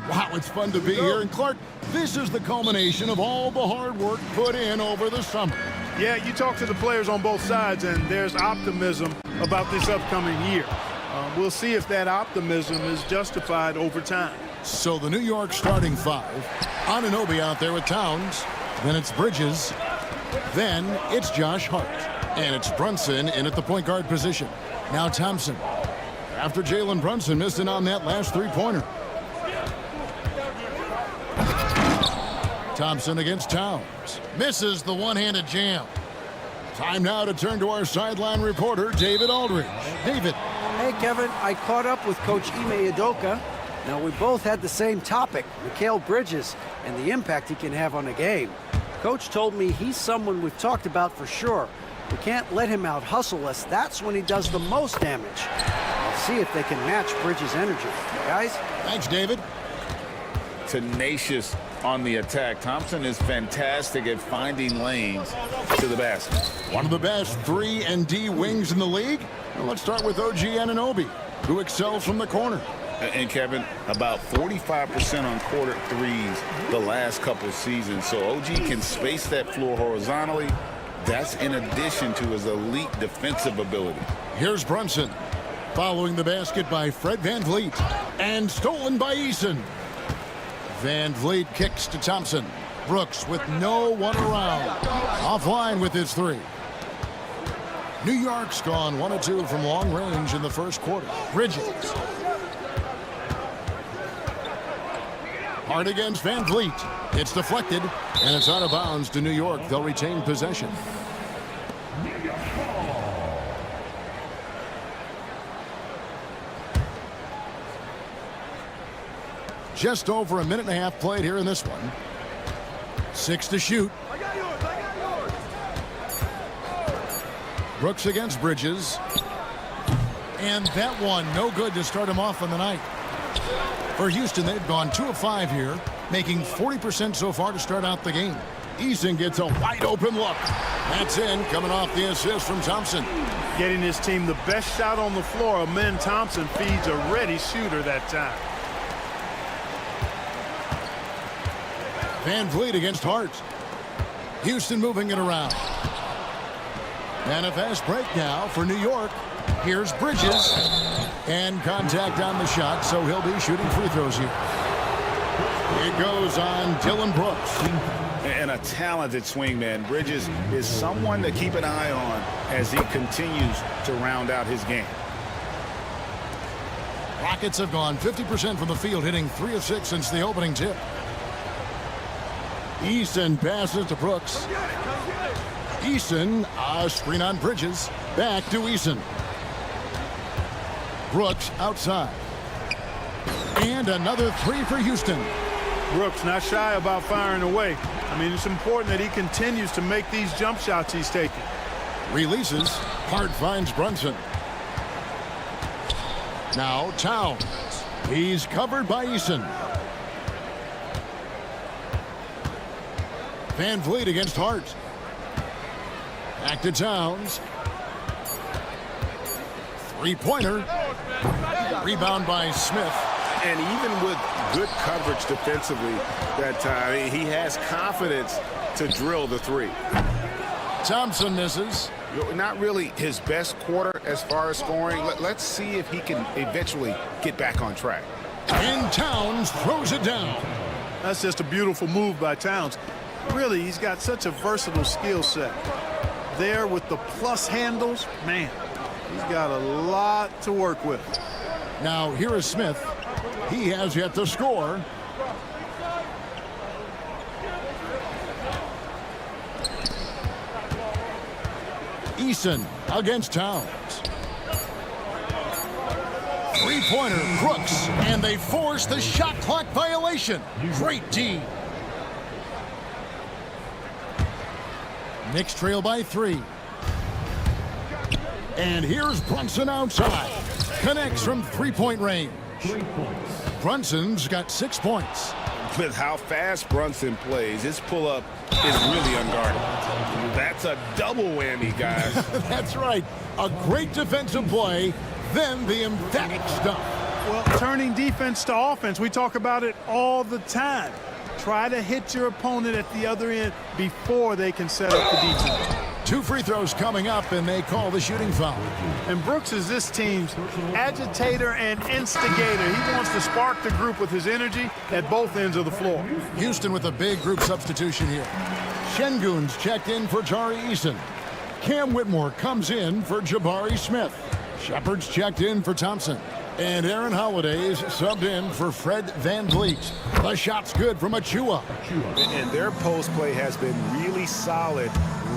Wow, it's fun to be here. And Clark, this is the culmination of all the hard work put in over the summer. Yeah, you talk to the players on both sides, and there's optimism about this upcoming year. We'll see if that optimism is justified over time. So the New York starting five. Anunoby out there with Towns. Then it's Bridges. Then it's Josh Hart. And it's Brunson in at the point guard position. Now Thompson. After Jalen Brunson missed it on that last three-pointer. Thompson against Towns. Misses the one-handed jam. Time now to turn to our sideline reporter, David Aldridge. David. Hey, Kevin, I caught up with Coach Ime Udoka. Now, we both had the same topic, Mikal Bridges, and the impact he can have on a game. Coach told me he's someone we've talked about for sure. We can't let him out-hustle us. That's when he does the most damage. I'll see if they can match Bridges' energy. Guys? Thanks, David. Tenacious on the attack. Thompson is fantastic at finding lanes to the basket. One of the best 3 and D wings in the league. Well, let's start with OG Anunoby, who excels from the corner. And Kevin, about 45% on quarter threes the last couple seasons. So OG can space that floor horizontally. That's in addition to his elite defensive ability. Here's Brunson, following the basket by Fred VanVleet, and stolen by Eason. VanVleet kicks to Thompson. Brooks with no one around. Offline with his three. New York's gone 1 of 2 from long range in the first quarter. Bridges. Hard against VanVleet. It's deflected, and it's out of bounds to New York. They'll retain possession. Just over a minute and a half played here in this one. 6 to shoot. Brooks against Bridges. And that one, no good to start him off on the night. For Houston, they've gone 2 of 5 here, making 40% so far to start out the game. Eason gets a wide open look. That's in, coming off the assist from Thompson. Getting his team the best shot on the floor. Amen Thompson feeds a ready shooter that time. VanVleet against Hart. Houston moving it around. And a fast break now for New York. Here's Bridges. And contact on the shot, so he'll be shooting free throws here. It goes on Dylan Brooks. And a talented swingman. Bridges is someone to keep an eye on as he continues to round out his game. Rockets have gone 50% from the field, hitting 3 of 6 since the opening tip. Eason passes to Brooks. Eason, screen on Bridges. Back to Eason. Brooks outside. And another 3 for Houston. Brooks not shy about firing away. I mean, it's important that he continues to make these jump shots he's taking. Releases. Hart finds Brunson. Now Towns. He's covered by Eason. VanVleet against Hart. Back to Towns. Three-pointer. Rebound by Smith. And even with good coverage defensively that time, he has confidence to drill the three. Thompson misses. Not really his best quarter as far as scoring. Let's see if he can eventually get back on track. And Towns throws it down. That's just a beautiful move by Towns. Really, he's got such a versatile skill set. There with the plus handles, man, he's got a lot to work with. Now here is Smith. He has yet to score. Eason against Towns. Three-pointer, Brooks, and they force the shot clock violation. Great D. Knicks trail by 3. And here's Brunson outside. Connects from three-point range. Brunson's got 6 points. With how fast Brunson plays, his pull-up is really unguarded. That's a double whammy, guys. That's right. A great defensive play, then the emphatic stuff. Well, turning defense to offense, we talk about it all the time. Try to hit your opponent at the other end before they can set up the defense. 2 free throws coming up, and they call the shooting foul. And Brooks is this team's agitator and instigator. He wants to spark the group with his energy at both ends of the floor. Houston with a big group substitution here. Şengün's checked in for Tari Eason. Cam Whitmore comes in for Jabari Smith. Shepard's checked in for Thompson. And Aaron Holiday's subbed in for Fred VanVleet. The shot's good from Achua. And their post play has been really solid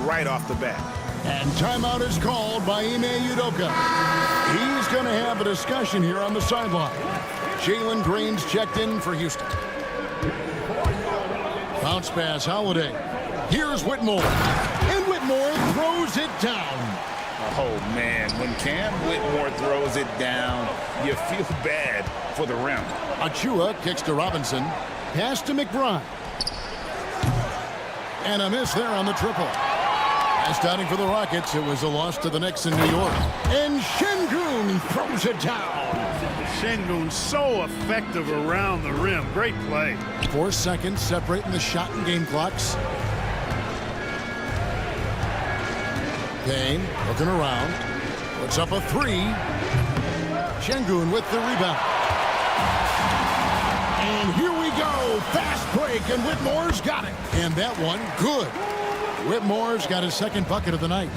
right off the bat. And timeout is called by Ime Udoka. He's going to have a discussion here on the sideline. Jalen Green's checked in for Houston. Bounce pass, Holiday. Here's Whitmore. And Whitmore throws it down. Oh, man, when Cam Whitmore throws it down, you feel bad for the rim. Achua kicks to Robinson. Pass to McBride. And a miss there on the triple. Last outing for the Rockets, it was a loss to the Knicks in New York. And Şengün throws it down. Şengün so effective around the rim. Great play. 4 seconds separating the shot and game clocks. Payne looking around. Puts up a 3. Şengün with the rebound. And here we go. Fast break, and Whitmore's got it. And that one, good. Whitmore's got his second bucket of the night.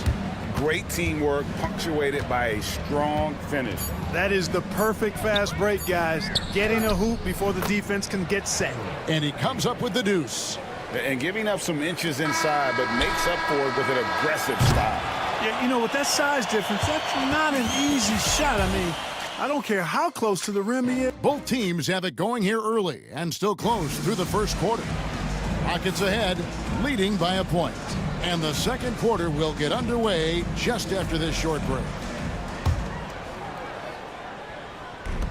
Great teamwork, punctuated by a strong finish. That is the perfect fast break, guys. Getting a hoop before the defense can get set. And he comes up with the deuce. And giving up some inches inside, but makes up for it with an aggressive style. Yeah, you know, with that size difference, that's not an easy shot. I mean, I don't care how close to the rim he is. Both teams have it going here early and still close through the first quarter. Rockets ahead, leading by a point. And the second quarter will get underway just after this short break.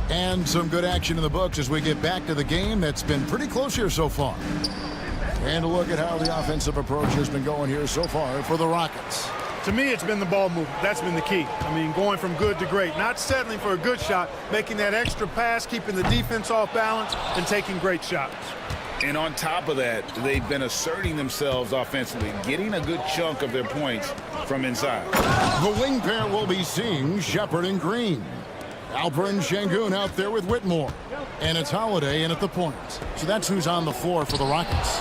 And some good action in the books as we get back to the game that's been pretty close here so far. And a look at how the offensive approach has been going here so far for the Rockets. To me, it's been the ball movement. That's been the key. I mean, going from good to great. Not settling for a good shot, making that extra pass, keeping the defense off balance, and taking great shots. And on top of that, they've been asserting themselves offensively, getting a good chunk of their points from inside. The wing pair will be seeing Shepard and Green. Alperen Şengün out there with Whitmore. And it's Holiday in at the point. So that's who's on the floor for the Rockets.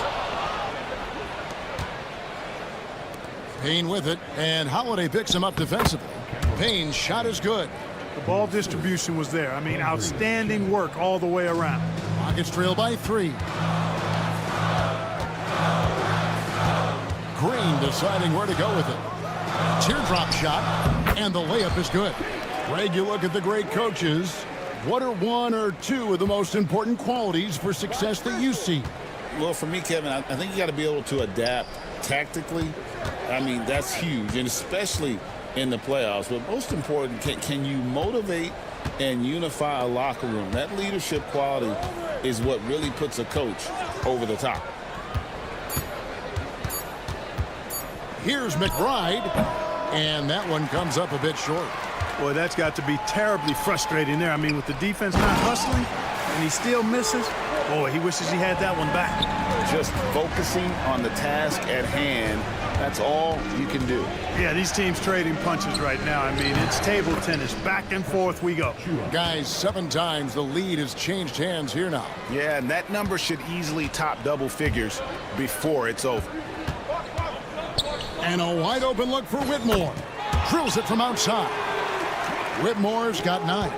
Payne with it, and Holiday picks him up defensively. Payne's shot is good. The ball distribution was there. I mean, outstanding work all the way around. Rockets trail by 3. Green deciding where to go with it. Teardrop shot, and the layup is good. Greg, you look at the great coaches. What are 1 or 2 of the most important qualities for success that you see? Well, for me, Kevin, I think you got to be able to adapt tactically. I mean, that's huge, and especially in the playoffs. But most important, can you motivate and unify a locker room? That leadership quality is what really puts a coach over the top. Here's McBride, and that one comes up a bit short. Boy, that's got to be terribly frustrating there. I mean, with the defense not hustling, and he still misses, boy, he wishes he had that one back. Just focusing on the task at hand, that's all you can do. Yeah, these teams trading punches right now. I mean, it's table tennis. Back and forth we go. Guys, 7 times the lead has changed hands here now. Yeah, and that number should easily top double figures before it's over. And a wide open look for Whitmore. Drills it from outside. Whitmore's got 9.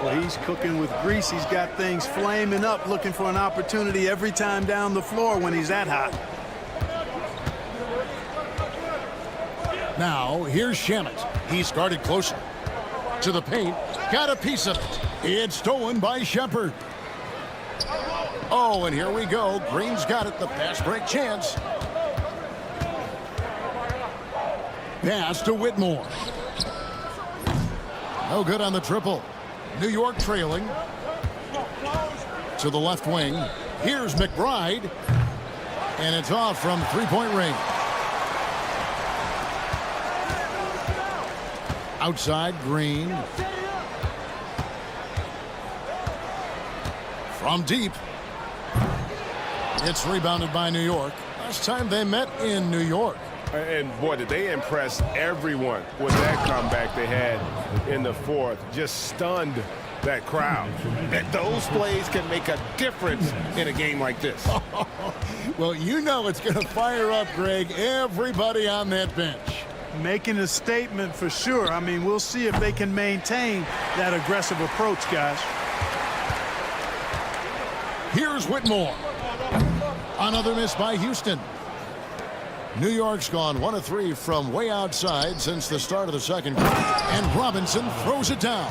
Well, he's cooking with grease. He's got things flaming up, looking for an opportunity every time down the floor when he's that hot. Now, here's Shamet. He started closer. To the paint. Got a piece of it. It's stolen by Shepard. Oh, and here we go. Green's got it. The fast break chance. Pass to Whitmore. No good on the triple. New York trailing. To the left wing. Here's McBride. And it's off from three-point range. Outside, Green. From deep. It's rebounded by New York. Last time they met in New York. And boy, did they impress everyone with that comeback they had in the fourth. Just stunned that crowd. And those plays can make a difference in a game like this. Well, you know it's going to fire up, Greg, everybody on that bench. Making a statement for sure. I mean, we'll see if they can maintain that aggressive approach, guys. Here's Whitmore. Another miss by Houston. New York's gone 1 of 3 from way outside since the start of the second quarter. And Robinson throws it down.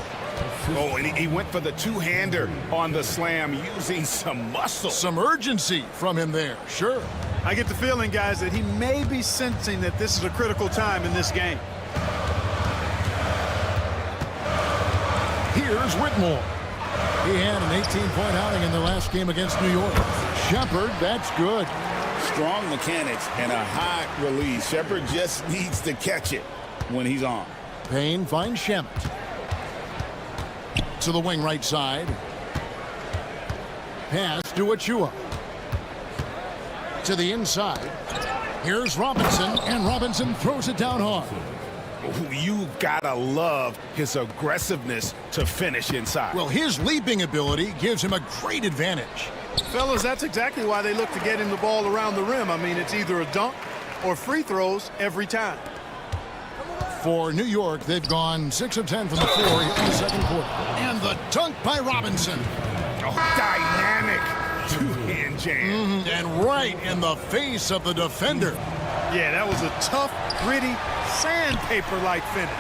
Oh, and he went for the two-hander on the slam using some muscle. Some urgency from him there, sure. I get the feeling, guys, that he may be sensing that this is a critical time in this game. Here's Whitmore. He had an 18-point outing in the last game against New York. Shepard, that's good. Strong mechanics and a high release. Shepard just needs to catch it when he's on. Payne finds Shamet. To the wing right side. Pass to Achua. To the inside. Here's Robinson, and Robinson throws it down hard. You gotta love his aggressiveness to finish inside. Well, his leaping ability gives him a great advantage. Fellas, that's exactly why they look to get him the ball around the rim. I mean, it's either a dunk or free throws every time. For New York, they've gone 6 of 10 from the floor in the second quarter. And the dunk by Robinson. Oh, dynamic two-hand jam. And right in the face of the defender. Yeah, that was a tough, gritty, sandpaper-like finish.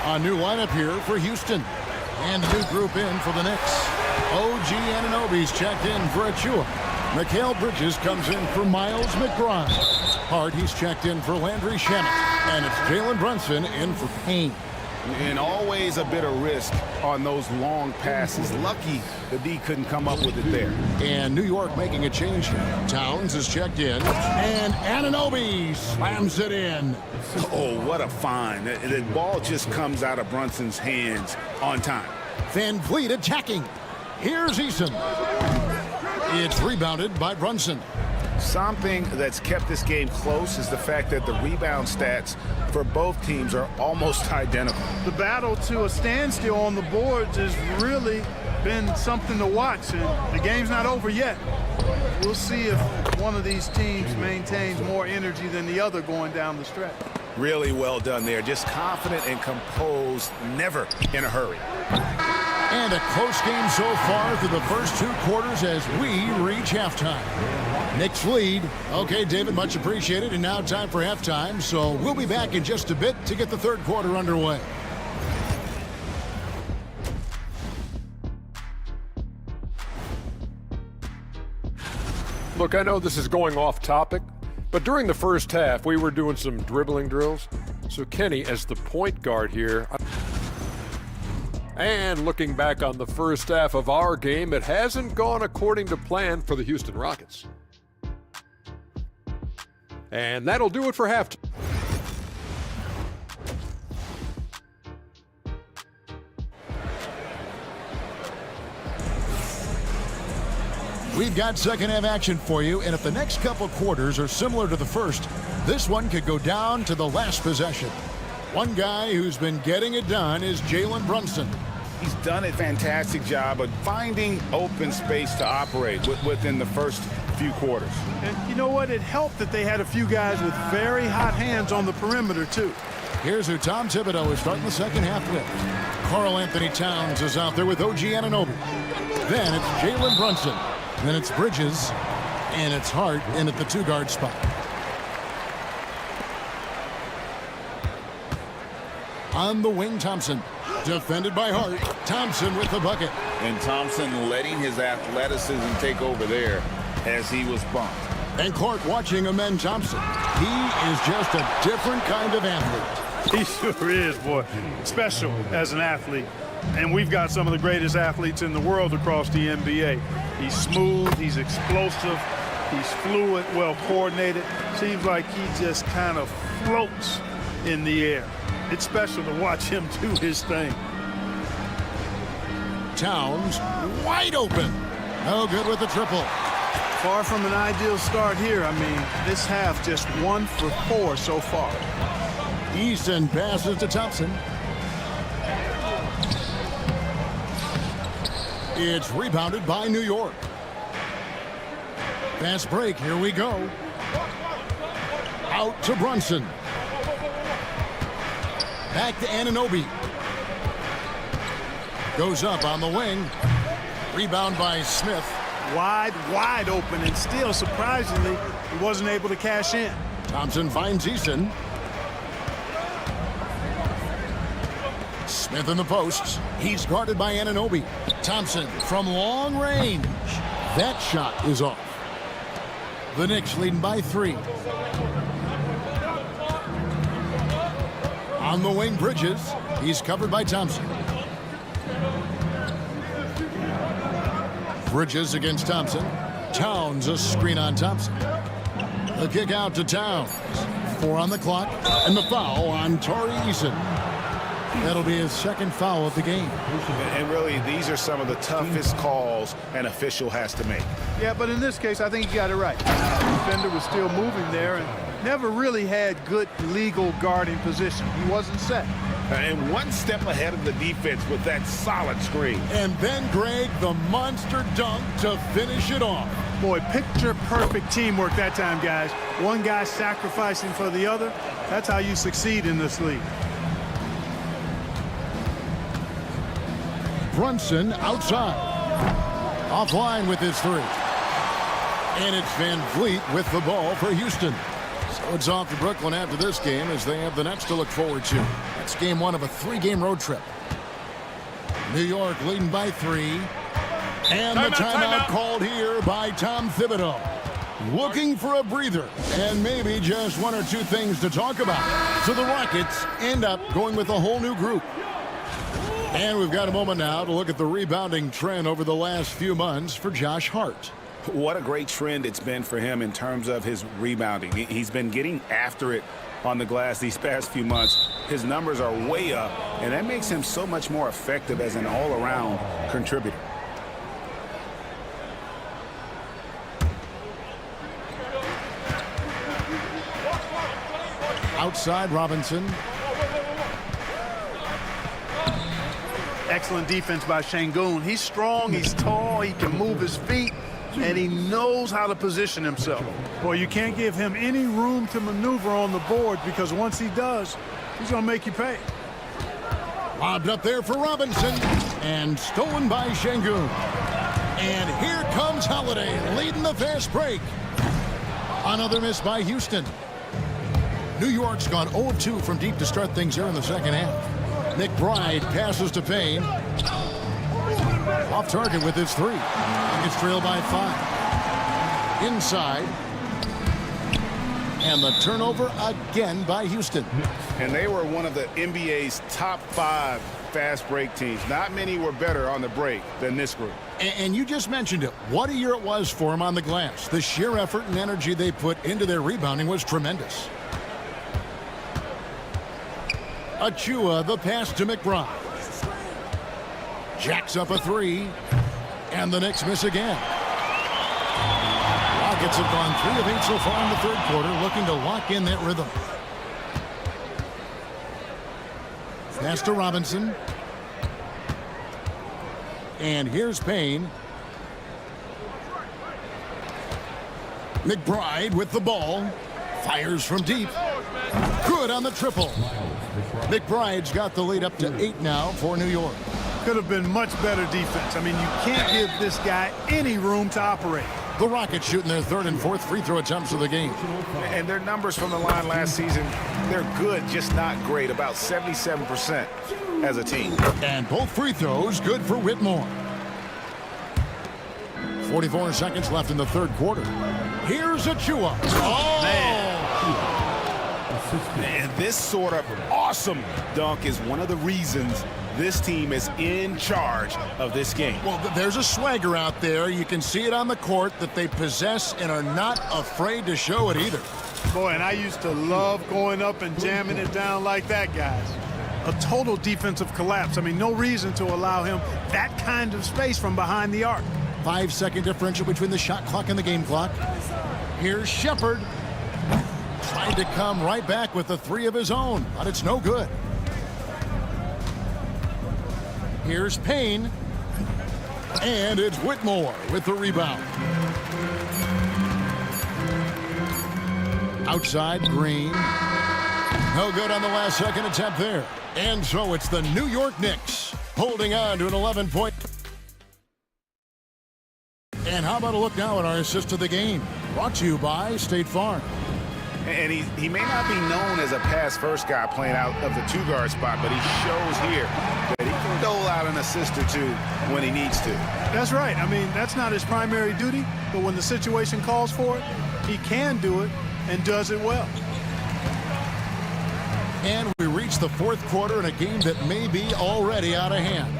A new lineup here for Houston. And the new group in for the Knicks. OG Anunoby's checked in for Achua. Mikal Bridges comes in for Miles McBride. Hart, he's checked in for Landry Shamet. And it's Jalen Brunson in for Payne. And always a bit of risk on those long passes. Lucky the D couldn't come up with it there. And New York making a change here. Towns is checked in. And Anunoby slams it in. Oh, what a find. The ball just comes out of Brunson's hands on time. Van Vliet attacking. Here's Eason. It's rebounded by Brunson. Something that's kept this game close is the fact that the rebound stats for both teams are almost identical. The battle to a standstill on the boards has really been something to watch, and the game's not over yet. We'll see if one of these teams maintains more energy than the other going down the stretch. Really well done there. Just confident and composed, never in a hurry. And a close game so far through the first 2 quarters as we reach halftime. Knicks lead. Okay, David, much appreciated. And now time for halftime. So we'll be back in just a bit to get the third quarter underway. Look, I know this is going off topic, but during the first half, we were doing some dribbling drills. So Kenny, as the point guard here, and looking back on the first half of our game, it hasn't gone according to plan for the Houston Rockets. And that'll do it for halftime. We've got second half action for you, and if the next couple quarters are similar to the first, this one could go down to the last possession. One guy who's been getting it done is Jalen Brunson. He's done a fantastic job of finding open space to operate within the first few quarters. And you know what? It helped that they had a few guys with very hot hands on the perimeter, too. Here's who Tom Thibodeau is starting the second half with. Karl Anthony Towns is out there with OG Anunoby. Then it's Jalen Brunson. Then it's Bridges. And it's Hart in at the 2-guard spot. On the wing, Thompson. Defended by Hart. Thompson with the bucket. And Thompson letting his athleticism take over there as he was bumped. And Clark watching Amen Thompson. He is just a different kind of athlete. He sure is, boy. Special as an athlete. And we've got some of the greatest athletes in the world across the NBA. He's smooth, he's explosive, he's fluid, well coordinated. Seems like he just kind of floats in the air. It's special to watch him do his thing. Towns wide open. No good with the triple. Far from an ideal start here. I mean, this half just 1 for 4 so far. Easton passes to Thompson. It's rebounded by New York. Fast break, here we go. Out to Brunson. Back to Anunoby. Goes up on the wing. Rebound by Smith. Wide open, and still, surprisingly, he wasn't able to cash in. Thompson finds Easton. Smith in the posts. He's guarded by Anunoby. Thompson from long range. That shot is off. The Knicks leading by 3. On the wing, Bridges. He's covered by Thompson. Bridges against Thompson. Towns a screen on Thompson. The kick out to Towns. 4 on the clock. And the foul on Torrey Eason. That'll be his second foul of the game. And really, these are some of the toughest calls an official has to make. Yeah, but in this case, I think he got it right. The defender was still moving there and never really had good legal guarding position. He wasn't set. And one step ahead of the defense with that solid screen. And then, Greg, the monster dunk to finish it off. Boy, picture-perfect teamwork that time, guys. One guy sacrificing for the other. That's how you succeed in this league. Brunson outside. Offline with his 3. And it's Van Vliet with the ball for Houston. So it's off to Brooklyn after this game as they have the Nets to look forward to. It's game 1 of a 3-game road trip. New York leading by 3. And the timeout called here by Tom Thibodeau. Looking for a breather and maybe just 1 or 2 things to talk about. So the Rockets end up going with a whole new group. And we've got a moment now to look at the rebounding trend over the last few months for Josh Hart. What a great trend it's been for him in terms of his rebounding. He's been getting after it on the glass these past few months. His numbers are way up, and that makes him so much more effective as an all-around contributor. Outside Robinson. Excellent defense by Şengün. He's strong, he's tall, he can move his feet, and he knows how to position himself. Boy, you can't give him any room to maneuver on the board because once he does, he's going to make you pay. Lobbed up there for Robinson and stolen by Şengün. And here comes Holiday leading the fast break. Another miss by Houston. New York's gone 0-2 from deep to start things here in the second half. McBride passes to Payne. Off target with his 3. And gets trailed by 5. Inside. And the turnover again by Houston. And they were one of the NBA's top 5 fast break teams. Not many were better on the break than this group. And you just mentioned it. What a year it was for him on the glass. The sheer effort and energy they put into their rebounding was tremendous. Achua, the pass to McBride. Jacks up a 3. And the Knicks miss again. Rockets have gone 3 of 8 so far in the third quarter, looking to lock in that rhythm. Pass to Robinson. And here's Payne. McBride with the ball. Fires from deep. Good on the triple. McBride's got the lead up to 8 now for New York. Could have been much better defense. I mean, you can't give this guy any room to operate. The Rockets shooting their 3rd and 4th free throw attempts of the game. And their numbers from the line last season, they're good, just not great. About 77% as a team. And both free throws good for Whitmore. 44 seconds left in the third quarter. Here's Achua. Oh! And this sort of awesome dunk is one of the reasons this team is in charge of this game. Well, there's a swagger out there. You can see it on the court that they possess and are not afraid to show it either. Boy, and I used to love going up and jamming it down like that, guys. A total defensive collapse. I mean, no reason to allow him that kind of space from behind the arc. 5-second differential between the shot clock and the game clock. Here's Shepard. Trying to come right back with the three of his own, but it's no good. Here's Payne. And it's Whitmore with the rebound. Outside, Green. No good on the last second attempt there. And so it's the New York Knicks holding on to an 11-point. And how about a look now at our assist of the game? Brought to you by State Farm. And he may not be known as a pass-first guy playing out of the two-guard spot, but he shows here that he can dole out an assist or two when he needs to. That's right. I mean, that's not his primary duty, but when the situation calls for it, he can do it and does it well. And we reach the fourth quarter in a game that may be already out of hand.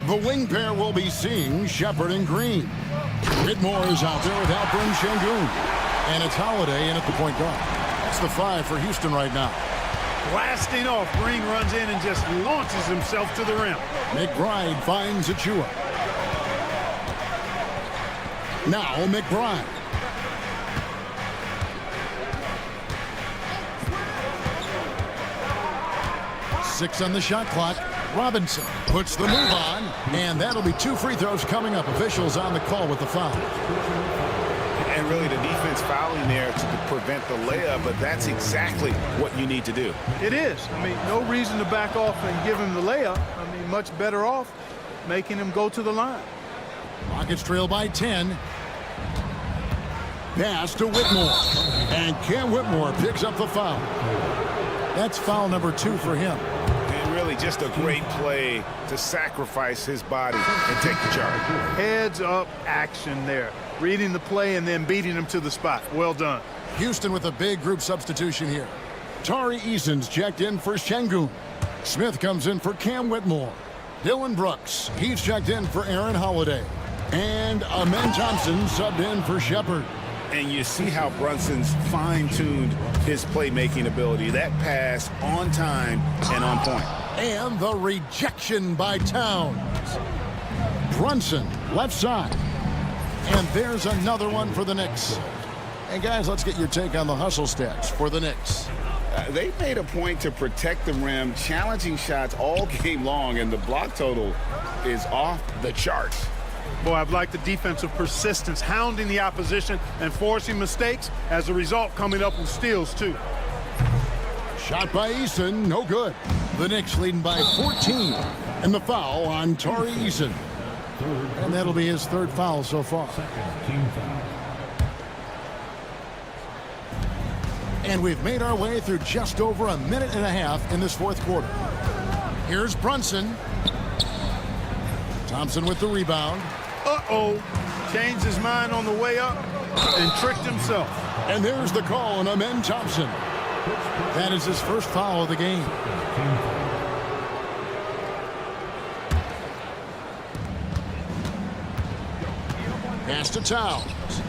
The wing pair will be seeing Shepard and Green. Whitmore is out there with Alperin Şengün. And it's Holiday in at the point guard. That's the 5 for Houston right now. Blasting off, Green runs in and just launches himself to the rim. McBride finds Achua. Now McBride. Six on the shot clock. Robinson puts the move on, and that'll be 2 free throws coming up. Officials on the call with the foul. And really the defense fouling there to prevent the layup, but that's exactly what you need to do. It is. I mean, no reason to back off and give him the layup. I mean, much better off making him go to the line. Rockets trail by 10. Pass to Whitmore. And Cam Whitmore picks up the foul. That's foul number 2 for him. And really just a great play to sacrifice his body and take the charge. Heads up action there. Reading the play and then beating him to the spot. Well done. Houston with a big group substitution here. Tari Eason's checked in for Şengün. Smith comes in for Cam Whitmore. Dylan Brooks, he's checked in for Aaron Holiday. And Amen Thompson subbed in for Shepard. And you see how Brunson's fine-tuned his playmaking ability. That pass on time and on point. And the rejection by Towns. Brunson, left side. And there's another one for the Knicks. And guys, let's get your take on the hustle stats for the Knicks. They made a point to protect the rim, challenging shots all game long, and the block total is off the charts. Boy, I've liked the defensive persistence, hounding the opposition and forcing mistakes. As a result, coming up with steals, too. Shot by Eason, no good. The Knicks leading by 14. And the foul on Tari Eason. And that'll be his 3rd foul so far. And we've made our way through just over a minute and a half in this 4th quarter. Here's Brunson. Thompson with the rebound. Uh-oh. Changed his mind on the way up and tricked himself. And there's the call on Amen Thompson. That is his 1st foul of the game. Pass to Towns.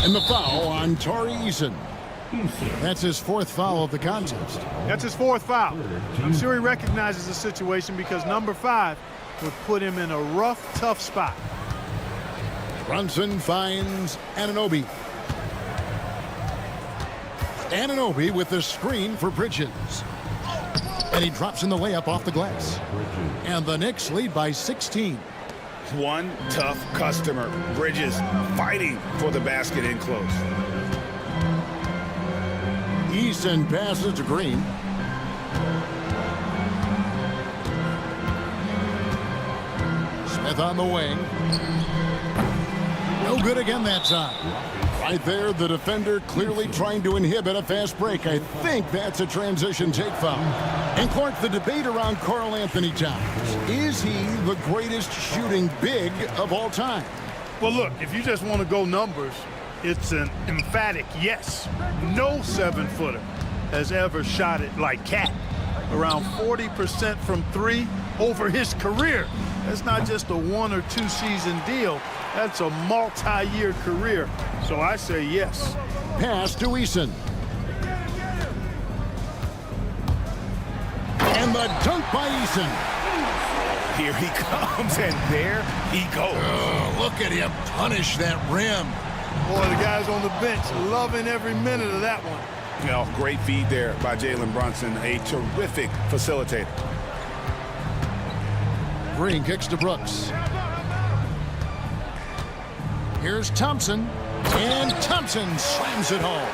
And the foul on Tari Eason. That's his 4th foul of the contest. That's his 4th foul. I'm sure he recognizes the situation because number 5 would put him in a rough, tough spot. Brunson finds Anunoby. Anunoby with the screen for Bridges. And he drops in the layup off the glass. And the Knicks lead by 16. One tough customer, Bridges, fighting for the basket in close. Eason passes to Green. Smith on the wing. No good again that time. Right there, the defender clearly trying to inhibit a fast break. I think that's a transition take foul. And Clark, the debate around Karl Anthony Towns. Is he the greatest shooting big of all time? Well, look, if you just want to go numbers, it's an emphatic yes. No 7-footer has ever shot it like Cat. Around 40% from 3 over his career. That's not just a 1 or 2 season deal. That's a multi-year career. So I say yes. Pass to Eason. And the dunk by Eason. Here he comes, and there he goes. Oh, look at him punish that rim. Boy, the guys on the bench loving every minute of that one. You know, great feed there by Jalen Brunson, a terrific facilitator. Green kicks to Brooks. Here's Thompson, and Thompson slams it home.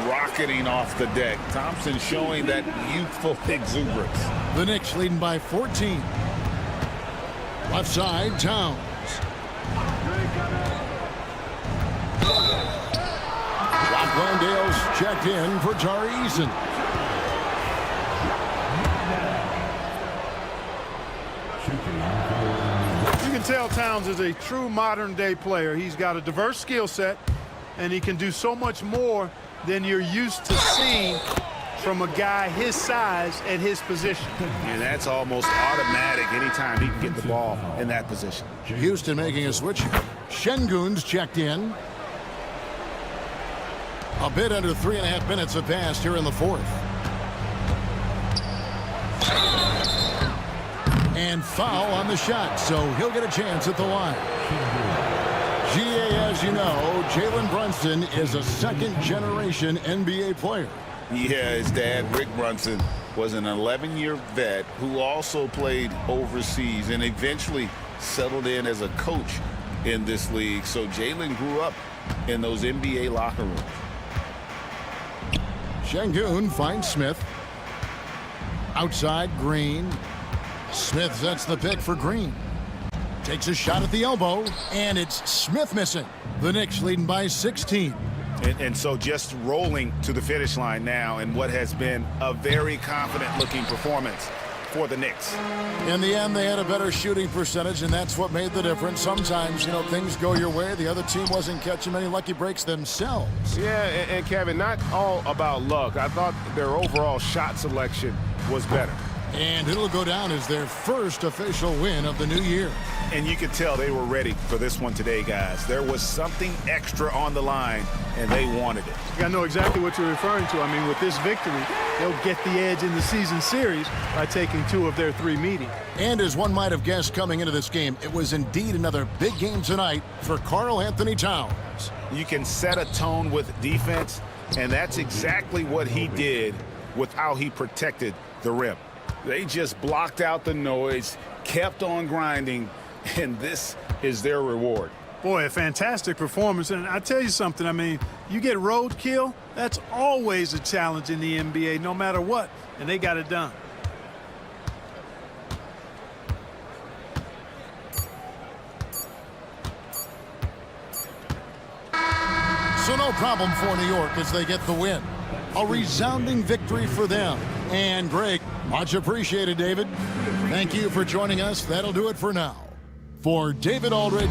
Rocketing off the deck. Thompson showing that youthful exuberance. The Knicks leading by 14. Left side, Towns. Landale's checked in for Tari Eason. You can tell Towns is a true modern-day player. He's got a diverse skill set, and he can do so much more than you're used to seeing from a guy his size at his position. And that's almost automatic anytime he can get the ball in that position. Houston making a switch. Şengün's checked in. A bit under 3.5 minutes have passed here in the fourth. And foul on the shot, so he'll get a chance at the line. GA, as you know, Jalen Brunson is a second-generation NBA player. Yeah, his dad, Rick Brunson, was an 11-year vet who also played overseas and eventually settled in as a coach in this league. So Jalen grew up in those NBA locker rooms. Şengün finds Smith. Outside, Green. Smith sets the pick for Green. Takes a shot at the elbow, and it's Smith missing. The Knicks leading by 16. And so just rolling to the finish line now in what has been a very confident-looking performance for the Knicks. In the end, they had a better shooting percentage, and that's what made the difference. Sometimes, you know, things go your way. The other team wasn't catching many lucky breaks themselves. Yeah, and Kevin, not all about luck. I thought their overall shot selection was better. And it'll go down as their first official win of the new year. And you could tell they were ready for this one today, guys. There was something extra on the line, and they wanted it. I know exactly what you're referring to. I mean, with this victory, they'll get the edge in the season series by taking 2 of their 3 meetings. And as one might have guessed coming into this game, it was indeed another big game tonight for Karl Anthony Towns. You can set a tone with defense, and that's exactly what he did with how he protected the rim. They just blocked out the noise, kept on grinding, and this is their reward. Boy, a fantastic performance. And I tell you something, I mean, you get roadkill, that's always a challenge in the NBA, no matter what, and they got it done. So no problem for New York as they get the win. A resounding victory for them. And Greg, much appreciated, David. Thank you for joining us. That'll do it for now. For David Aldridge.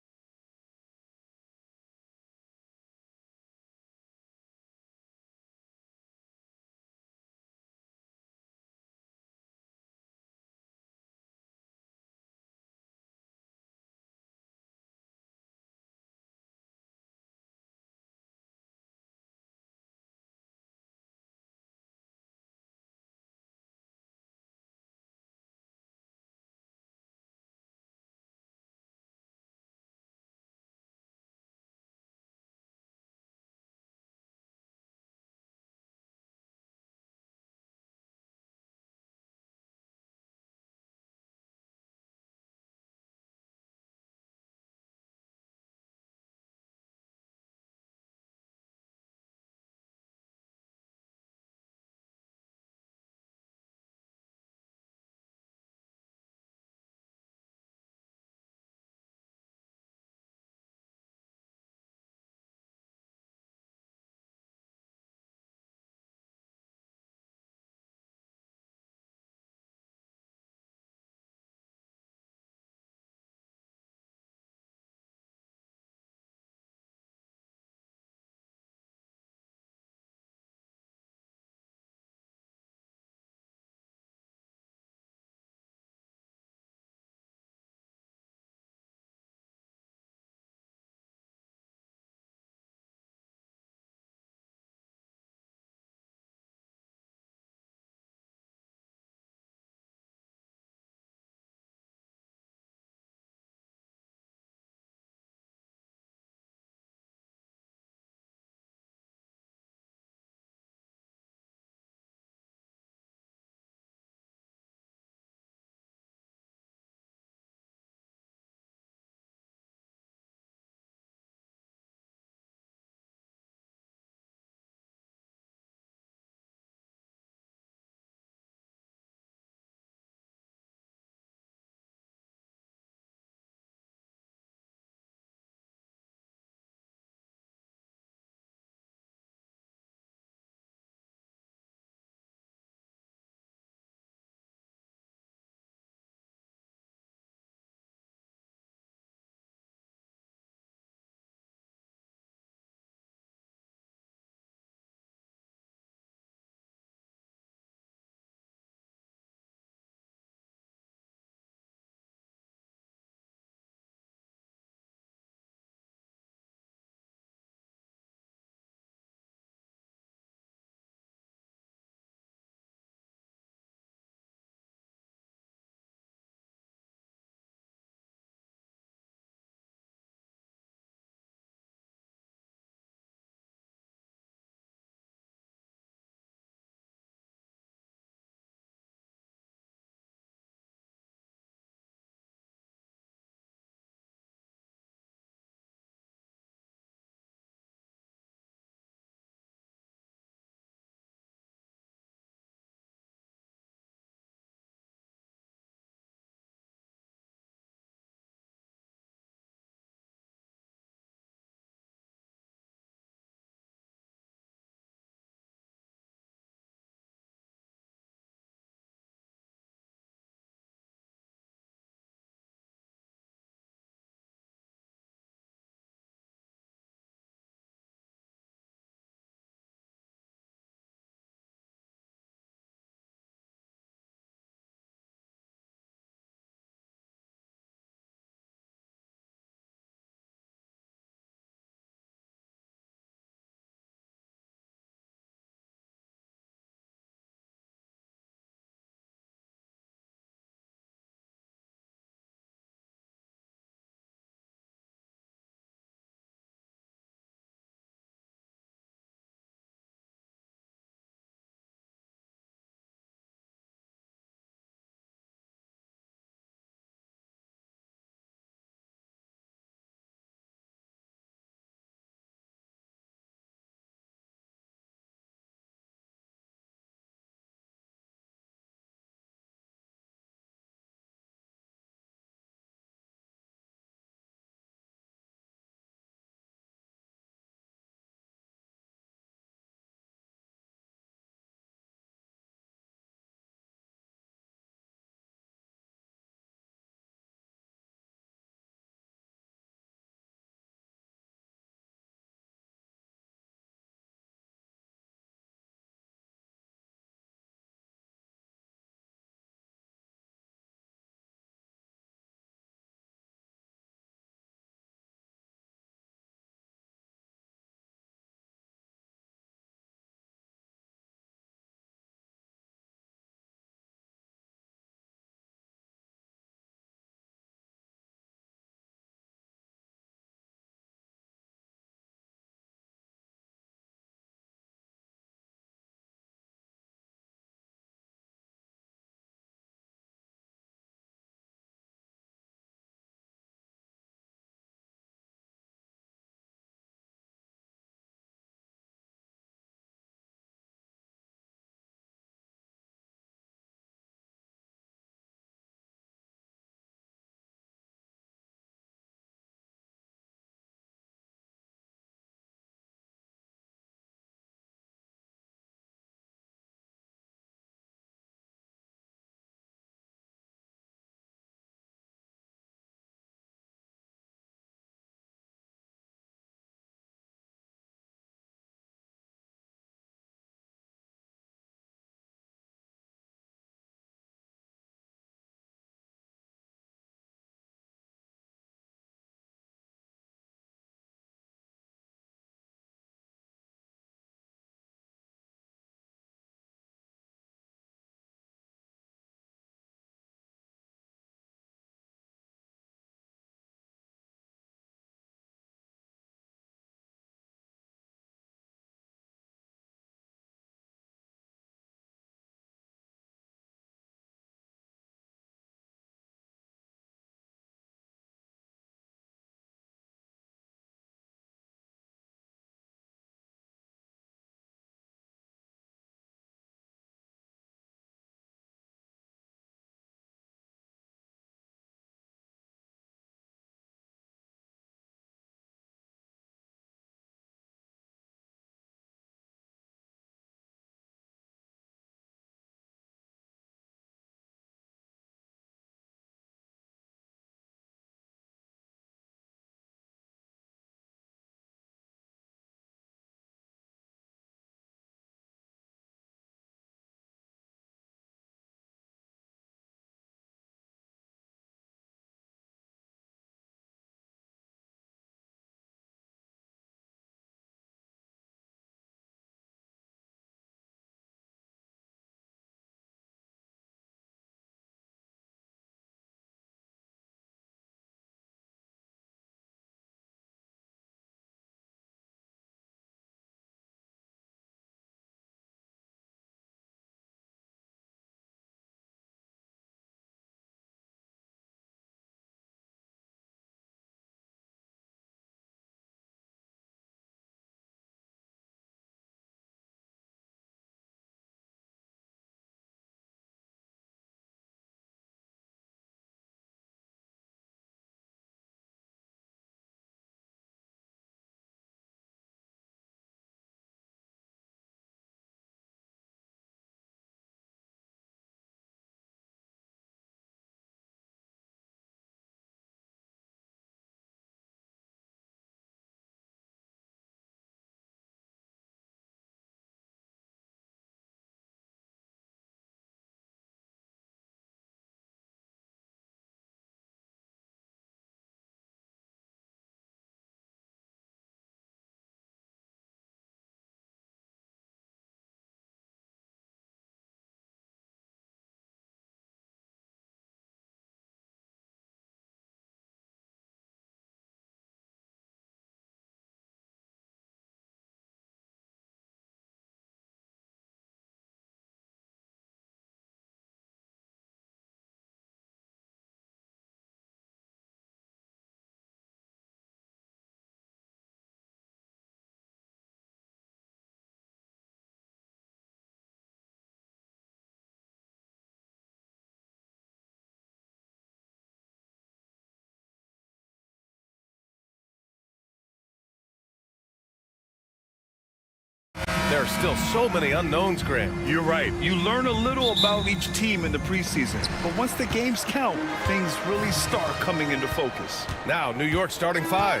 There are still so many unknowns, Graham. You're right. You learn a little about each team in the preseason. But once the games count, things really start coming into focus. Now, New York starting five.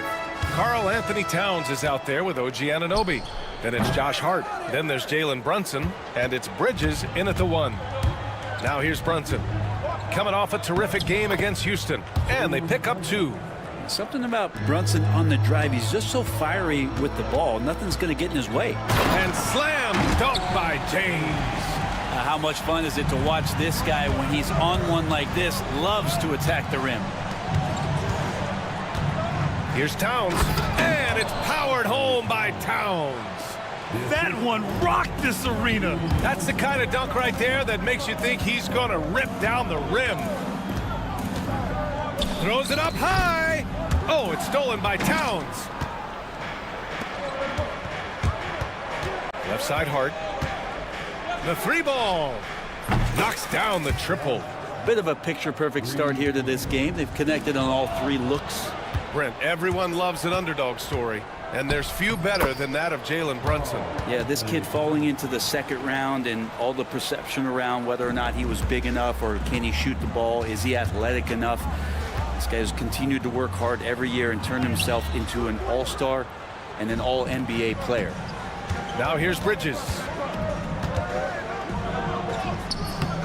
Karl Anthony Towns is out there with OG Anunoby. Then it's Josh Hart. Then there's Jalen Brunson. And it's Bridges in at the one. Now here's Brunson. Coming off a terrific game against Houston. And they pick up two. Something about Brunson on the drive. He's just so fiery with the ball. Nothing's going to get in his way. And slam dunk by James. How much fun is it to watch this guy when he's on one like this? Loves to attack the rim. Here's Towns. And it's powered home by Towns. That one rocked this arena. That's the kind of dunk right there that makes you think he's going to rip down the rim. Throws it up high. Oh, it's stolen by Towns. Left side Hart. The three ball. Knocks down the triple. Bit of a picture-perfect start here to this game. They've connected on all three looks. Brent, everyone loves an underdog story. And there's few better than that of Jalen Brunson. Yeah, this kid falling into the second round and all the perception around whether or not he was big enough or can he shoot the ball, is he athletic enough? This guy has continued to work hard every year and turn himself into an all-star and an all-NBA player. Now here's Bridges.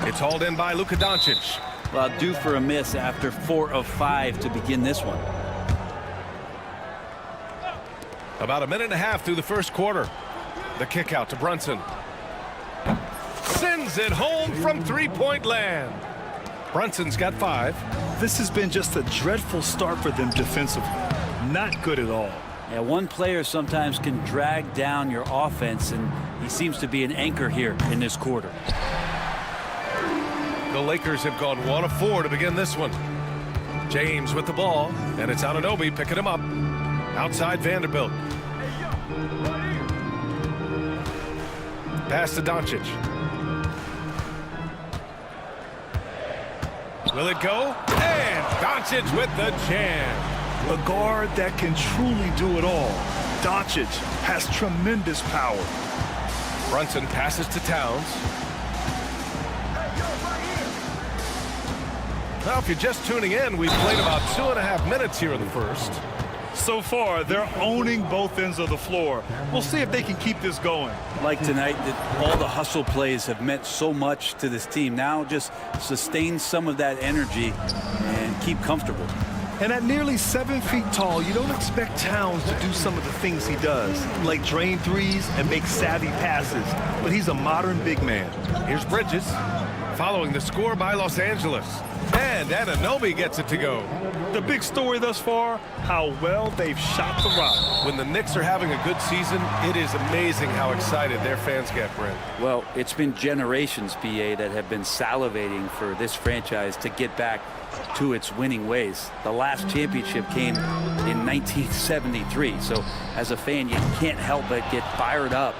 It's hauled in by Luka Doncic. Well, due for a miss after 4 of 5 to begin this one. About a minute and a half through the first quarter. The kick out to Brunson. Sends it home from three-point land. Brunson's got 5. This has been just a dreadful start for them defensively. Not good at all. Yeah, one player sometimes can drag down your offense, and he seems to be an anchor here in this quarter. The Lakers have gone 1 of 4 to begin this one. James with the ball, and it's Anunoby picking him up. Outside Vanderbilt. Pass to Doncic. Will it go? And Doncic with the jam. A guard that can truly do it all. Doncic has tremendous power. Brunson passes to Towns. Now, if you're just tuning in, we've played about 2.5 minutes here in the first. So far, they're owning both ends of the floor. We'll see if they can keep this going. Like tonight, that all the hustle plays have meant so much to this team. Now just sustain some of that energy and keep comfortable. And at nearly 7 feet tall, you don't expect Towns to do some of the things he does, like drain threes and make savvy passes. But he's a modern big man. Here's Bridges, following the score by Los Angeles. And Anunoby gets it to go. The big story thus far, how well they've shot the rock. When the Knicks are having a good season, it is amazing how excited their fans get, Brent. Well, it's been generations, BA, that have been salivating for this franchise to get back to its winning ways. The last championship came in 1973. So as a fan, you can't help but get fired up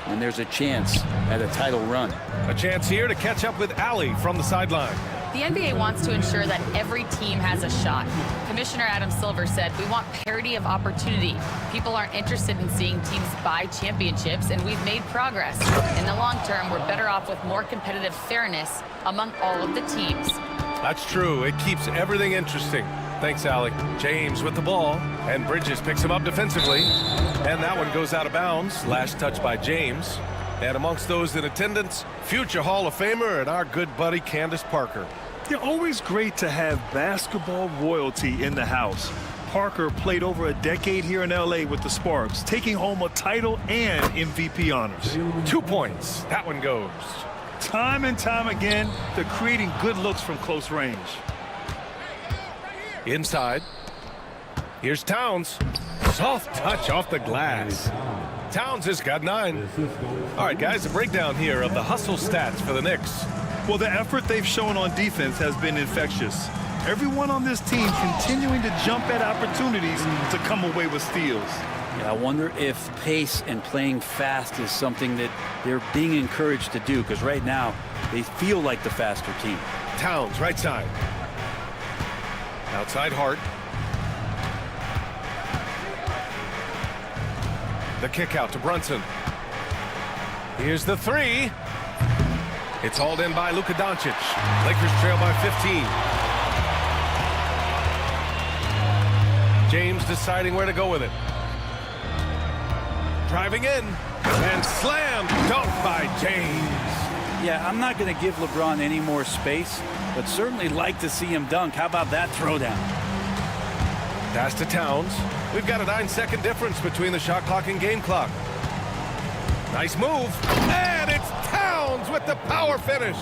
when there's a chance at a title run. A chance here to catch up with Allie from the sideline. The NBA wants to ensure that every team has a shot. Commissioner Adam Silver said, "We want parity of opportunity. People aren't interested in seeing teams buy championships, and we've made progress. In the long term, we're better off with more competitive fairness among all of the teams." That's true. It keeps everything interesting. Thanks, Allie. James with the ball, and Bridges picks him up defensively. And that one goes out of bounds. Last touch by James. And amongst those in attendance, future Hall of Famer and our good buddy Candace Parker. They're always great to have basketball royalty in the house. Parker played over a decade here in LA with the Sparks, taking home a title and MVP honors. 2 points. That one goes. Time and time again, they're creating good looks from close range. Inside. Here's Towns. Soft touch off the glass. Towns has got 9. All right, guys, a breakdown here of the hustle stats for the Knicks. Well, the effort they've shown on defense has been infectious. Everyone on this team continuing to jump at opportunities to come away with steals. Yeah, I wonder if pace and playing fast is something that they're being encouraged to do, because right now they feel like the faster team. Towns, right side. Outside Hart. The kick out to Brunson. Here's the three. It's hauled in by Luka Doncic. Lakers trail by 15. James deciding where to go with it. Driving in. And slam. Dunk by James. Yeah, I'm not going to give LeBron any more space, but certainly like to see him dunk. How about that throwdown? Pass to Towns. We've got a 9-second difference between the shot clock and game clock. Nice move. And it's Towns with the power finish.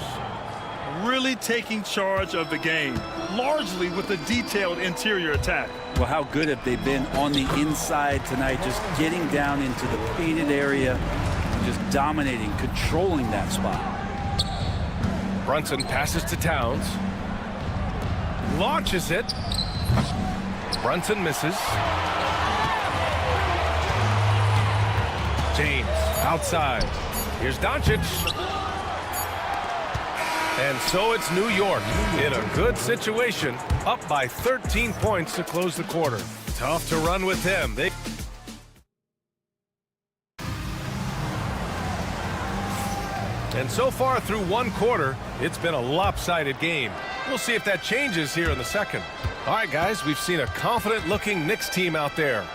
Really taking charge of the game, largely with a detailed interior attack. Well, how good have they been on the inside tonight, just getting down into the painted area, and just dominating, controlling that spot. Brunson passes to Towns. Launches it. Brunson misses. James outside. Here's Doncic. And so it's New York in a good situation, up by 13 points to close the quarter. Tough to run with them. And so far through one quarter, it's been a lopsided game. We'll see if that changes here in the second. All right, guys, we've seen a confident-looking Knicks team out there.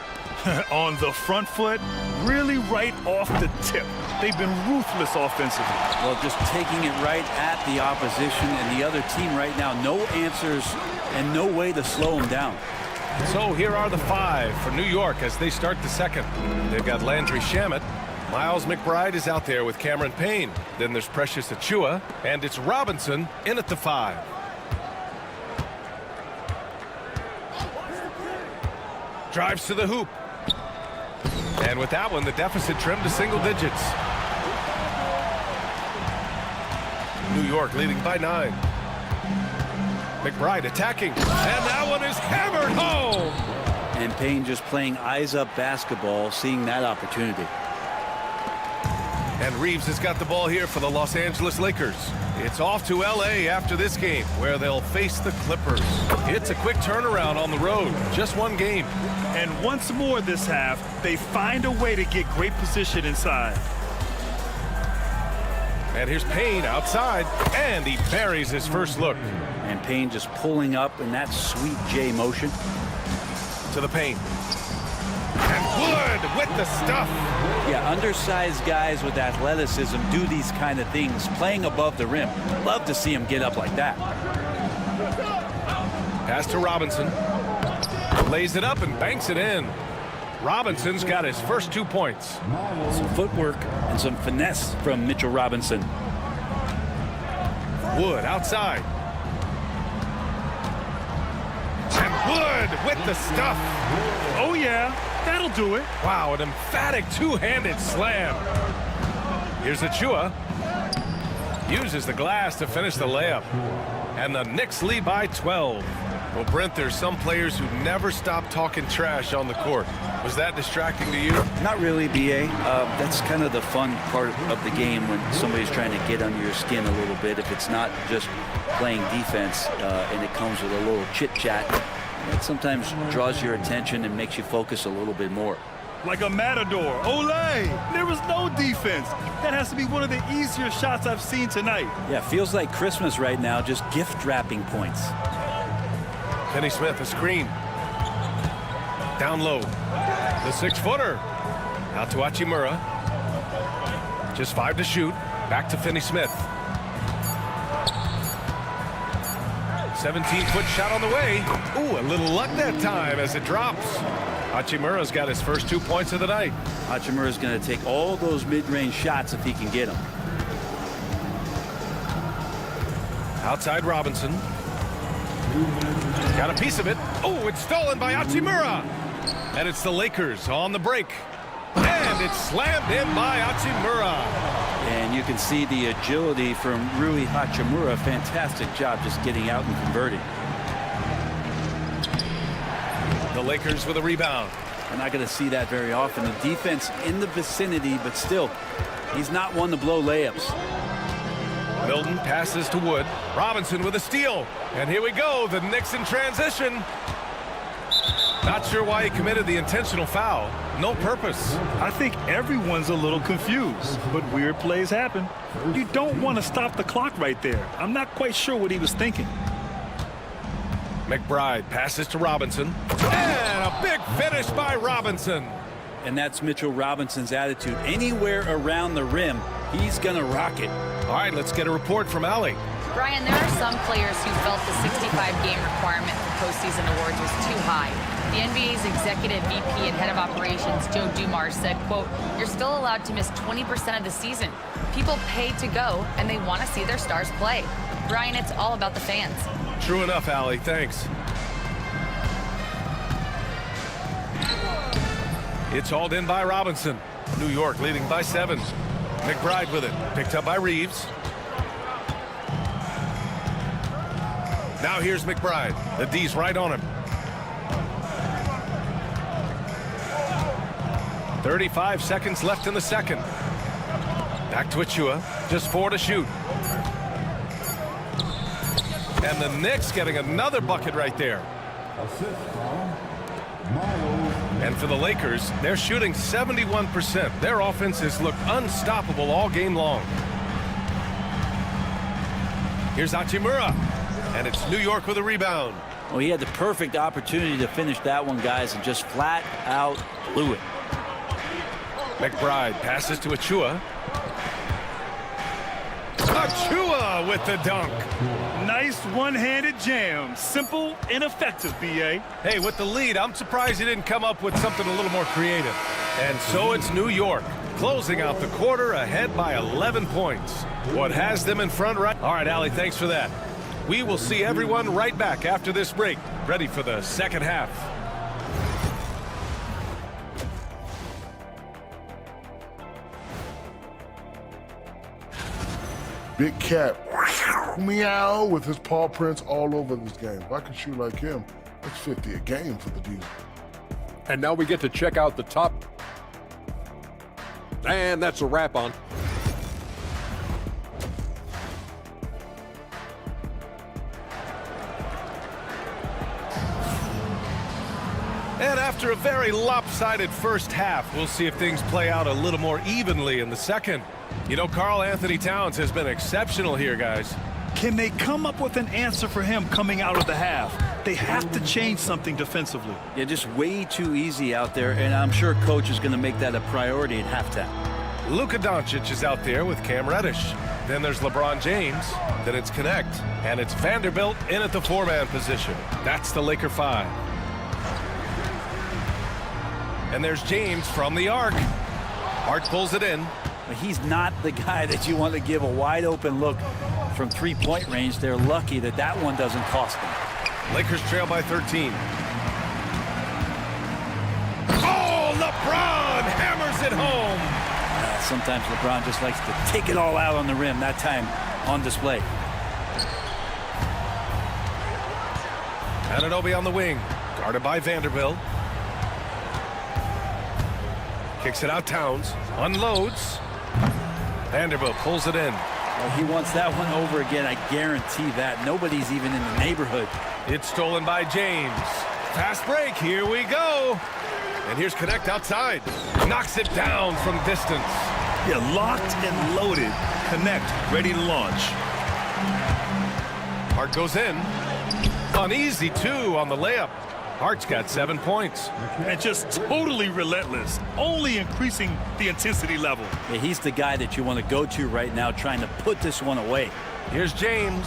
On the front foot, really right off the tip. They've been ruthless offensively. Well, just taking it right at the opposition and the other team right now. No answers and no way to slow them down. So here are the five for New York as they start the second. They've got Landry Shamet. Miles McBride is out there with Cameron Payne. Then there's Precious Achiuwa, and it's Robinson in at the 5. Drives to the hoop. And with that one, the deficit trimmed to single digits. New York leading by 9. McBride attacking. And that one is hammered home. And Payne just playing eyes-up basketball, seeing that opportunity. And Reeves has got the ball here for the Los Angeles Lakers. It's off to L.A. after this game, where they'll face the Clippers. It's a quick turnaround on the road. Just one game. And once more this half, they find a way to get great position inside. And here's Payne outside, and he buries his first look. And Payne just pulling up in that sweet J motion. To the paint. And Wood with the stuff. Yeah, undersized guys with athleticism do these kind of things, playing above the rim. Love to see him get up like that. Pass to Robinson. Lays it up and banks it in. Robinson's got his first 2 points. Some footwork and some finesse from Mitchell Robinson. Wood outside. And Wood with the stuff. Oh, yeah. That'll do it. Wow, an emphatic two-handed slam. Here's Achiuwa. Uses the glass to finish the layup. And the Knicks lead by 12. Well, Brent, there's some players who never stop talking trash on the court. Was that distracting to you? Not really, B.A. That's kind of the fun part of the game when somebody's trying to get under your skin a little bit. If it's not just playing defense and it comes with a little chit-chat, that sometimes draws your attention and makes you focus a little bit more. Like a matador. Olé! There was no defense. That has to be one of the easier shots I've seen tonight. Yeah, feels like Christmas right now, just gift wrapping points. Kenny Smith, a screen. Down low. The 6-footer. Out to Hachimura. Just 5 to shoot. Back to Finney Smith. 17-foot shot on the way. Ooh, a little luck that time as it drops. Hachimura's got his first 2 points of the night. Hachimura's going to take all those mid-range shots if he can get them. Outside Robinson. Got a piece of it. Oh, it's stolen by Hachimura. And it's the Lakers on the break. And it's slammed in by Hachimura. And you can see the agility from Rui Hachimura. Fantastic job just getting out and converting. The Lakers with a rebound. We're not going to see that very often. The defense in the vicinity, but still, he's not one to blow layups. Milton passes to Wood. Robinson with a steal. And here we go, the Knicks in transition. Not sure why he committed the intentional foul. No purpose. I think everyone's a little confused, but weird plays happen. You don't want to stop the clock right there. I'm not quite sure what he was thinking. McBride passes to Robinson. And a big finish by Robinson. And that's Mitchell Robinson's attitude. Anywhere around the rim, he's going to rock it. All right, let's get a report from Allie. Brian, there are some players who felt the 65-game requirement for postseason awards was too high. The NBA's executive VP and head of operations, Joe Dumars, said, quote, "You're still allowed to miss 20% of the season. People pay to go, and they want to see their stars play." Brian, it's all about the fans. True enough, Allie. Thanks. It's hauled in by Robinson. New York leading by 7. McBride with it. Picked up by Reeves. Now here's McBride. The D's right on him. 35 seconds left in the second. Back to Achua. Just 4 to shoot. And the Knicks getting another bucket right there. And for the Lakers, they're shooting 71%. Their offenses look unstoppable all game long. Here's Hachimura. And it's New York with a rebound. Well, he had the perfect opportunity to finish that one, guys, and just flat out blew it. McBride passes to Achua. Achua with the dunk. Nice one-handed jam. Simple and effective, B.A. Hey, with the lead, I'm surprised he didn't come up with something a little more creative. And so it's New York, closing out the quarter ahead by 11 points. What has them in front right? All right, Allie, thanks for that. We will see everyone right back after this break, ready for the second half. Big cat, meow, with his paw prints all over this game. If I could shoot like him, that's 50 a game for the D. And now we get to check out the top. And that's a wrap on. And after a very lopsided first half, we'll see if things play out a little more evenly in the second. You know, Karl Anthony Towns has been exceptional here, guys. Can they come up with an answer for him coming out of the half? They have to change something defensively. Yeah, just way too easy out there, and I'm sure coach is going to make that a priority at halftime. Luka Doncic is out there with Cam Reddish. Then there's LeBron James. Then it's Connect. And it's Vanderbilt in at the 4-man position. That's the Laker 5. And there's James from the arc. Hart pulls it in. But he's not the guy that you want to give a wide open look from three-point range. They're lucky that that one doesn't cost them. Lakers trail by 13. Oh, LeBron hammers it home. Sometimes LeBron just likes to take it all out on the rim. That time on display. Anunoby on the wing, guarded by Vanderbilt. Kicks it out, Towns. Unloads. Vanderbilt pulls it in. Well, he wants that one over again, I guarantee that. Nobody's even in the neighborhood. It's stolen by James. Fast break, here we go. And here's Connect outside. Knocks it down from distance. Yeah, locked and loaded. Connect, ready to launch. Hart goes in. Uneasy, too, on the layup. Hart's got 7 points. And just totally relentless, only increasing the intensity level. Yeah, he's the guy that you want to go to right now, trying to put this one away. Here's James.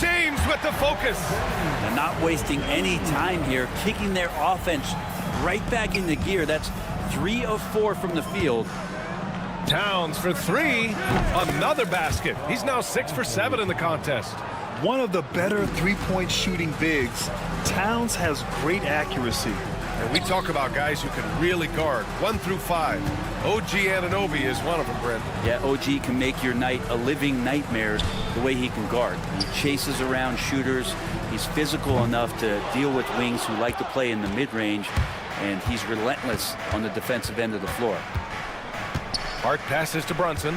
James with the focus. And not wasting any time here, kicking their offense right back into gear. That's 3 of 4 from the field. Towns for 3. Another basket. He's now 6 for 7 in the contest. One of the better three-point shooting bigs. Towns has great accuracy. And we talk about guys who can really guard 1 through 5. OG Anunoby is one of them, Brent. Yeah, OG can make your night a living nightmare the way he can guard. He chases around shooters. He's physical enough to deal with wings who like to play in the mid-range, and he's relentless on the defensive end of the floor. Hart passes to Brunson.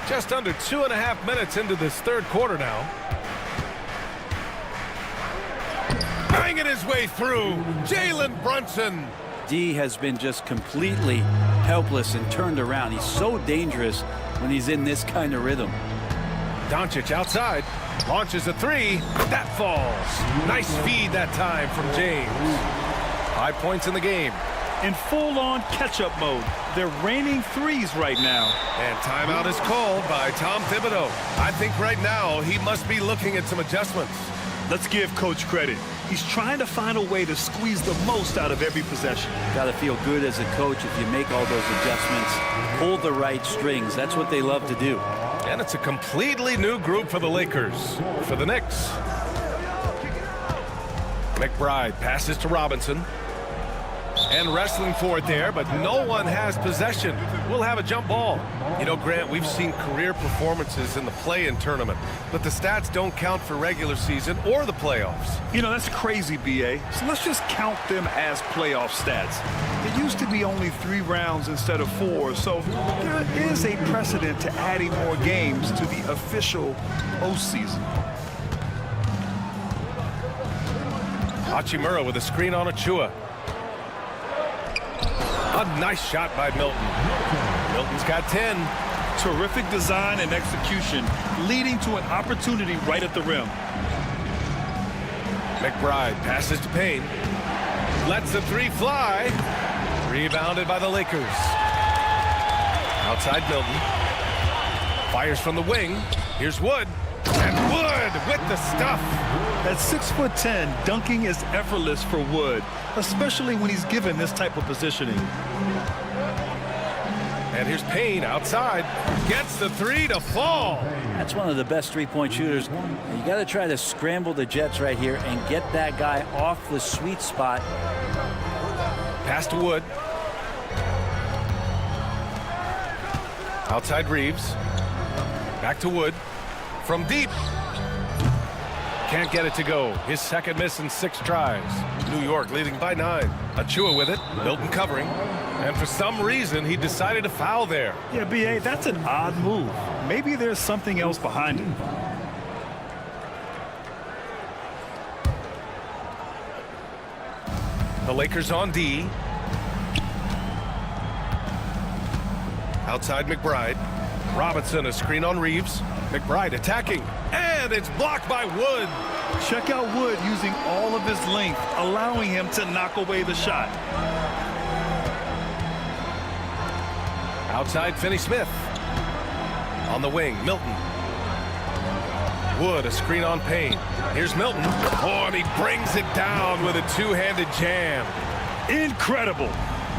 Just under 2.5 minutes into this third quarter now. banging his way through. Jalen Brunson. D has been just completely helpless and turned around. He's so dangerous when he's in this kind of rhythm. Doncic outside, launches a three. That falls. Nice feed that time from James. 5 points in the game. In full-on catch-up mode. They're raining threes right now. And timeout is called by Tom Thibodeau. I think right now he must be looking at some adjustments. Let's give Coach credit. He's trying to find a way to squeeze the most out of every possession. Got to feel good as a coach if you make all those adjustments. Pull the right strings. That's what they love to do. And it's a completely new group for the Lakers. For the Knicks, McBride passes to Robinson. And wrestling for it there, but no one has possession. We'll have a jump ball. You know, Grant, we've seen career performances in the play-in tournament, but the stats don't count for regular season or the playoffs. You know, that's crazy, B.A. So let's just count them as playoff stats. It used to be only 3 rounds instead of 4, so there is a precedent to adding more games to the official postseason. Hachimura with a screen on Achua. A nice shot by Milton. Milton's got 10. Terrific design and execution, leading to an opportunity right at the rim. McBride passes to Payne. Lets the three fly. Rebounded by the Lakers. Outside Milton. Fires from the wing. Here's Wood. And Wood with the stuff. At 6'10", dunking is effortless for Wood, especially when he's given this type of positioning. And here's Payne outside. Gets the three to fall. That's one of the best three-point shooters. You got to try to scramble the Jets right here and get that guy off the sweet spot. Pass to Wood. Outside Reeves. Back to Wood. From deep. Can't get it to go. His second miss in 6 tries. New York leading by 9. Achua with it. Milton covering. And for some reason, he decided to foul there. Yeah, B.A., that's an odd move. Maybe there's something else behind it. The Lakers on D. Outside McBride. Robinson, a screen on Reeves. McBride attacking. And it's blocked by Wood. Check out Wood using all of his length, allowing him to knock away the shot. Outside Finney-Smith. On the wing, Milton. Wood, a screen on Payne. Here's Milton. Oh, and he brings it down with a two-handed jam. Incredible.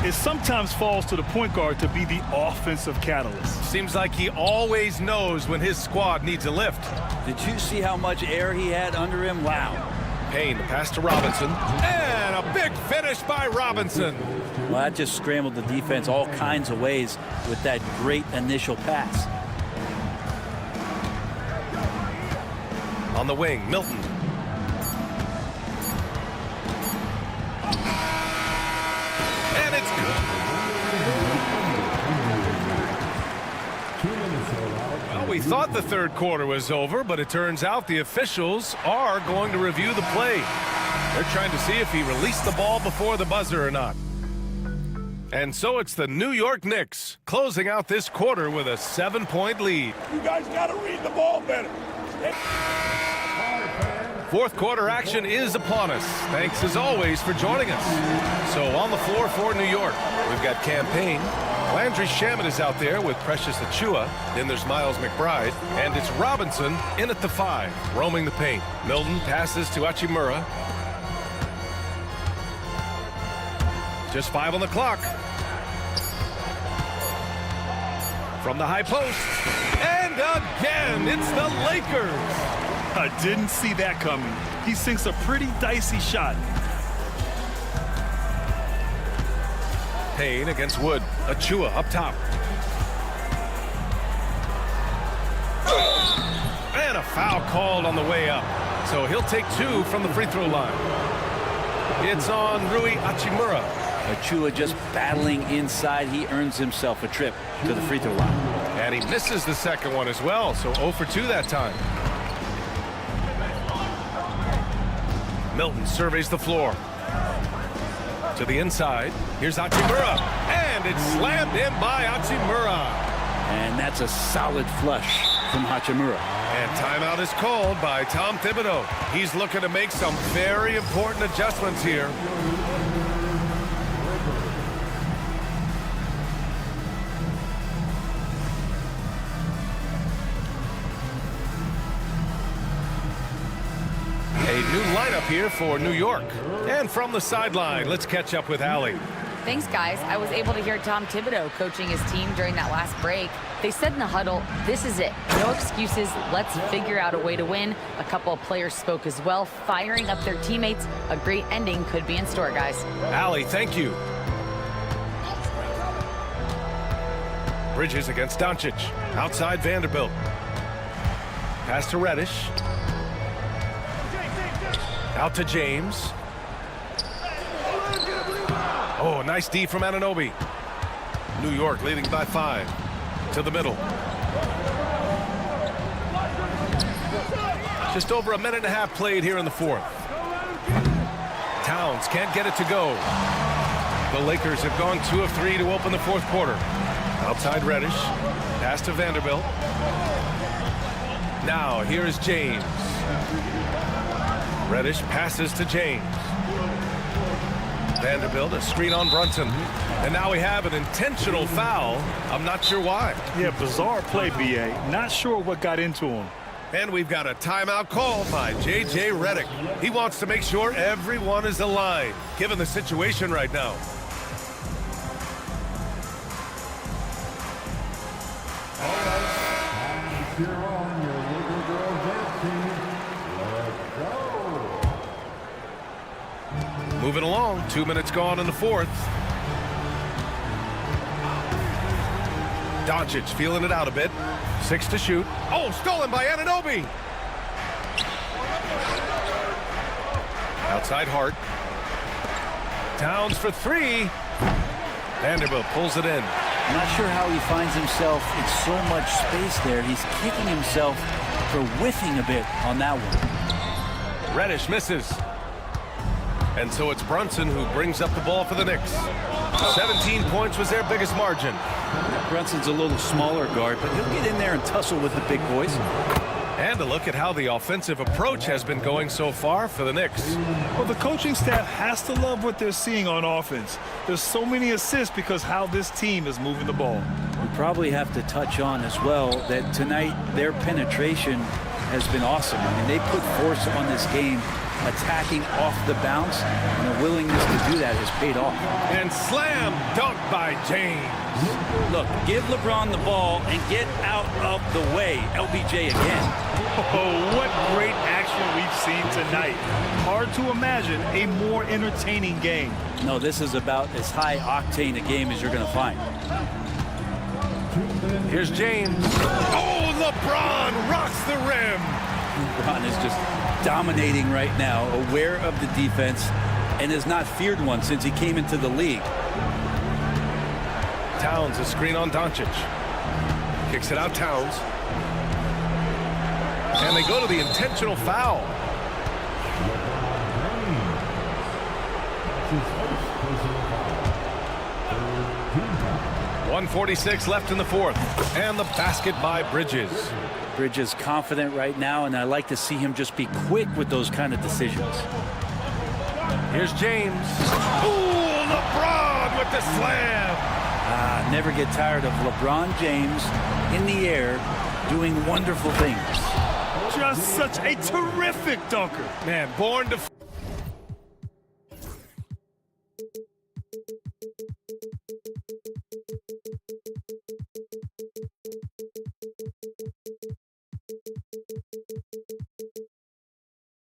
It sometimes falls to the point guard to be the offensive catalyst. Seems like he always knows when his squad needs a lift. Did you see how much air he had under him? Wow. Payne, the pass to Robinson. And a big finish by Robinson. Well, that just scrambled the defense all kinds of ways with that great initial pass. On the wing, Milton. And it's good. Well, we thought the third quarter was over, but it turns out the officials are going to review the play. They're trying to see if he released the ball before the buzzer or not. And so it's the New York Knicks closing out this quarter with a 7-point lead. You guys got to read the ball better. Fourth quarter action is upon us. Thanks as always for joining us. So on the floor for New York, we've got Cam Payne. Landry Shamet is out there with Precious Achua. Then there's Miles McBride. And it's Robinson in at the 5, roaming the paint. Milton passes to Hachimura. Just 5 on the clock. From the high post. And again, it's the Lakers. I didn't see that coming. He sinks a pretty dicey shot. Payne against Wood. Achua up top. And a foul called on the way up. So he'll take 2 from the free throw line. It's on Rui Hachimura. Achua just battling inside. He earns himself a trip to the free throw line. And he misses the second one as well, so 0 for 2 that time. Milton surveys the floor. To the inside. Here's Hachimura. And it's slammed in by Hachimura. And that's a solid flush from Hachimura. And timeout is called by Tom Thibodeau. He's looking to make some very important adjustments here. A new lineup here for New York. And from the sideline, let's catch up with Allie. Thanks, guys. I was able to hear Tom Thibodeau coaching his team during that last break. They said in the huddle, this is it. No excuses. Let's figure out a way to win. A couple of players spoke as well, firing up their teammates. A great ending could be in store, guys. Allie, thank you. Bridges against Doncic. Outside Vanderbilt. Pass to Reddish. Out to James. Oh, nice D from Anunoby. New York leading by 5. To the middle. Just over a minute and a half played here in the fourth. Towns can't get it to go. The Lakers have gone 2 of 3 to open the fourth quarter. Outside Reddish. Pass to Vanderbilt. Now here is James. Reddish passes to James. Vanderbilt, a screen on Brunson. And now we have an intentional foul. I'm not sure why. Yeah, bizarre play, B.A. Not sure what got into him. And we've got a timeout called by J.J. Redick. He wants to make sure everyone is aligned, given the situation right now. You're on your little girl dance team. Let's go. Moving along, 2 minutes gone in the fourth. Doncic feeling it out a bit. 6 to shoot. Oh, stolen by Anunoby. Outside Hart. Towns for 3. Vanderbilt pulls it in. I'm not sure how he finds himself in so much space there. He's kicking himself for whiffing a bit on that one. Reddish misses. And so it's Brunson who brings up the ball for the Knicks. 17 points was their biggest margin. Brunson's a little smaller guard, but he'll get in there and tussle with the big boys. And a look at how the offensive approach has been going so far for the Knicks. Well, the coaching staff has to love what they're seeing on offense. There's so many assists because how this team is moving the ball. We probably have to touch on as well that tonight their penetration has been awesome. I mean, they put force on this game, attacking off the bounce, and the willingness to do that has paid off. And slam dunk by James. Look, give LeBron the ball and get out of the way. LBJ again. Oh, what great action we've seen tonight. Hard to imagine a more entertaining game. No, this is about as high octane a game as you're going to find. Here's James. Oh, LeBron rocks the rim. LeBron is just dominating right now, aware of the defense, and has not feared one since he came into the league. Towns, a screen on Doncic. Kicks it out, Towns. And they go to the intentional foul. 1:46 left in the fourth. And the basket by Bridges. Bridges confident right now, and I like to see him just be quick with those kind of decisions. Here's James. Ooh, LeBron with the slam. Never get tired of LeBron James in the air doing wonderful things. Just such a terrific dunker. Man, born to...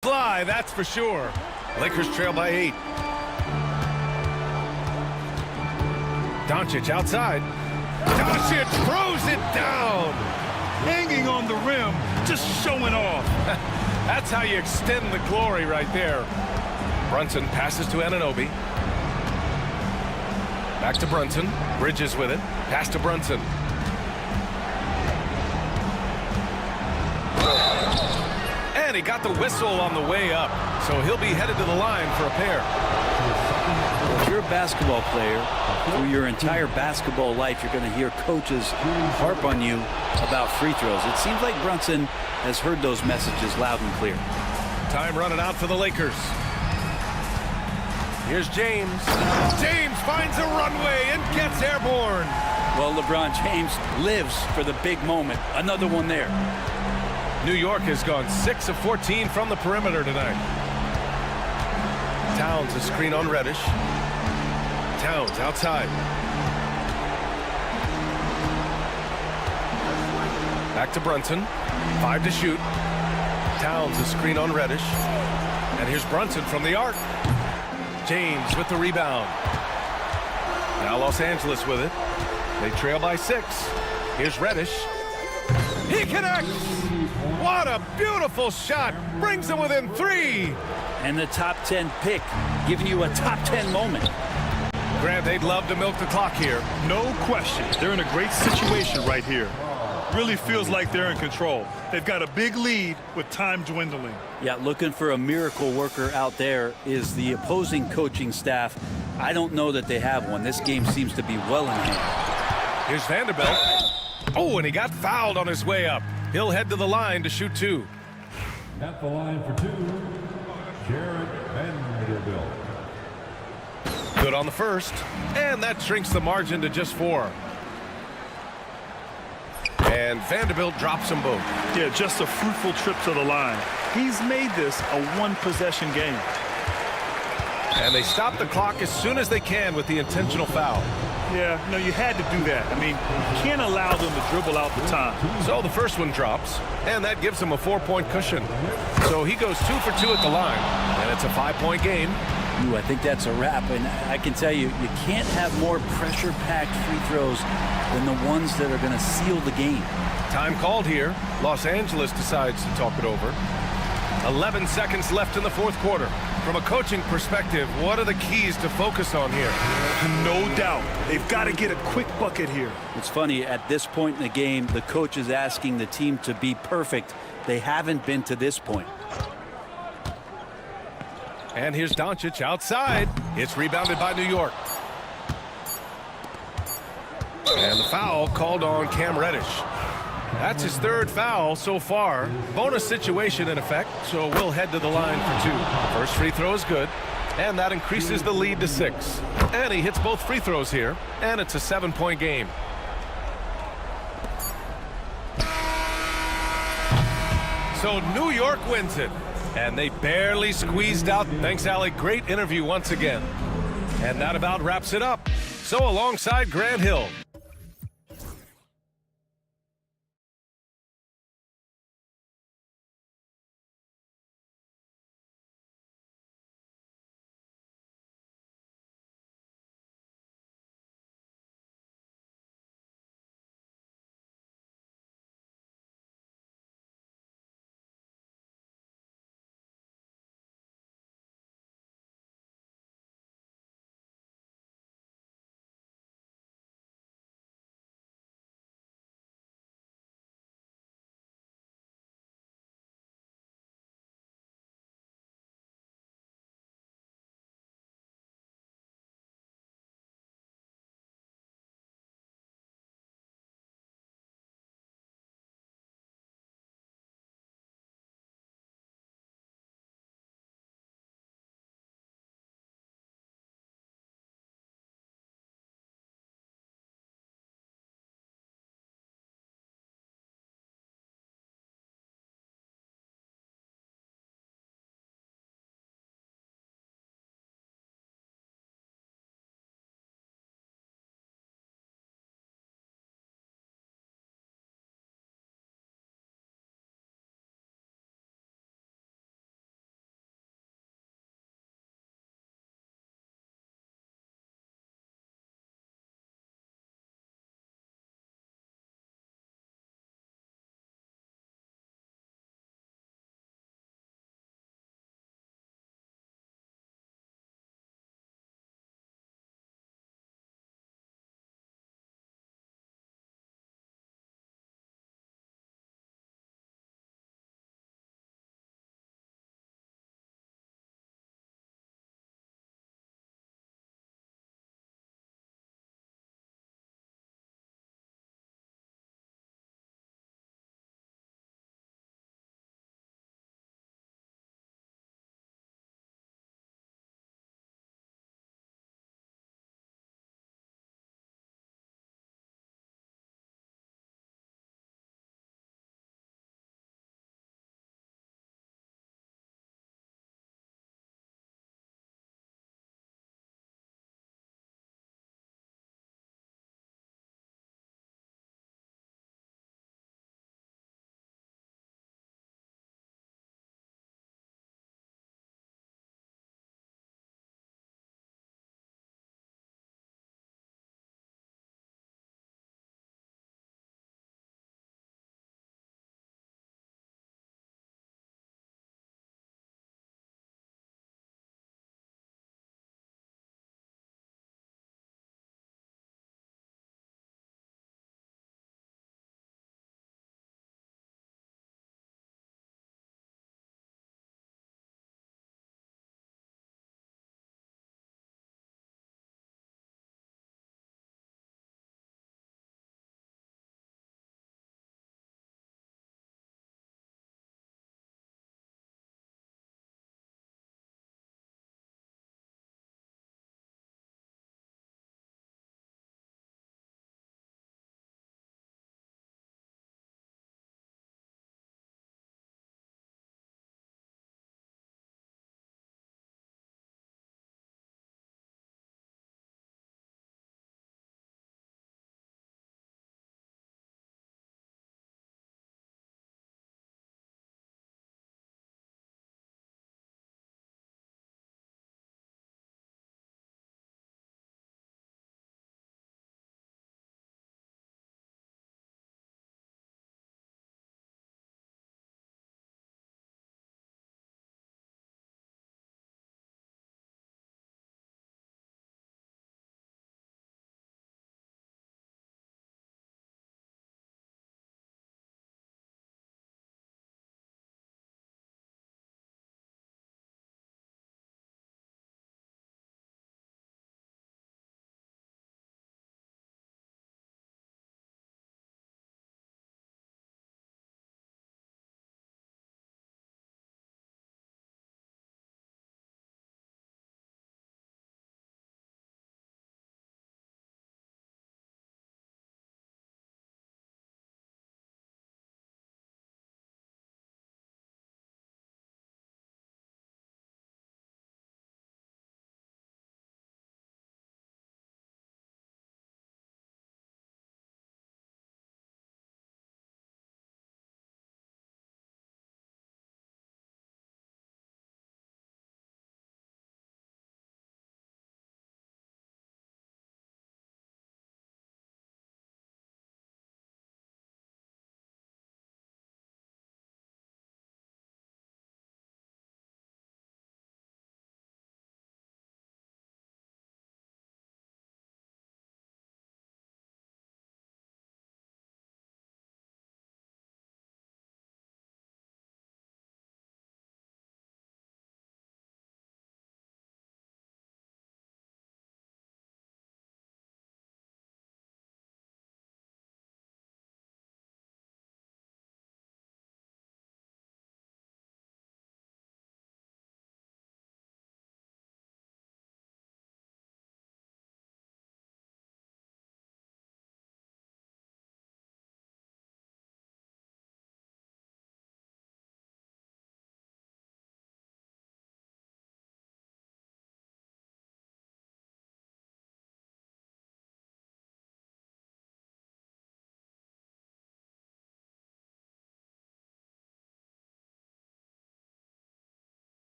fly, that's for sure. Lakers trail by 8. Doncic outside. Doncic throws it down. Hanging on the rim, just showing off. That's how you extend the glory right there. Brunson passes to Anunoby. Back to Brunson. Bridges with it. Pass to Brunson. And he got the whistle on the way up, so he'll be headed to the line for a pair. If you're a basketball player, through your entire basketball life, you're going to hear coaches harp on you about free throws. It seems like Brunson has heard those messages loud and clear. Time running out for the Lakers. Here's James. James finds a runway and gets airborne. Well, LeBron James lives for the big moment. Another one there. New York has gone 6 of 14 from the perimeter tonight. Towns a screen on Reddish. Towns outside. Back to Brunson. 5 to shoot. Towns a screen on Reddish. And here's Brunson from the arc. James with the rebound. Now Los Angeles with it. They trail by 6. Here's Reddish. He connects! What a beautiful shot! Brings them within 3! And the top 10 pick, giving you a top 10 moment. Grant, they'd love to milk the clock here. No question. They're in a great situation right here. Really feels like they're in control. They've got a big lead with time dwindling. Yeah, looking for a miracle worker out there is the opposing coaching staff. I don't know that they have one. This game seems to be well in hand. Here's Vanderbilt. Oh, and he got fouled on his way up. He'll head to the line to shoot 2. At the line for 2, Jared Vanderbilt. Good on the first, and that shrinks the margin to just 4. And Vanderbilt drops them both. Yeah, just a fruitful trip to the line. He's made this a one-possession game. And they stop the clock as soon as they can with the intentional foul. Yeah, no, you had to do that. I mean, you can't allow them to dribble out the time. So the first one drops, and that gives him a 4-point cushion. So he goes 2 for 2 at the line, and it's a 5-point game. Ooh, I think that's a wrap, and I can tell you, you can't have more pressure-packed free throws than the ones that are going to seal the game. Time called here. Los Angeles decides to talk it over. 11 seconds left in the 4th quarter. From a coaching perspective, what are the keys to focus on here? No doubt. They've got to get a quick bucket here. It's funny, at this point in the game, the coach is asking the team to be perfect. They haven't been to this point. And here's Doncic outside. It's rebounded by New York. And the foul called on Cam Reddish. That's his 3rd foul so far. Bonus situation in effect, so we'll head to the line for 2. First free throw is good, and that increases the lead to 6. And he hits both free throws here, and it's a 7-point game. So New York wins it, and they barely squeezed out. Thanks, Allie. Great interview once again. And that about wraps it up. So alongside Grant Hill,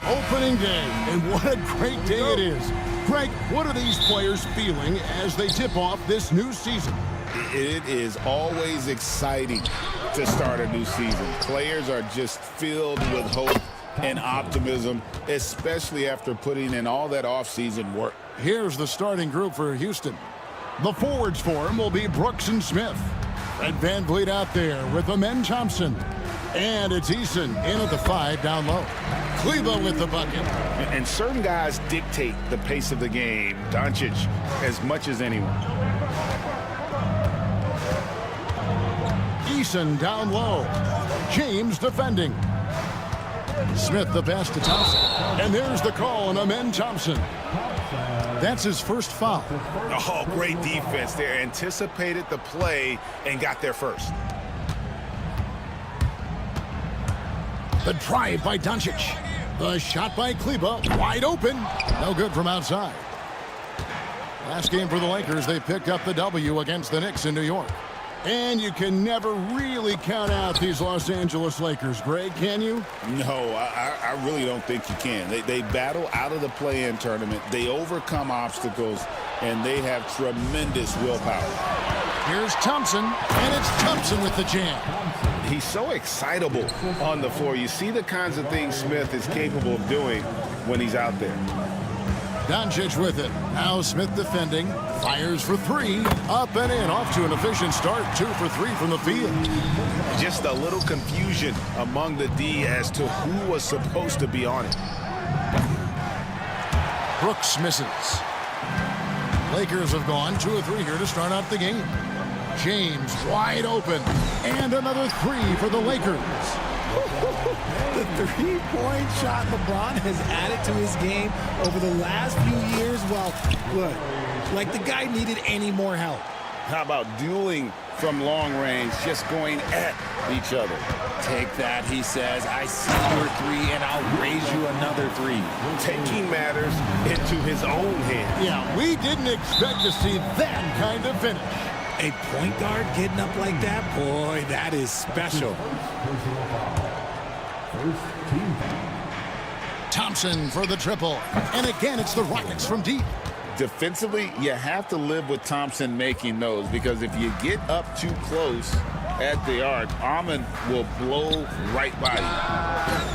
Opening day, and what a great day it is. Greg, what are these players feeling as they tip off this new season? It is always exciting to start a new season. Players are just filled with hope and optimism, especially after putting in all that off-season work. Here's the starting group for Houston. The forwards for him will be Brooks and Smith. Fred VanVleet out there with Amen Thompson. And it's Eason in at the 5 down low. Kleber with the bucket. And certain guys dictate the pace of the game. Doncic as much as anyone. Eason down low. James defending. Smith the pass to Thompson. And there's the call on Amen Thompson. That's his first foul. Oh, great defense there. Anticipated the play and got there first. The drive by Doncic. The shot by Kleber, wide open. No good from outside. Last game for the Lakers, they picked up the W against the Knicks in New York. And you can never really count out these Los Angeles Lakers, Greg, can you? No, I really don't think you can. They battle out of the play-in tournament. They overcome obstacles, and they have tremendous willpower. Here's Thompson, and it's Thompson with the jam. He's so excitable on the floor. You see the kinds of things Smith is capable of doing when he's out there. Doncic with it. Now Smith defending. Fires for 3. Up and in. Off to an efficient start. 2 for 3 from the field. Just a little confusion among the D as to who was supposed to be on it. Brooks misses. Lakers have gone 2 of 3 here to start out the game. James wide open. And another 3 for the Lakers. The three-point shot LeBron has added to his game over the last few years. Well, look, like the guy needed any more help. How about dueling from long range, just going at each other? Take that, he says. I see your 3, and I'll raise you another 3. Taking matters into his own hands. Yeah, we didn't expect to see that kind of finish. A point guard getting up like that? Boy, that is special. Thompson for the triple. And again, it's the Rockets from deep. Defensively, you have to live with Thompson making those, because if you get up too close at the arc, Amon will blow right by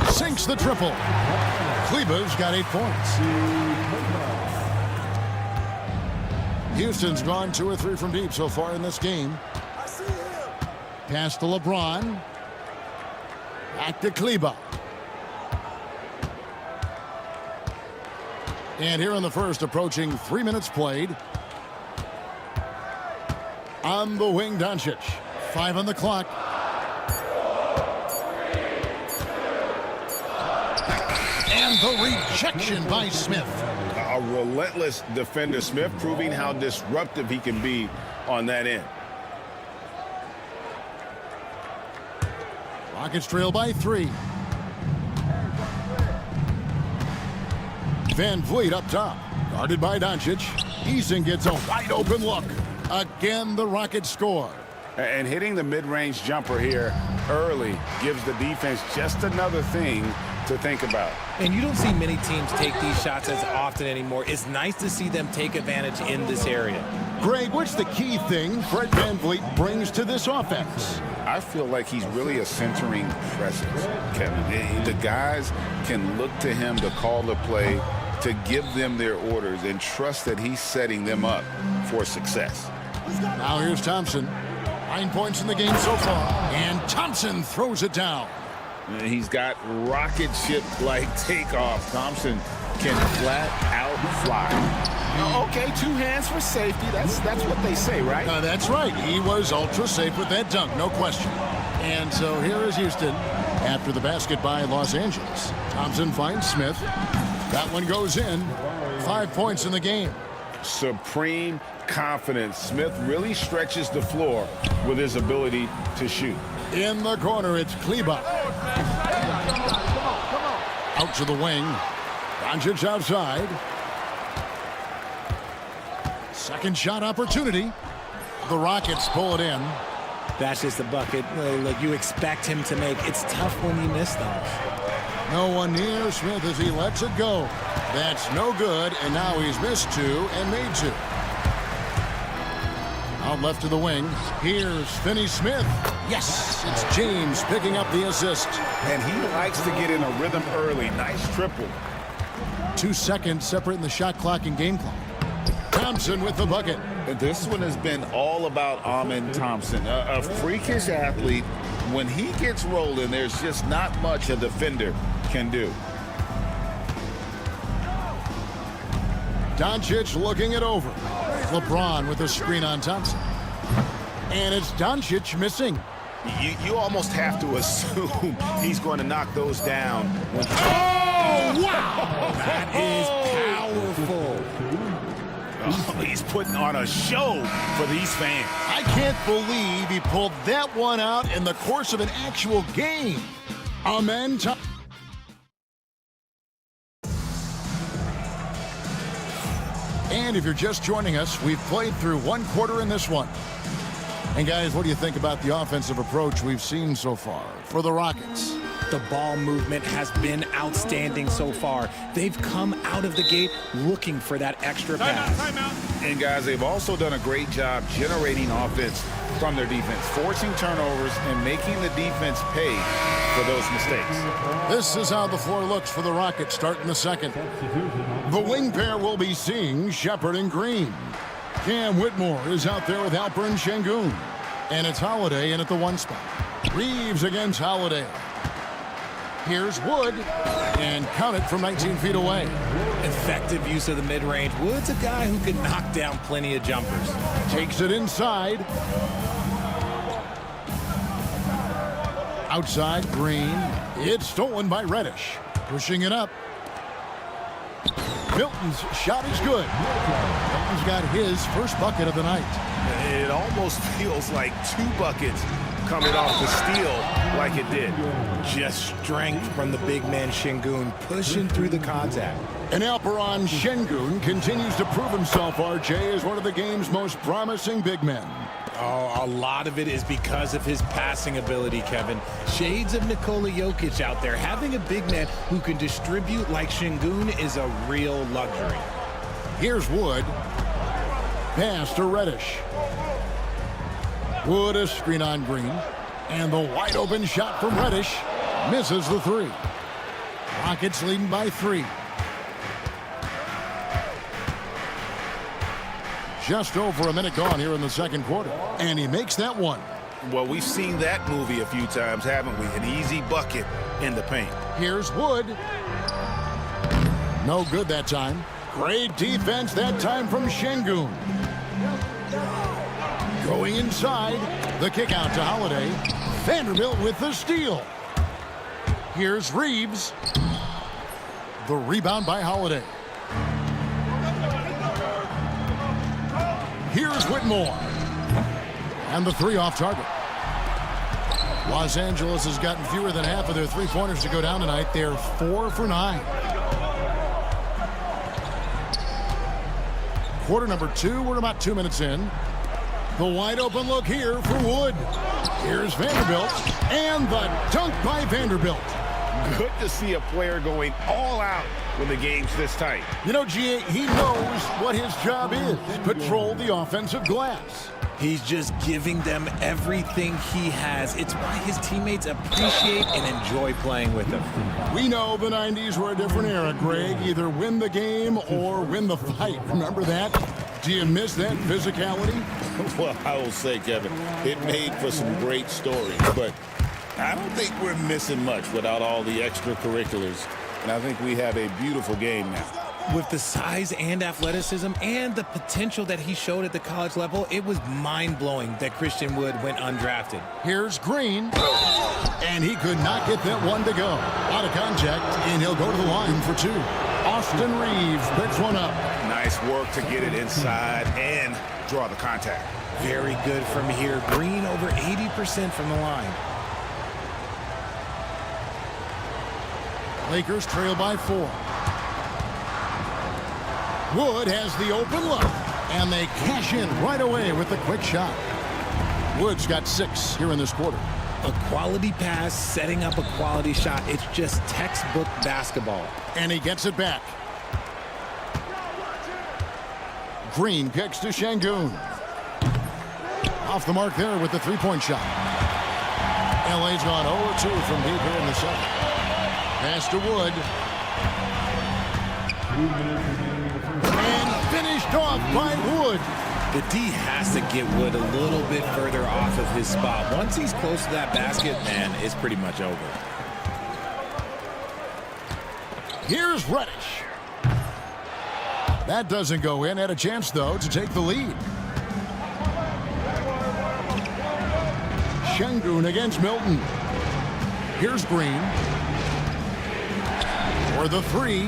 you. Sinks the triple. Kleber's got 8 points. Houston's gone 2 or 3 from deep so far in this game. Pass to LeBron. Back to Kleber. And here in the first, approaching 3 minutes played. On the wing, Doncic. 5 on the clock. And the rejection by Smith. A relentless defender. Smith proving how disruptive he can be on that end. Rockets trail by 3. VanVleet up top. Guarded by Doncic. Eason gets a wide open look. Again, the Rockets score. And hitting the mid-range jumper here early gives the defense just another thing to think about. And you don't see many teams take these shots as often anymore. It's nice to see them take advantage in this area. Greg, what's the key thing Fred VanVleet brings to this offense? I feel like he's really a centering presence, Kevin. The guys can look to him to call the play, to give them their orders, and trust that he's setting them up for success. Now here's Thompson. 9 points in the game so far. And Thompson throws it down. He's got rocket ship-like takeoff. Thompson can flat out fly. Okay, 2 hands for safety. That's what they say, right? That's right. He was ultra safe with that dunk, no question. And so here is Houston after the basket by Los Angeles. Thompson finds Smith. That one goes in. 5 points in the game. Supreme confidence. Smith really stretches the floor with his ability to shoot. In the corner, it's Kleber. Out to the wing. Doncic outside. Second shot opportunity. The Rockets pull it in. That's just a bucket like you expect him to make. It's tough when you miss those. No one near Smith as he lets it go. That's no good, and now he's missed two and made two. Out left to the wing. Here's Finney Smith. Yes, it's James picking up the assist. And he likes to get in a rhythm early. Nice triple. 2 seconds separating the shot clock and game clock. Thompson with the bucket. This one has been all about Amen Thompson, a freakish athlete. When he gets rolling, there's just not much a defender can do. Doncic looking it over. LeBron with a screen on Thompson. And it's Doncic missing. You almost have to assume he's going to knock those down. Oh, wow! That is powerful. Oh, he's putting on a show for these fans. I can't believe he pulled that one out in the course of an actual game. Amen. And if you're just joining us, we've played through one quarter in this one. And guys, what do you think about the offensive approach we've seen so far for the Rockets? The ball movement has been outstanding so far. They've come out of the gate looking for that extra pass. Timeout. And guys, they've also done a great job generating offense from their defense, forcing turnovers and making the defense pay for those mistakes. This is how the floor looks for the Rockets starting the second. The wing pair will be seeing Shepard and Green. Cam Whitmore is out there with Alperen Şengün. And it's Holiday in at the one spot. Reeves against Holiday. Here's Wood, and count it from 19 feet away. Effective use of the mid-range. Wood's a guy who can knock down plenty of jumpers. Takes it inside. Outside, Green. It's stolen by Reddish. Pushing it up. Milton's shot is good. Milton's got his first bucket of the night. It almost feels like 2 buckets coming off the steal like it did. Just strength from the big man Şengün pushing through the contact. And Alperen Şengün continues to prove himself, RJ, as one of the game's most promising big men. Oh, a lot of it is because of his passing ability, Kevin. Shades of Nikola Jokic out there. Having a big man who can distribute like Şengün is a real luxury. Here's Wood. Pass to Reddish. Wood a screen on Green. And the wide open shot from Reddish misses the three. Rockets leading by 3. Just over a minute gone here in the second quarter. And he makes that one. Well, we've seen that movie a few times, haven't we? An easy bucket in the paint. Here's Wood. No good that time. Great defense that time from Şengün. Going inside. The kick out to Holiday. Vanderbilt with the steal. Here's Reeves. The rebound by Holiday. Here's Whitmore. And the 3 off target. Los Angeles has gotten fewer than half of their 3-pointers to go down tonight. They're 4 for 9. Quarter number 2. We're about 2 minutes in. The wide open look here for Wood. Here's Vanderbilt. And the dunk by Vanderbilt. Good to see a player going all out when the game's this tight. You know, G.A., he knows what his job is. Patrol the offensive glass. He's just giving them everything he has. It's why his teammates appreciate and enjoy playing with him. We know the 90s were a different era, Greg. Either win the game or win the fight. Remember that? Do you miss that physicality? Well, I will say, Kevin, it made for some great stories, but I don't think we're missing much without all the extracurriculars. And I think we have a beautiful game now. With the size and athleticism and the potential that he showed at the college level, it was mind-blowing that Christian Wood went undrafted. Here's Green, and he could not get that one to go. Out of contact, and he'll go to the line for 2. Austin Reeves picks one up. Nice work to get it inside and draw the contact. Very good from here. Green over 80% from the line. Lakers trail by 4. Wood has the open look, and they cash in right away with the quick shot. Wood's got 6 here in this quarter. A quality pass, setting up a quality shot. It's just textbook basketball. And he gets it back. Green kicks to Şengün. Off the mark there with the three-point shot. LA's gone 0-2 from deep here in the second. Pass to Wood. And finished off by Wood. The D has to get Wood a little bit further off of his spot. Once he's close to that basket, man, it's pretty much over. Here's Reddish. That doesn't go in. Had a chance, though, to take the lead. Şengün against Milton. Here's Green. For the three.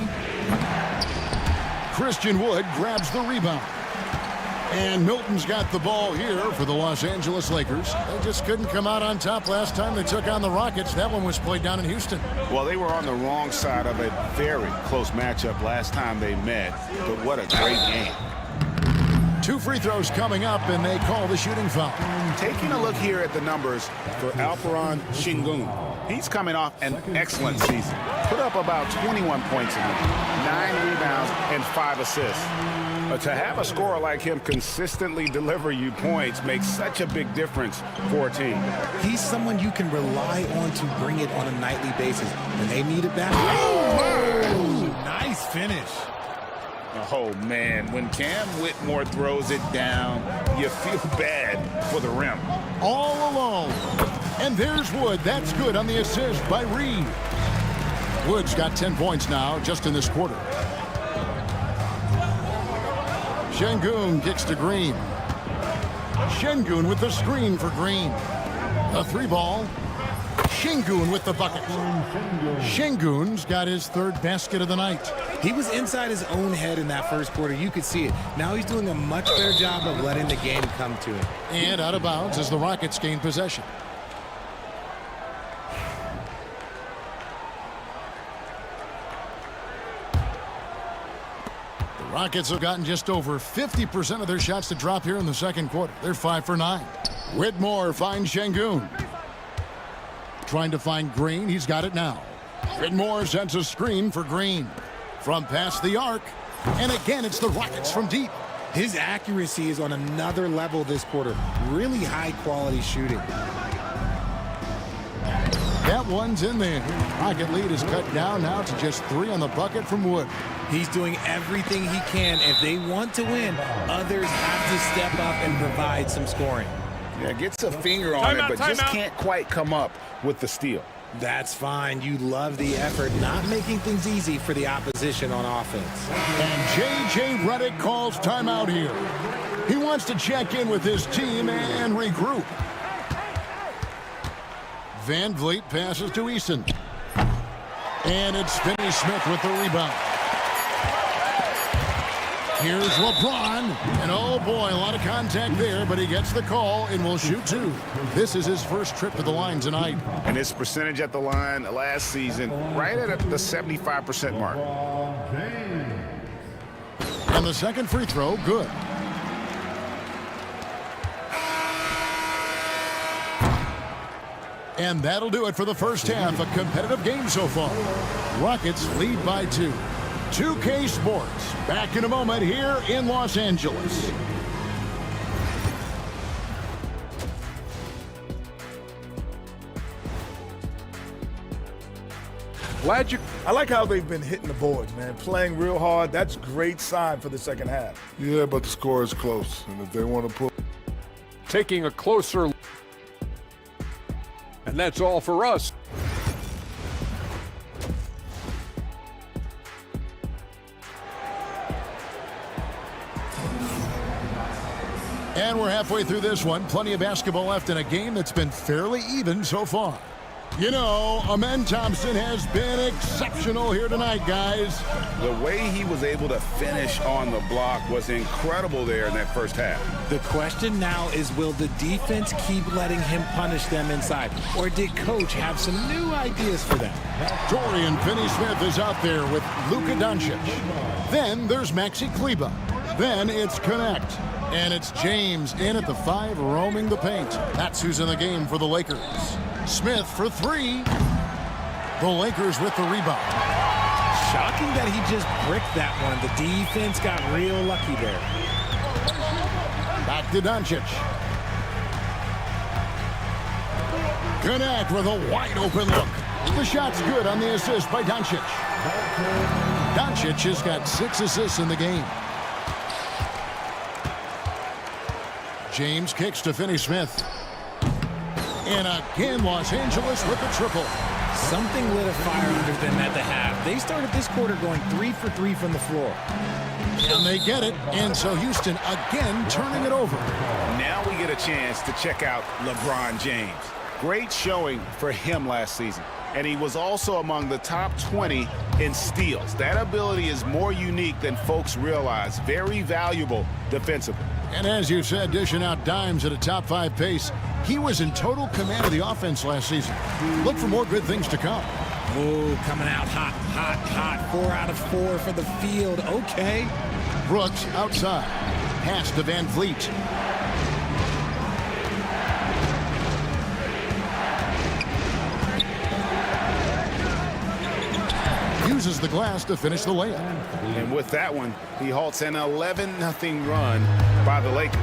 Christian Wood grabs the rebound. And Milton's got the ball here for the Los Angeles Lakers. They just couldn't come out on top last time they took on the Rockets. That one was played down in Houston. Well, they were on the wrong side of a very close matchup last time they met, but what a great game. 2 free throws coming up, and they call the shooting foul. Taking a look here at the numbers for Alperen Şengün. He's coming off an excellent season. Put up about 21 points in the game, 9 rebounds, and 5 assists. To have a scorer like him consistently deliver you points makes such a big difference for a team. He's someone you can rely on to bring it on a nightly basis. When they need it back. Oh, nice finish. Oh, man, when Cam Whitmore throws it down, you feel bad for the rim. All alone. And there's Wood. That's good on the assist by Reed. Wood's got 10 points now just in this quarter. Şengün kicks to Green. Şengün with the screen for Green. A 3-ball. Şengün with the bucket. Şengün's got his 3rd basket of the night. He was inside his own head in that first quarter. You could see it. Now he's doing a much better job of letting the game come to him. And out of bounds as the Rockets gain possession. Rockets have gotten just over 50% of their shots to drop here in the second quarter. They're 5 for 9. Whitmore finds Şengün. Trying to find Green. He's got it now. Whitmore sends a screen for Green. From past the arc. And again, it's the Rockets from deep. His accuracy is on another level this quarter. Really high quality shooting. That one's in there. Rocket lead is cut down now to just 3 on the bucket from Wood. He's doing everything he can. If they want to win, others have to step up and provide some scoring. Yeah, gets a finger on it, but just can't quite come up with the steal. That's fine. You love the effort, not making things easy for the opposition on offense. And J.J. Redick calls timeout here. He wants to check in with his team and regroup. Van Vliet passes to Eason. And it's Finney Smith with the rebound. Here's LeBron. And oh boy, a lot of contact there, but he gets the call and will shoot 2. This is his first trip to the line tonight. And his percentage at the line last season, right at the 75% mark. And the second free throw, good. And that'll do it for the first half. A competitive game so far. Rockets lead by 2. 2K Sports, back in a moment here in Los Angeles. I like how they've been hitting the boards, man. Playing real hard. That's a great sign for the second half. Yeah, but the score is close. And if they want to pull... Taking a closer look. And that's all for us. And we're halfway through this one. Plenty of basketball left in a game that's been fairly even so far. You know, Amen Thompson has been exceptional here tonight, guys. The way he was able to finish on the block was incredible there in that first half. The question now is, will the defense keep letting him punish them inside? Or did Coach have some new ideas for them? Dorian Finney-Smith is out there with Luka Doncic. Then there's Maxi Kleber. Then it's Connect. And it's James in at the 5 roaming the paint. That's who's in the game for the Lakers. Smith for three. The Lakers with the rebound. Shocking that he just bricked that one. The defense got real lucky there. Back to Doncic. Connect with a wide open look. The shot's good on the assist by Doncic. Doncic has got 6 assists in the game. James kicks to Finney-Smith. And again, Los Angeles with the triple. Something lit a fire under them at the half. They started this quarter going 3 for 3 from the floor. And they get it, and so Houston again turning it over. Now we get a chance to check out LeBron James. Great showing for him last season. And he was also among the top 20 in steals. That ability is more unique than folks realize. Very valuable defensively. And as you said, dishing out dimes at a top 5 pace, he was in total command of the offense last season. Look for more good things to come. Oh, coming out hot, hot, hot. 4 out of 4 for the field. Okay. Brooks outside. Pass to Van Vliet. Uses the glass to finish the layup. And with that one, he halts an 11-0 run by the Lakers.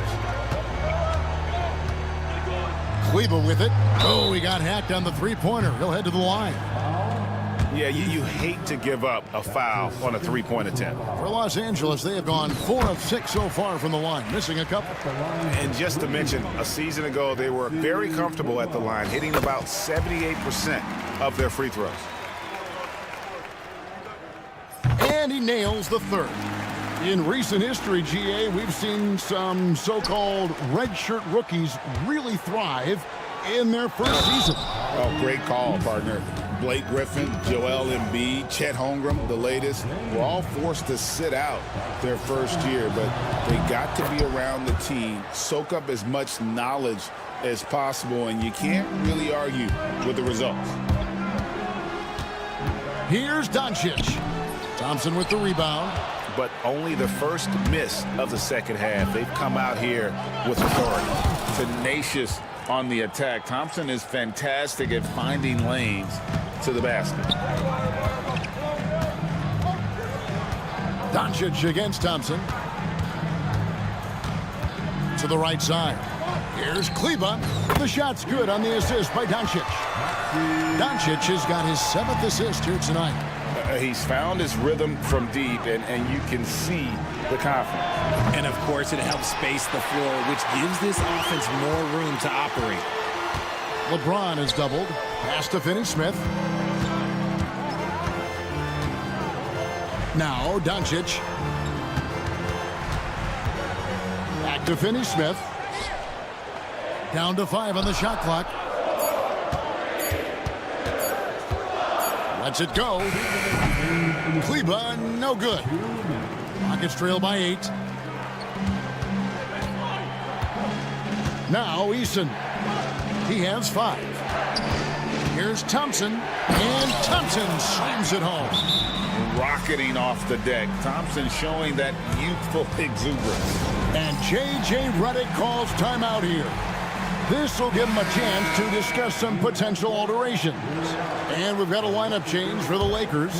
Kleber with it. Oh, he got hacked on the three-pointer. He'll head to the line. Yeah, you hate to give up a foul on a three-point attempt. For Los Angeles, they have gone 4 of 6 so far from the line, missing a couple. And just to mention, a season ago, they were very comfortable at the line, hitting about 78% of their free throws. And he nails the third. In recent history, GA, we've seen some so-called redshirt rookies really thrive in their first season. Oh, great call, partner. Blake Griffin, Joel Embiid, Chet Holmgren, the latest, were all forced to sit out their first year, but they got to be around the team, soak up as much knowledge as possible, and you can't really argue with the results. Here's Doncic. Thompson with the rebound. But only the first miss of the second half. They've come out here with authority. Tenacious on the attack. Thompson is fantastic at finding lanes to the basket. Doncic against Thompson. To the right side. Here's Kleber. The shot's good on the assist by Doncic. Doncic has got his 7th assist here tonight. He's found his rhythm from deep, and you can see the confidence. And, of course, it helps space the floor, which gives this offense more room to operate. LeBron is doubled. Pass to Finney-Smith. Now Doncic. Back to Finney-Smith. Down to 5 on the shot clock. Lets it go. Kleber, no good. Rockets trail by 8. Now Eason. He has 5. Here's Thompson. And Thompson slams it home. Rocketing off the deck. Thompson showing that youthful exuberance. And J.J. Redick calls timeout here. This will give him a chance to discuss some potential alterations. And we've got a lineup change for the Lakers.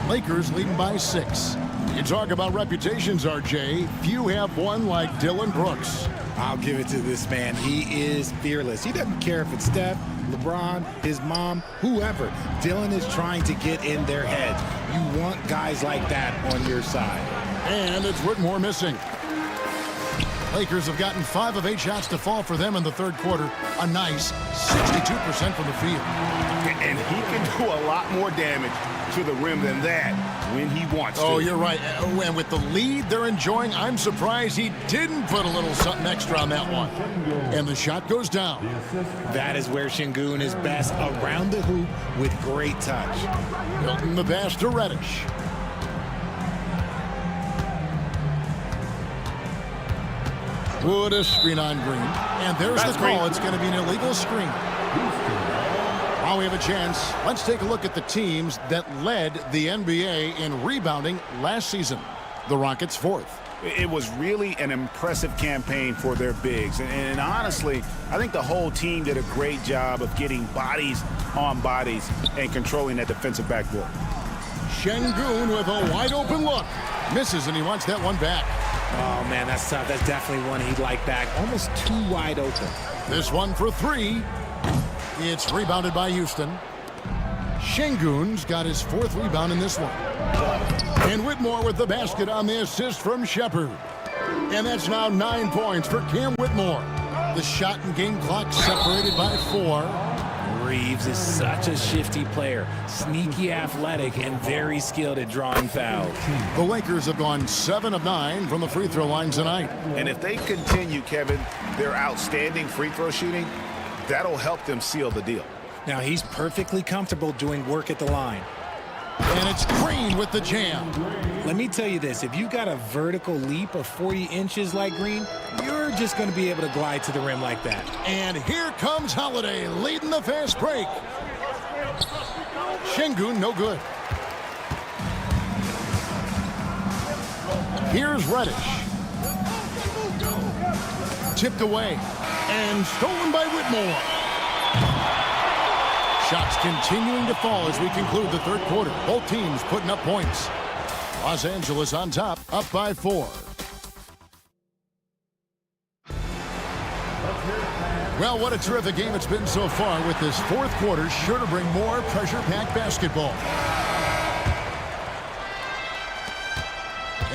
Lakers leading by 6. You talk about reputations, RJ. Few have one like Dillon Brooks. I'll give it to this man. He is fearless. He doesn't care if it's Steph, LeBron, his mom, whoever. Dillon is trying to get in their heads. You want guys like that on your side. And it's Whitmore missing. Lakers have gotten 5 of 8 shots to fall for them in the third quarter. A nice 62% from the field. And he can do a lot more damage to the rim than that when he wants to. Oh, you're right. And with the lead they're enjoying, I'm surprised he didn't put a little something extra on that one. And the shot goes down. That is where Şengün is best, around the hoop with great touch. Hilton the pass to Reddish. Wood a screen on Green. And there's the call. It's going to be an illegal screen. While we have a chance, let's take a look at the teams that led the NBA in rebounding last season. The Rockets 4th. It was really an impressive campaign for their bigs. And honestly, I think the whole team did a great job of getting bodies on bodies and controlling that defensive backboard. Şengün with a wide open look. Misses, and he wants that one back. Oh, man, that's tough. That's definitely one he'd like back. Almost too wide open. This one for three. It's rebounded by Houston. Şengün's got his fourth rebound in this one. And Whitmore with the basket on the assist from Shepard. And that's now 9 points for Cam Whitmore. The shot and game clock separated by 4. Reeves is such a shifty player, sneaky athletic, and very skilled at drawing fouls. The Lakers have gone 7 of 9 from the free throw line tonight. And if they continue, Kevin, their outstanding free throw shooting, that'll help them seal the deal. Now he's perfectly comfortable doing work at the line. And it's Green with the jam. Let me tell you this, if you got a vertical leap of 40 inches like Green, you're just going to be able to glide to the rim like that. And here comes Holiday leading the fast break. Şengün, no good. Here's Reddish. Tipped away and stolen by Whitmore. Shots continuing to fall as we conclude the third quarter. Both teams putting up points. Los Angeles on top, up by 4. Well, what a terrific game it's been so far, with this fourth quarter sure to bring more pressure-packed basketball.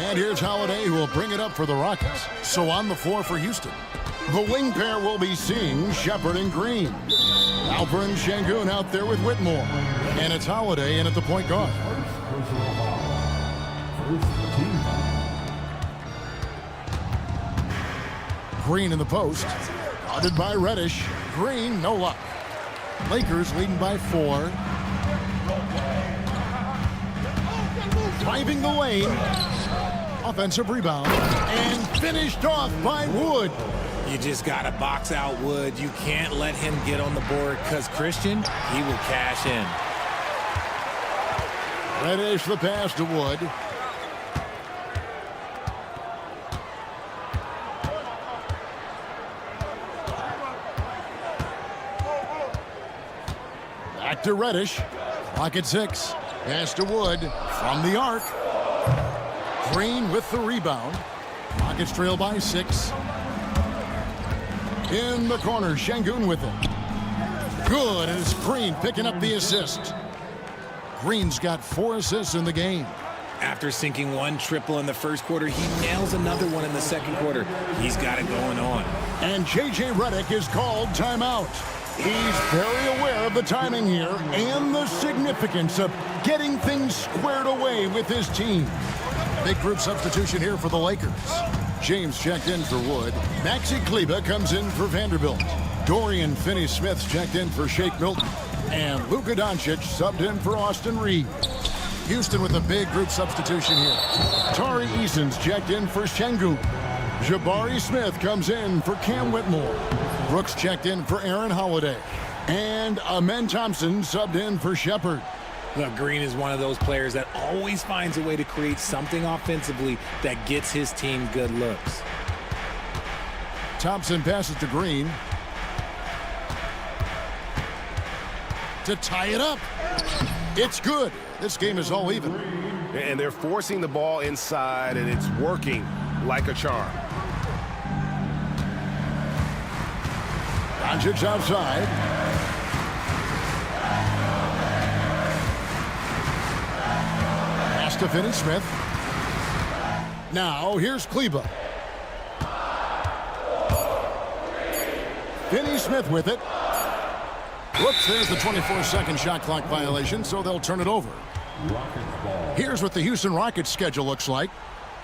And here's Holiday, who will bring it up for the Rockets. So on the floor for Houston, the wing pair will be seeing Shepard and Green. Alper and Şengün out there with Whitmore. And it's Holiday in at the point guard. Green in the post. Guarded by Reddish. Green, no luck. Lakers leading by 4. Driving the lane. Offensive rebound. And finished off by Wood. You just got to box out Wood. You can't let him get on the board, because Christian, he will cash in. Reddish the pass to Wood. Back to Reddish. Clock at 6. Pass to Wood from the arc. Green with the rebound. Rockets trail by 6. In the corner, Şengün with it. Good, and it's Green picking up the assist. Green's got 4 assists in the game. After sinking 1 triple in the first quarter, he nails another one in the second quarter. He's got it going on. And J.J. Redick is called timeout. He's very aware of the timing here and the significance of getting things squared away with his team. Big group substitution here for the Lakers. James checked in for Wood. Maxi Kleber comes in for Vanderbilt. Dorian Finney-Smith checked in for Shake Milton. And Luka Doncic subbed in for Austin Reeves. Houston with a big group substitution here. Tari Eason's checked in for Şengün. Jabari Smith comes in for Cam Whitmore. Brooks checked in for Aaron Holiday. And Amen Thompson subbed in for Shepard. Look, Green is one of those players that always finds a way to create something offensively that gets his team good looks. Thompson passes to Green. To tie it up. It's good. This game is all even. And they're forcing the ball inside, and it's working like a charm. Doncic outside. Pass to Finney-Smith. Now here's Kleber. Finney-Smith with it. Whoops, there's the 24-second shot clock violation, so they'll turn it over. Here's what the Houston Rockets schedule looks like.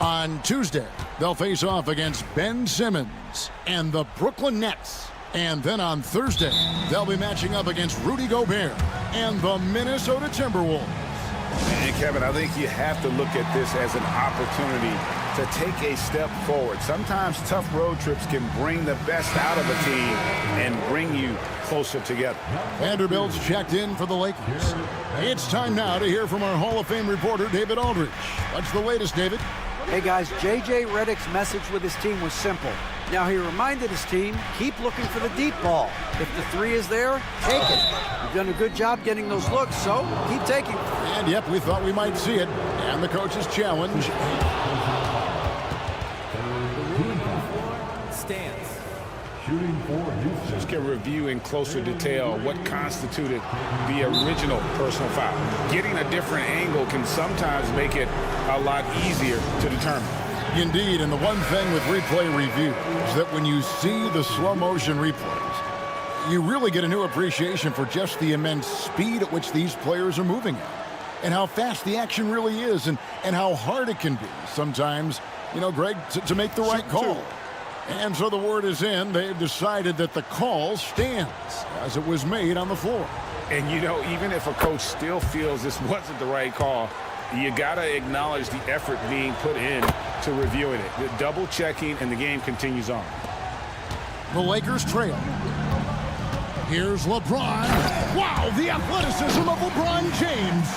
On Tuesday, they'll face off against Ben Simmons and the Brooklyn Nets. And then on Thursday, they'll be matching up against Rudy Gobert and the Minnesota Timberwolves. And Kevin, I think you have to look at this as an opportunity to take a step forward. Sometimes tough road trips can bring the best out of a team and bring you closer together. Vanderbilt's checked in for the Lakers. It's time now to hear from our Hall of Fame reporter, David Aldridge. What's the latest, David? Hey guys, J.J. Redick's message with his team was simple. Now he reminded his team, keep looking for the deep ball. If the three is there, take it. You've done a good job getting those looks, so keep taking them. And yep, we thought we might see it. And the coach's challenge. Stance. Shooting for Houston. Just can review in closer detail what constituted the original personal foul. Getting a different angle can sometimes make it a lot easier to determine. Indeed, and the one thing with replay review is that when you see the slow motion replays, you really get a new appreciation for just the immense speed at which these players are moving at, and how fast the action really is, and how hard it can be sometimes, you know, Greg, to make the right call. And so the word is in. They've decided that the call stands as it was made on the floor. And, you know, even if a coach still feels this wasn't the right call, you got to acknowledge the effort being put in to reviewing it. The double checking, and the game continues on. The Lakers trail. Here's LeBron. Wow, the athleticism of LeBron James.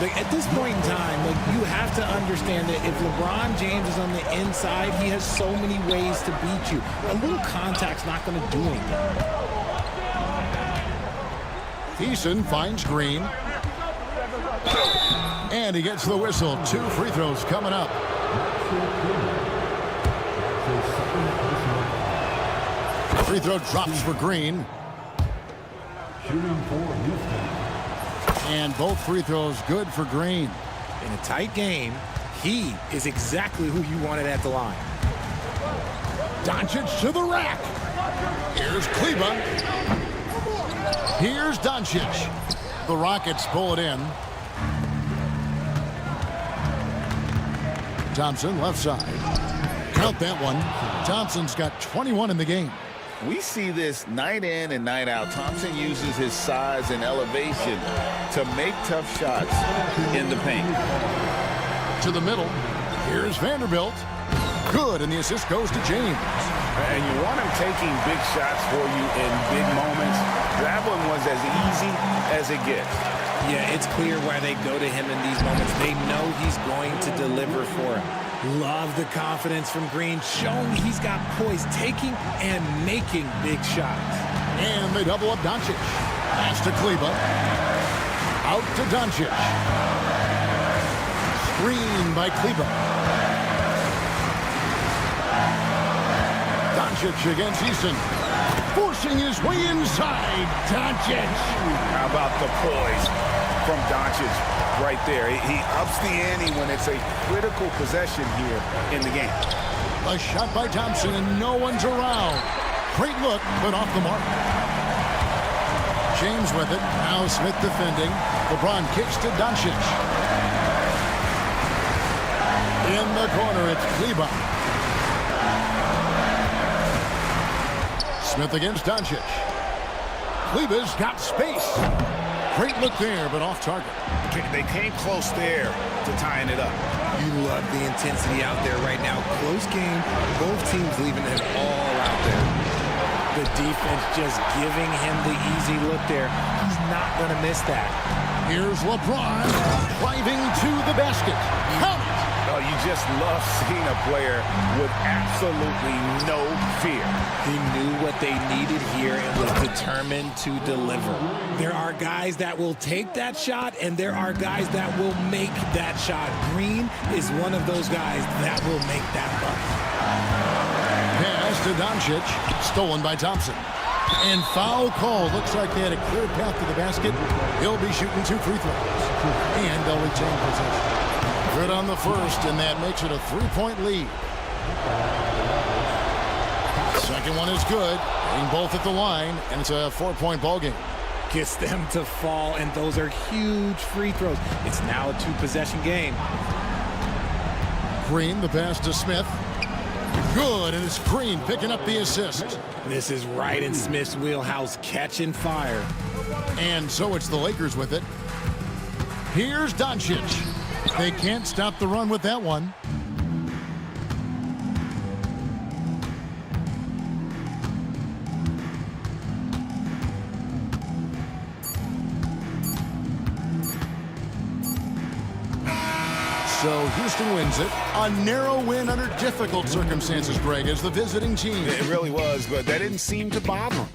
Like, at this point in time, like, you have to understand that if LeBron James is on the inside, he has so many ways to beat you. A little contact's not going to do anything. Thiessen finds Green. And he gets the whistle. 2 free throws coming up. Free throw drops for Green. Shooting for Houston. And both free throws good for Green. In a tight game, he is exactly who you wanted at the line. Doncic to the rack. Here's Kleba. Here's Doncic. The Rockets pull it in. Thompson, left side. Count that one. Thompson's got 21 in the game. We see this night in and night out. Thompson uses his size and elevation to make tough shots in the paint. To the middle. Here's Vanderbilt. Good, and the assist goes to James. And you want him taking big shots for you in big moments. That one was as easy as it gets. Yeah, it's clear why they go to him in these moments. They know he's going to deliver for them. Love the confidence from Green, showing he's got poise, taking and making big shots. And they double up Doncic. Pass to Kleba. Out to Doncic. Screen by Kleba. Doncic against Easton. Forcing his way inside. Doncic. How about the poise from Doncic right there? He ups the ante when it's a critical possession here in the game. A shot by Thompson, and no one's around. Great look, but off the mark. James with it. Now Smith defending. LeBron kicks to Doncic. In the corner, it's Kleba. Smith against Doncic. Kleba's got space. Great look there, but off target. They came close there to tying it up. You love the intensity out there right now. Close game, both teams leaving it all out there. The defense just giving him the easy look there. He's not going to miss that. Here's LeBron driving to the basket. Count it. Oh, you just love seeing a player with absolutely no fear. He knew what they needed here and was determined to deliver. There are guys that will take that shot, and there are guys that will make that shot. Green is one of those guys that will make that bucket. Pass to Doncic, stolen by Thompson. And foul call. Looks like they had a clear path to the basket. He'll be shooting 2 free throws. And they'll retain possession. Good on the first, and that makes it a 3-point lead. Second one is good. Hitting both at the line, and it's a 4-point ball game. Gets them to fall, and those are huge free throws. It's now a 2-possession game. Green, the pass to Smith. Good, and it's Green picking up the assist. This is right in Smith's wheelhouse, catching fire. And so it's the Lakers with it. Here's Doncic. They can't stop the run with that one. So Houston wins it. A narrow win under difficult circumstances, Greg, as the visiting team. It really was, but that didn't seem to bother them.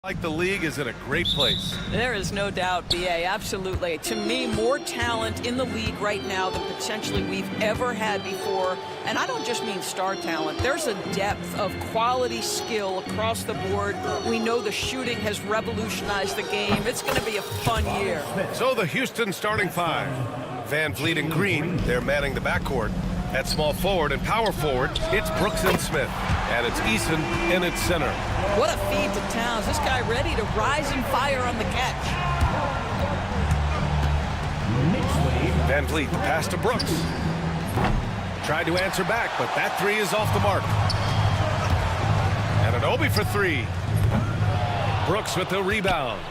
Like the league is in a great place. There is no doubt, BA, absolutely. To me, more talent in the league right now than potentially we've ever had before. And I don't just mean star talent. There's a depth of quality skill across the board. We know the shooting has revolutionized the game. It's going to be a fun year. So the Houston starting five. Van Vliet and Green, they're manning the backcourt. At small forward and power forward, it's Brooks and Smith. And it's Eason in its center. What a feed to Towns. This guy ready to rise and fire on the catch. Van Vliet, the pass to Brooks. Tried to answer back, but that three is off the mark. And an Obi for three. Brooks with the rebound.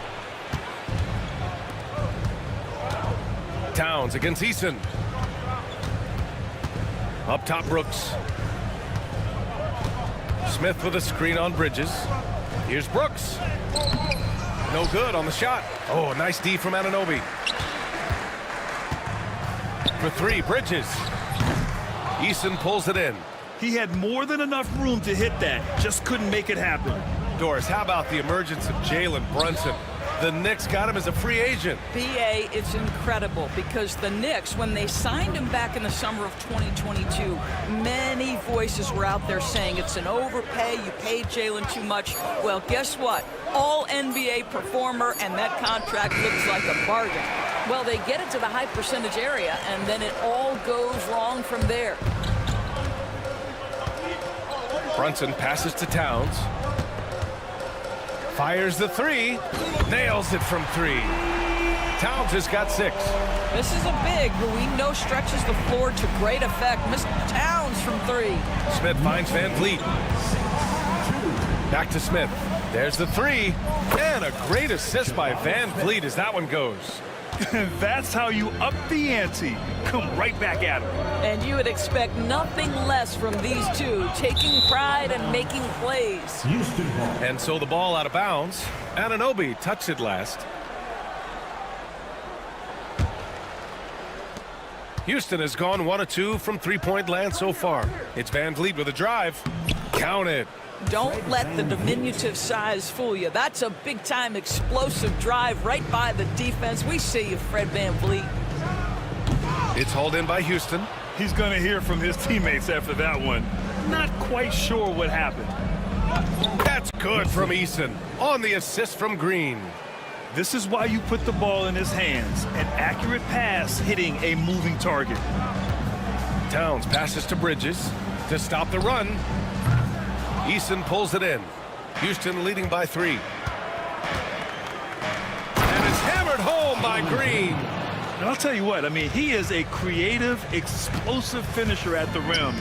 Towns against Eason. Up top, Brooks. Smith with a screen on Bridges. Here's Brooks. No good on the shot. Oh, a nice D from Anunoby. For three, Bridges. Eason pulls it in. He had more than enough room to hit that. Just couldn't make it happen. Doris, how about the emergence of Jalen Brunson? The Knicks got him as a free agent. BA, it's incredible because the Knicks, when they signed him back in the summer of 2022, many voices were out there saying it's an overpay, you paid Jalen too much. Well, guess what? All NBA performer, and that contract looks like a bargain. Well, they get it to the high percentage area, and then it all goes wrong from there. Brunson passes to Towns. Fires the three. Nails it from three. Towns has got 6. This is a big who we know stretches the floor to great effect. Mr. Towns from 3. Smith finds Van Vliet. Back to Smith. There's the 3. And a great assist by Van Vliet as that one goes. That's how you up the ante. Come right back at him. And you would expect nothing less from these two, taking pride and making plays. And so the ball out of bounds. Anunoby touched it last. Houston has gone 1 of 2 from three-point land so far. It's Van Vliet with a drive. Count it. Don't let the diminutive size fool you. That's a big-time explosive drive right by the defense. We see you, Fred Van Vliet. It's hauled in by Houston. He's going to hear from his teammates after that one. Not quite sure what happened. That's good from Eason on the assist from Green. This is why you put the ball in his hands. An accurate pass hitting a moving target. Towns passes to Bridges to stop the run. Eason pulls it in. Houston leading by 3. And it's hammered home by Green. And I'll tell you what, I mean, he is a creative, explosive finisher at the rim.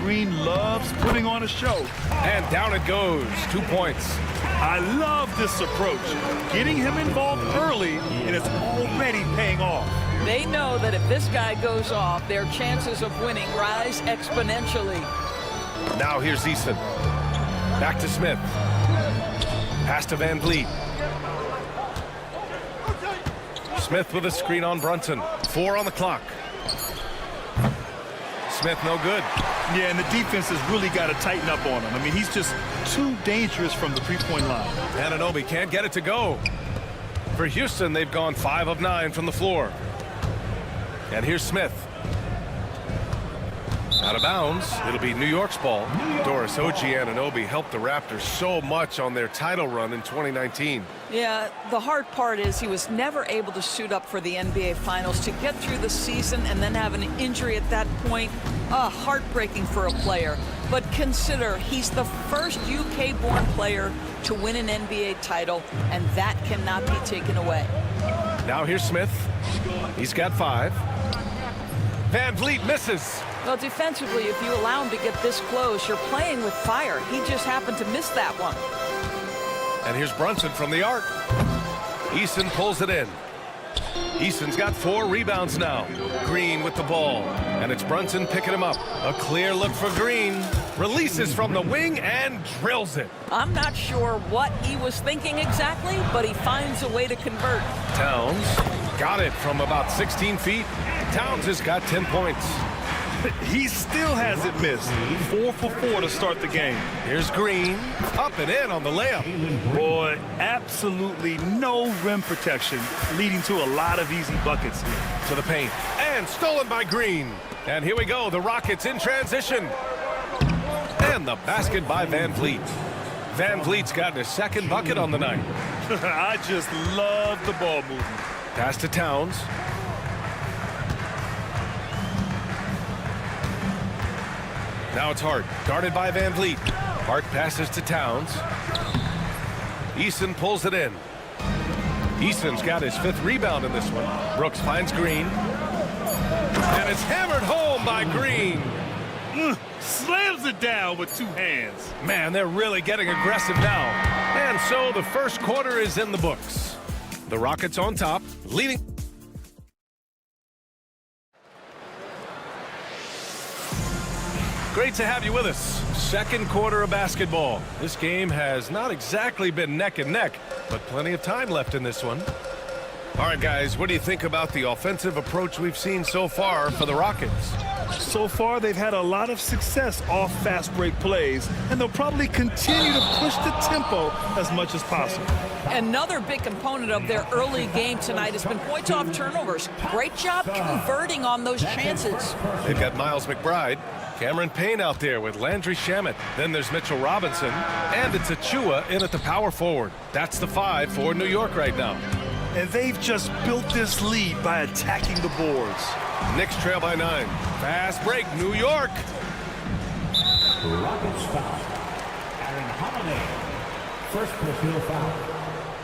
Green loves putting on a show. And down it goes. 2 points. I love this approach. Getting him involved early, and it's already paying off. They know that if this guy goes off, their chances of winning rise exponentially. Now here's Eason. Back to Smith. Pass to Van Vliet. Smith with a screen on Brunson. 4 on the clock. Smith no good. Yeah, and the defense has really got to tighten up on him. I mean, he's just too dangerous from the three-point line. Anunoby can't get it to go. For Houston, they've gone 5 of 9 from the floor. And here's Smith. Out of bounds. It'll be New York's ball. Doris, OG Anunoby helped the Raptors so much on their title run in 2019. Yeah, the hard part is he was never able to suit up for the NBA Finals. To get through the season and then have an injury at that point, heartbreaking for a player. But consider he's the first UK-born player to win an NBA title, and that cannot be taken away. Now here's Smith. He's got 5. Van Vliet misses. Well, defensively, if you allow him to get this close, you're playing with fire. He just happened to miss that one. And here's Brunson from the arc. Eason pulls it in. Eason's got 4 rebounds now. Green with the ball. And it's Brunson picking him up. A clear look for Green. Releases from the wing and drills it. I'm not sure what he was thinking exactly, but he finds a way to convert. Towns got it from about 16 feet. Towns has got 10 points. He still hasn't missed. 4 for 4 to start the game. Here's Green, up and in on the layup. Boy, absolutely no rim protection, leading to a lot of easy buckets here. To the paint, and stolen by Green. And here we go, the Rockets in transition. And the basket by Van Vliet. Van Vliet's gotten his second bucket on the night. I just love the ball movement. Pass to Towns. Now it's Hart, guarded by Van Vliet. Hart passes to Towns. Eason pulls it in. Eason's got his 5th rebound in this one. Brooks finds Green. And it's hammered home by Green. Slams it down with 2 hands. Man, they're really getting aggressive now. And so the first quarter is in the books. The Rockets on top, leading. Great to have you with us. Second quarter of basketball. This game has not exactly been neck and neck, but plenty of time left in this one. All right, guys, what do you think about the offensive approach we've seen so far for the Rockets? So far, they've had a lot of success off fast break plays, and they'll probably continue to push the tempo as much as possible. Another big component of their early game tonight has been points off turnovers. Great job converting on those chances. They've got Miles McBride, Cameron Payne out there with Landry Shamet. Then there's Mitchell Robinson, and it's Achua in at the power forward. That's the 5 for New York right now. And they've just built this lead by attacking the boards. Knicks trail by 9. Fast break, New York. Rockets foul. Aaron Holiday. First personal foul.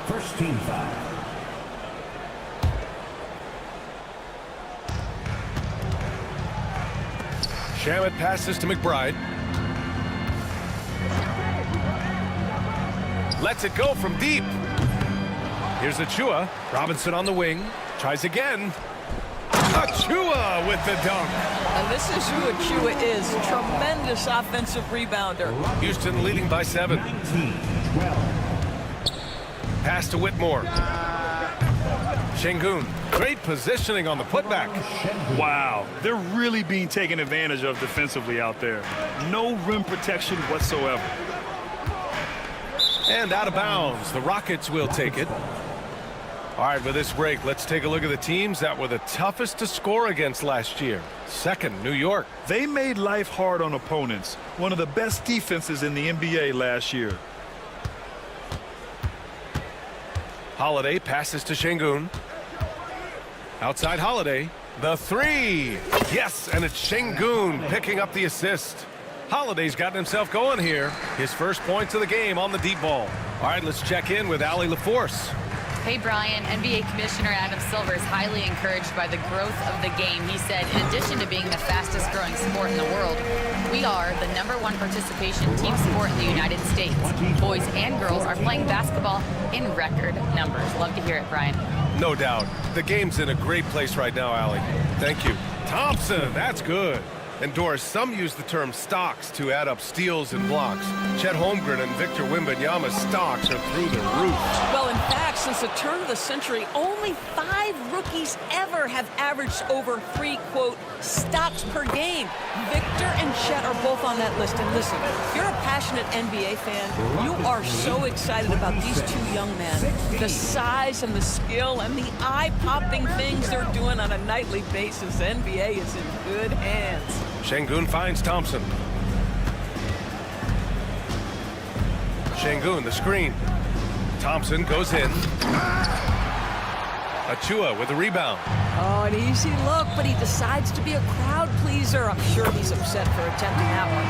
First team foul. Shamet passes to McBride. Lets it go from deep. Here's Achua. Robinson on the wing. Tries again. Achua with the dunk. And this is who Achua is. Tremendous offensive rebounder. Houston leading by 7. 19-12. Pass to Whitmore. Şengün. Great positioning on the putback. Wow, they're really being taken advantage of defensively out there. No rim protection whatsoever. And out of bounds. The Rockets will take it. All right, with this break, let's take a look at the teams that were the toughest to score against last year. Second, New York. They made life hard on opponents. One of the best defenses in the NBA last year. Holiday passes to Şengün. Outside Holiday. The 3. Yes, and it's Şengün picking up the assist. Holiday's gotten himself going here. His first points of the game on the deep ball. All right, let's check in with Allie LaForce. Hey, Brian, NBA Commissioner Adam Silver is highly encouraged by the growth of the game. He said, in addition to being the fastest growing sport in the world, we are the #1 participation team sport in the United States. Boys and girls are playing basketball in record numbers. Love to hear it, Brian. No doubt. The game's in a great place right now, Allie. Thank you. Thompson, that's good. And Doris, some use the term stocks to add up steals and blocks. Chet Holmgren and Victor Wembanyama's stocks are through the roof. Well, in fact, since the turn of the century, only 5 rookies ever have averaged over 3, quote, stocks per game. Victor and Chet are both on that list. And listen, if you're a passionate NBA fan, you are so excited about these 2 young men. The size and the skill and the eye-popping things they're doing on a nightly basis. The NBA is in good hands. Şengün finds Thompson. Şengün, the screen. Thompson goes in. Achua with the rebound. Oh, an easy look, but he decides to be a crowd pleaser. I'm sure he's upset for attempting that one.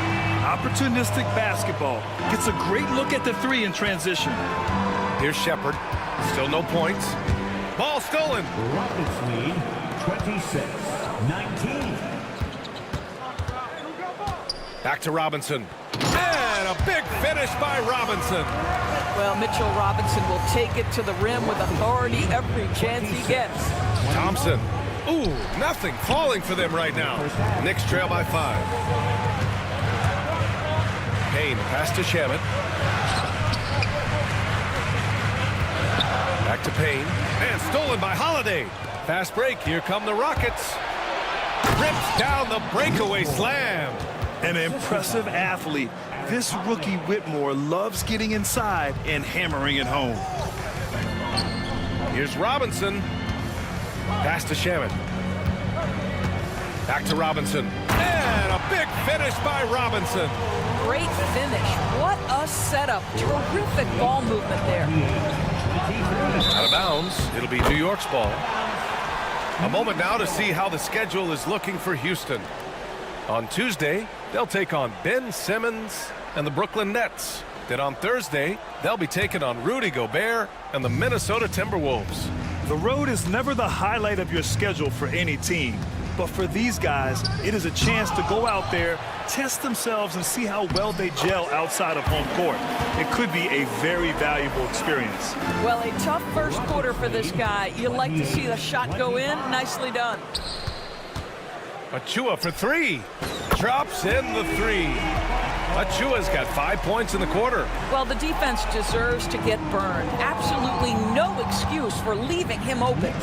Opportunistic basketball. Gets a great look at the 3 in transition. Here's Shepard. Still no points. Ball stolen. Rockets lead 26-19. Back to Robinson. And a big finish by Robinson. Well, Mitchell Robinson will take it to the rim with authority every chance he gets. Thompson. Ooh, nothing falling for them right now. Knicks trail by 5. Payne pass to Shamet. Back to Payne. And stolen by Holiday. Fast break. Here come the Rockets. rips down the breakaway slam. An impressive athlete. This rookie Whitmore loves getting inside and hammering it home. Here's Robinson. Pass to Shaman. Back to Robinson. And a big finish by Robinson. Great finish. What a setup. Terrific ball movement there. Out of bounds. It'll be New York's ball. A moment now to see how the schedule is looking for Houston. On Tuesday, they'll take on Ben Simmons and the Brooklyn Nets. Then on Thursday, they'll be taking on Rudy Gobert and the Minnesota Timberwolves. The road is never the highlight of your schedule for any team. But for these guys, it is a chance to go out there, test themselves, and see how well they gel outside of home court. It could be a very valuable experience. Well, a tough first quarter for this guy. You like to see the shot go in. Nicely done. Achua for three. Drops in the three. Achua's got 5 points in the quarter. Well, the defense deserves to get burned. Absolutely no excuse for leaving him open.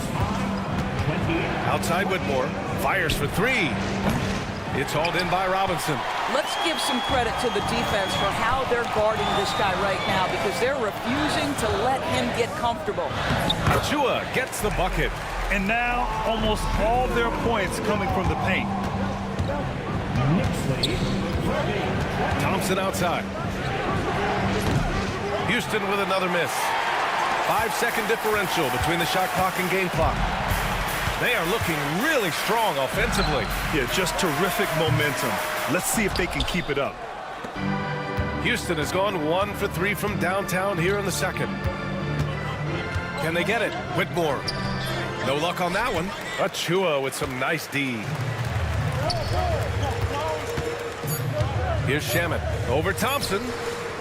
Outside Whitmore. Fires for three. It's hauled in by Robinson. Let's give some credit to the defense for how they're guarding this guy right now, because they're refusing to let him get comfortable. Achua gets the bucket. And now, almost all their points coming from the paint. Thompson outside. Houston with another miss. 5-second differential between the shot clock and game clock. They are looking really strong offensively. Yeah, just terrific momentum. Let's see if they can keep it up. Houston has gone 1 for 3 from downtown here in the second. Can they get it? Whitmore. No luck on that one. Achua with some nice D. Here's Shaman. Over Thompson.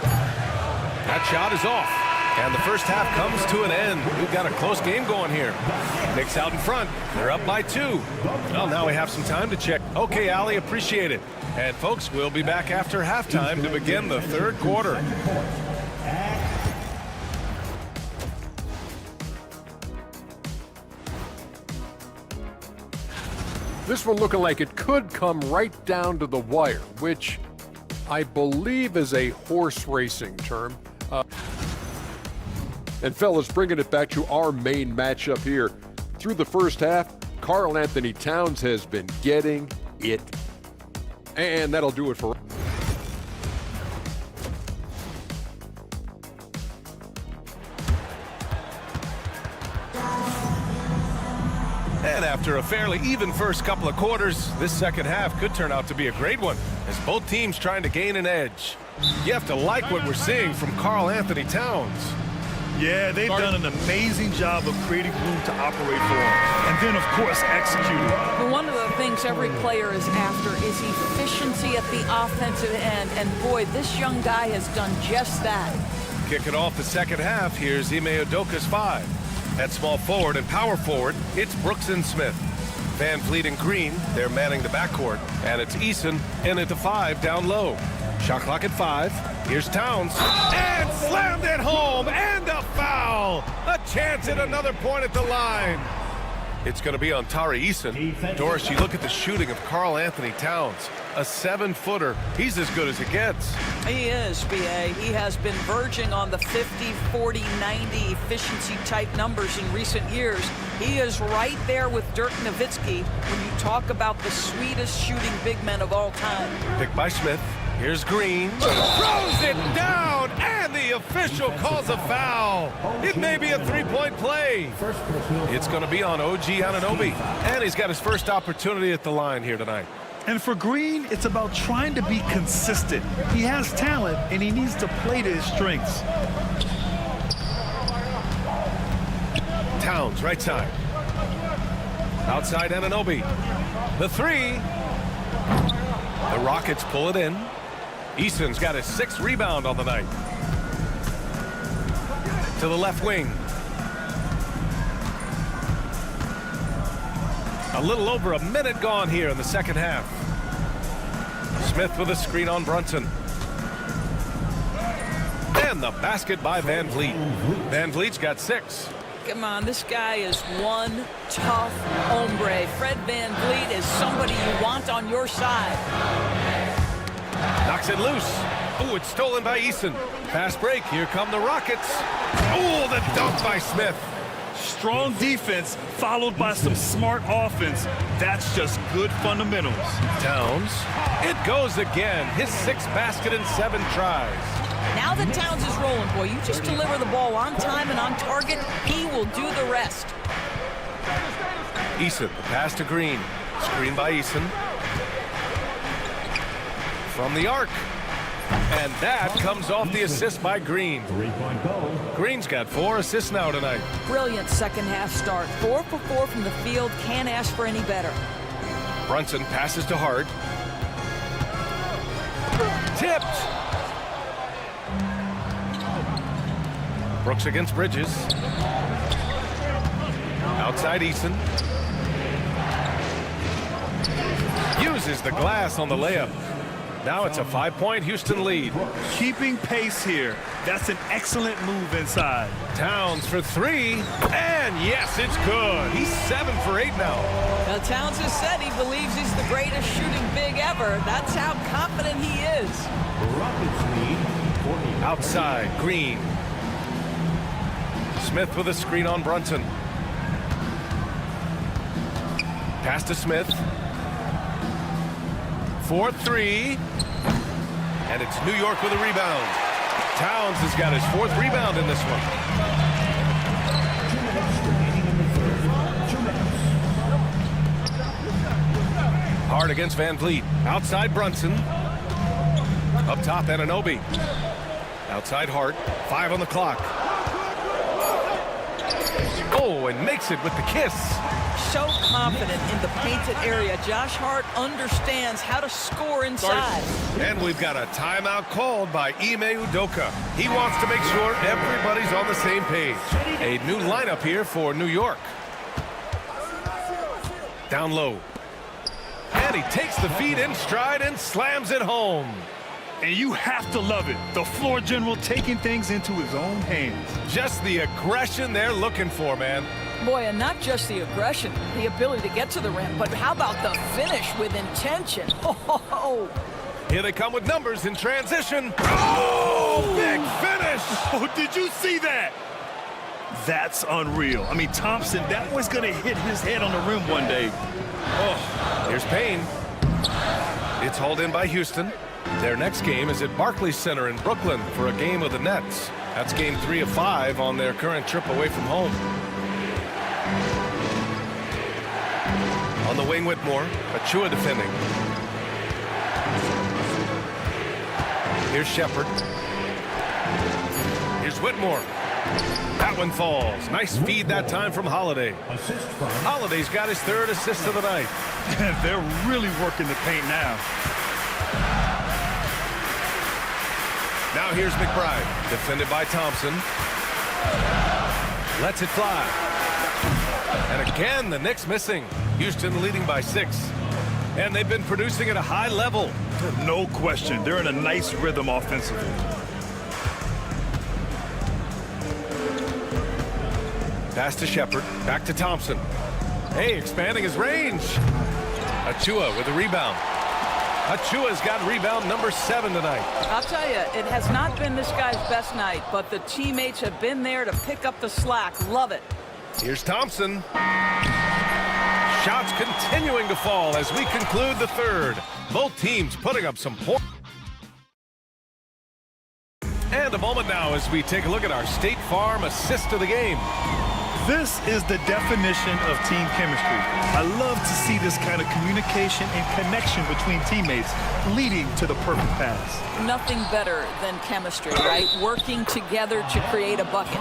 That shot is off. And the first half comes to an end. We've got a close game going here. Knicks out in front. They're up by 2. Well, now we have some time to check. Okay, Allie, appreciate it. And folks, we'll be back after halftime to begin the third quarter. This one looking like it could come right down to the wire, which I believe is a horse racing term. And fellas, bringing it back to our main matchup here. Through the first half, Karl Anthony Towns has been getting it. And that'll do it for... And after a fairly even first couple of quarters, this second half could turn out to be a great one, as both teams trying to gain an edge. You have to like what we're seeing from Karl Anthony Towns. Yeah, they've done an amazing job of creating room to operate for him. And then, of course, executing. But one of the things every player is after is efficiency at the offensive end. And boy, this young guy has done just that. Kicking off the second half, here's Ime Udoka's 5. At small forward and power forward, it's Brooks and Smith. Van Vliet and Green, they're manning the backcourt. And it's Eason in at the 5 down low. Shot clock at 5. Here's Towns. And slammed it home. And a foul. A chance at another point at the line. It's going to be on Tari Eason. Doris, you look at the shooting of Karl Anthony Towns. A 7-footer. He's as good as it gets. He is, B.A. He has been verging on the 50, 40, 90 efficiency type numbers in recent years. He is right there with Dirk Nowitzki when you talk about the sweetest shooting big men of all time. Picked by Smith. Here's Green. Throws it down, and the official calls a foul. It may be a three-point play. It's going to be on OG Anunoby, and he's got his first opportunity at the line here tonight. And for Green, it's about trying to be consistent. He has talent, and he needs to play to his strengths. Towns, right side. Outside Anunoby. The 3. The Rockets pull it in. Eason's got his 6th rebound on the night. To the left wing. A little over a minute gone here in the second half. Smith with a screen on Brunson. And the basket by Van Vliet. Van Vliet's got 6. Come on, this guy is one tough hombre. Fred VanVleet is somebody you want on your side. Knocks it loose. Oh, it's stolen by Eason. Fast break. Here come the Rockets. Oh, the dunk by Smith. Strong defense followed by some smart offense. That's just good fundamentals. Towns. It goes again. His 6th basket in 7 tries. Now that Towns is rolling, boy, you just deliver the ball on time and on target, he will do the rest. Eason, the pass to Green. Screen by Eason. From the arc. And that comes off the assist by Green. Green's got 4 assists now tonight. Brilliant second half start. 4 for 4 from the field. Can't ask for any better. Brunson passes to Hart. Tipped. Brooks against Bridges. Outside Eason. Uses the glass on the layup. Now it's a 5-point Houston lead. Keeping pace here. That's an excellent move inside. Towns for 3. And yes, it's good. He's 7 for 8 now. Now, Towns has said he believes he's the greatest shooting big ever. That's how confident he is. Outside, Green. Smith with a screen on Brunson. Pass to Smith. 4-3. And it's New York with a rebound. Towns has got his 4th rebound in this one. Hard against VanVleet. Outside Brunson. Up top, Anunoby. Outside Hart. 5 on the clock. Oh, and makes it with the kiss. So confident in the painted area. Josh Hart understands how to score inside. And we've got a timeout called by Ime Udoka. He wants to make sure everybody's on the same page. A new lineup here for New York. Down low. And he takes the feed in stride and slams it home. And you have to love it. The floor general taking things into his own hands. Just the aggression they're looking for, man. Boy, and not just the aggression, the ability to get to the rim, but how about the finish with intention? Oh. Here they come with numbers in transition. Oh, big finish. Oh, did you see that? That's unreal. I mean, Thompson, that boy's going to hit his head on the rim one day. Oh, here's Payne. It's hauled in by Houston. Their next game is at Barclays Center in Brooklyn for a game of the Nets. That's game 3 of 5 on their current trip away from home. On the wing, Whitmore. Achua defending. Here's Shepard. Here's Whitmore. That one falls. Nice feed that time from Holiday. Holiday's got his 3rd assist of the night. They're really working the paint now. Now here's McBride, defended by Thompson. Lets it fly. And again, the Knicks missing. Houston leading by 6. And they've been producing at a high level. No question. They're in a nice rhythm offensively. Pass to Shepard. Back to Thompson. Hey, expanding his range. Achua with a rebound. Achua's got rebound number 7 tonight. I'll tell you, it has not been this guy's best night, but the teammates have been there to pick up the slack. Love it. Here's Thompson. Shots continuing to fall as we conclude the 3rd. Both teams putting up some points. And a moment now as we take a look at our State Farm assist of the game. This is the definition of team chemistry. I love to see this kind of communication and connection between teammates leading to the perfect pass. Nothing better than chemistry, right? Working together to create a bucket.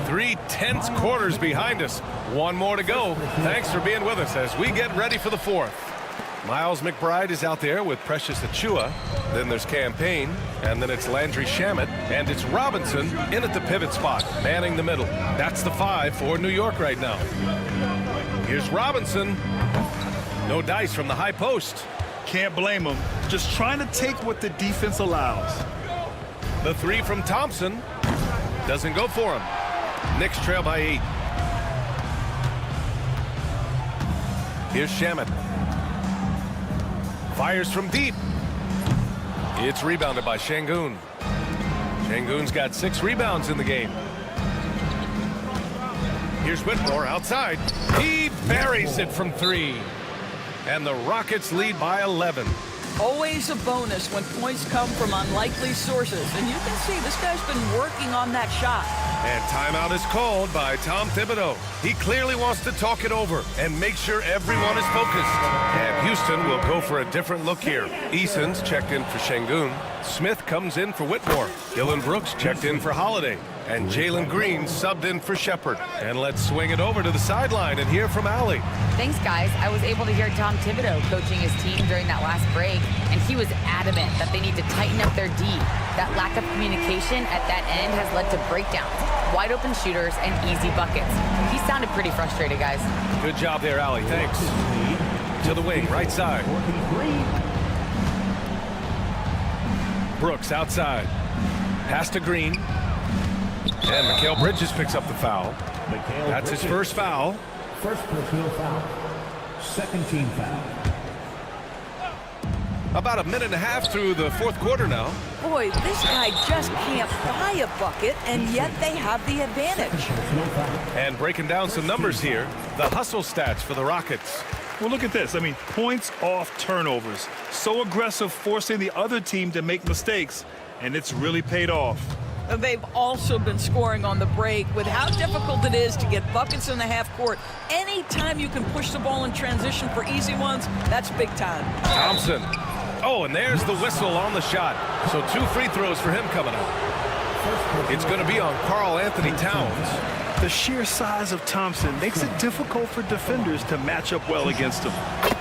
3 tense quarters behind us. 1 more to go. Thanks for being with us as we get ready for the 4th. Miles McBride is out there with Precious Achua. Then there's Campaign, and then it's Landry Shamet, and it's Robinson in at the pivot spot, manning the middle. That's the 5 for New York right now. Here's Robinson. No dice from the high post. Can't blame him. Just trying to take what the defense allows. The 3 from Thompson doesn't go for him. Knicks trail by 8. Here's Shaman. Fires from deep. It's rebounded by Şengün. Şengün's got 6 rebounds in the game. Here's Whitmore outside. He buries it from 3. And the Rockets lead by 11. Always a bonus when points come from unlikely sources. And you can see this guy's been working on that shot. And timeout is called by Tom Thibodeau. He clearly wants to talk it over and make sure everyone is focused. And Houston will go for a different look here. Eason's checked in for Şengün. Smith comes in for Whitmore. Dylan Brooks checked in for Holiday. And Jalen Green subbed in for Shepard. And let's swing it over to the sideline and hear from Allie. Thanks, guys. I was able to hear Tom Thibodeau coaching his team during that last break, and he was adamant that they need to tighten up their D. That lack of communication at that end has led to breakdowns, wide open shooters, and easy buckets. He sounded pretty frustrated, guys. Good job there, Allie. Thanks. To the wing, right side. Brooks outside. Pass to Green. And Mikal Bridges picks up the foul. That's his first foul. First personal foul. Second team foul. About a minute and a half through the fourth quarter now. Boy, this guy just can't buy a bucket, and yet they have the advantage. And breaking down some numbers here, the hustle stats for the Rockets. Well, look at this. I mean, points off turnovers. So aggressive, forcing the other team to make mistakes, and it's really paid off. They've also been scoring on the break. With how difficult it is to get buckets in the half court, anytime you can push the ball in transition for easy ones, that's big time. Thompson. Oh, and there's the whistle on the shot. So 2 free throws for him coming up. It's going to be on Karl Anthony Towns. The sheer size of Thompson makes it difficult for defenders to match up well against him.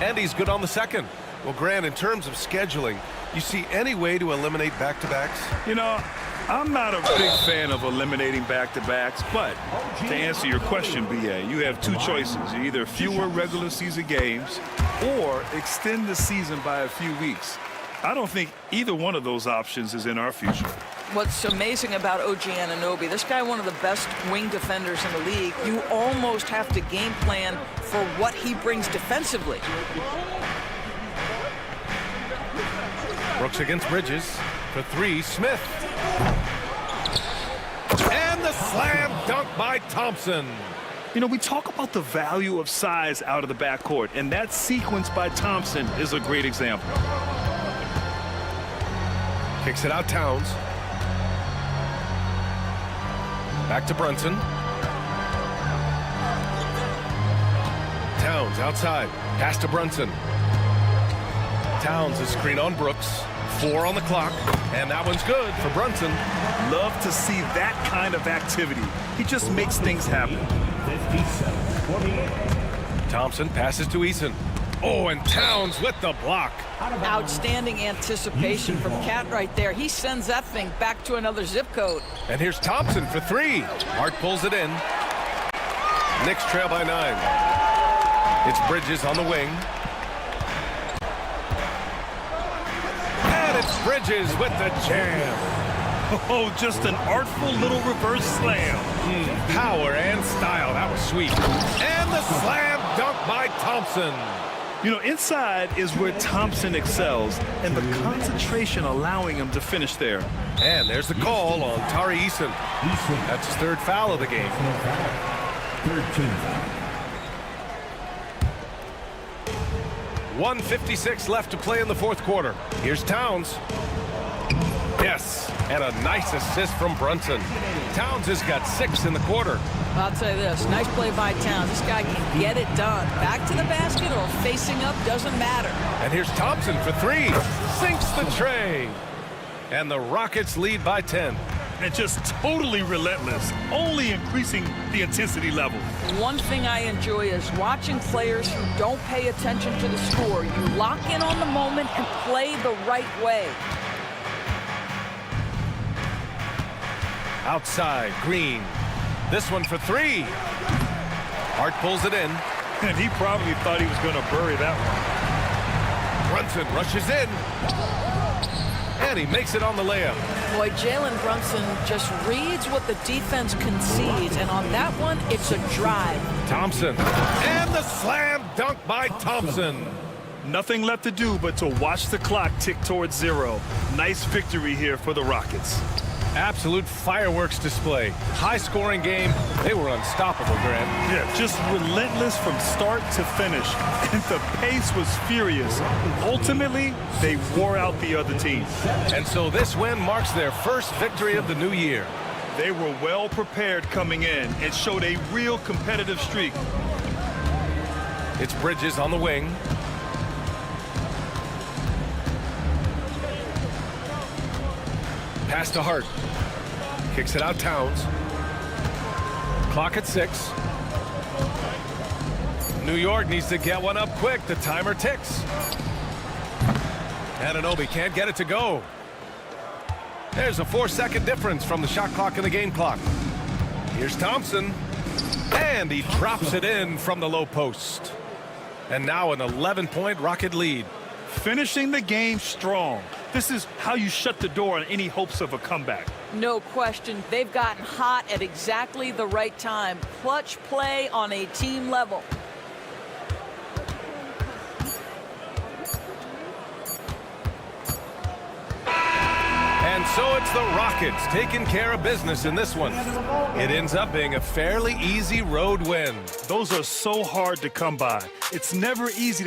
And he's good on the second. Well, Grant, in terms of scheduling, you see any way to eliminate back-to-backs? You know, I'm not a big fan of eliminating back-to-backs, but to answer your question, BA, you have 2 choices. Either fewer regular season games or extend the season by a few weeks. I don't think either one of those options is in our future. What's amazing about OG Anunoby, this guy one of the best wing defenders in the league. You almost have to game plan for what he brings defensively. Brooks against Bridges. For 3, Smith. And the slam dunk by Thompson. You know, we talk about the value of size out of the backcourt, and that sequence by Thompson is a great example. Kicks it out, Towns. Back to Brunson. Towns outside. Pass to Brunson. Towns is screen on Brooks. 4 on the clock, and that one's good for Brunson. Love to see that kind of activity. He just makes things happen. 57-48. Thompson passes to Eason. Oh, and Towns with the block. Outstanding anticipation from Cat right there. He sends that thing back to another zip code. And here's Thompson for 3. Hart pulls it in. Knicks trail by 9. It's Bridges on the wing. And it's Bridges with the jam. Oh, just an artful little reverse slam. Power and style. That was sweet. And the slam dunk by Thompson. You know, inside is where Thompson excels, and the concentration allowing him to finish there. And there's the call on Tari Eason. That's his 3rd foul of the game. 13 foul. 1:56 left to play in the 4th quarter. Here's Towns. Yes, and a nice assist from Brunson. Towns has got 6 in the quarter. I'll tell you this, nice play by Towns. This guy can get it done. Back to the basket or facing up, doesn't matter. And here's Thompson for 3. Sinks the tray. And the Rockets lead by 10. And just totally relentless, only increasing the intensity level. One thing I enjoy is watching players who don't pay attention to the score. You lock in on the moment and play the right way. Outside, Green. This one for 3. Hart pulls it in. And he probably thought he was going to bury that one. Brunson rushes in. And he makes it on the layup. Boy, Jalen Brunson just reads what the defense concedes, and on that one, it's a drive. Thompson. And the slam dunk by Thompson. Nothing left to do but to watch the clock tick towards 0. Nice victory here for the Rockets. Absolute fireworks display. High-scoring game. They were unstoppable, Grant. Yeah, just relentless from start to finish. And the pace was furious. Ultimately, they wore out the other team. And so this win marks their first victory of the new year. They were well prepared coming in and showed a real competitive streak. It's Bridges on the wing. Pass to Hart. Kicks it out Towns. Clock at 6. New York needs to get one up quick. The timer ticks. Anunoby can't get it to go. There's a 4-second difference from the shot clock and the game clock. Here's Thompson. And he drops it in from the low post. And now an 11-point Rocket lead. Finishing the game strong. This is how you shut the door on any hopes of a comeback. No question. They've gotten hot at exactly the right time. Clutch play on a team level. And so it's the Rockets taking care of business in this one. It ends up being a fairly easy road win. Those are so hard to come by. It's never easy to